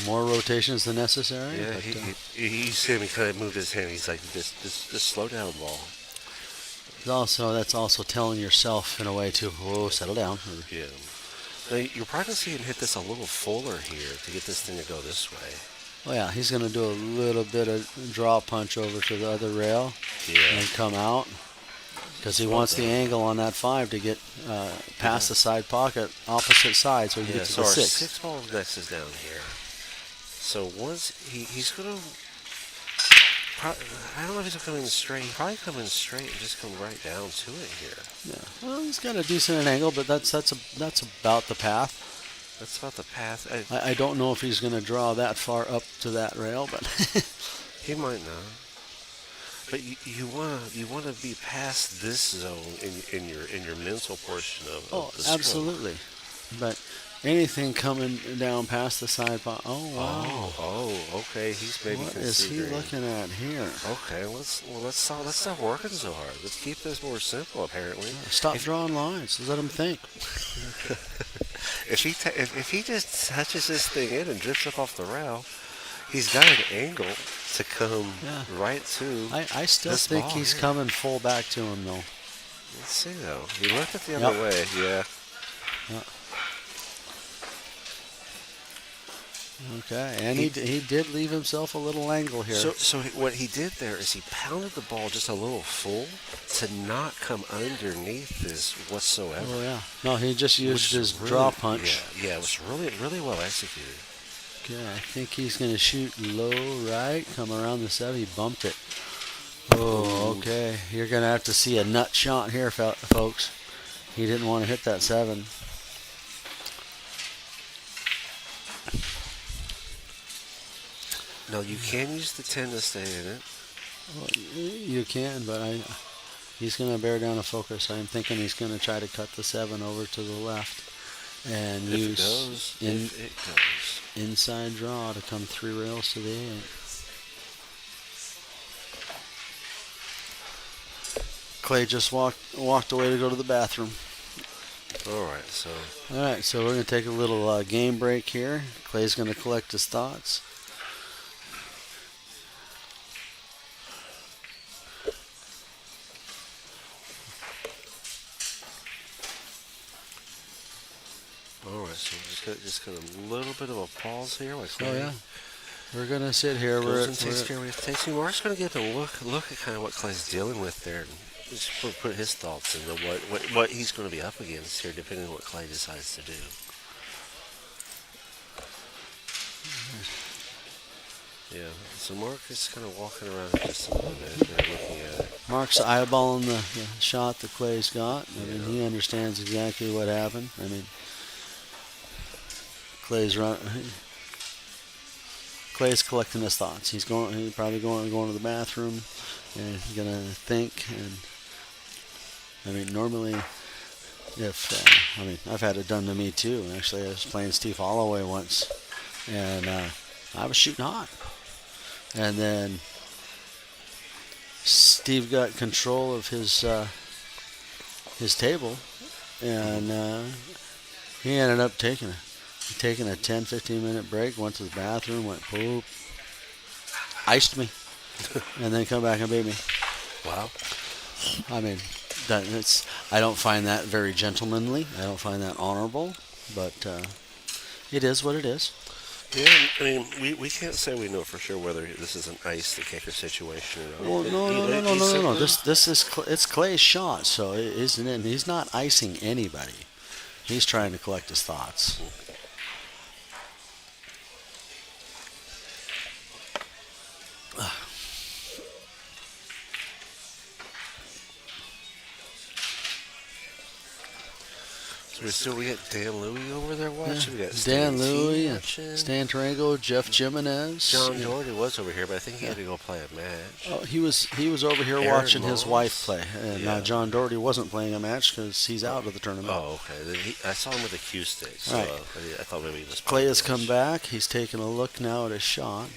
More rotations than necessary. Yeah, but, he see me kind of moved his hand. He's like, just slow down, ball. that's also telling yourself in a way to, whoa, settle down. Yeah. Now, you're probably going to see him hit this a little fuller here to get this thing to go this way. Oh yeah, he's going to do a little bit of draw punch over to the other rail Yeah. and come out because he wants the angle on that 5 to get past the side pocket, opposite side, so he Yeah, gets to so the our 6. 6 ball next is down here. So once he's going to, I don't know if he's going to come in straight. He'll probably come in straight and just come right down to it here. Yeah, well, he's got a decent angle, but that's about the path. That's about the path. I don't know if he's going to draw that far up to that rail, but He might not. But you want to be past this zone in your mental portion of the stroke. absolutely. But anything coming down past the side pocket, oh wow. Oh, okay. He's maybe What is he considering. looking at here? Okay, let's stop working so hard. Let's keep this more simple. Apparently, Stop drawing lines. Let him think. if he just touches this thing in and drifts up off the rail, he's got an angle to come right to. I still this think ball he's here. coming full back to him though. Let's see though. He left it the other way. Yeah. Okay, and he did leave himself a little angle here. So what he did there is he pounded the ball just a little full to not come underneath this whatsoever. Oh yeah. No, he just used Which his is really- draw punch. Yeah, it was really well executed. Okay, I think he's going to shoot low right, come around the 7. He bumped it. Oh, okay. You're going to have to see a nut shot here, folks. He didn't want to hit that 7. No, you can use the 10 to stay in it. Well, you can, but he's going to bear down a focus. I'm thinking he's going to try to cut the 7 over to the left and use If it goes. inside draw to come 3 rails to the 8. Clay just walked away to go to the bathroom. All right, so All right, so we're going to take a little game break here. Clay's going to collect his thoughts. all right, so just got a little bit of a pause here. Like Oh yeah, we're going to sit here. Goes and takes care of his tasting. We're just going to give him a look at kind of what Clay's dealing with there, and just put his thoughts into what he's going to be up against here, depending on what Clay decides to do. Yeah, so Mark is kind of walking around just a little bit and looking at it. Mark's eyeballing the shot that Clay's got. I mean, he understands exactly what happened. I mean, Clay's collecting his thoughts. He's probably going to the bathroom, and he's gonna think. And I mean, normally, I've had it done to me too. Actually, I was playing Steve Holloway once, and I was shooting hot, and then Steve got control of his table, and he ended up taking a 10-15 minute break, went to the bathroom, went poop, iced me, and then come back and beat me. Wow. I mean, I don't find that very gentlemanly. I don't find that honorable, but it is what it is. Yeah, I mean, we can't say we know for sure whether this is an ice the kicker situation or not. Well, no. Simply- This is it's Clay's shot, so it isn't it? He's not icing anybody. He's trying to collect his thoughts. So we got Dan Louie over there watching. We got Dan Stan T Louie, and watching. Stan Tarango, Jeff Jimenez. John Doherty was over here, but I think he had to go play a match. Oh, he was over here Aaron watching his Moss? wife play, and Yeah. John Doherty wasn't playing a match because he's out of the tournament. Oh, okay. Then I saw him with a cue stick, so Right. I thought maybe he was. Clay has come back. He's taking a look now at his shot.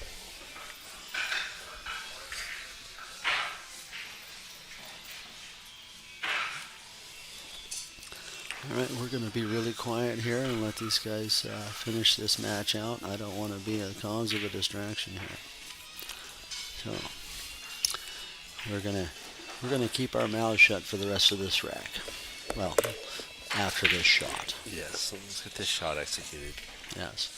All right, we're going to be really quiet here and let these guys finish this match out. I don't want to be a cause of a distraction here. So we're gonna keep our mouths shut for the rest of this rack. Well, after this shot. Yes. So let's get this shot executed. Yes.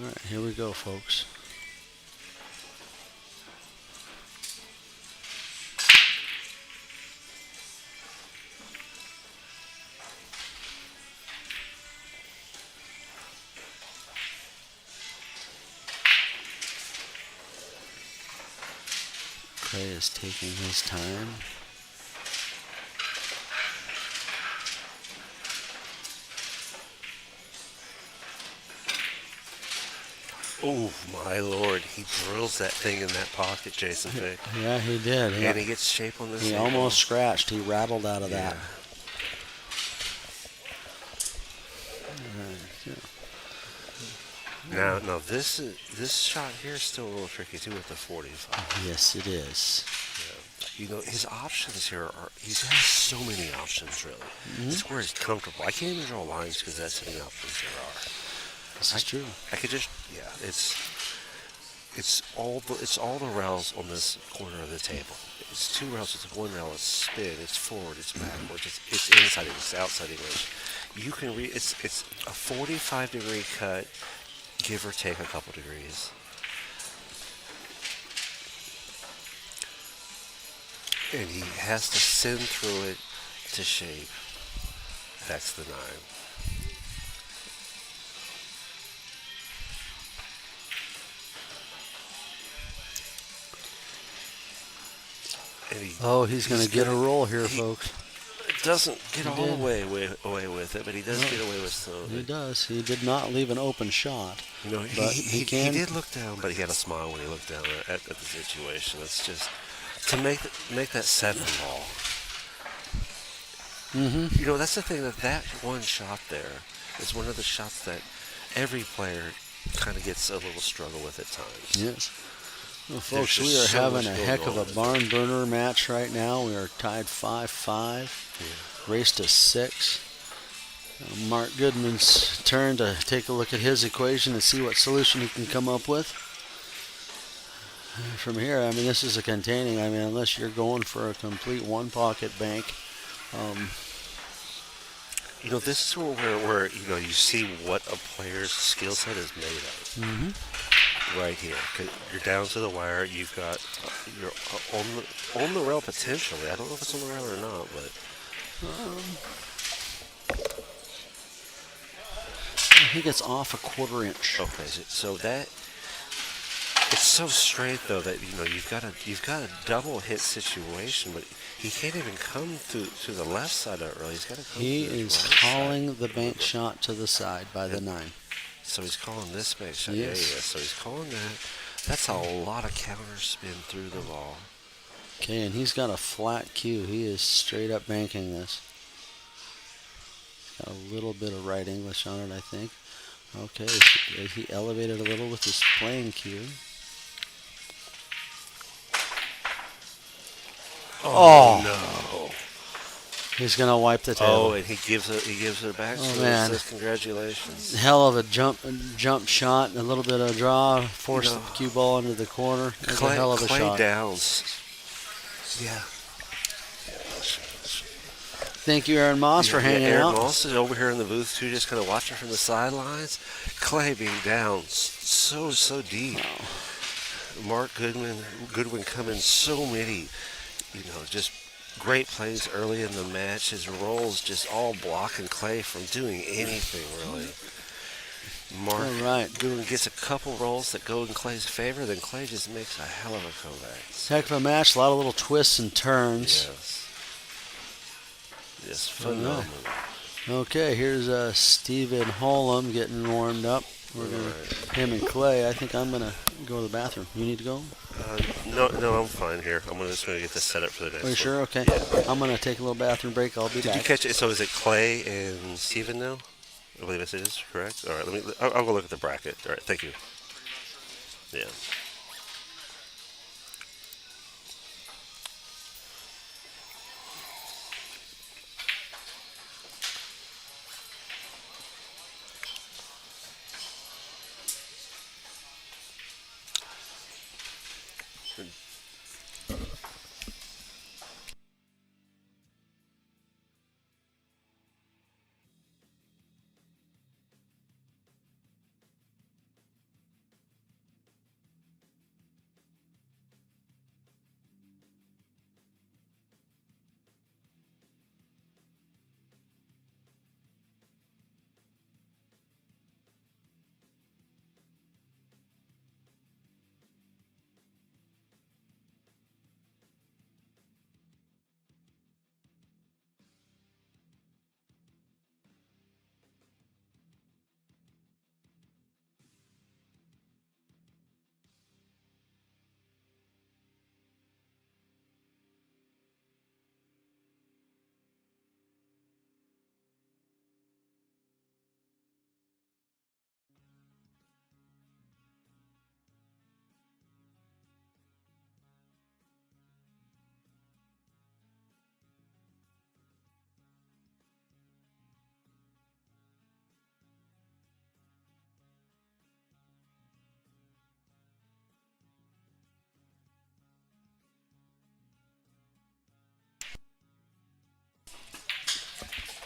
All right, here we go, folks. Clay is taking his time. Oh my lord! He drills that thing in that pocket, Jason Vick. Yeah, he did. And he gets shape on this. He table. almost scratched. He rattled out of that. Now this shot here is still a little tricky too with the 45. Yes, it is. You know, his options here are, he has so many options, really. It's where he's comfortable. I can't even draw lines because that's how many options there are. This is true. I could just, yeah, it's all the rails on this corner of the table. It's two rails, it's one rail, it's spin, it's forward, it's backwards, it's inside English, it's outside English. You can read, it's a 45-degree cut, give or take a couple degrees. And he has to send through it to shape. That's the 9. And He's going to get a roll here, folks. Doesn't get all the way away with it, but he does get away with some of He it. does. He did not leave an open shot. You know, but he can. did look down, but he had a smile when he looked down at the situation. It's just to make that 7 ball. You know, that's the thing, that one shot there is one of the shots that every player kind of gets a little struggle with at times. Yes. Well, There's folks, just we are so having much a going heck of on a with barn burner match right now. We are tied 5-5. Race to 6. Mark Goodman's turn to take a look at his equation and see what solution he can come up with. From here, I mean, this is a containing. I mean, unless you're going for a complete one-pocket bank. You know, this is where you know you see what a player's skill set is made of. Right here, 'cause you're down to the wire. You've got you're on the rail potentially. I don't know if it's on the rail or not, but I think it's off a 1/4 inch. okay. So that it's so straight though that you know you've got a double hit situation, but he can't even come to the left side of it. Really, he's got to come. He to the is right calling side. the bank shot to the side by the 9. So he's calling this bank shot. Yes. Yeah. So he's calling that. That's a lot of counter spin through the ball. Okay, and he's got a flat cue. He is straight up banking this. Got a little bit of right English on it, I think. Okay, he elevated a little with his playing cue. Oh no! He's gonna wipe the table. Oh, and he gives it back. Oh, So man. he says congratulations. Hell of a jump shot, a little bit of draw, force You know, the cue ball into the corner. That's a hell of a Clay shot. Downs. Yeah. Thank you, Aaron Moss, for hanging Aaron out. Moss is over here in the booth too, just kind of watching from the sidelines. Clay being down so deep. Mark Goodwin coming so many, you know, just great plays early in the match. His rolls just all blocking Clay from doing anything really. Mark All right. Goodwin gets a couple rolls that go in Clay's favor, then Clay just makes a hell of a comeback. Heck of a match. A lot of little twists and turns. Yes. Yes, All right. phenomenal. Okay, here's Stephen Holm getting warmed up. We're gonna him and Clay. I think I'm gonna go to the bathroom. You need to go? No, I'm fine here. I'm just gonna get this set up for the next Are you one. sure? Okay. I'm gonna take a little bathroom break. I'll be Did you back. catch it? So is it Clay and Steven now? I believe this is correct. All right, I'll go look at the bracket. All right, thank you. Yeah.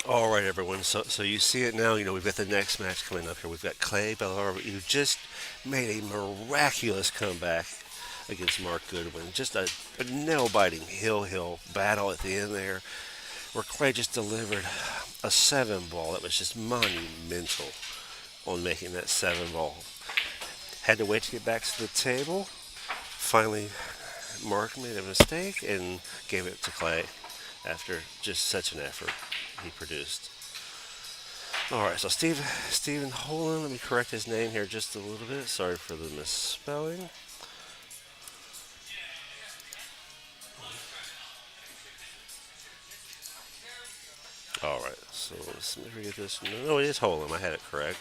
All right, everyone. So you see it now. We've got the next match coming up here. We've got Clay Bellar, who just made a miraculous comeback against Mark Goodwin. Just a nail-biting hill battle at the end there, where Clay just delivered a 7-ball that was just monumental on making that 7-ball. Had to wait to get back to the table. Finally, Mark made a mistake and gave it to Clay after just such an effort he produced. All right, so Stephen Holm, let me correct his name here just a little bit. Sorry for the misspelling. All right, so let's get this. No, it is Holm. I had it correct.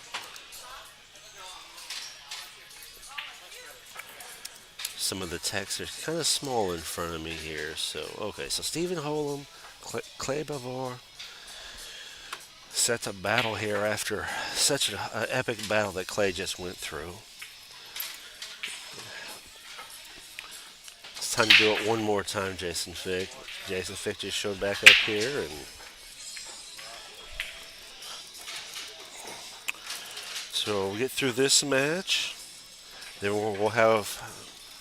Some of the text are kind of small in front of me here. So, okay, so Stephen Holm, Clay Bavor sets a battle here after such an epic battle that Clay just went through. It's time to do it one more time, Jason Fick. Jason Fick just showed back up here, and so we'll get through this match. Then we'll have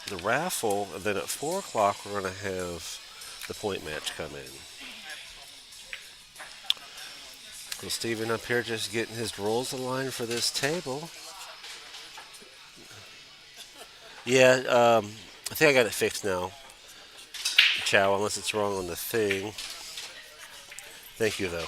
the raffle, and then at 4 o'clock we're going to have the point match come in. So Steven up here just getting his rolls aligned for this table. Yeah, I think I got it fixed now. Chow, unless it's wrong on the thing. Thank you, though.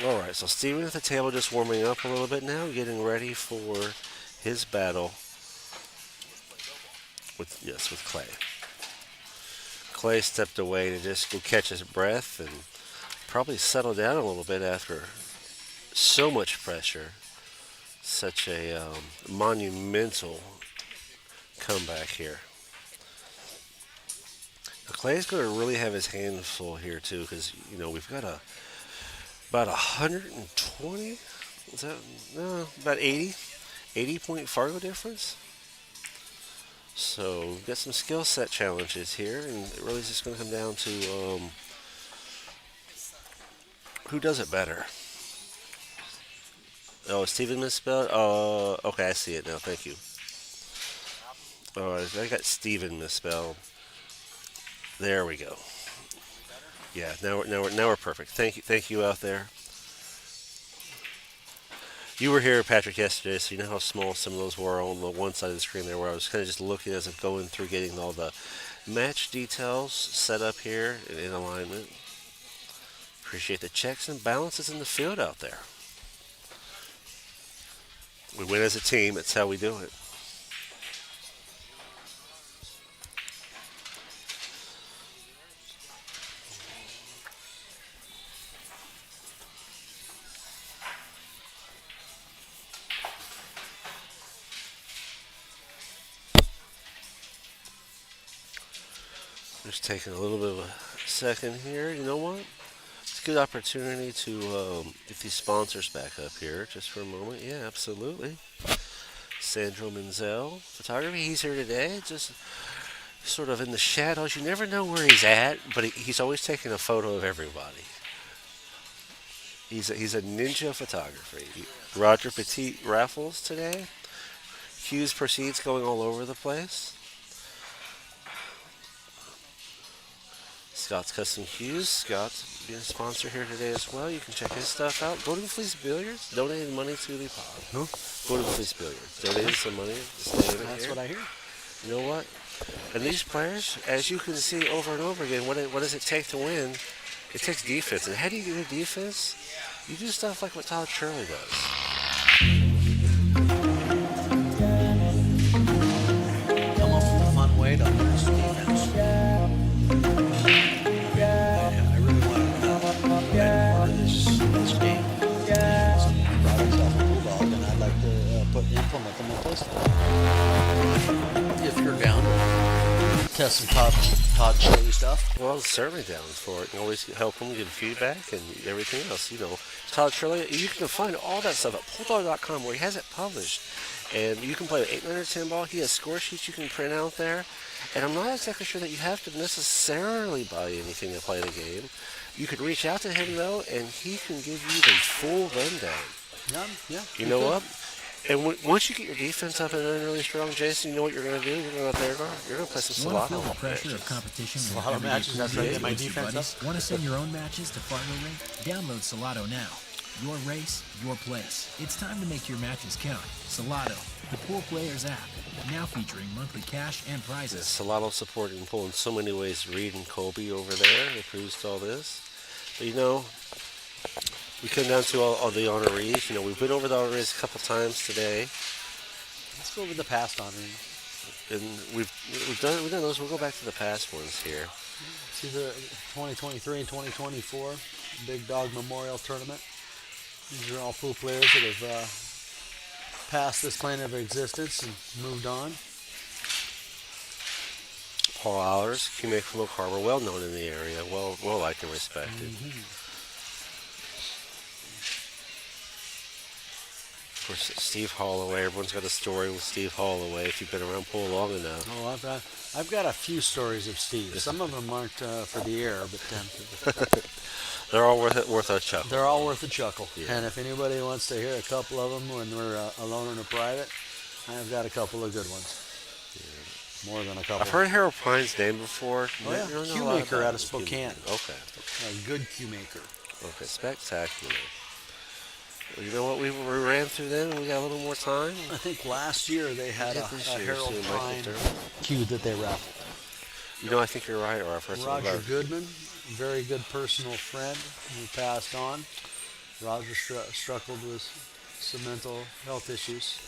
All right, so Steven at the table just warming up a little bit now, getting ready for his battle with Clay. Clay stepped away to just go catch his breath and probably settle down a little bit after so much pressure. Such a monumental comeback here. Now, Clay's going to really have his hands full here too, because we've got about 120. Is that no about 80 point Fargo difference? So we've got some skill set challenges here, and it really is just going to come down to who does it better. Oh, Steven misspelled? Okay, I see it now. Thank you. Oh, I got Steven misspelled. There we go. Yeah, now we're perfect. Thank you out there. You were here, Patrick, yesterday, so you know how small some of those were on the one side of the screen there, where I was kind of just looking as I'm going through getting all the match details set up here and in alignment. Appreciate the checks and balances in the field out there. We win as a team. That's how we do it. Just taking a little bit of a second here. You know what? It's a good opportunity to get these sponsors back up here just for a moment. Yeah, absolutely. Sandro Menzel Photography. He's here today. Just sort of in the shadows. You never know where he's at, but he's always taking a photo of everybody. He's a ninja photography. Roger Petit Raffles today. Hughes Proceeds going all over the place. Scott's Custom Hughes. Scott's being a sponsor here today as well. You can check his stuff out. Golden Fleece Billiards donated money to the pod. Who? Golden Fleece Billiards donated some money to stay in That's here. what I hear. You know what? And these players, as you can see over and over again, what does it take to win? It takes defense. And how do you get a defense? You do stuff like what Todd Shirley does. Come up with a fun way to lose defense. I really want to get part of this game. Some products off of Dawg, and I'd like to implement them in this. If you're down to test some Todd Shirley stuff. Well, I'm certainly down for it. And always help him give feedback and everything else. You know, Todd Shirley, you can find all that stuff at pooldog.com where he has it published. And you can play 8, 9, or 10 ball. He has score sheets you can print out there. And I'm not exactly sure that you have to necessarily buy anything to play the game. You could reach out to him, though, and he can give you the full rundown. Yeah. You know what? And once you get your defense up and running really strong, Jason, you know what you're going to do? You're going to you're going to play some Want to feel Solano the pressure matches. of competition? Solano matches after I get my defense up? Want to send your own matches to Fargo Rate? Download Solano now. Your race, your place. It's time to make your matches count. Solano, the Pool Players app, now featuring monthly cash and prizes. Solano support and pull in so many ways. Reed and Colby over there, they produced all this. But you know, we come down to all the honorees. You know, we've been over the honorees a couple times today, Let's go over the past honorees. and we've done those. We'll go back to the past ones here. See the 2023 and 2024 Big Dog Memorial Tournament. These are all pool players that have passed this plane of existence and moved on. Paul Allers, Q-Make from Oak Harbor, well known in the area, well liked and respected. Of course, Steve Holloway. Everyone's got a story with Steve Holloway if you've been around pool long enough. Oh, I've got a few stories of Steve. Some of them aren't for the air, but They're all worth a chuckle. they're all worth a chuckle. Yeah. And if anybody wants to hear a couple of them when we're alone in a private, I've got a couple of good ones. More than a couple. I've heard Harold Pine's name before. Oh, yeah. You don't know a Q lot maker about out of him. Spokane. Okay. A good cue maker. Okay, spectacular. Well, you know what? We ran through them and we got a little more time. I think last year they had did a this year, Harold too, Michael Pine Turner. cue that they raffled. You know, I think you're right, or I've heard something Roger about it. Goodman, very good personal friend who passed on. Roger struggled with some mental health issues.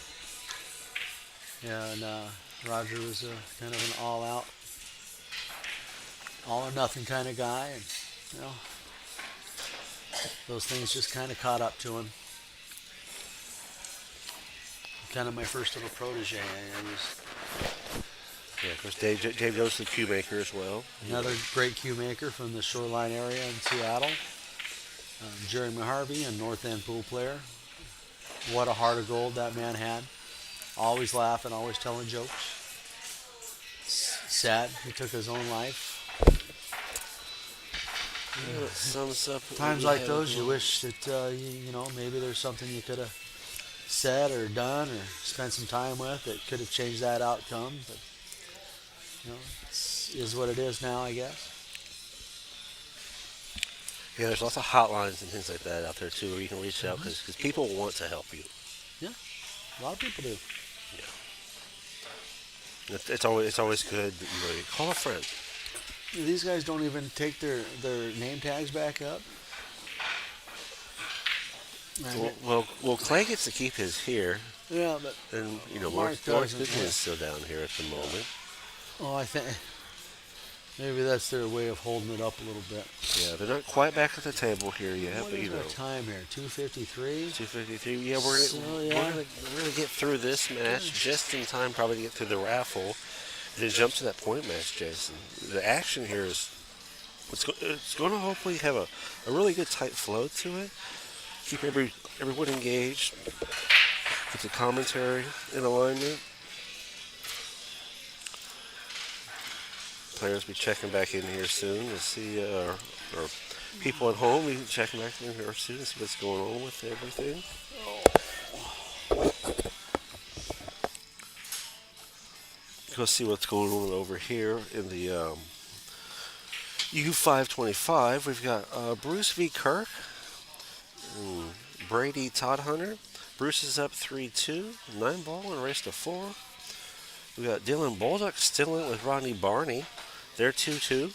Yeah, and Roger was a kind of an all-out, all or nothing kind of guy, and you know, those things just kind of caught up to him. Kind of my first little protege. I was Yeah, of course, Dave goes to the Q maker as well. another great cue maker from the Shoreline area in Seattle. Jerry Maharvey, a North End pool player. What a heart of gold that man had. Always laughing, always telling jokes. sad. He took his own life. Yeah, it sums up what Times we like had those, you going. wish that you know, maybe there's something you could have said or done or spent some time with that could have changed that outcome. But you know, is what it is now, I guess. Yeah, there's lots of hotlines and things like that out there too, where you can reach out because people want to help you. Yeah, a lot of people do. It's always good. You call a friend. These guys don't even take their name tags back up. Well, Clay gets to keep his here, Yeah, but and Mark Mark doesn't, Goodman yeah. is still down here at the moment. oh, I think maybe that's their way of holding it up a little bit. Yeah, they're not quite back at the table here yet, What but is our time here? 2:53. 253. Yeah, we're yeah. gonna get through this match just in time, probably to get through the raffle, and then jump to that point match, Jason. The action here is it's going to hopefully have a really good tight flow to it. Keep everyone engaged. Get the commentary in alignment. Players be checking back in here soon to see, or people at home be checking back in here soon to see what's going on with everything. Go see what's going on over here in the U525. We've got Bruce v. Kirk, and Brady Todd Hunter. Bruce is up 3-2, 9-ball and race to 4. We got Dylan Bolduc still in with Rodney Barney. They're 2-2.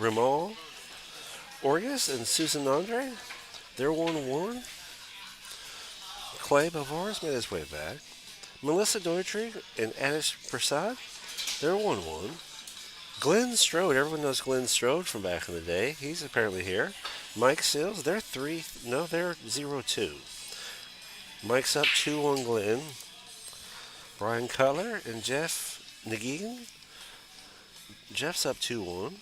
Ramal Orgas and Susan Andre. They're 1-1. Clay Bavars made his way back. Melissa Doitry and Adish Prasad. They're 1-1. Glenn Strode. Everyone knows Glenn Strode from back in the day. He's apparently here. Mike Sills. They're 0-2. Mike's up 2 on Glenn. Brian Cutler and Jeff Nagin. Jeff's up 2-1.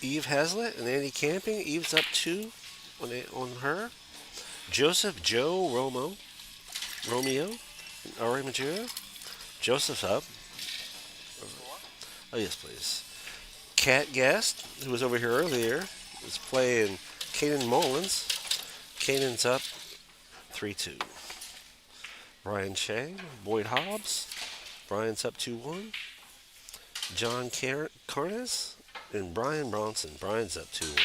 Eve Hazlitt and Andy Camping. Eve's up 2 on her. Joseph Joe Romeo and Ari Majura. Joseph's up. Oh, yes, please. Kat Guest, who was over here earlier, is playing Kanan Mullins. Kanan's up 3-2. Brian Shea, Boyd Hobbs. Brian's up 2-1. John Carnes and Brian Bronson. Brian's up 2-1.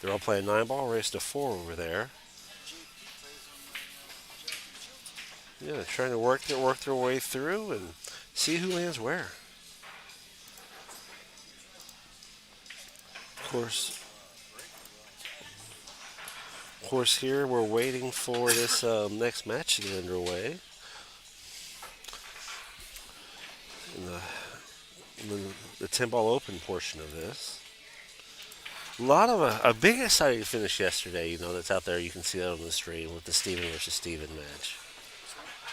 They're all playing 9-ball, race to 4 over there. Yeah, trying to work their way through and see who lands where. Of course, here we're waiting for this next match to get underway. In the 10-ball open portion of this. A lot of a big exciting finish yesterday, that's out there. You can see that on the stream with the Steven versus Steven match.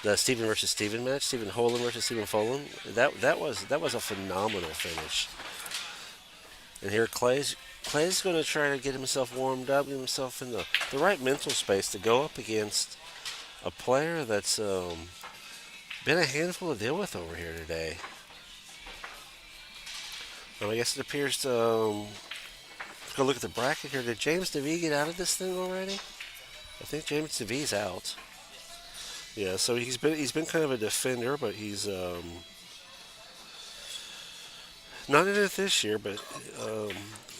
The Steven versus Steven match, Steven Holm versus Steven Folin. That was a phenomenal finish. And here Clay's going to try to get himself warmed up, get himself in the right mental space to go up against a player that's been a handful to deal with over here today. I guess it appears to. Let's go look at the bracket here. Did James DeVee get out of this thing already? I think James DeVee's out. Yeah, so he's been kind of a defender, but he's not in it this year. But the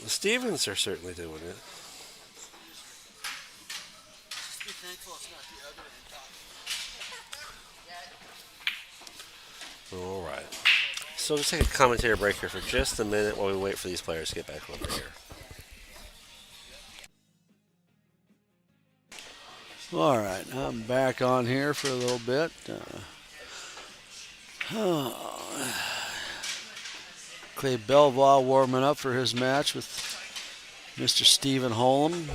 Stevens are certainly doing it. Just be thankful it's not the other end. All right. So let's take a commentary break here for just a minute while we wait for these players to get back over here. All right, I'm back on here for a little bit. Clay Belvoir warming up for his match with Mr. Stephen Holm.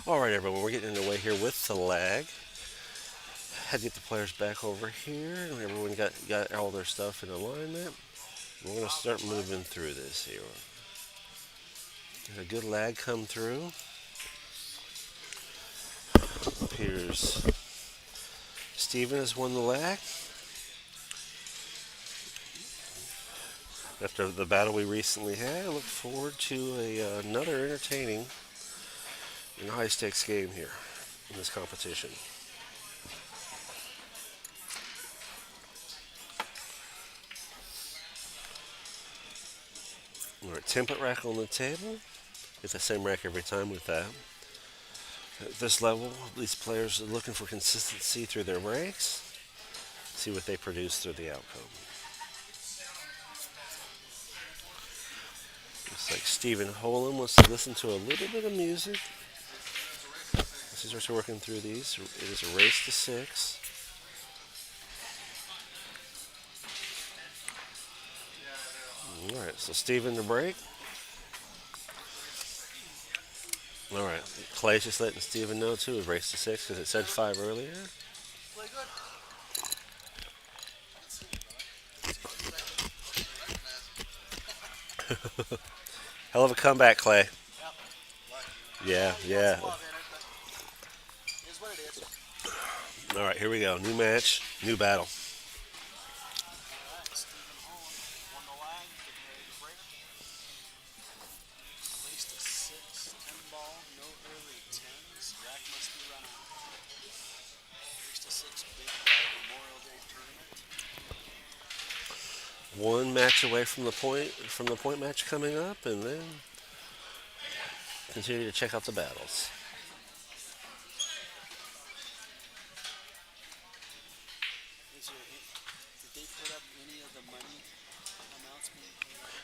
All right, everyone, we're getting underway here with the lag. Had to get the players back over here, and everyone got all their stuff in alignment. We're going to start moving through this here. Got a good lag come through. Here's Steven has won the lag. After the battle we recently had, I look forward to another entertaining and high-stakes game here in this competition. All right, template rack on the table. It's the same rack every time with that. At this level, these players are looking for consistency through their breaks. See what they produce through the outcome. Looks like Stephen Holm wants to listen to a little bit of music. As he starts working through these, it is a race to 6. All right, so Stephen to break. All right, Clay's just letting Stephen know too. It was race to 6 because it said 5 earlier. Hell of a comeback, Clay. Yeah. All right, here we go. New match, new battle. One match away from the point match coming up, and then continue to check out the battles.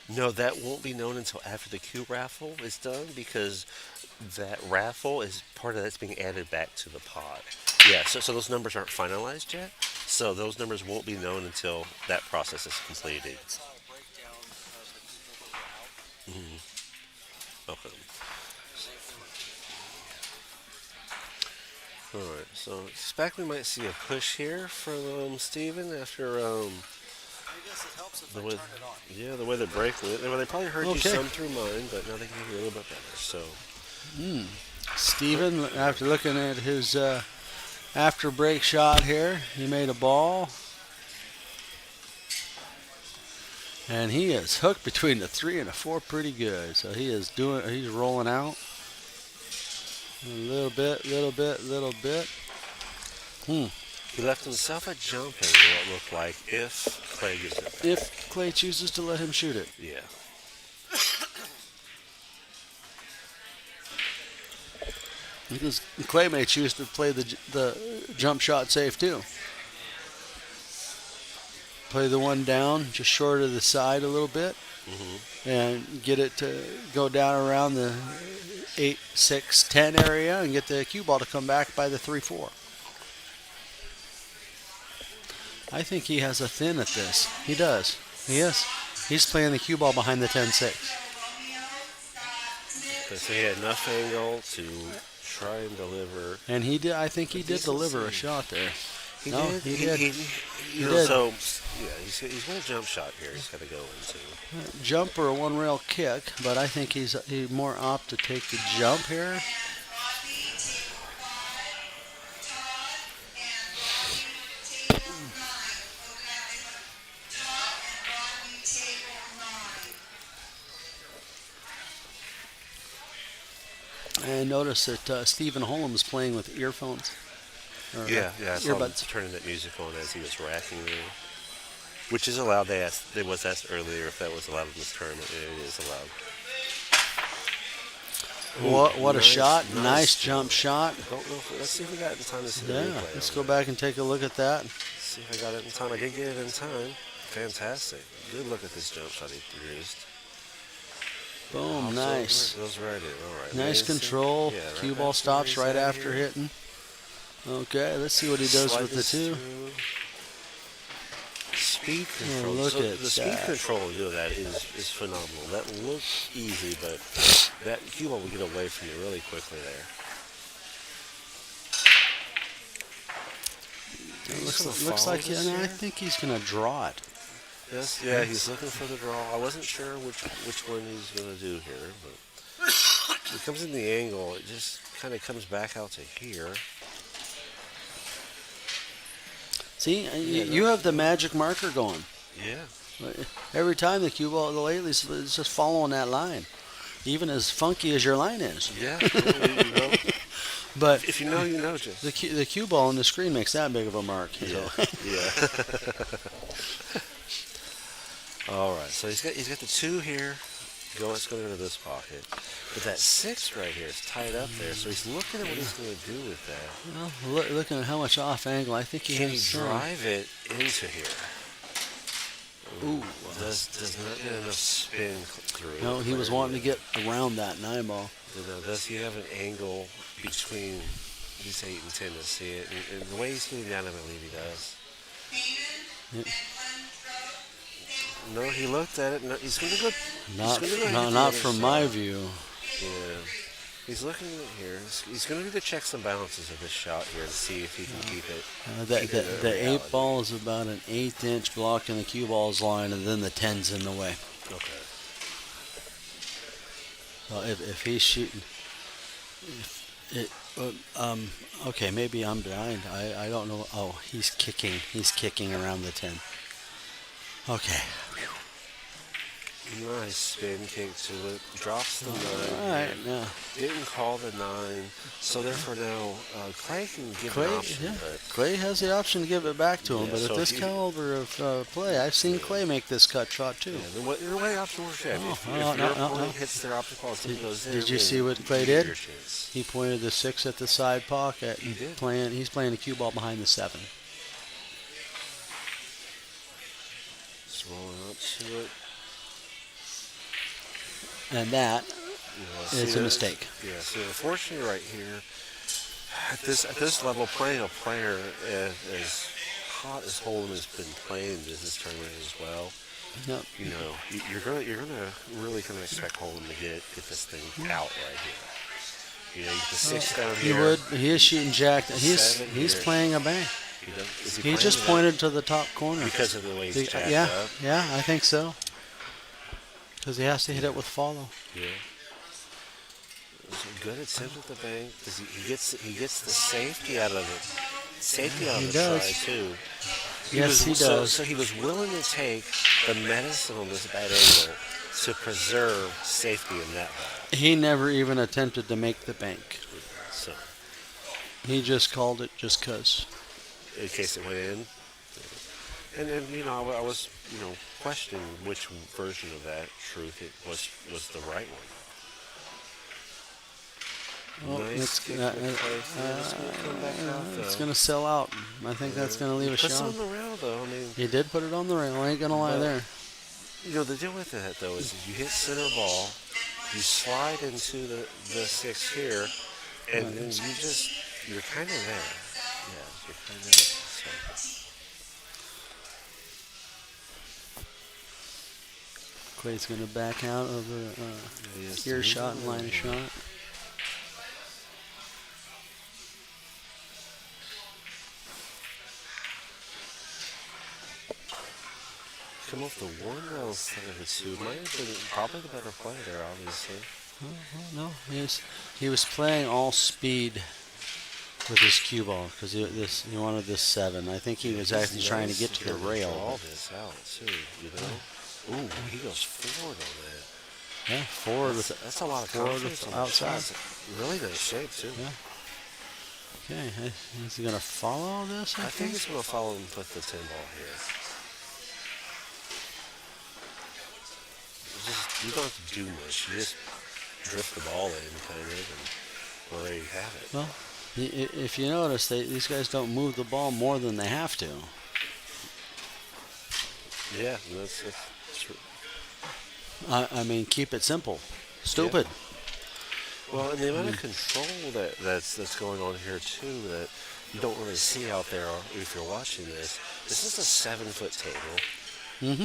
No, that won't be known until after the Q raffle is done because that raffle is part of that's being added back to the pod. Yeah, so those numbers aren't finalized yet. So those numbers won't be known until that process is completed. Okay. All right. So expect we might see a push here from Steven after the way the break went. Well, they probably heard you some through mine, but now they can hear you a little bit better. So. Steven, after looking at his after break shot here, he made a ball. And he is hooked between the 3 and the 4 pretty good. So he's rolling out. A little bit. He left himself a jump angle, it looked like, if Clay gives it back. If Clay chooses to let him shoot it. Yeah. Because Clay may choose to play the jump shot safe too. Play the one down just short of the side a little bit, and get it to go down around the 8, 6, 10 area, and get the cue ball to come back by the 3-4. I think he has a thin at this. He does. He is. He's playing the cue ball behind the 10-6. So he had enough angle to try and deliver. And he did. I think he did deliver a shot there. He did. He did. So yeah, he's got a jump shot here. He's got to go into jump or a one rail kick, but I think he's more apt to take the jump here. And notice that Stephen Holm is playing with earphones. Yeah, I saw him Earbuds. turning that music on as he was racking there. Which is allowed. They was asked earlier if that was allowed in this tournament. It is allowed. What a shot. Nice jump shot. Let's see if we got it in time to see the Yeah, replay let's on go that. back and take a look at that. See if I got it in time. I did get it in time. Fantastic. Good look at this jump shot he produced. Boom, nice. Goes right in. All right. Nice control. Yeah, right Cue ball after stops he's right out after here. hitting. Okay, let's see what he does Slide with the this 2. through. Speed control. look So at the speed that. control of that is phenomenal. That looks easy, but that cue ball will get away from you really quickly there. Looks like I think he's gonna draw it. Yes, yeah, he's looking for the draw. I wasn't sure which one he's going to do here, but it comes in the angle. It just kind of comes back out to here. See, you have the magic marker going. Yeah. Every time the cue ball lately is just following that line, even as funky as your line is. Yeah. You know. But If you know, you know, just. the cue ball on the screen makes that big of a mark. Yeah. So. Yeah. All right. So he's got the 2 here. Let's go into this pocket. But that 6 right here is tied up there. So he's looking at what he's going to do with that. Well, looking at how much off angle, I think he Can he has some. drive it into here? Ooh. Does not get enough spin through. No, he was wanting to get around that 9 ball. Does he have an angle between these 8 and 10 to see it? And the way he's getting down, I believe he does. Yep. No, he looked at it. No, he's going to go. Not from my view. Yeah. He's looking at here. He's going to do the checks and balances of this shot here to see if he can keep it. The 8 ball is about an 1/8 inch blocking the cue ball's line, and then the 10's in the way. Okay. So if he's shooting, okay, maybe I'm blind. I don't know. Oh, he's kicking. He's kicking around the 10. Okay. Nice spin kick to it. Drops the 9. All right. Now, Didn't call the 9. So therefore now Clay can give Clay, an option. yeah. But Clay has the option to give it back to him, Yeah, but so at this if you- caliber of play, I've seen Clay make this cut shot too. the way option works, yeah. If your opponent hits their option ball, it goes in. Did you see what Clay you get did? your chance. He pointed the 6 at the side pocket. He did. He's playing the cue ball behind the 7. Just rolling up to it. And that See is a that? mistake. Yeah. So unfortunately, right here, at this level, playing a player as hot as Holm has been playing this tournament as well. Yep. You know, you're gonna really kind of expect Holm to get this thing out right here. You know, you get the 6 down He here. would. He is shooting jack. He's 7 he's here. playing a bank. Is He playing just that pointed to the top corner. because of the way he's jacked yeah, up. yeah, I think so. Because he has to hit it with follow. Yeah. It's a good attempt at the bank. He gets the safety out of it. Safety out of He the does. try too. Yes, he does. So he was willing to take the medicine on this bad angle to preserve safety in that ball. He never even attempted to make the bank. So He just called it just 'cause. in case it went in. And then, you know, I was, questioning which version of that truth it was the right one. Well, Nice it's kick to play. It's gonna come back out, it's though. going to sell out. I think that's going to leave a Puts it shot. on the rail, though. I mean, He did put it on the rail. I ain't going to lie But- there. the deal with that, though, is you hit center ball, you slide into the 6 here, and then you're kind of there. Yeah, you're kind of there. So. Clay's going to back out of the Yes, earshot and line of shot. Come off the 1 rail instead of the 2. Might have been probably the better play there, obviously. No, he was playing all speed with his cue ball because he wanted this 7. I think he was actually trying to get to the Draw rail. this out, too, you know? Ooh, he goes forward on that. Yeah, forward with That's a lot of forward confidence with on the outside. shots. Really nice shape, too. Yeah. Okay, is he going to follow this? I think he's going to follow and put the 10 ball here. You don't have to do much. You just drift the ball in, kind of, and well, there you have it. Well, if you notice, these guys don't move the ball more than they have to. Yeah, that's true. I mean, keep it simple. Stupid. Well, and the amount of control that's going on here, too, that you don't really see out there if you're watching this. This is a 7-foot table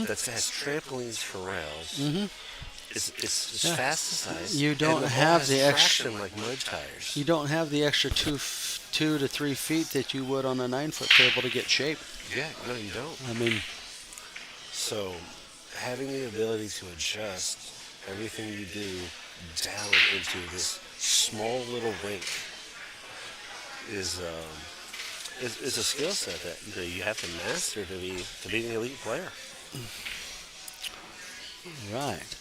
that has trampolines for rails. It's as fast as ice. You don't and the ball have has the extra. traction like mud tires. You don't have the extra 2 to 3 feet that you would on a 9-foot table to get shape. Yeah, no, you don't. I mean, So having the ability to adjust everything you do down into this small little rink is a skill set that you have to master to be an elite player. right.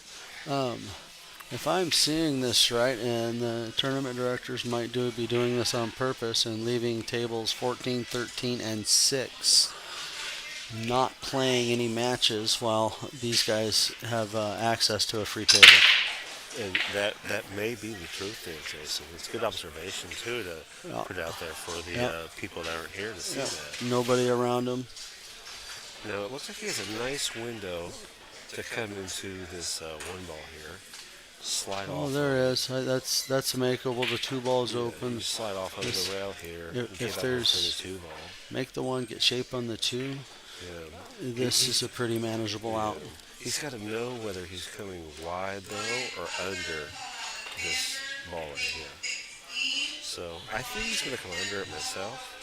If I'm seeing this right, and the tournament directors might be doing this on purpose and leaving tables 14, 13, and 6 not playing any matches while these guys have access to a free table. And that may be the truth there, Jason. It's a good observation, too, to put out there for the people that aren't here to see that. Nobody around them. Now, it looks like he has a nice window to come into this one ball here. Slide Oh, off. there is. That's makeable. The 2 balls open. You slide off under the rail here. If there's the 2 ball. make the 1 get shape on the 2. Yeah. This is a pretty manageable out. He's got to know whether he's coming wide though or under this ball right here. So I think he's going to come under it myself.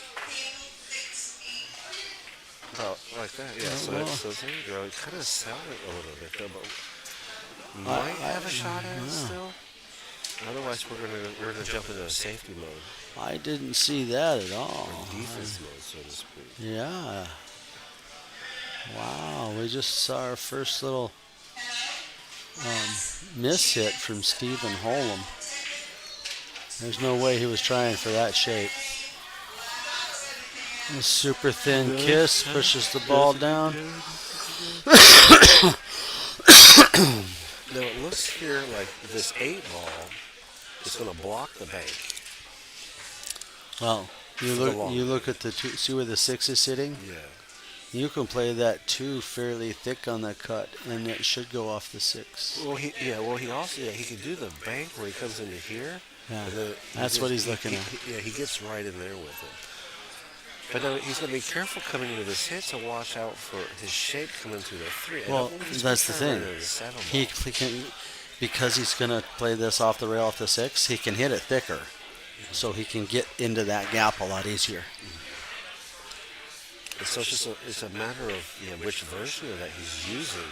About like that, yeah. So there you go. Kind of sell it a little bit though, but might have a shot at it still. Otherwise, we're gonna jump into a safety mode, I didn't see that at all. defense mode, so to speak. Yeah. Wow, we just saw our first little miss hit from Stephen Holm. There's no way he was trying for that shape. A super thin kiss pushes the ball down. Now it looks here like this 8 ball is going to block the bank. Well, you look at the 2. See where the 6 is sitting? Yeah. You can play that 2 fairly thick on the cut, and it should go off the 6. Well, he also he could do the bank where he comes into here. Yeah, and then that's what he's looking at. He gets right in there with it. But now he's going to be careful coming into this hit to watch out for his shape coming through the 3. Well, that's the thing. He can, because he's going to play this off the rail off the 6, he can hit it thicker. So he can get into that gap a lot easier. And so it's a matter of which version of that he's using.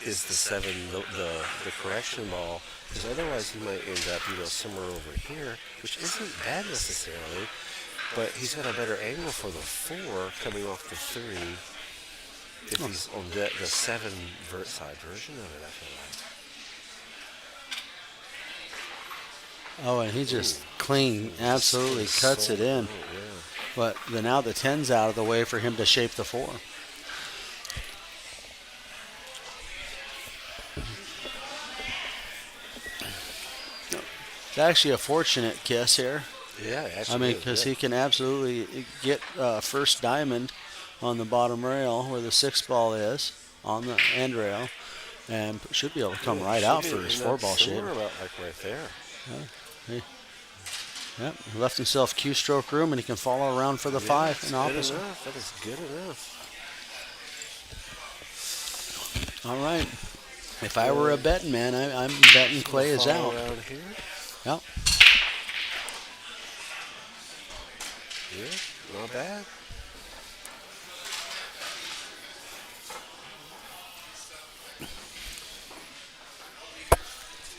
Is the 7 the correction ball? Because otherwise he might end up somewhere over here, which isn't bad necessarily. But he's got a better angle for the 4 coming off the 3 if he's on the 7 side version of it, I feel like. Oh, and he just clean, absolutely cuts it in. Yeah. But now the 10's out of the way for him to shape the 4. It's actually a fortunate kiss here. Yeah, actually. I mean, because he can absolutely get first diamond on the bottom rail where the 6 ball is on the end rail, and should be able to come right out for his 4 ball shape. About like right there. Yep, he left himself Q stroke room, and he can follow around for the 5 and opposite. That is good enough. All right. If I were a betting man, I'm betting Clay is Follow out. around here. Yep. Yeah, not bad.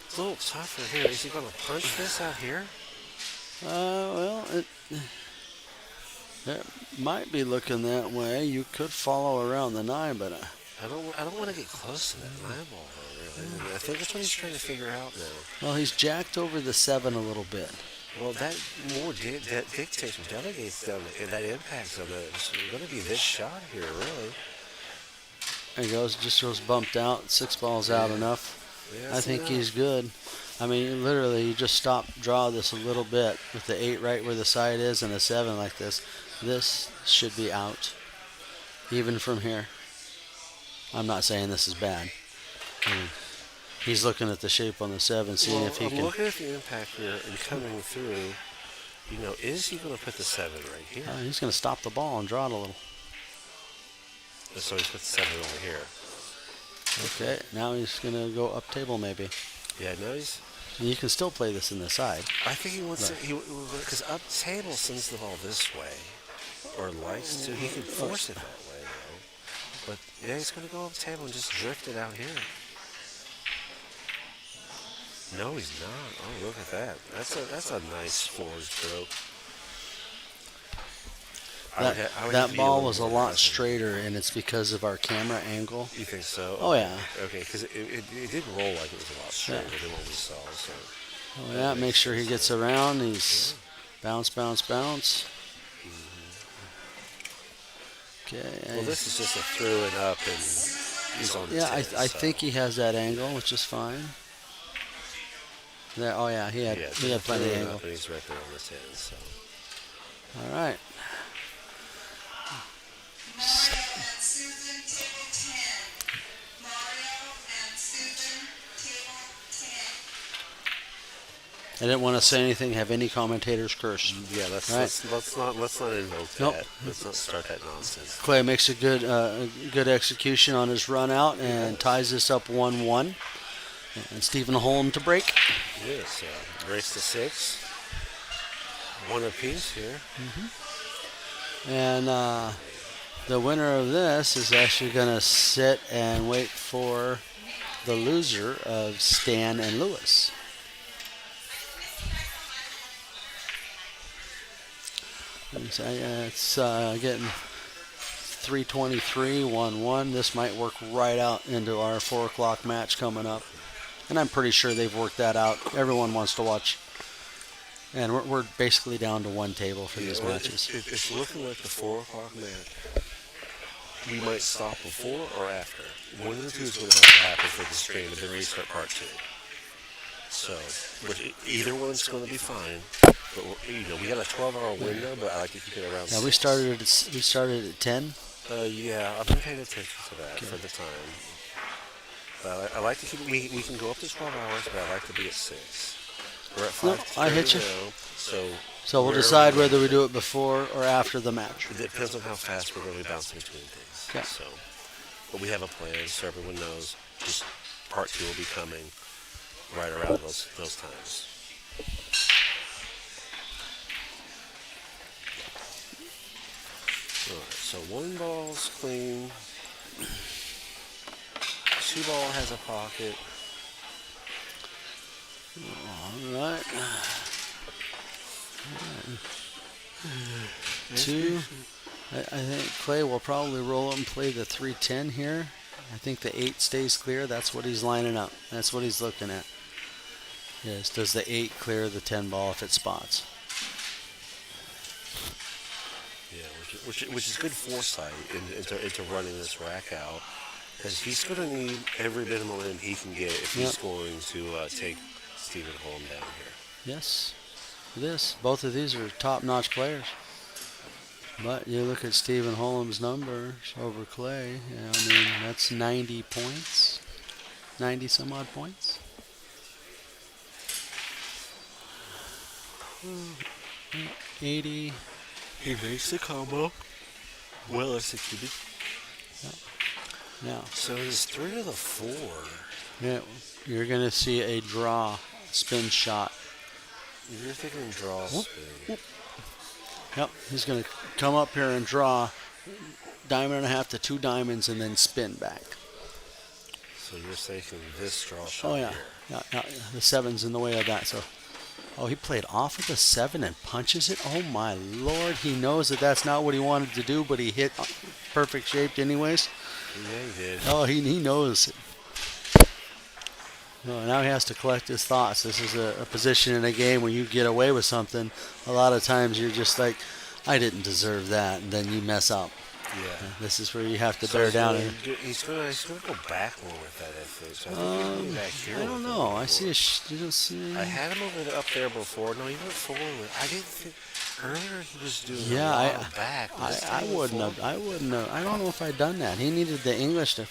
It's a little tougher here. Is he going to punch this out here? Well, it might be looking that way. You could follow around the 9, but I don't want to get close to that 9 ball, really. I think that's what he's trying to figure out now. well, he's jacked over the 7 a little bit. Well, that more that dictates or delegates down that impacts on that. It's going to be this shot here, really. There he goes, just goes bumped out. 6 balls out enough. Yeah, I think he's good. I mean, literally, you just draw this a little bit with the 8 right where the side is and a 7 like this. This should be out, even from here. I'm not saying this is bad. He's looking at the shape on the 7, seeing if he I'm can. looking at the impact here and coming through. Is he going to put the 7 right here? He's going to stop the ball and draw it a little. So he's put the 7 over here. Okay, now he's going to go up table maybe. Yeah, no, he's You can still play this in the side. I think he wants to, because up table sends the ball this way, or likes to. He could force it that way, though. But yeah, he's going to go up table and just drift it out here. No, he's not. Oh, look at that. That's a nice forward stroke. That ball was a lot straighter, and it's because of our camera angle. You think so? Oh, yeah. Okay, because it did roll like it was a lot straighter than what we saw. So. Oh, yeah, make sure he gets around. He's bounce, bounce, bounce. Okay. Well, this is just a through and up, and he's on the Yeah, 10, I so. think he has that angle, which is fine. There, oh, yeah, he had plenty of through and angle. up, and he's right there on the 10, so. All right. Mario and Susan, table 10. Mario and Susan, table 10. I didn't want to say anything, have any commentators curse. Yeah, let's not invoke Nope. that. Let's not start that nonsense. Clay makes a good execution on his run out and ties this up 1-1. And Stephen Holm to break. Yes, race to 6. One apiece here. And the winner of this is actually going to sit and wait for the loser of Stan and Lewis. It's getting 3:23, 1-1. This might work right out into our 4 o'clock match coming up. And I'm pretty sure they've worked that out. Everyone wants to watch. And we're basically down to one table for these matches. It's looking like the 4 o'clock match. We might stop before or after. One of the two is going to have to happen for the stream, and then restart part 2. So, either one's going to be fine. But we got a 12-hour window, but I like to keep it around. Now we started at 10. Yeah, I've been paying attention to that for the time. But I like to keep it. We can go up to 12 hours, but I like to be at 6. We're at 5. I hit you. So we'll wherever decide we whether we go. do it before or after the match. It depends on how fast we're going to be bouncing between things. Okay. So, but we have a plan, so everyone knows. Just part 2 will be coming right around those times. All right, so 1 ball's clean. 2 ball has a pocket. All right. 2. I think Clay will probably roll up and play the 3-10 here. I think the 8 stays clear. That's what he's lining up. That's what he's looking at. Yes, does the 8 clear the 10 ball if it spots? Yeah, which is good foresight into running this rack out, because he's going to need every bit of momentum he can get if he's going to take Stephen Holm down here. Yes. Both of these are top-notch players. But you look at Stephen Holm's numbers over Clay. Yeah, I mean, that's 90 points. 90 some odd points. 80. He makes the combo. Well executed. Now, So he's 3 to the 4. yeah, you're going to see a draw spin shot. You're thinking draw spin. Yep, he's going to come up here and draw diamond and a half to 2 diamonds and then spin back. So you're thinking this draw shot Oh, yeah. here. Yeah. The 7's in the way of that. So, oh, he played off of the 7 and punches it? Oh, my Lord. He knows that that's not what he wanted to do, but he hit perfect shaped anyways. Yeah, he did. Oh, he knows it. No, now he has to collect his thoughts. This is a position in a game where you get away with something. A lot of times you're just like, I didn't deserve that, and then you mess up. Yeah. This is where you have to bear down. He's gonna go back more with that, I think. So I think he'll be back here. I don't with it know. I more. see you don't see. I had him up there before. No, he went forward. I didn't think earlier he was doing Yeah, a lot of back. I wouldn't have. I don't know if I'd done that. He needed the English to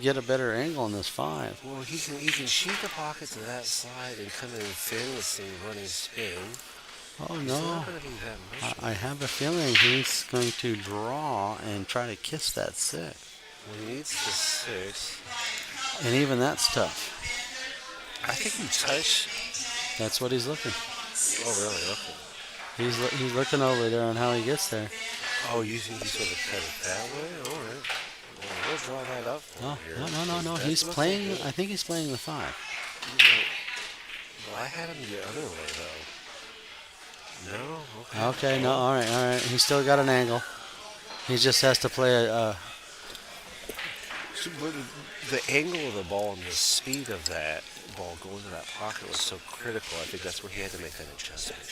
get a better angle on this 5. Well, he can shoot the pocket to that side and come in fearlessly running spin. Oh It's no. not going to be that much. I have a feeling he's going to draw and try to kiss that 6. Well, he needs the 6. And even that's tough. I think you touch. That's what he's looking. Oh, really? Okay. He's looking over there on how he gets there. Oh, you think he's going to cut it that way? All right. Well, we'll draw that up for Oh, him here. no. That He's looks playing. good. I think he's playing the 5. You know, well, I had him the other way, though. No? Okay. Okay, no, all right. He's still got an angle. He just has to play a. But the angle of the ball and the speed of that ball going to that pocket was so critical. I think that's where he had to make that adjustment.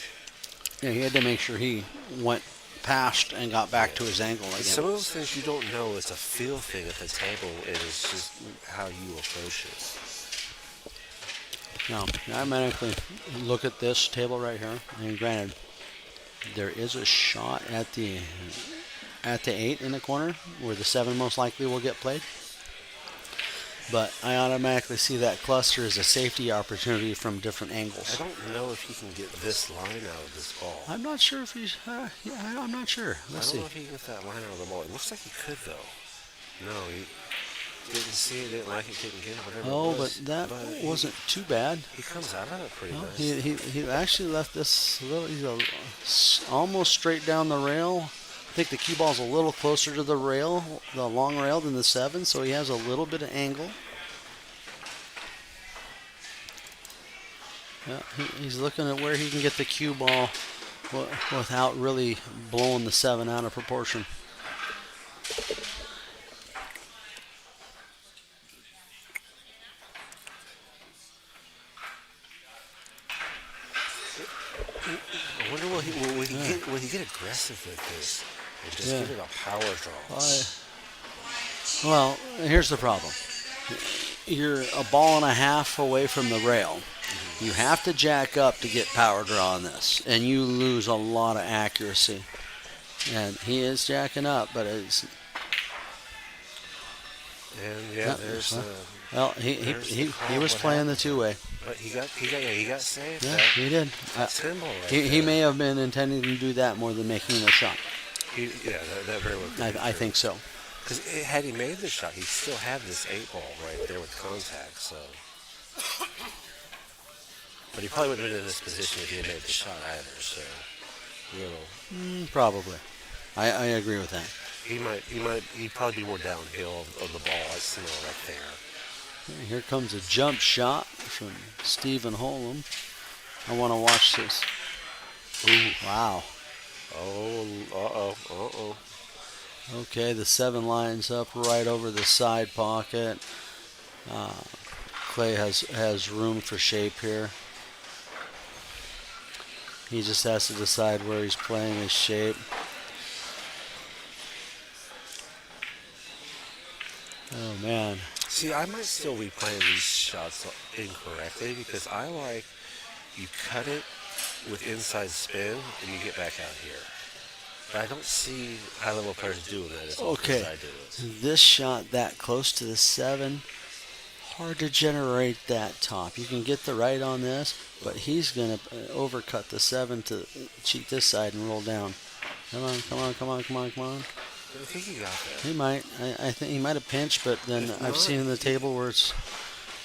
Yeah, he had to make sure he went past and got back to his angle again. Some of those things you don't know. It's a feel thing at the table. It is just how you approach it. Now, I automatically look at this table right here, and granted, there is a shot at the 8 in the corner where the 7 most likely will get played. But I automatically see that cluster as a safety opportunity from different angles. I don't know if he can get this line out of this ball. I'm not sure if he's. I'm not sure. Let's I don't see. know if he can get that line out of the ball. It looks like he could, though. No, he didn't see it, didn't like it, couldn't get it, whatever Oh, it was. but that wasn't too bad. He comes out of it pretty No, nice. he actually left this a little. Almost straight down the rail. I think the cue ball's a little closer to the rail, the long rail, than the 7, so he has a little bit of angle. Yeah, he's looking at where he can get the cue ball without really blowing the 7 out of proportion. I wonder will he get aggressive with this and just Yeah. give it a power draw? Well, here's the problem. You're a ball and a half away from the rail. You have to jack up to get power draw on this, and you lose a lot of accuracy. And he is jacking up, but it's And Yep, there's well, there's he the call, was what playing the happened. 2-way. But he got saved. Yeah, That, he did. that's him all right He there. may have been intending to do that more than making a shot. That very well could be I true. think so. Because had he made the shot, he still had this 8 ball right there with contact. So, but he probably wouldn't have been in this position if he had made the shot either. So, Probably. I agree with that. he'd probably be more downhill of the ball. I smell right there. Here comes a jump shot from Stephen Holm. I want to watch this. Ooh. Wow. Oh. Okay, the 7 lines up right over the side pocket. Clay has room for shape here. He just has to decide where he's playing his shape. Oh, man. See, I might still be playing these shots incorrectly because I like you cut it with inside spin and you get back out here. But I don't see high-level players doing that as often Okay. as I do it. This shot that close to the 7, hard to generate that top. You can get the right on this, but he's going to overcut the 7 to cheat this side and roll down. Come on. I think he got that. He might. I think he might have pinched, but then If I've not, seen the table where it's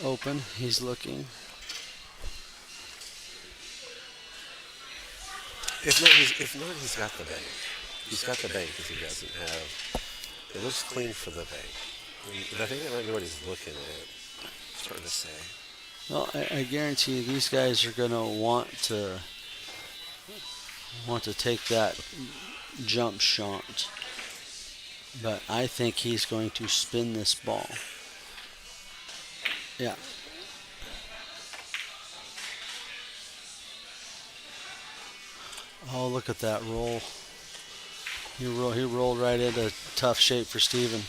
open. He's looking. If not, he's got the bank. He's got the bank because he doesn't have. It looks clean for the bank. But I think that might be what he's looking at. Starting to say. Well, I guarantee you these guys are going to want to take that jump shot. But I think he's going to spin this ball. Yeah. Oh, look at that roll. He rolled right into tough shape for Steven.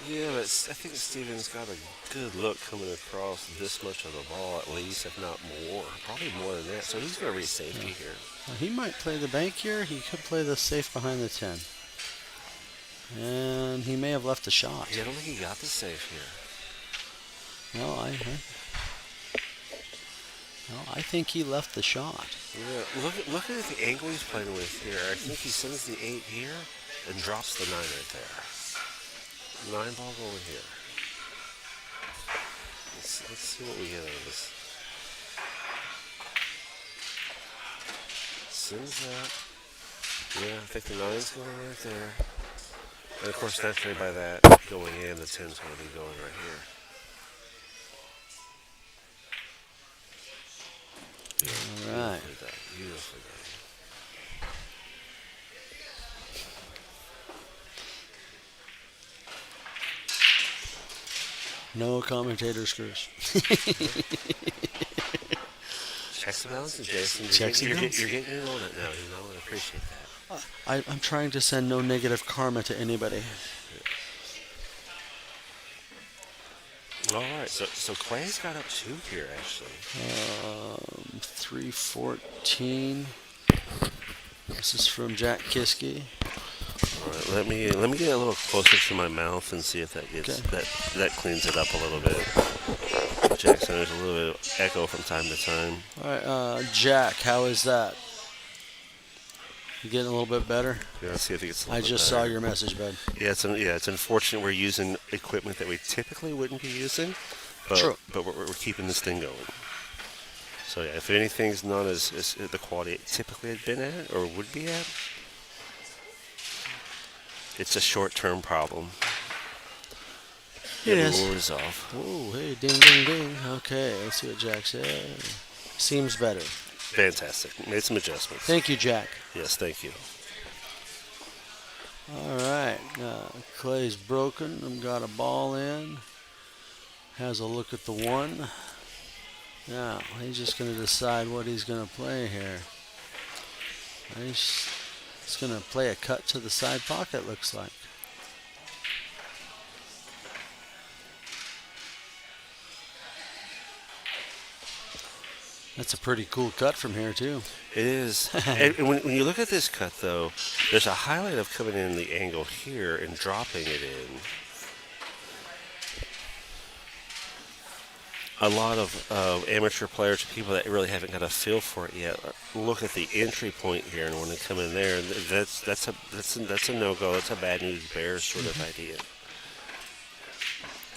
Yeah, but I think Steven's got a good look coming across this much of the ball, at least, if not more. Probably more than that. So he's going to reach safety here. Well, he might play the bank here. He could play the safe behind the 10. And he may have left the shot. Yeah, I don't think he got the safe here. No, I think he left the shot. Yeah, look at the angle he's playing with here. I think he sends the 8 here and drops the 9 right there. 9 ball going here. Let's see what we get out of this. Sends that. Yeah, I think the 9's going right there. And of course, naturally by that going in, the 10's going to be going right here. All right. Beautifully done. Beautifully done. No commentator screws. Checks and balances, Jason. Checks and You're balances. getting in on it now. You know, I appreciate that. I'm trying to send no negative karma to anybody. All right, so Clay's got up 2 here, actually. 314. This is from Jack Kiske. All right, let me get a little closer to my mouth and see if that gets that cleans it up a little bit. Jackson, there's a little bit of echo from time to time. All right, Jack, how is that? You getting a little bit better? Yeah, let's see if it gets a I little bit just better. saw your message, bud. Yeah, it's unfortunate we're using equipment that we typically wouldn't be using, but True. but we're keeping this thing going. So yeah, if anything's not as the quality it typically had been at or would be at, it's a short-term problem. It that is. we will resolve. Oh, hey, ding, ding, ding. Okay, let's see what Jack said. Seems better. Fantastic. Made some adjustments. Thank you, Jack. Yes, thank you. All right, Clay's broken. I've got a ball in. Has a look at the 1. Now, he's just going to decide what he's going to play here. He's going to play a cut to the side pocket, looks like. That's a pretty cool cut from here, too. It is. And when you look at this cut, though, there's a highlight of coming in the angle here and dropping it in. A lot of amateur players, people that really haven't got a feel for it yet, look at the entry point here and when they come in there, that's a no-go. That's a bad news bears sort of idea.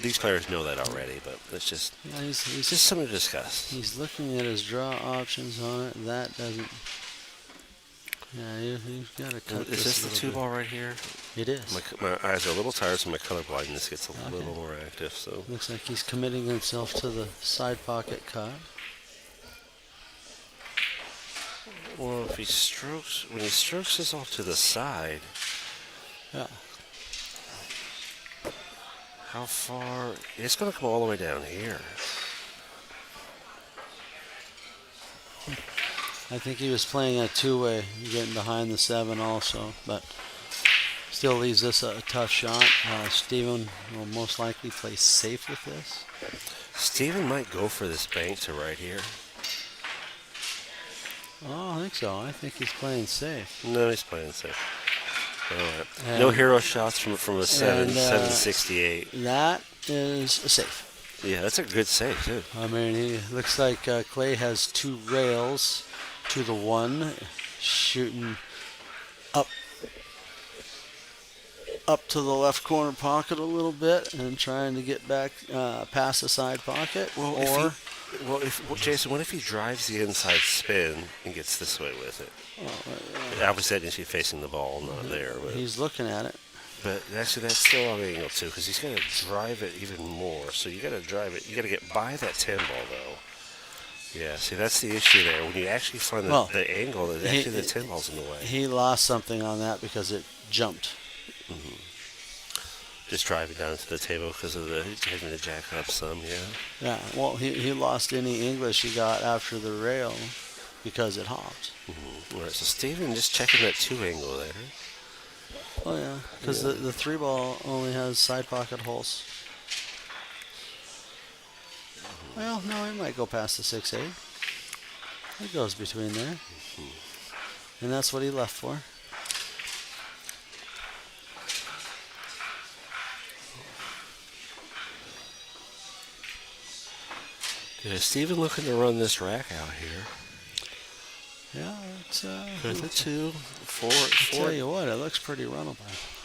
These players know that already, but it's just He's just something to discuss. He's looking at his draw options on it. That doesn't. Yeah, he's got to cut Is this a the little 2 ball right here? bit. It is. My eyes are a little tired, so my color blindness gets a little more active. So Looks like he's committing himself to the side pocket cut. well, if he strokes when he strokes this off to the side, Yeah. how far? It's going to come all the way down here. I think he was playing a 2-way, getting behind the 7 also, but still leaves this a tough shot. Steven will most likely play safe with this. Steven might go for this bank to right here. Oh, I think so. I think he's playing safe. No, he's playing safe. All right. And- No hero shots from a 768. That is a safe. Yeah, that's a good save too. I mean, he looks like Clay has 2 rails to the 1, shooting up to the left corner pocket a little bit and trying to get back past the side pocket. Jason, what if he drives the inside spin and gets this way with it? Obviously, that means he's facing the ball, not there. But, He's looking at it. but actually, that's still on angle too, because he's going to drive it even more. So you got to drive it. You got to get by that 10 ball though. Yeah, see, that's the issue there. When you actually find the angle, that actually the 10 ball's in the way. He lost something on that because it jumped. Just driving down to the table because of having to jack up some, yeah. Yeah, well, he lost any English he got after the rail because it hopped. All right, so Steven just checking that 2 angle there. Oh, yeah, because the 3 ball only has side pocket holes. Well, no, he might go past the 6-8. It goes between there. And that's what he left for. Yeah, Steven looking to run this rack out here. Yeah, it's With a 2, 4. tell you what, it looks pretty runnable.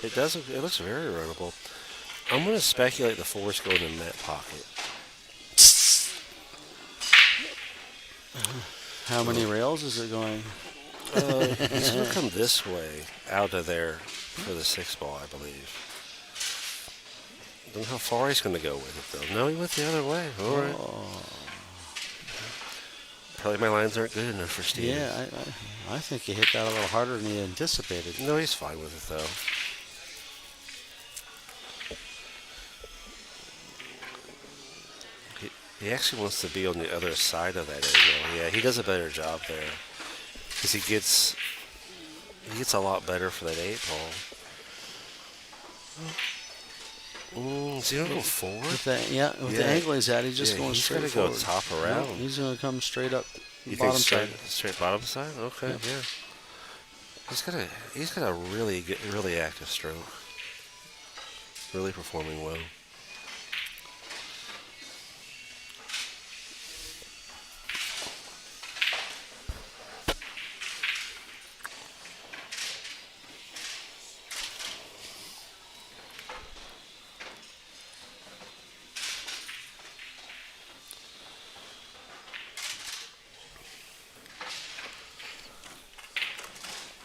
It does. It looks very runnable. I'm going to speculate the 4's going in that pocket. How many rails is it going? He's going to come this way, out of there for the 6-ball, I believe. Don't know how far he's going to go with it, though. No, he went the other way. All right. Probably my lines aren't good enough for Steve. Yeah, I think he hit that a little harder than he anticipated. No, he's fine with it, though. He actually wants to be on the other side of that angle. Yeah, he does a better job there. Because he gets a lot better for that 8-ball. Is he going to go forward? With the angle he's at, he's just going he's straight gonna forward. go top around. No, he's going to come straight up You bottom think side. straight bottom side? Okay, yeah. He's got a really active stroke. Really performing well.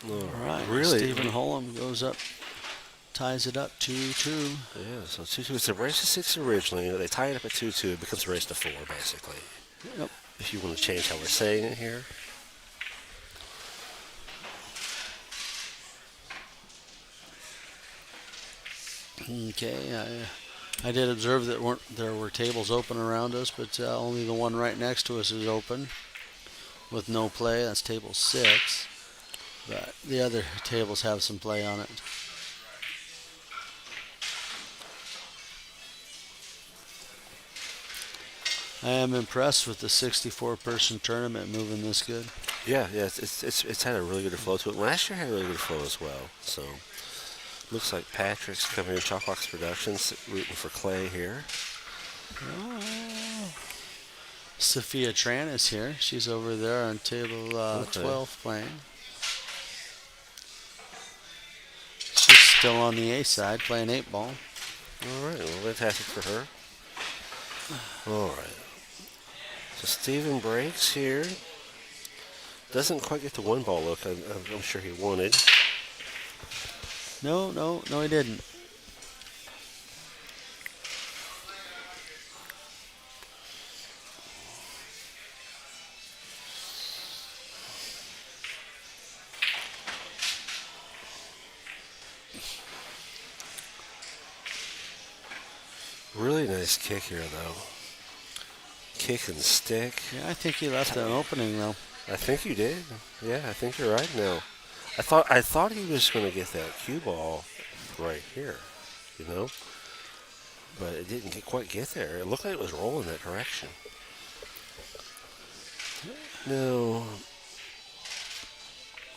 All right. Really? Stephen Holm goes up, ties it up 2-2. Yeah, so 2-2. It's a race to 6 originally. They tie it up at 2-2. It becomes a race to 4, basically. Yep. If you want to change how we're saying it here. Okay. I did observe that there were tables open around us, but only the one right next to us is open with no play. That's table 6. But the other tables have some play on it. I am impressed with the 64-person tournament moving this good. Yeah, it's had a really good flow to it. Last year had a really good flow as well. So looks like Patrick's coming in, Chalkbox Productions, rooting for Clay here. Sophia Tran is here. She's over there on table 12 playing. She's still on the A side playing 8-ball. All right, well, fantastic for her. All right. So Steven breaks here. Doesn't quite get the 1-ball look I'm sure he wanted. No, he didn't. Really nice kick here, though. Kick and stick. Yeah, I think he left an opening though. I think you did. Yeah, I think you're right now. I thought he was going to get that cue ball right here, you know, but it didn't quite get there. It looked like it was rolling that direction. No,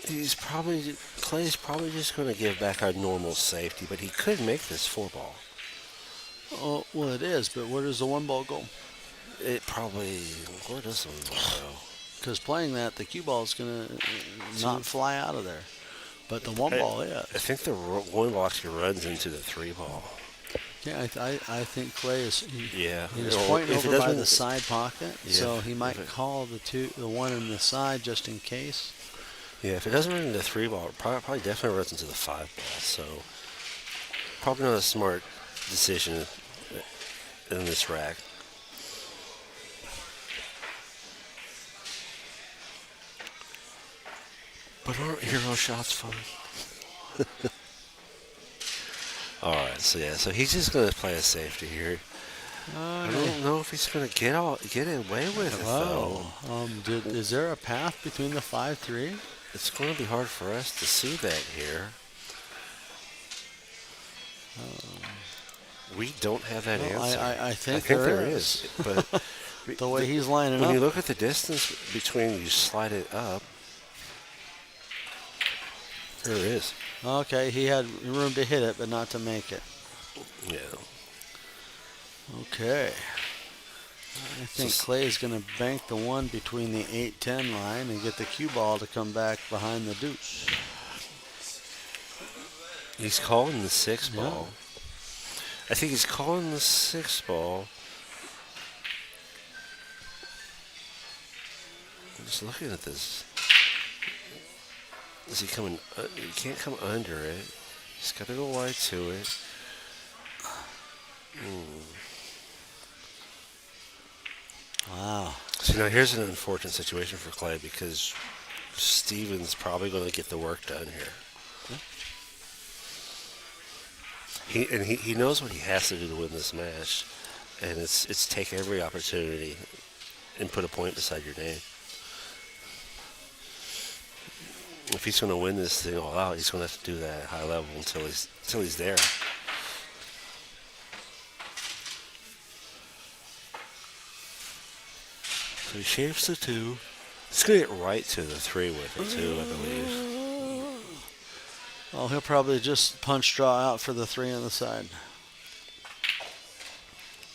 Clay's probably just going to give back our normal safety, but he could make this 4-ball. Oh, well, it is, but where does the 1-ball go? It probably, where does the 1-ball go? Because playing that, the cue ball is going to not fly out of there. But the 1-ball is. I think the 1-ball actually runs into the 3-ball. Yeah, I think Clay is. Yeah. He's Or pointing if it over by doesn't- the side pocket, Yeah, so he might if it- call the one in the side just in case. Yeah, if it doesn't run into the 3-ball, it probably definitely runs into the 5-ball. So probably not a smart decision in this rack. But aren't hero shots fun? All right, so he's just gonna play a safety here. I don't know if he's gonna get away with it though. Is there a path between the 5-3? It's going to be hard for us to see that here. We don't have that Well, answer. I think there there is. But The way he's lining when up. you look at the distance between you slide it up, there it is. Okay, he had room to hit it, but not to make it. Yeah. Okay. I think Clay's going to bank the one between the 8-10 line and get the cue ball to come back behind the deuce. He's calling the 6-ball. I think he's calling the 6-ball. Just looking at this. Is he coming? He can't come under it. He's got to go wide to it. Wow. So now here's an unfortunate situation for Clay because Steven's probably going to get the work done here. He knows what he has to do to win this match, and it's take every opportunity and put a point beside your name. If he's going to win this thing all out, he's going to have to do that at high level until he's there. So he shapes the 2. He's going to get right to the 3 with it too, I believe. Well, he'll probably just punch draw out for the 3 on the side.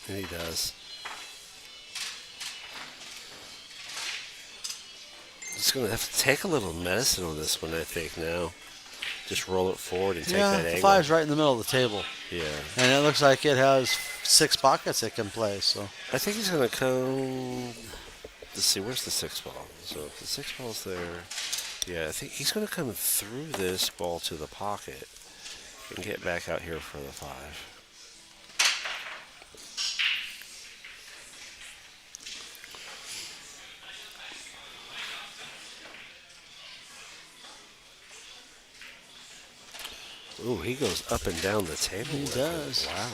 And he does. He's going to have to take a little medicine on this one, I think, now. Just roll it forward and take that the angle. 5's right in the middle of the table. Yeah. And it looks like it has 6 pockets it can play, so. I think he's going to come... Let's see, where's the 6 ball? So the 6 ball's there. Yeah, I think he's going to come through this ball to the pocket and get back out here for the 5. Ooh, he goes up and down the table. He does. Wow.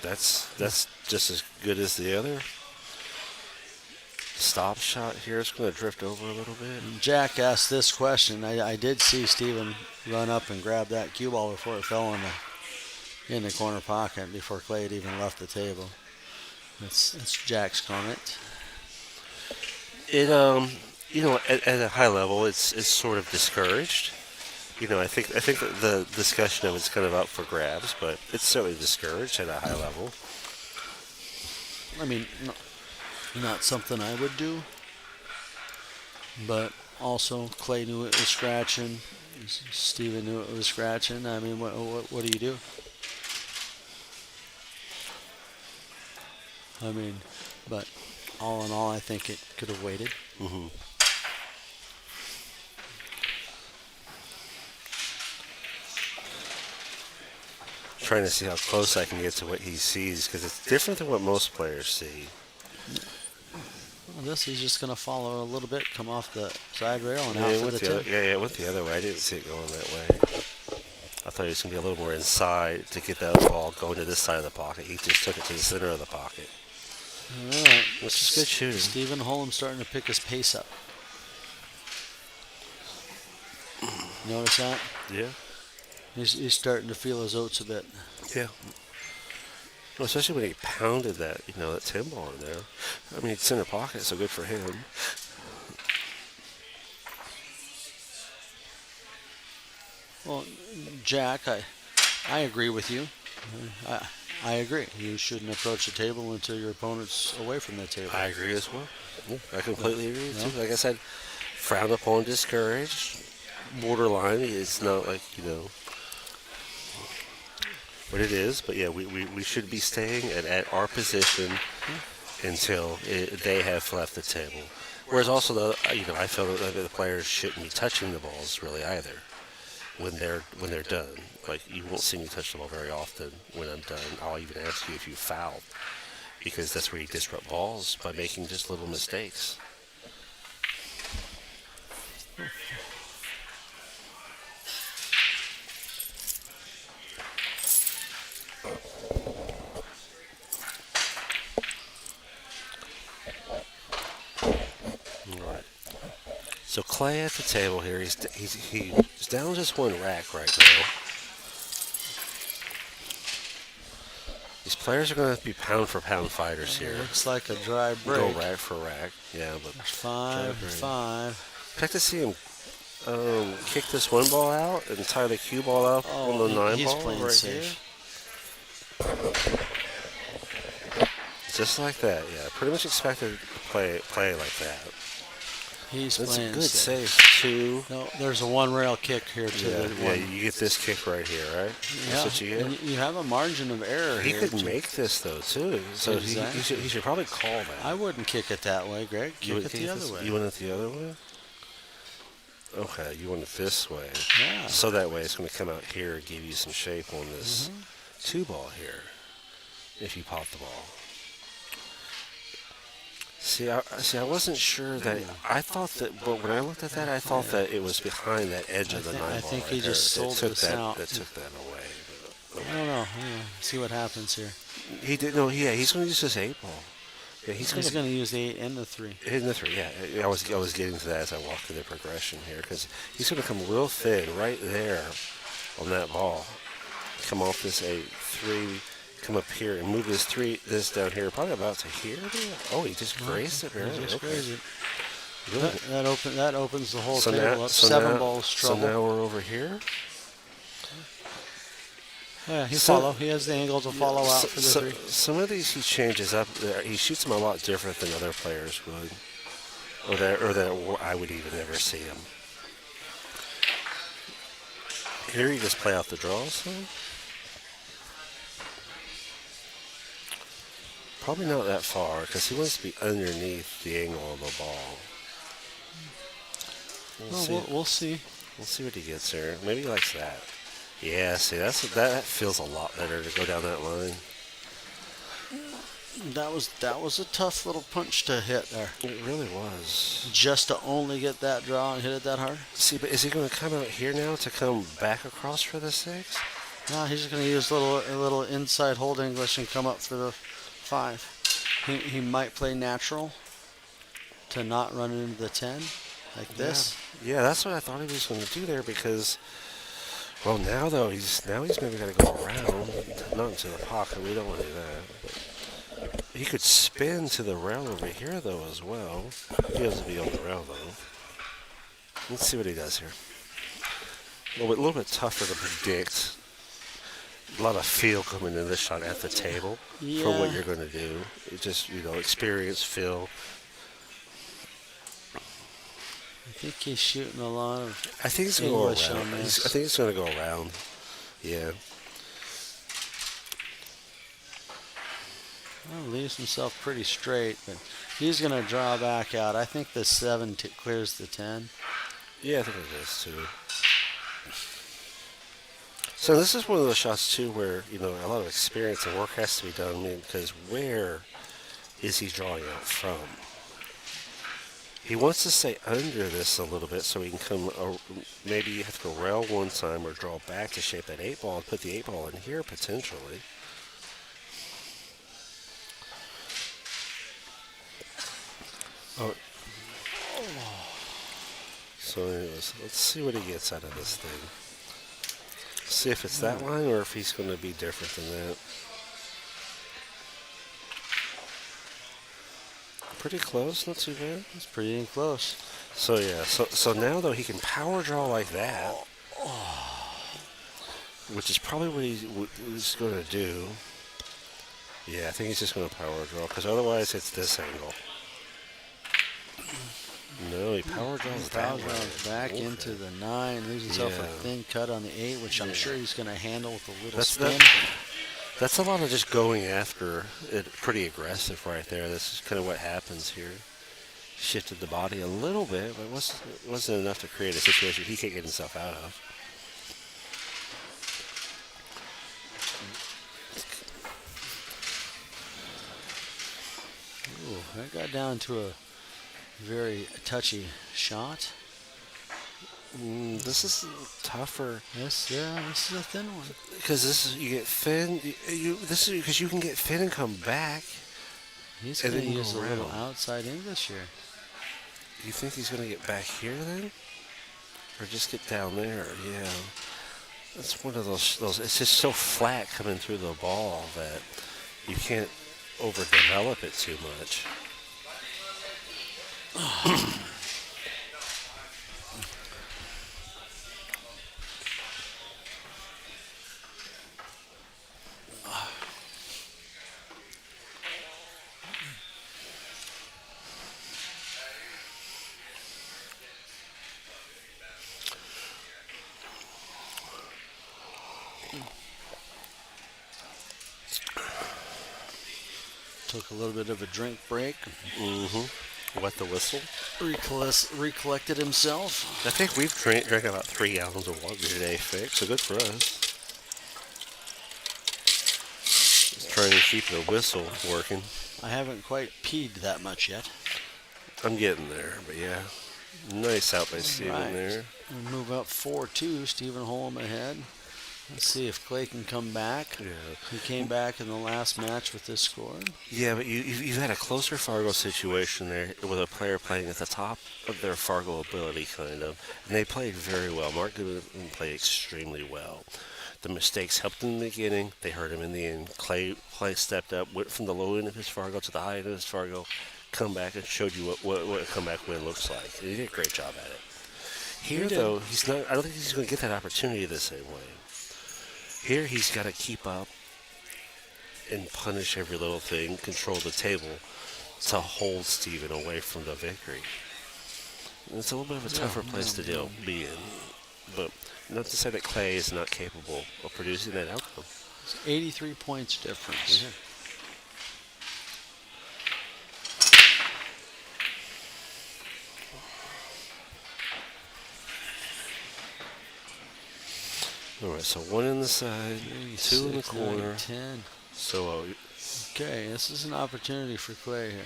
That's just as good as the other. Stop shot here. It's going to drift over a little bit. Jack asked this question. I did see Steven run up and grab that cue ball before it fell in the corner pocket before Clay had even left the table. That's Jack's comment. It at a high level, it's sort of discouraged. I think that the discussion of it's kind of up for grabs, but it's certainly discouraged at a high level. I mean, not something I would do, but also Clay knew it was scratching. Steven knew it was scratching. I mean, what do you do? I mean, but all in all, I think it could have waited. Mm-hmm. Trying to see how close I can get to what he sees because it's different than what most players see. Well, this he's just going to follow a little bit, come off the side rail and Yeah, out it for went the the other, tip. yeah, it went the other way. I didn't see it going that way. I thought he was going to be a little more inside to get that ball going to this side of the pocket. He just took it to the center of the pocket. All right. Which is good shooting. Stephen Holm starting to pick his pace up. Notice that? Yeah. He's starting to feel his oats a bit. Yeah. Well, especially when he pounded that, that 10 ball in there. I mean, center pocket, so good for him. Well, Jack, I agree with you. I agree. You shouldn't approach the table until your opponent's away from the table. I agree as well. Yeah, I completely agree with you. Like I said, frowned upon, discouraged, borderline. It's not like, what it is. But yeah, we should be staying at our position until they have left the table. Whereas also, I feel that the players shouldn't be touching the balls really either when they're done. Like, you won't see me touch the ball very often. When I'm done, I'll even ask you if you fouled, because that's where you disrupt balls by making just little mistakes. So Clay at the table here. He's down just one rack right now. These players are going to be pound for pound fighters here. Looks like a dry break. Go rack for rack. Yeah, but 5-5. Expect to see him kick this one ball out and tie the cue ball up on the 9 he's ball playing right safe. here. Just like that. Yeah, pretty much expected to play like that. He's That's a playing good safe. save, too. No, there's a one rail kick here to Yeah, the yeah, one. you get this kick right here, right? Yeah, That's what you get. and you have a margin of error He here. could too. make this, though, too. So Exactly. he should probably call that. I wouldn't kick it that way, Greg. Kick would it kick the this- other way. You want it the other way? Okay, you want it this way. Yeah. So that way it's going to come out here and give you some shape on this Mm-hmm. 2-ball here. If you pop the ball. See, I wasn't sure that. I thought that, but when I looked at that, I thought that it was behind that edge of the 9-ball. I think he right just there. sold It took this that, out. That took that away. I don't know. See what happens here. He did no. Yeah, he's going to use his 8-ball. Yeah, he's He's going going to use the 8 and the 3. to hit the 3. Yeah, I was getting to that as I walked through the progression here because he's going to come real thin right there on that ball. Come off this 8-3. Come up here and move this down here, probably about to here. Oh, he just grazed it barely. Just Okay. crazy. Really? That opens the whole So table now, up. so 7 now- balls trouble. So now we're over here. Yeah, he So- follow. He has the angle to follow out for the 3. Some of these he changes up. He shoots them a lot different than other players would, or that I would even ever see him. Here you just play out the draws. Huh? Probably not that far because he wants to be underneath the angle of the ball. We'll see. We'll see what he gets there. Maybe he likes that. Yeah, see, that feels a lot better to go down that line. That was a tough little punch to hit there. It really was. Just to only get that draw and hit it that hard. See, but is he going to come out here now to come back across for the 6? No, he's just going to use a little inside hold English and come up for the 5. He might play natural to not run into the 10 like this. Yeah, that's what I thought he was going to do there because, well, now though he's maybe got to go around, not into the pocket. We don't want to do that. He could spin to the rail over here though as well. He has to be on the rail though. Let's see what he does here. A little bit tougher to predict. A lot of feel coming in this shot at the table for what Yeah. you're going to do. It just, experience, feel. I think he's shooting a lot of. I think he's going to go English around. on this. I think he's going to go around. Yeah. Well, leaves himself pretty straight, but he's going to draw back out. I think the 7 clears the 10. Yeah, I think it is too. So this is one of those shots too where, a lot of experience and work has to be done. Because where is he drawing out from? He wants to stay under this a little bit so he can come, maybe you have to go rail one time or draw back to shape that 8-ball and put the 8-ball in here potentially. Oh. So anyways, let's see what he gets out of this thing. See if it's that line or if he's going to be different than that. Pretty close, not too bad. It's pretty close. So yeah, so now though he can power draw like that, which is probably what he's going to do. Yeah, I think he's just going to power draw because otherwise it's this angle. No, he power draws that Foul way. draws back Okay. into the 9, leaves himself a Yeah. thin cut on the 8, which I'm Yeah. sure he's going to handle with a little That's spin. That's a lot of just going after it. Pretty aggressive right there. This is kind of what happens here. Shifted the body a little bit, but it wasn't enough to create a situation he can't get himself out of. Ooh, that got down to a very touchy shot. This is tougher This is a thin one. because you get thin. This is because you can get thin and come back. He's And going to then use a go little around. outside English here. You think he's going to get back here then, or just get down there? Yeah, that's one of those. It's just so flat coming through the ball that you can't overdevelop it too much. Took a little bit of a drink break. Wet the whistle. Recollected himself. I think we've drank about 3 gallons of water today, Fix. So good for us. Just trying to keep the whistle working. I haven't quite peed that much yet. I'm getting there, but yeah. Nice out by Steven Right. there. We move up 4-2. Stephen Holm ahead. Let's see if Clay can come back. Yeah. He came back in the last match with this score. Yeah, but you've had a closer Fargo situation there with a player playing at the top of their Fargo ability, kind of. And they played very well. Mark Goodwin played extremely well. The mistakes helped in the beginning. They hurt him in the end. Clay stepped up, went from the low end of his Fargo to the high end of his Fargo, come back and showed you what a comeback win looks like. And he did a great job at it. Here, though, he's not. I don't think he's going to get that opportunity the same way. Here, he's got to keep up and punish every little thing, control the table to hold Steven away from the victory. And it's a little bit of a tougher place to be in. But not to say that Clay is not capable of producing that outcome. It's 83 points difference. Yeah. All right, so 1 in the side, 2 in the 6, 9, corner. 10. So Okay, this is an opportunity for Clay here.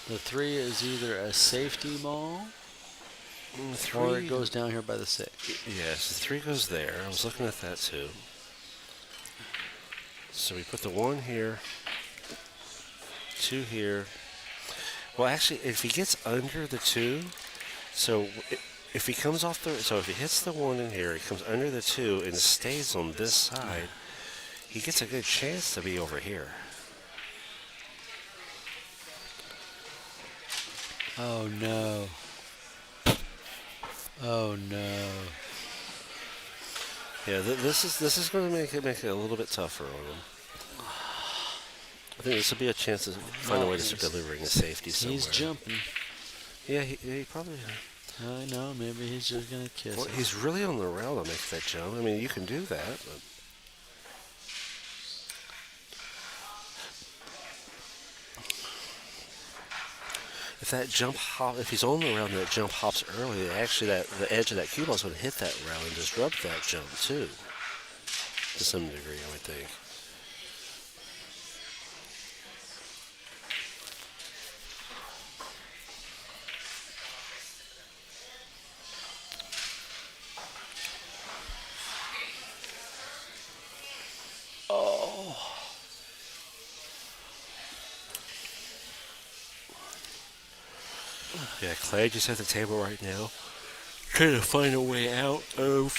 The 3 is either a safety ball or it goes down here by the 6. Yes, the 3 goes there. I was looking at that too. So we put the 1 here, 2 here. Well, actually, if he gets under the 2, so if he comes off if he hits the 1 in here, he comes under the 2 and stays on this side, he gets a good chance to be over here. Oh no. Oh no. Yeah, this is going to make it a little bit tougher on him. I think this will be a chance to find a way to start delivering a safety somewhere. He's jumping. Yeah, he probably. I know, maybe he's just going to kiss Well, it. he's really on the rail to make that jump. I mean, you can do that, but if that jump if he's on the rail and that jump hops early, actually the edge of that cue ball is going to hit that rail and disrupt that jump too, to some degree, I would think. Yeah, Clay just at the table right now, trying to find a way out of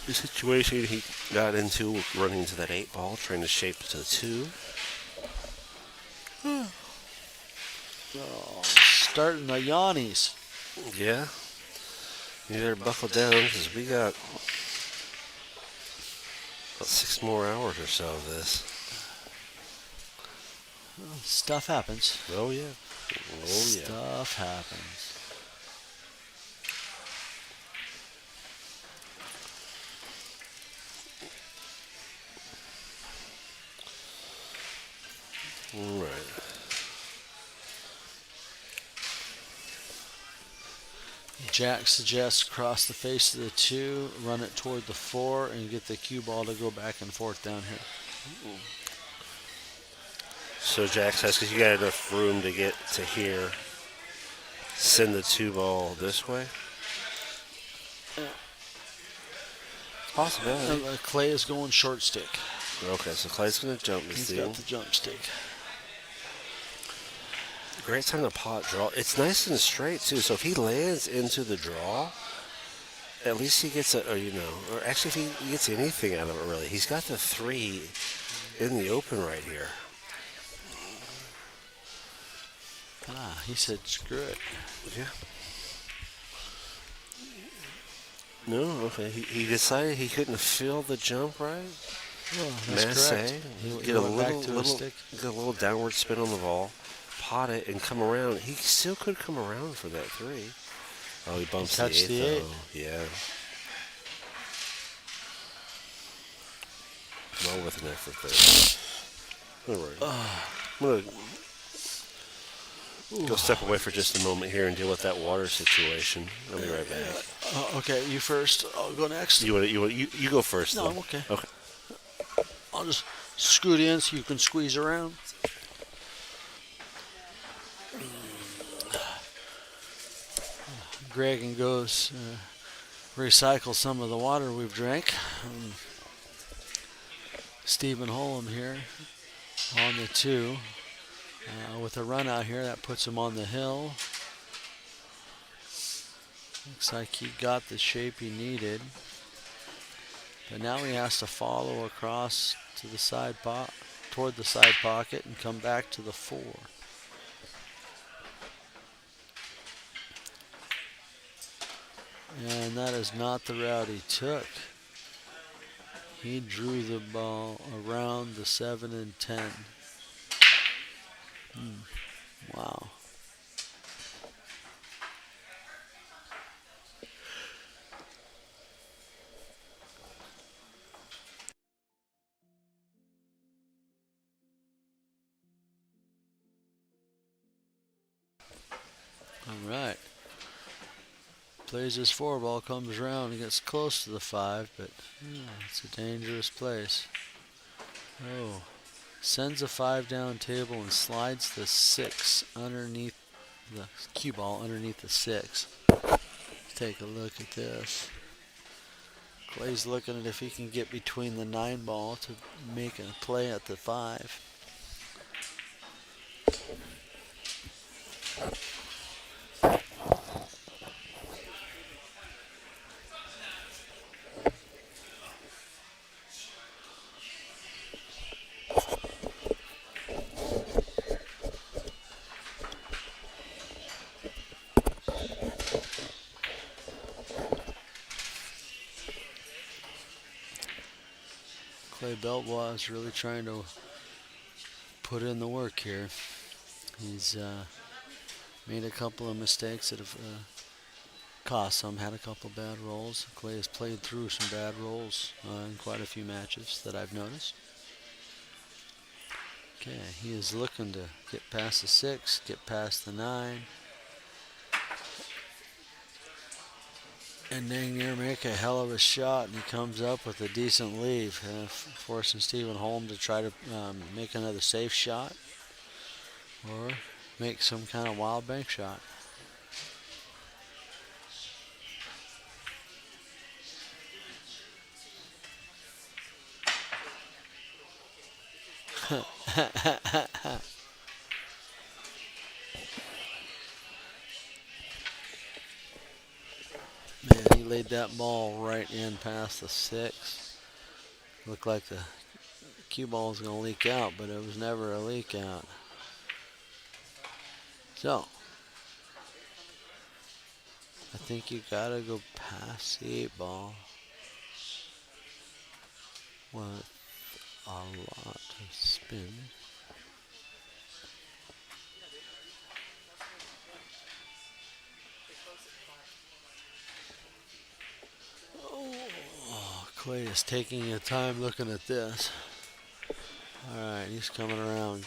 the situation he got into, running into that 8 ball, trying to shape it to the 2. Starting the Yannis. Yeah. You better buckle down because we got about 6 more hours or so of this. Stuff happens. Oh, yeah. Oh, yeah. Stuff happens. All right. Jack suggests cross the face of the 2, run it toward the 4, and get the cue ball to go back and forth down here. So Jack says, because you got enough room to get to here, send the 2 ball this way? Possibility. Clay is going short stick. Okay, so Clay's going to jump this He's thing. got the jump stick. Great time to pot draw. It's nice and straight, too. So if he lands into the draw, at least he gets or actually if he gets anything out of it, really. He's got the 3 in the open right here. He said screw it. Yeah. No, okay. He decided he couldn't feel the jump right. Well, that's correct. He Get a went back to his little, stick. get a little downward spin on the ball, pot it, and come around. He still could come around for that 3. Oh, he bumps the 8 touched the 8. though. Yeah. Well worth an effort there. All right. I'm going to go step away for just a moment here and deal with that water situation. I'll be right back. Okay, you first. I'll go next. You go first. No, though. I'm okay. Okay. I'll just scoot in so you can squeeze around. Greg and goes recycle some of the water we've drank. Stephen Holm here on the 2 with a run out here that puts him on the hill. Looks like he got the shape he needed, but now he has to follow across to the side toward the side pocket and come back to the 4. And that is not the route he took. He drew the ball around the 7 and 10. Wow. All right. Plays his 4 ball, comes around and gets close to the 5, but it's a dangerous place. Oh. Sends a 5 down table and slides the 6 underneath the cue ball underneath the 6. Take a look at this. Clay's looking at if he can get between the 9 ball to make a play at the 5. Clay Beltbois is really trying to put in the work here. He's made a couple of mistakes that have cost him, had a couple of bad rolls. Clay has played through some bad rolls in quite a few matches that I've noticed. Okay, he is looking to get past the 6, get past the 9. And dang near make a hell of a shot, and he comes up with a decent lead, forcing Stephen Holm to try to make another safe shot or make some kind of wild bank shot. Man, he laid that ball right in past the 6. Looked like the cue ball was going to leak out, but it was never a leak out. So, I think you got to go past the 8 ball with a lot of spin. Clay is taking his time looking at this. Alright, he's coming around.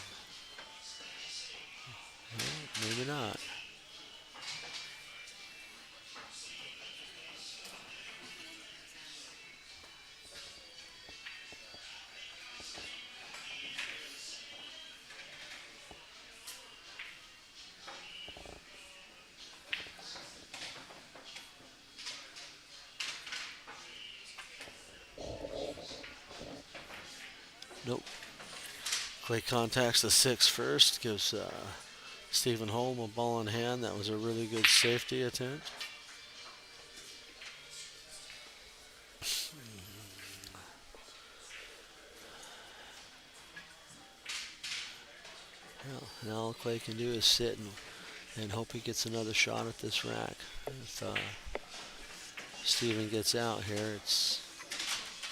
Well, maybe not. Nope. Clay contacts the 6 first, gives Stephen Holm a ball in hand. That was a really good safety attempt. Well, and all Clay can do is sit and hope he gets another shot at this rack. If Stephen gets out here, it's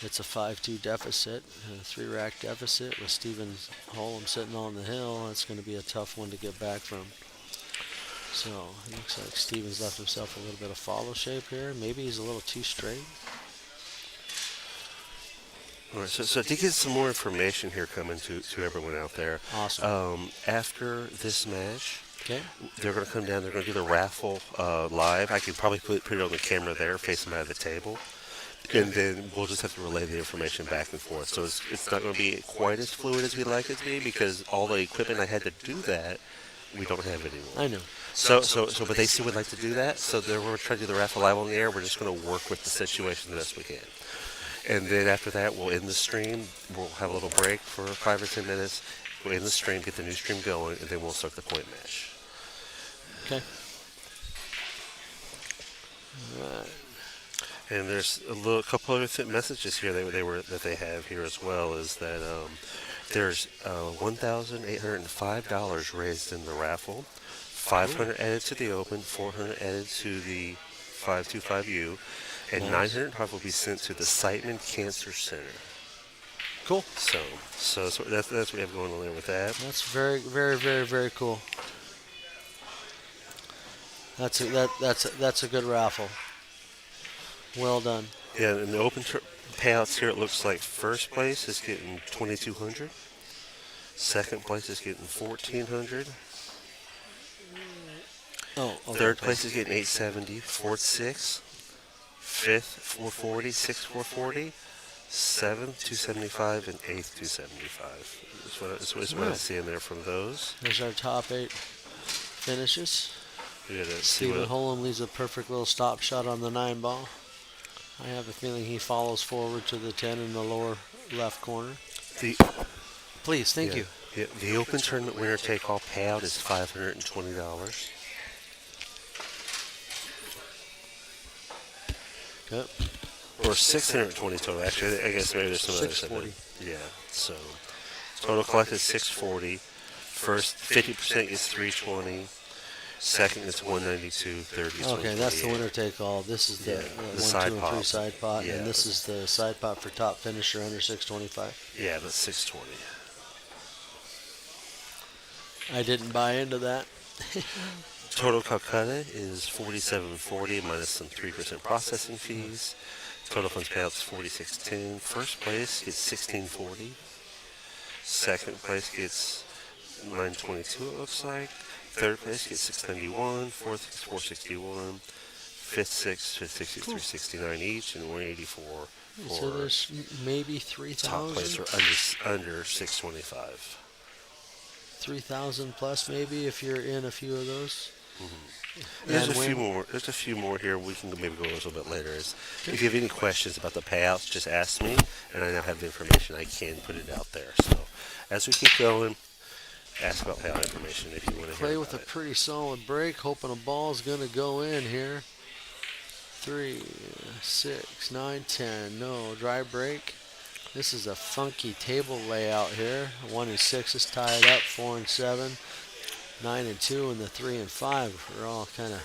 a 5-2 deficit, a 3-rack deficit with Stephen Holm sitting on the hill. That's going to be a tough one to get back from. So it looks like Stephen's left himself a little bit of follow shape here. Maybe he's a little too straight. All right, so to get some more information here coming to everyone out there, Awesome. after this match, Okay. they're going to come down. They're going to do the raffle live. I could probably put it on the camera there, facing by the table, and then we'll just have to relay the information back and forth. So it's not going to be quite as fluid as we'd like it to be because all the equipment I had to do that, we don't have anymore. I know. But they still would like to do that. So we're going to try to do the raffle live on the air. We're just going to work with the situation the best we can. And then after that, we'll end the stream. We'll have a little break for 5 or 10 minutes. We'll end the stream, get the new stream going, and then we'll start the point match. Okay. Alright. And there's a couple other messages here that they have here as well. Is that there's $1,805 raised in the raffle, 500 added to the open, 400 added to the 525U, and Nice. 905 will be sent to the Siteman Cancer Center. Cool. So that's what we have going on there with that. That's very, very, very, very cool. That's a good raffle. Well done. Yeah, in the open payouts here, it looks like first place is getting 2,200. Second place is getting 1,400. Oh, okay. Third place is getting 870. Fourth, 6. Fifth, 440. Sixth, 440. Seventh, 275, and eighth, 275. That's what I'm seeing there from those. There's our top 8 finishes. We gotta see Stephen what. Holm leaves a perfect little stop shot on the 9 ball. I have a feeling he follows forward to the 10 in the lower left corner. The, Please, thank yeah, you. yeah, the open tournament winner take all payout is $520. Okay. Or 620 total. Actually, I guess maybe there's some other stuff. 640. Yeah. So total collected 640. First 50% is 320. Second is 192. Third is Okay, that's the 128. winner take all. This is the Yeah, 1, the 2, side and pot. 3 side pot, Yeah. and this is the side pot for top finisher under 625. Yeah, that's 620. I didn't buy into that. Total Calcutta is 4740 minus some 3% processing fees. Total funds payouts 4610. First place gets 1640. Second place gets 922. It looks like. Third place gets 691. Fourth gets 461. Fifth, sixth, 369 each, and 184 So for there's maybe top 3,000? place or under 625. 3,000 plus maybe if you're in a few of those. There's And a few when- more. There's a few more here. We can maybe go over those a little bit later. If you have any questions about the payouts, just ask me, and I now have the information. I can put it out there. So as we keep going, ask about payout information if you want to Play hear with a about it. pretty solid break, hoping a ball's going to go in here. 3, 6, 9, 10. No, dry break. This is a funky table layout here. 1 and 6 is tied up. 4 and 7. 9 and 2 and the 3 and 5 are all kind of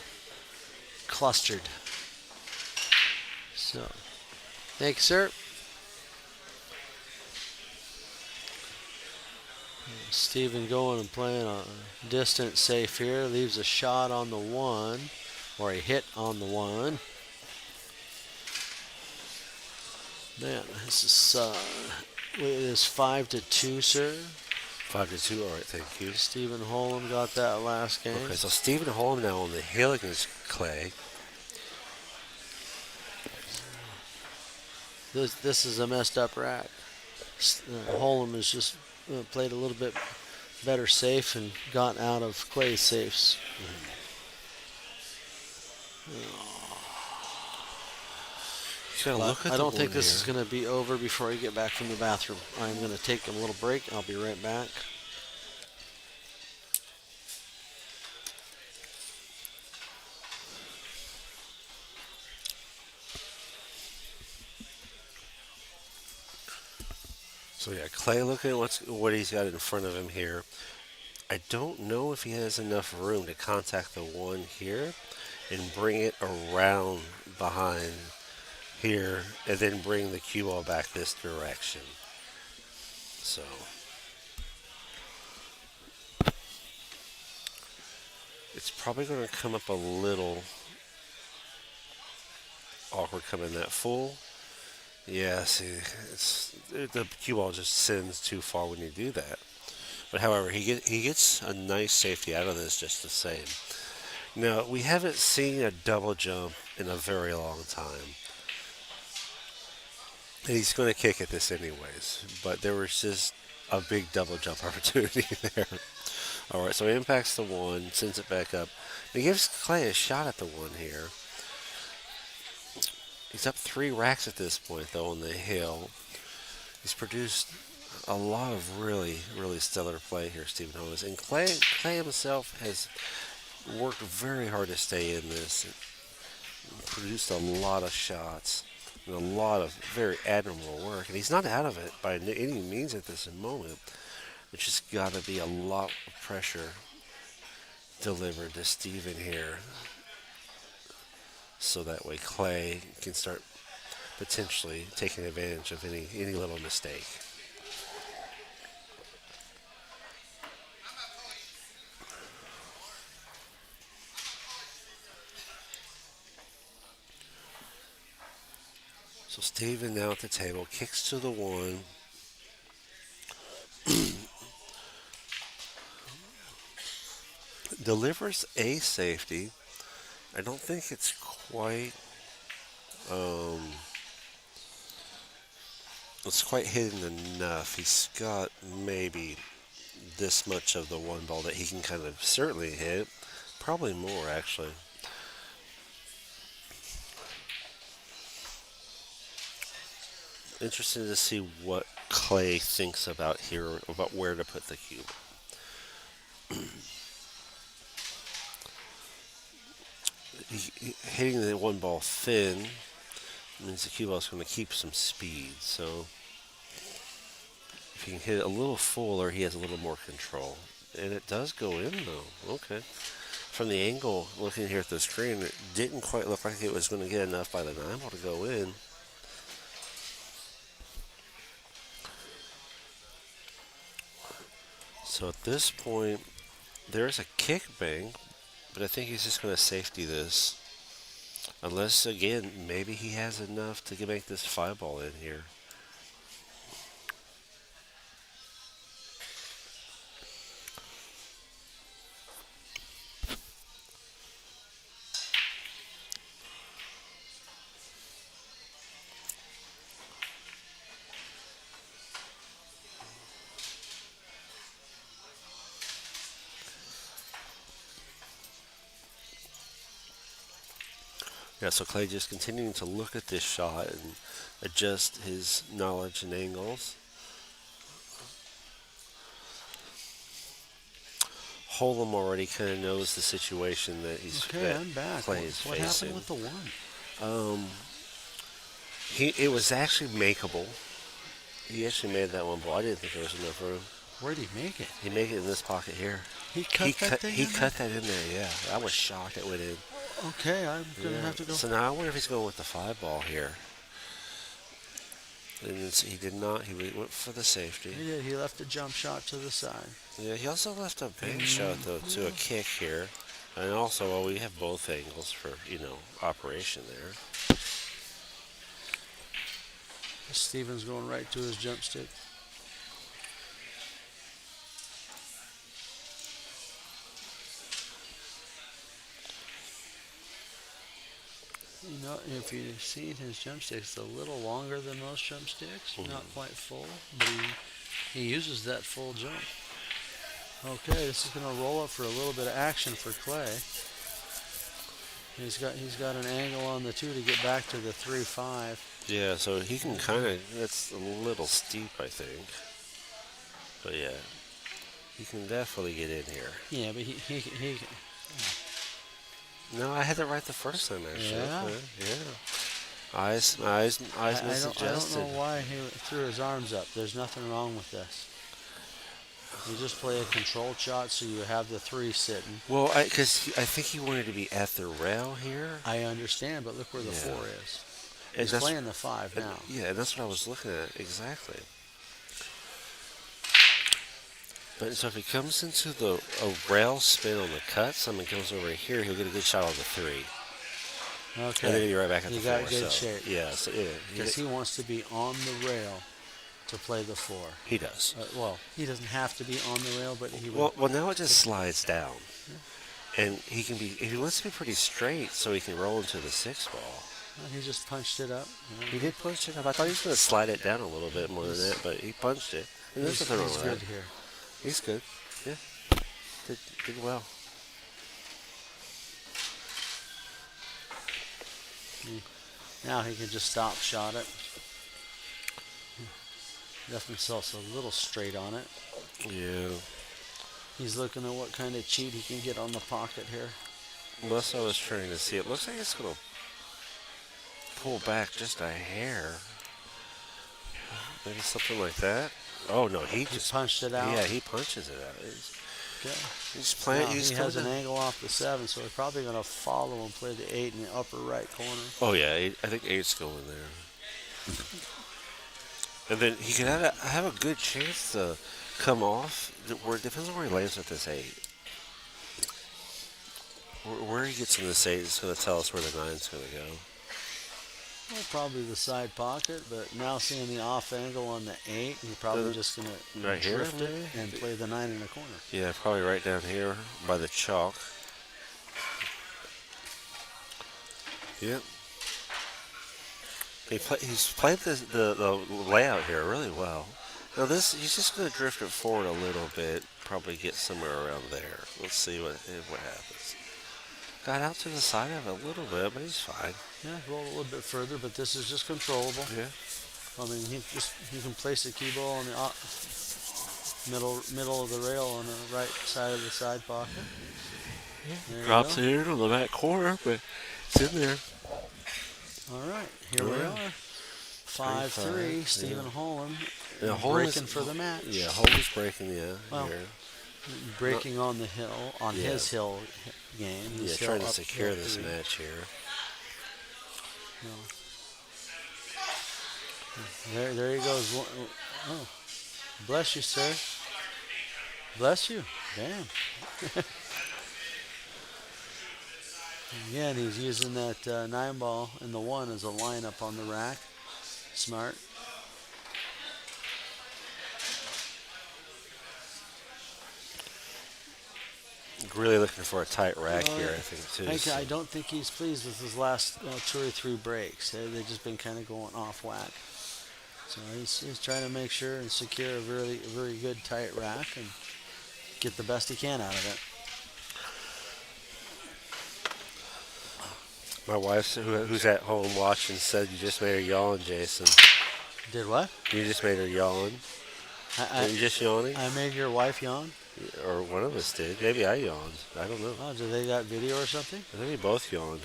clustered. So, thank you, sir. Steven going and playing a distant safe here. Leaves a shot on the 1, or a hit on the 1. Man, this is 5-2, sir. 5-2. All right, thank you. Stephen Holm got that last game. Okay, so Stephen Holm now on the hill against Clay. This is a messed up rack. Holm has just played a little bit better safe and got out of Clay's safes. You gotta But look at I the don't think board this is here. going to be over before I get back from the bathroom. I'm going to take a little break. I'll be right back. So yeah, Clay, look at what he's got in front of him here. I don't know if he has enough room to contact the 1 here and bring it around behind here and then bring the cue ball back this direction. So it's probably going to come up a little awkward coming that full. Yeah, see, the cue ball just sends too far when you do that. But however, he gets a nice safety out of this just the same. Now we haven't seen a double jump in a very long time, and he's going to kick at this anyways. But there was just a big double jump opportunity there. All right, so he impacts the one, sends it back up. He gives Clay a shot at the one here. He's up 3 racks at this point, though, on the hill. He's produced a lot of really, really stellar play here, Stephen Holmes. And Clay himself has worked very hard to stay in this. Produced a lot of shots and a lot of very admirable work. And he's not out of it by any means at this moment. It's just got to be a lot of pressure delivered to Stephen here. So that way Clay can start potentially taking advantage of any little mistake. So Steven now at the table, kicks to the one. Delivers a safety. I don't think it's quite hidden enough. He's got maybe this much of the one ball that he can kind of certainly hit. Probably more, actually. Interested to see what Clay thinks about here, about where to put the cube. Hitting the one ball thin means the cue ball is going to keep some speed. So if he can hit it a little fuller, he has a little more control. And it does go in, though. Okay. From the angle, looking here at the screen, it didn't quite look like it was going to get enough by the 9 ball to go in. So at this point, there's a kick bang, but I think he's just going to safety this. Unless, again, maybe he has enough to make this 5 ball in here. Yeah, so Clay just continuing to look at this shot and adjust his knowledge and angles. Holm already kind of knows the situation that I'm back. Clay is What facing. happened with the one? It was actually makeable. He actually made that one ball. I didn't think there was enough room. Where'd he make it? He made it in this pocket here. He cut that thing He in cut that in there. Yeah, I was shocked it went in. there? Okay, I'm gonna have to go. So now I wonder if he's going with the 5 ball here. And he did not. He went for the safety. He did. He left a jump shot to the side. Yeah, he also left a big shot though to a kick here, and also we have both angles for operation there. Steven's going right to his jump stick. If you've seen his jump stick, it's a little longer than most jump sticks. Not quite full, but he uses that full jump. Okay, this is going to roll up for a little bit of action for Clay. He's got an angle on the 2 to get back to the 3-5. Yeah, so he can kind of. That's a little steep, I think. But yeah, he can definitely get in here. Yeah, but he No, I had it right the first time actually. Yeah? Okay, yeah. Eyes I don't misadjusted. know why he threw his arms up. There's nothing wrong with this. You just play a controlled shot so you have the 3 sitting. Well, because I think he wanted to be at the rail here. I understand, but look where the Yeah. 4 is. And He's that's- playing the 5 now. Yeah, and that's what I was looking at exactly. But so if he comes into a rail spin on the cut, someone comes over here, he'll get a good shot on the 3. Okay. And then you're right back at You the got floor. good so, shape. Yeah, so yeah, Because he wants to be on the rail to play the 4. he does. Well, he doesn't have to be on the rail, but he would. Well, now it just slides down, and he can be. He wants to be pretty straight, so he can roll into the 6 ball. He just punched it up. He did punch it up. I thought he was going to slide it down a little bit more than that, but he punched it. And there's He's, nothing wrong he's with good that. here. He's good. Yeah, did well. Now he can just stop shot it. Left himself a little straight on it. Yeah. He's looking at what kind of cheat he can get on the pocket here. Unless I was trying to see, it looks like it's going to pull back just a hair. Maybe something like that. Oh no, he just punched it out. Yeah, he punches it out. Okay. He's playing. Now, He's he has an angle off the 7, so he's probably going to follow and play the 8 in the upper right corner. Oh yeah, I think 8's going there. And then he can have a good chance to come off. Where it depends on where he lands with this 8. Where he gets in this 8 is going to tell us where the 9's going to go. Well, probably the side pocket, but now seeing the off angle on the 8, he's probably just going to Right here, drift it maybe? and play the 9 in the corner. Yeah, probably right down here by the chalk. Yep. He's played the layout here really well. Now he's just going to drift it forward a little bit, probably get somewhere around there. Let's see what happens. Got out to the side of it a little bit, but he's fine. Yeah, roll a little bit further, but this is just controllable. Yeah. I mean, he can place the cue ball on the middle of the rail on the right side of the side pocket. Yeah. Drops it in on the back corner, but it's in there. All right, here we are. 5-3. Stephen Holm breaking for the match. Yeah, Holm's breaking. Yeah. Well, here. breaking on the hill, on his hill game. He's Yeah, trying to up secure hill this 3. match here. No. There he goes. Oh, bless you, sir. Bless you. Damn. Again, he's using that 9 ball and the 1 as a lineup on the rack. Smart. Really looking for a tight rack here, I think, too. I don't think he's pleased with his last 2 or 3 breaks. They've just been kind of going off whack. So he's trying to make sure and secure a very good tight rack and get the best he can out of it. My wife, who's at home watching, said you just made her yawn, Jason. Did what? You just made her yawn. Are you just yawning? I made your wife yawn? Or one of us did. Maybe I yawned. I don't know. Oh, did they got video or something? I think we both yawned.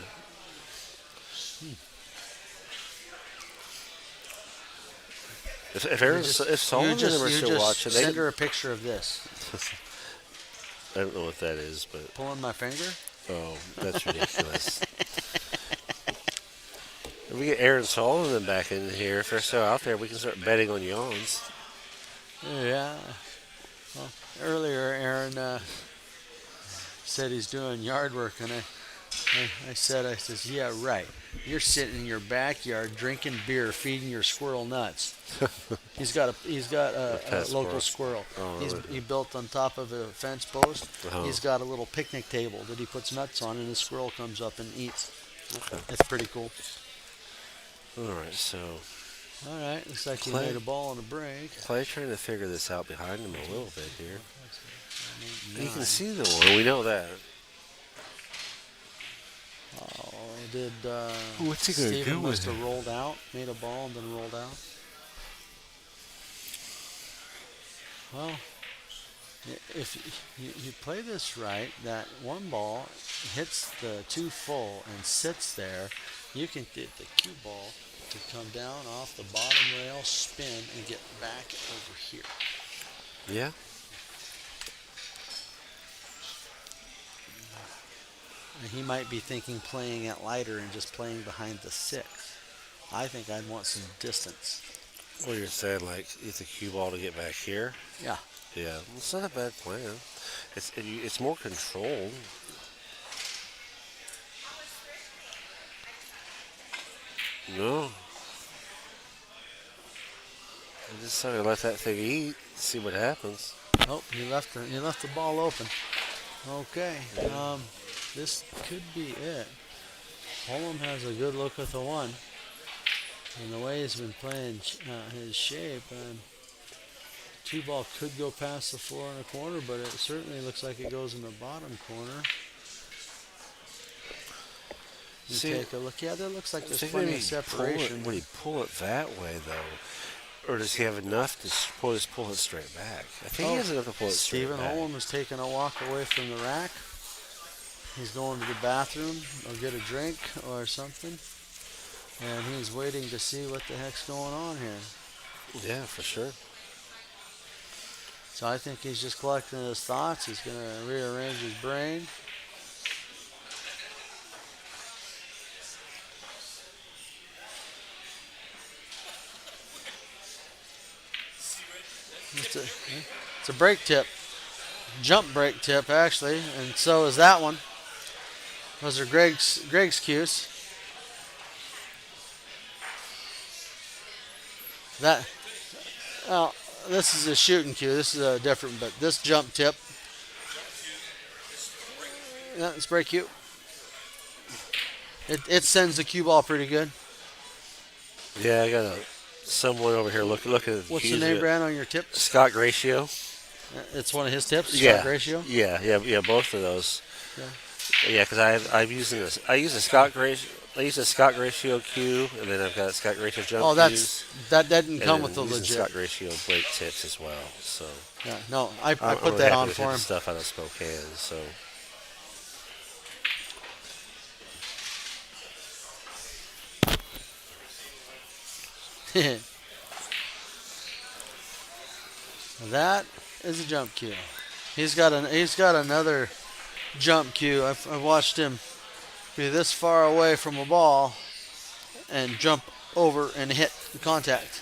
If Solomon and them are still watching, send her a picture of this. I don't know what that is, but Pulling my finger? oh, that's ridiculous. If we get Aaron Solomon back in here, if they're still out there, we can start betting on yawns. Yeah. Well, earlier, Aaron said he's doing yard work, and I says, yeah, right. You're sitting in your backyard drinking beer, feeding your squirrel nuts. He's got a local squirrel. Oh, really? He built on top of a fence post. Uh-huh. He's got a little picnic table that he puts nuts on, and the squirrel comes up and eats. Okay. It's pretty cool. All right, so All right, looks like he Clay- made a ball on a break. Clay's trying to figure this out behind him a little bit here. You 9. can see the one. We know that. Oh, did What's he gonna Steven do with must have it? rolled out, made a ball, and then rolled out. Well, if you play this right, that 1 ball hits the 2 full and sits there, you can get the cue ball to come down off the bottom rail, spin, and get back over here. Yeah. And he might be thinking playing it lighter and just playing behind the 6. I think I'd want some distance. Well, you're saying like it's a cue ball to get back here. Yeah. Yeah, well, it's not a bad plan. It's more controlled. No. I just sort of let that thing eat, see what happens. Oh, he left the ball open. Okay, this could be it. Holm has a good look with the 1. And the way he's been playing his shape, 2 ball could go past the 4 1/4, but it certainly looks like it goes in the bottom corner. You See, take a look. Yeah, there looks like I there's think plenty maybe of separation. would he pull it that way, though? Or does he have enough to pull it straight back? I think he has enough to pull it straight Stephen back. Holm is taking a walk away from the rack. He's going to the bathroom or get a drink or something. And he's waiting to see what the heck's going on here. Yeah, for sure. So I think he's just collecting his thoughts. He's going to rearrange his brain. It's a break tip. Jump break tip, actually. And so is that one. Those are Greg's cues. This is a shooting cue. This is a different, but this jump tip. Yeah, it's break cue. It sends the cue ball pretty good. Yeah, I got someone over here looking at the What's the cues name of it. brand on your tips? Scott Ratio. It's one of his tips. Yeah. Scott ratio. Yeah, both of those. Yeah. Yeah, because I'm using this. I use a Scott Ratio cue, and then I've got Scott Ratio jump Oh, cues. that didn't and come then with the using legit. Scott Ratio brake tips as well. So Yeah, no, I I'm put really that happy on with for hitting him. stuff out of Spokane. So That is a jump cue. He's got another jump cue. I've watched him be this far away from a ball and jump over and hit the contact.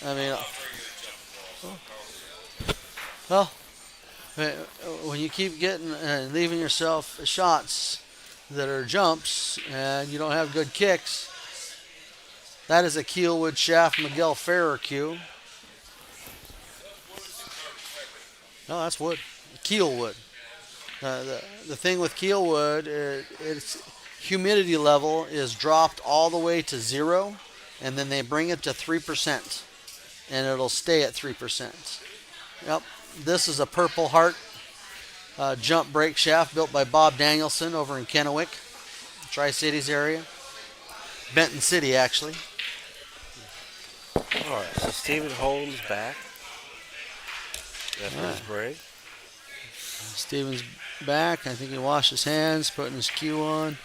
I mean, well, when you keep getting and leaving yourself shots that are jumps and you don't have good kicks, that is a Keelwood Shaft Miguel Ferrer cue. No, that's wood. Keelwood. The thing with Keelwood, its humidity level is dropped all the way to 0, and then they bring it to 3%, and it'll stay at 3%. Yep. This is a Purple Heart jump brake shaft built by Bob Danielson over in Kennewick, Tri-Cities area. Benton City, actually. all right. So Stephen Holmes back after his break. Steven's back. I think he washed his hands, putting his cue on.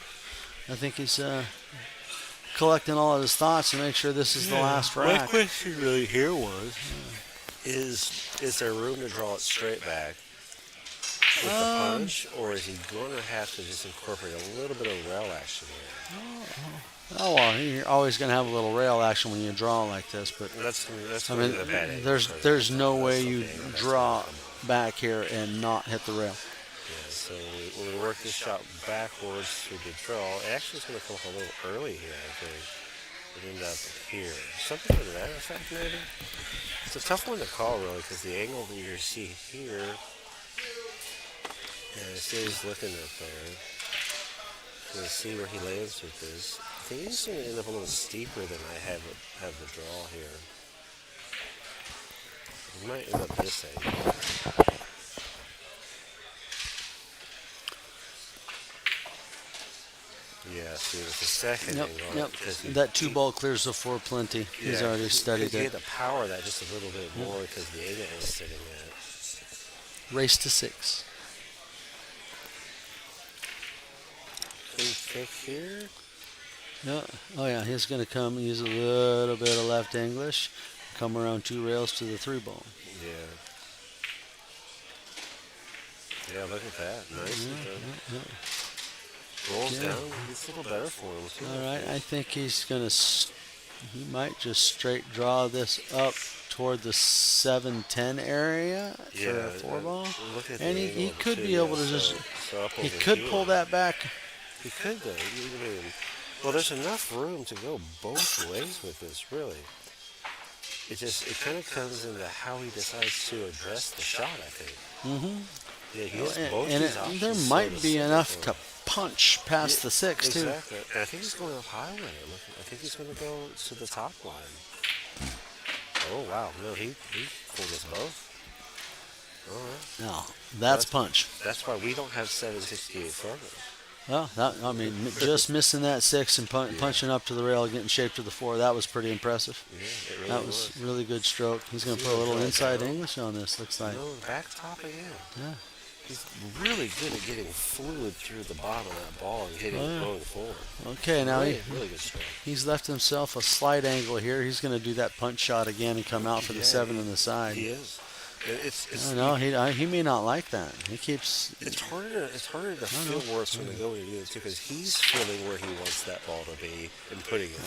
I think he's collecting all of his thoughts to make sure this is the last My rack. question really here was, is there room to draw it straight back with the punch, or is he going to have to just incorporate a little bit of rail action here? Oh, well, you're always going to have a little rail action when you draw like this, but That's I going mean, to be the bad angle. there's no way That's you okay, that's draw okay. back here and not hit the rail. Yeah, so when we work this shot backwards through the draw, it actually is going to come up a little early here, I think. It end up here. Something to that effect, maybe? It's a tough one to call, really, because the angle that you see here, and I see he's looking up there. Going to see where he lands with this. I think he's going to end up a little steeper than I have the draw here. He might end up this angle. Yeah, see, with the second Yep, angle. yep. because That 2 ball clears the floor plenty. He's already studied He it. had to power that just a little bit more because the angle is sitting at. Race to 6. Pretty thick here. Yeah. Oh, yeah, he's going to come use a little bit of left English, come around 2 rails to the 3 ball. Yeah. Yeah, look at that. Nicely done. Rolls down. It's a little better for him, too. All right, I think he's going to, he might just straight draw this up toward the 7-10 area for a 4 ball. Look at And the he angle, could too, be yeah, able to just, so up he over could here. pull that back. He could, though. I mean, Well, there's enough room to go both ways with this, really. It kind of comes into how he decides to address the shot, I think. Mm-hmm. Yeah, he has And, both and these it, options. there so might to be sit enough for. to punch past the 6 too. Exactly. And I think he's going up high with it. Look, I think he's going to go to the top line. Oh, wow. No, he pulled us both. All right. No, that's punch. That's why we don't have 768 Fargo. Well, just missing that 6 and punching up to the rail, getting shaped to the 4, that was pretty impressive. Yeah, it really That was really good stroke. He's going to put a little inside English on this, looks like. No, back top again. Yeah. He's really good at getting fluid through the bottom of that ball and hitting it going forward. Okay, now Really good stroke. he's left himself a slight angle here. He's going to do that punch shot again and come out for the 7 on the side. He is. It's No, he may not like that. He keeps. It's harder to feel worse when they go to do it too, because he's feeling where he wants that ball to be and putting it.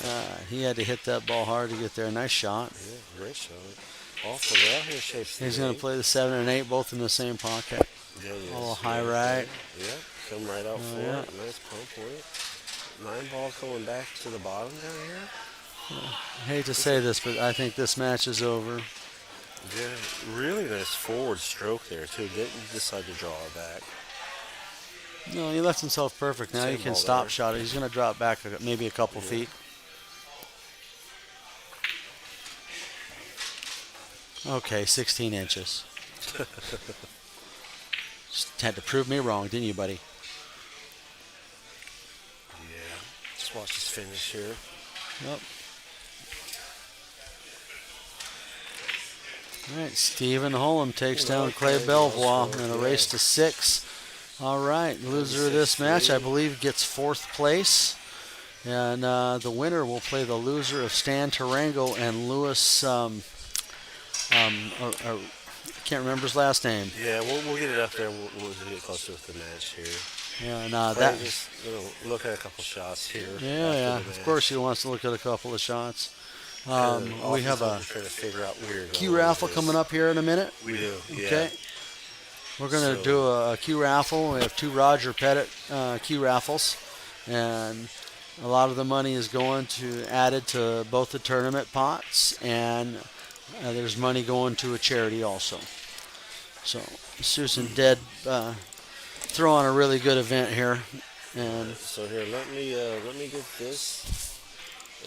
He had to hit that ball hard to get there. Nice shot. Yeah, great shot. Off the rail here shapes. He's going to play the 7 and 8 both in the same pocket. Yeah, A little high right. Yeah, come right out for yeah. it. Nice pump with it. 9 ball going back to the bottom down here. Hate to say this, but I think this match is over. Yeah, really nice forward stroke there too. Didn't decide to draw it back. No, he left himself perfect. Now Same he can ball stop there. shot it. He's going to drop back maybe a couple feet. Okay, 16 inches. Just had to prove me wrong, didn't you, buddy? Yeah. Just watch this finish here. Yep. All right, Stephen Holm takes down Clay Belvoir in a race to 6. All right, loser of this match, I believe, gets 4th place. And the winner will play the loser of Stan Tarango and Lewis. I can't remember his last name. Yeah, we'll get it up there. We'll get closer with the match here. Yeah, and Clay just look at a couple shots here. Yeah. after the Of match. course, he wants to look at a couple of shots. And We have a trying to figure out where you're Q going with raffle this. coming up here in a minute. We do. Yeah. Okay. We're going to So- do a Q raffle. We have 2 Roger Pettit Q raffles, and a lot of the money is going to added to both the tournament pots, and there's money going to a charity also. So Susan Dead throw on a really good event here, and So here, let me get this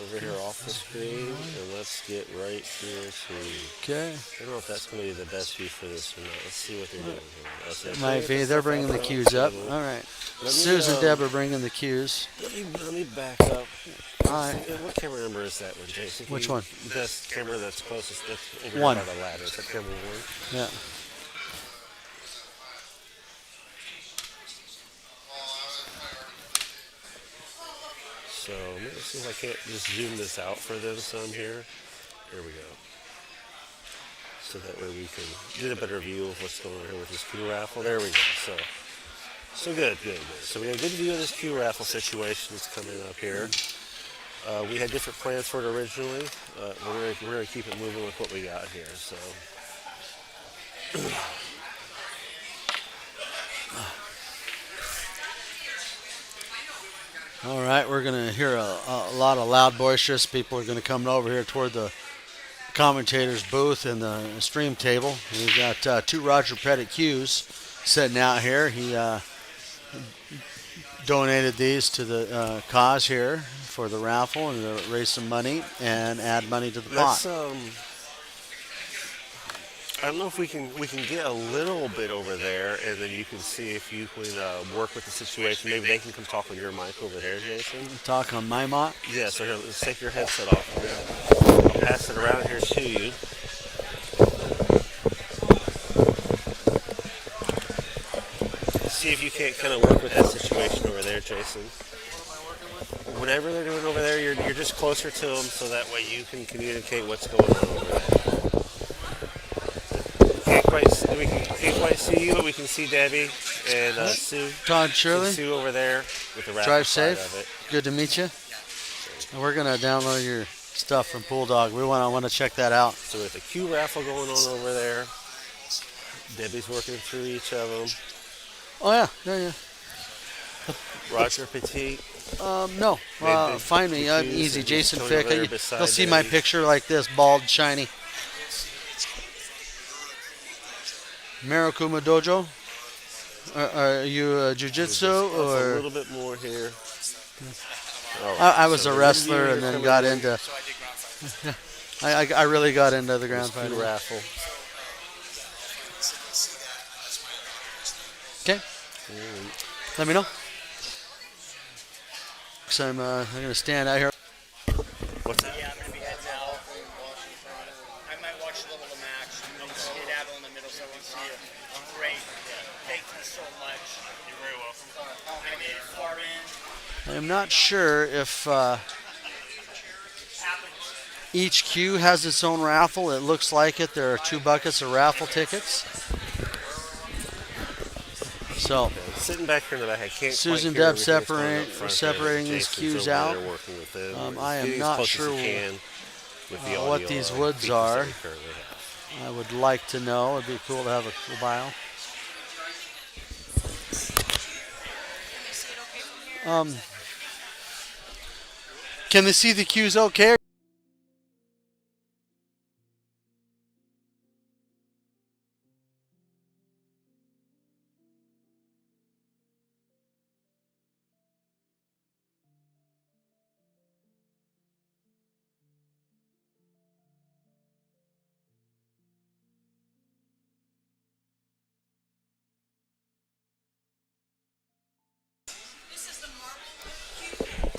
over here off the screen, and let's get right here to. okay, I don't know if that's going to be the best view for this or not. Let's see what they're doing here. Okay, it might be. They're bringing the cues up. All right, Let me, Susan Deb are bringing the cues. Let me back up. All right. What camera number is that one, Jason? Which one? This camera that's closest. That's over 1. by the ladder. Is that camera 1? Yeah. So let me see if I can't just zoom this out for them some here. Here we go. So that way we can get a better view of what's going on here with this Q raffle. There we go. So good. So we have a good view of this Q raffle situation that's coming up here. We had different plans for it originally. We're going to keep it moving with what we got here. So. All right, we're going to hear a lot of loud, boisterous people are going to come over here toward the commentator's booth and the stream table. We've got 2 Roger Pettit cues sitting out here. He donated these to the cause here for the raffle and to raise some money and add money to the pot. I don't know if we can get a little bit over there, and then you can see if you can work with the situation. Maybe they can come talk on your mic over there, Jason. Talk on my mot. Yeah, so here, let's take your headset off. I'll pass it around here to you. See if you can't kind of work with that situation over there, Jason. Whatever they're doing over there, you're just closer to them, so that way you can communicate what's going on over there. We can't quite see you, but we can see Debbie and Sue. Todd Shirley, Sue over there with the Raffle drive side safe. of it. Good to meet you. And we're going to download your stuff from Pool Dog. I want to check that out. So with the Q raffle going on over there, Debbie's working through each of them. Oh, yeah. Roger Petit. No. Maybe Find me. I'm Petit easy. and Jason Tony Fick. over there You'll beside see my Eddie. picture like this, bald, shiny. Marikuma Dojo. Are you jiu-jitsu Up a or? little bit more here. All right, I was so a the wrestler review and then coming got in. into. I really got into the ground Let's do fighting. Raffle. Okay. Let me know. So I'm going to stand out here. What's that? Yeah, I'm gonna be heading out and watching the final. I might watch a little of the match. I'm just skedaddle in the middle, so I won't see you. Great. Thank you so much. You're very welcome. I made it far in. I'm not sure if each queue has its own raffle. It looks like it. There are 2 buckets of raffle tickets. So Sitting back here in the back, I can't Susan quite hear Deb everything that's going on up front separating there. these Jason's cues over out. there working with them. I am Getting as not close as sure he can with the what audio these features woods that are. we currently have. I would like to know. It'd be cool to have a bio. Can they see the cues okay?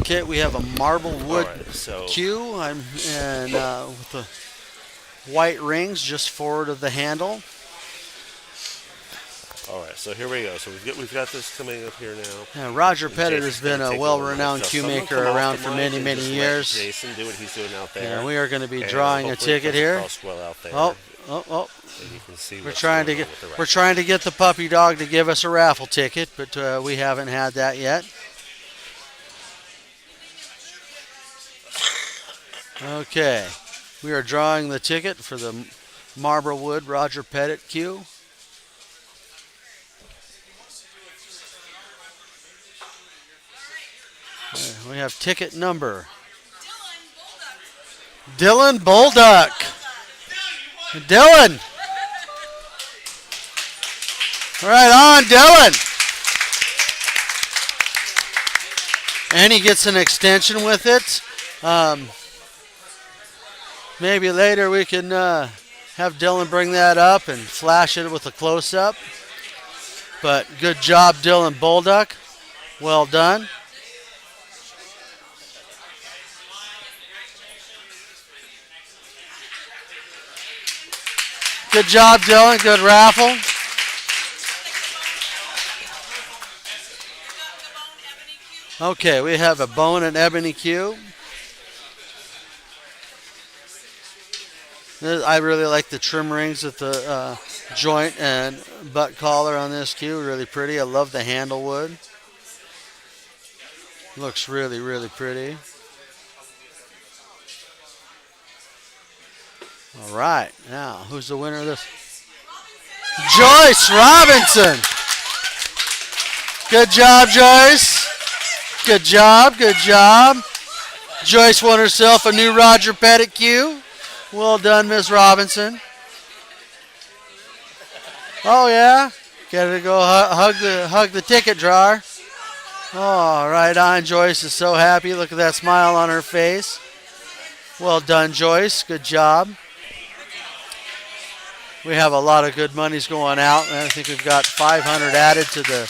Okay, we have a marble wood All right, so cue. And with the white rings just forward of the handle. all right, so here we go. So we've got this coming up here now. Yeah, Roger Pettit has Jason's been gonna a take well-renowned over. cue So someone maker come off around the for mic many, and many just let years. Jason do what he's doing out there. And we are going to be And drawing a hopefully it ticket comes here. across well out there. Oh. And you can see We're what's trying going to on get with the we're raffle. trying to get the puppy dog to give us a raffle ticket, but we haven't had that yet. Okay, we are drawing the ticket for the Marble Wood Roger Pettit cue. We have ticket number Dylan Bolduck. Dylan. Right on, Dylan. And he gets an extension with it. Maybe later we can have Dylan bring that up and flash it with a close-up. But good job, Dylan Bolduck. Well done. Good job, Dylan. Good raffle. Okay, we have a bone and ebony cue. I really like the trim rings with the joint and butt collar on this cue. Really pretty. I love the handle wood. Looks really, really pretty. All right, now who's the winner of this? Joyce Robinson. Good job, Joyce. Good job, good job. Joyce won herself a new Roger Pettit cue. Well done, Miss Robinson. Oh yeah, gotta go hug the ticket drawer. Oh, right on. Joyce is so happy. Look at that smile on her face. Well done, Joyce. Good job. We have a lot of good monies going out. I think we've got 500 added to the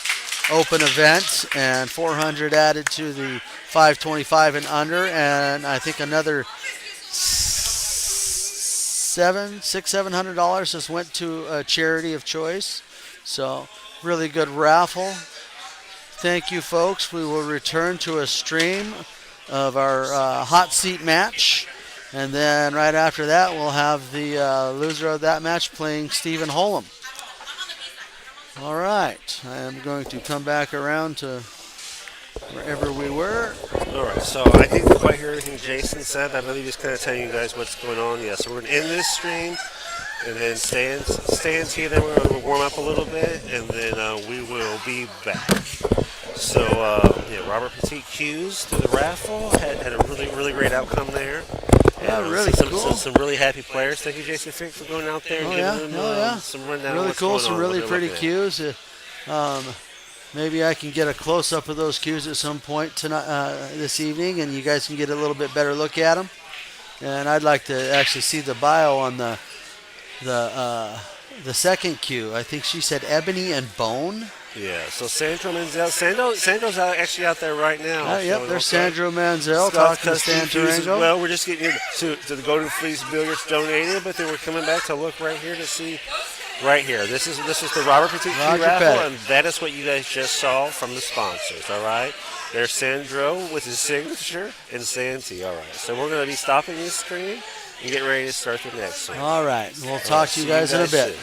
open event and 400 added to the 525 and under, and I think another $700 just went to a charity of choice. So really good raffle. Thank you, folks. We will return to a stream of our hot seat match. And then right after that, we'll have the loser of that match playing Stephen Holm. All right. I am going to come back around to wherever we were. All right, so I didn't quite hear everything Jason said. I believe he's kind of telling you guys what's going on. Yeah, so we're going to end this stream, and then stands here. Then we're going to warm up a little bit, and then we will be back. So, Robert Petit Hughes through the raffle had a really great outcome there. Yeah, And really cool. Some really happy players. Thank you, Jason Fick, for going out there and giving them some rundown. Really what's cool. going Some on, really what they're pretty looking at. cues. Maybe I can get a close up of those cues at some point tonight, this evening, and you guys can get a little bit better look at them. And I'd like to actually see the bio on the second cue. I think she said ebony and bone. Yeah, so Sandro Manzel. Sandro's actually out there right now. Yep, there's Sandro Manzel Scott talking to Stan Custom Hughes as Tarango. well. We're just getting to the Golden Fleece Billiards donated, but then we're coming back to look right here to see. Right here. This is the Robert Petit Roger raffle, Pettit. and that is what you guys just saw from the sponsors. All right. There's Sandro with his signature and Santi. All right. So we're going to be stopping this screen and get ready to start the next one. All right. We'll talk to you See guys in a bit. soon.